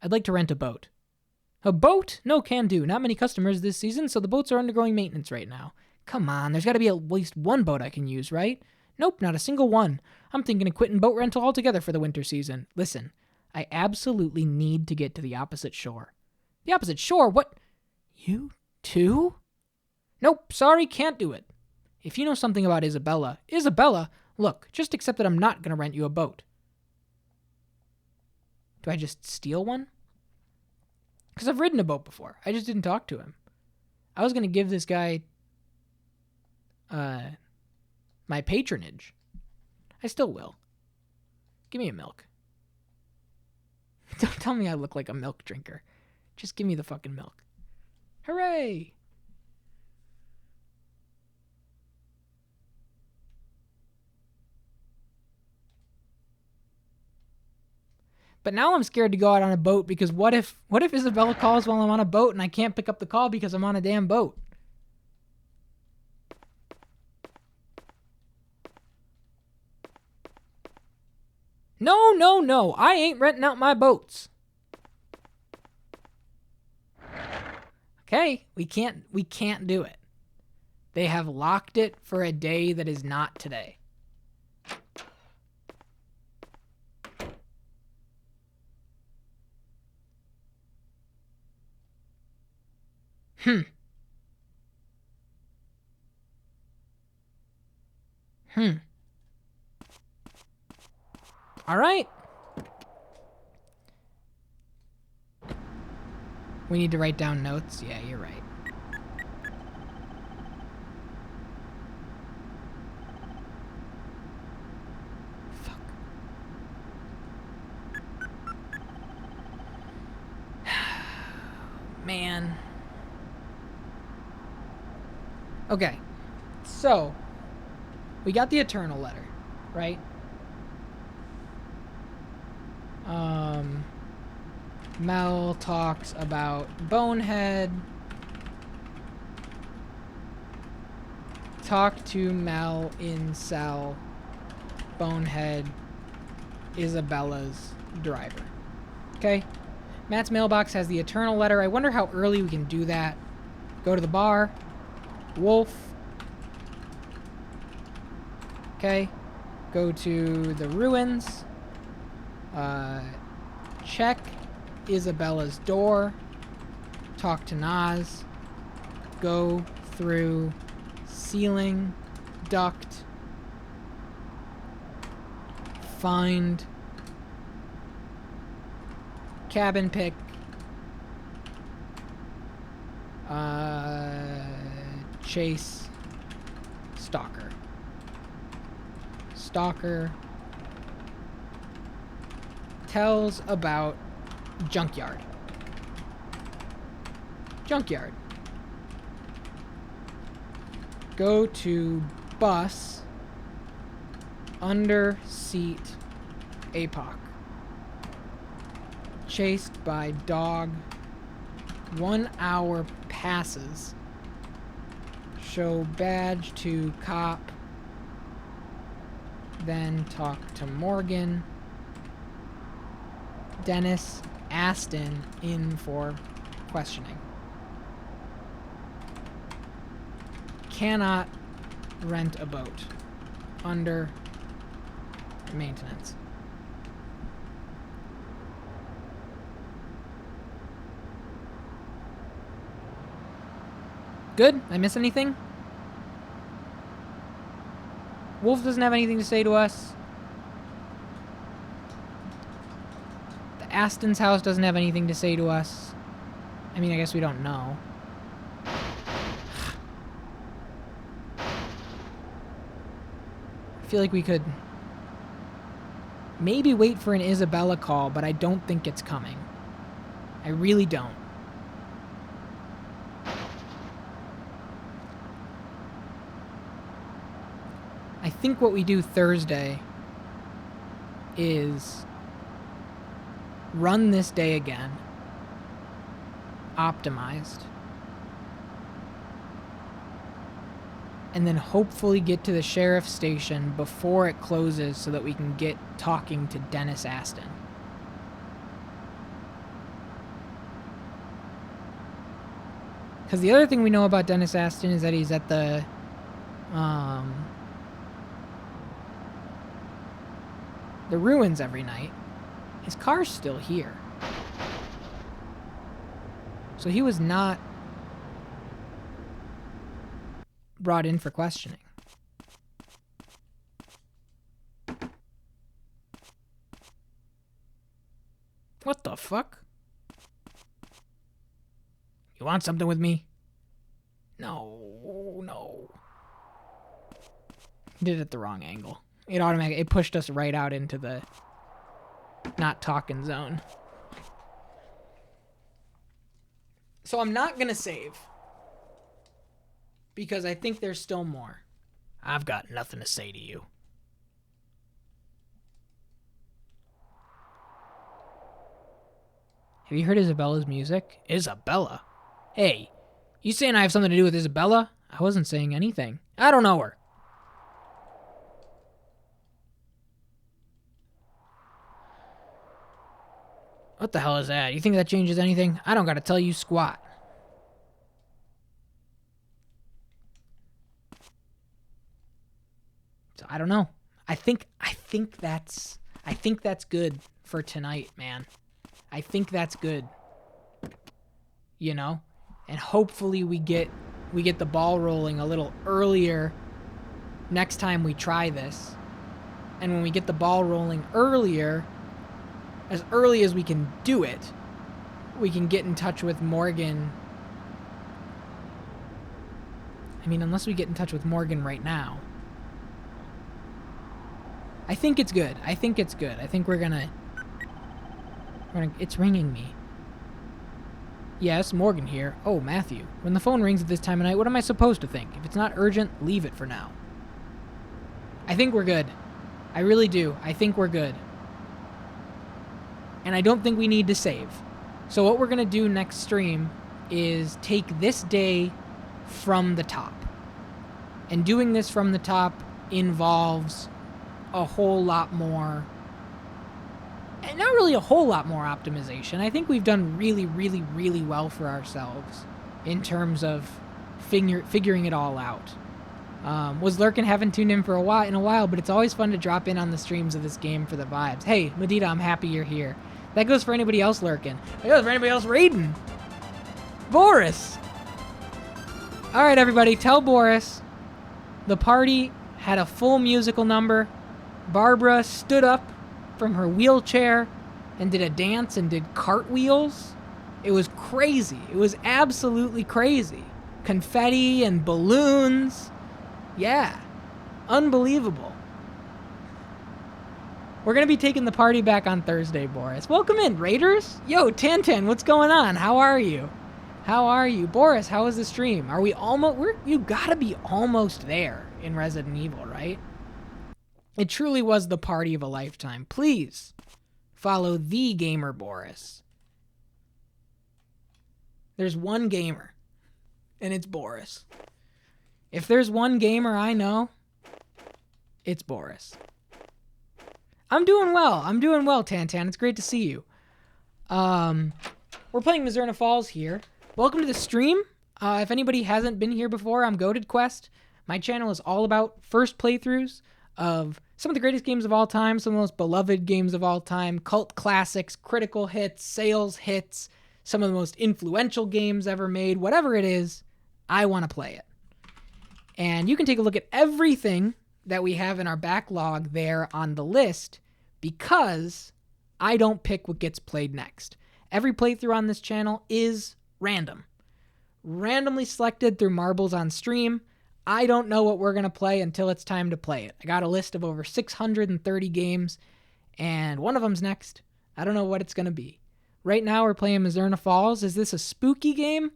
I'd like to rent a boat. A boat? No, can do. Not many customers this season, so the boats are undergoing maintenance right now. Come on, there's got to be at least one boat I can use, right? Nope, not a single one. I'm thinking of quitting boat rental altogether for the winter season. Listen, I absolutely need to get to the opposite shore. The opposite shore? What? You too? Nope, sorry, can't do it. If you know something about Isabella, look, just accept that I'm not going to rent you a boat. Do I just steal one? Because I've ridden a boat before. I just didn't talk to him. I was going to give this guy my patronage. I still will. Give me a milk. Don't tell me I look like a milk drinker. Just give me the fucking milk. Hooray! But now I'm scared to go out on a boat because what if Isabella calls while I'm on a boat and I can't pick up the call because I'm on a damn boat? No. I ain't renting out my boats. Okay, we can't do it. They have locked it for a day that is not today. All right. We need to write down notes. Yeah, you're right. Fuck. Man. Okay. So, we got the Eternal letter, right? Mel talks about Bonehead. Talk to Mel in cell. Bonehead. Isabella's driver. Okay. Matt's mailbox has the Eternal letter. I wonder how early we can do that. Go to the bar. Wolf. Okay. Go to the ruins. Check Isabella's door. Talk to Nas. Go through ceiling. Duct. Find cabin pick. Chase Stalker. Stalker tells about junkyard. Junkyard. Go to bus under seat APOC. Chased by dog. 1 hour passes. Show badge to cop. Then talk to Morgan. Dennis Aston in for questioning. Cannot rent a boat. Under maintenance. Good? Did I miss anything? Wolf doesn't have anything to say to us. The Aston's house doesn't have anything to say to us. I mean, I guess we don't know. I feel like we could maybe wait for an Isabella call, but I don't think it's coming. I really don't. I think what we do Thursday is run this day again, optimized, and then hopefully get to the sheriff's station before it closes so that we can get talking to Dennis Aston. Because the other thing we know about Dennis Aston is that he's at the ruins every night. His car's still here. So he was not brought in for questioning. What the fuck? You want something with me? No. Did it at the wrong angle. It pushed us right out into the not talking zone. So I'm not gonna save. Because I think there's still more. I've got nothing to say to you. Have you heard Isabella's music? Isabella? Hey, you saying I have something to do with Isabella? I wasn't saying anything. I don't know her. What the hell is that? You think that changes anything? I don't gotta tell you squat. So I don't know. I think that's good for tonight, man. I think that's good. You know? And hopefully we get the ball rolling a little earlier next time we try this. And when we get the ball rolling earlier, as early as we can do it, we can get in touch with Morgan. I mean, unless we get in touch with Morgan right now. I think it's good. I think we're gonna it's ringing me. Yes, Morgan here. Oh, Matthew. When the phone rings at this time of night, what am I supposed to think? If it's not urgent, leave it for now. I think we're good. I really do. I think we're good. And I don't think we need to save. So what we're going to do next stream is take this day from the top. And doing this from the top involves a whole lot more, and not really a whole lot more optimization. I think we've done really, really, really well for ourselves in terms of figuring it all out. Was lurking, haven't tuned in for a while, but it's always fun to drop in on the streams of this game for the vibes. Hey, Medita, I'm happy you're here. That goes for anybody else lurking. That goes for anybody else raiding. Boris. All right, everybody, tell Boris the party had a full musical number. Barbara stood up from her wheelchair and did a dance and did cartwheels. It was crazy. It was absolutely crazy. Confetti and balloons. Yeah. Unbelievable. We're going to be taking the party back on Thursday, Boris. Welcome in, Raiders. Yo, Tantan, what's going on? How are you? How are you? Boris, how was the stream? Are we almost... You gotta be almost there in Resident Evil, right? It truly was the party of a lifetime. Please follow the gamer Boris. There's one gamer, and it's Boris. If there's one gamer I know, it's Boris. I'm doing well, Tantan. It's great to see you. We're playing Mizzurna Falls here. Welcome to the stream. If anybody hasn't been here before, I'm GoatedQuest. My channel is all about first playthroughs of some of the greatest games of all time, some of the most beloved games of all time, cult classics, critical hits, sales hits, some of the most influential games ever made. Whatever it is, I want to play it. And you can take a look at everything that we have in our backlog there on the list because I don't pick what gets played next. Every playthrough on this channel is random. Randomly selected through marbles on stream. I don't know what we're going to play until it's time to play it. I got a list of over 630 games, and one of them's next. I don't know what it's going to be. Right now we're playing Mizzurna Falls. Is this a spooky game?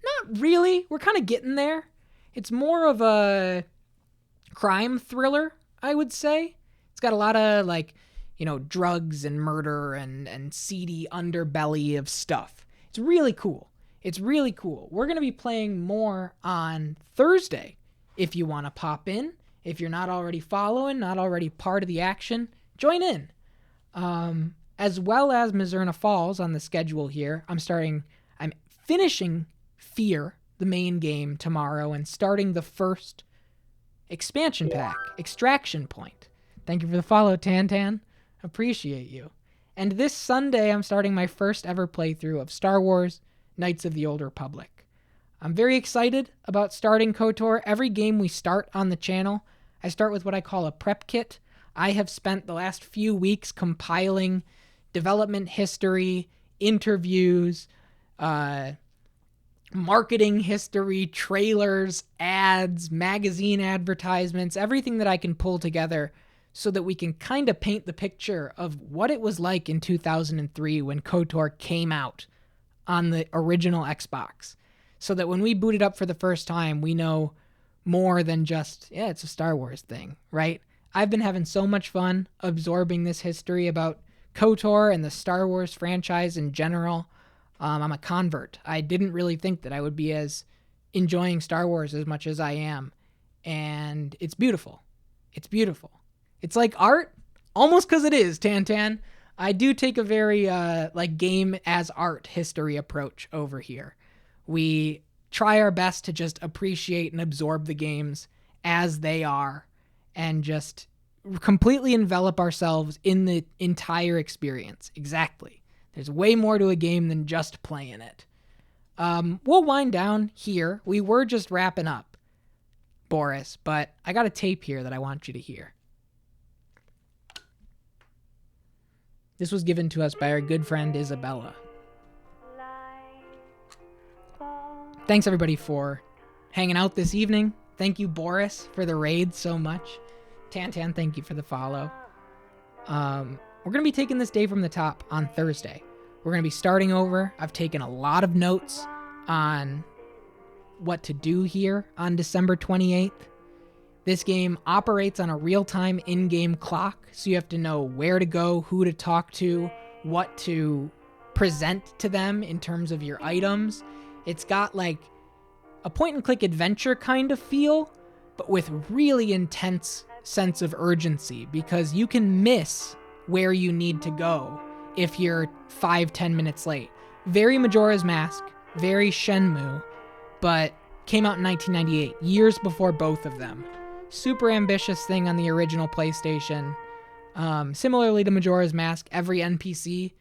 Not really. We're kind of getting there. It's more of a crime thriller, I would say. It's got a lot of, drugs and murder and seedy underbelly of stuff. It's really cool. We're going to be playing more on Thursday. If you want to pop in, if you're not already following, not already part of the action, join in. As well as Mizzurna Falls on the schedule here. I'm finishing Fear, the main game, tomorrow and starting the first expansion pack, Extraction Point. Thank you for the follow, Tantan. Appreciate you. And this Sunday, I'm starting my first ever playthrough of Star Wars Knights of the Old Republic. I'm very excited about starting KOTOR. Every game we start on the channel, I start with what I call a prep kit. I have spent the last few weeks compiling development history, interviews, marketing history, trailers, ads, magazine advertisements, everything that I can pull together so that we can kind of paint the picture of what it was like in 2003 when KOTOR came out on the original Xbox. So that when we boot it up for the first time, we know more than just, it's a Star Wars thing, right? I've been having so much fun absorbing this history about KOTOR and the Star Wars franchise in general. I'm a convert. I didn't really think that I would be as enjoying Star Wars as much as I am. And it's beautiful. It's beautiful. It's like art, almost because it is, Tantan. I do take a very game as art history approach over here. We try our best to just appreciate and absorb the games as they are and just completely envelop ourselves in the entire experience. Exactly. There's way more to a game than just playing it. We'll wind down here. We were just wrapping up, Boris, but I got a tape here that I want you to hear. This was given to us by our good friend Isabella. Thanks, everybody, for hanging out this evening. Thank you, Boris, for the raid so much. Tantan, thank you for the follow. We're going to be taking this day from the top on Thursday. We're going to be starting over. I've taken a lot of notes on what to do here on December 28th. This game operates on a real-time in-game clock, so you have to know where to go, who to talk to, what to present to them in terms of your items. It's got like a point-and-click adventure kind of feel, but with really intense sense of urgency because you can miss where you need to go if you're 5-10 minutes late. Very Majora's Mask, very Shenmue, but came out in 1998, years before both of them. Super ambitious thing on the original PlayStation. Similarly to Majora's Mask, every NPC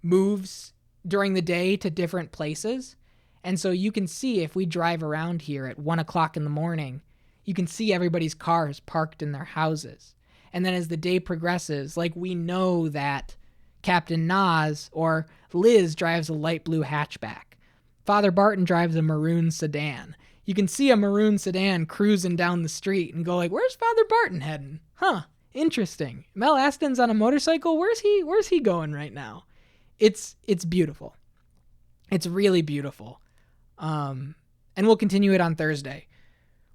moves during the day to different places. And so you can see if we drive around here at 1 o'clock in the morning, you can see everybody's cars parked in their houses. And then as the day progresses, like we know that Captain Nas or Liz drives a light blue hatchback. Father Barton drives a maroon sedan. You can see a maroon sedan cruising down the street and go like, where's Father Barton heading? Huh, interesting. Mel Aston's on a motorcycle. Where's he going right now? It's beautiful. It's really beautiful. And we'll continue it on Thursday.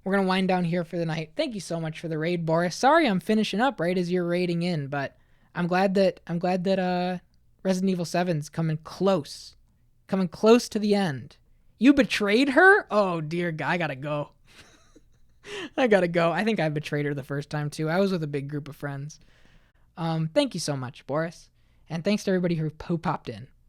We're going to wind down here for the night. Thank you so much for the raid, Boris. Sorry I'm finishing up right as you're raiding in, but I'm glad that Resident Evil 7's coming close to the end. You betrayed her? Oh, dear God, I gotta go. I think I betrayed her the first time, too. I was with a big group of friends. Thank you so much, Boris. And thanks to everybody who popped in.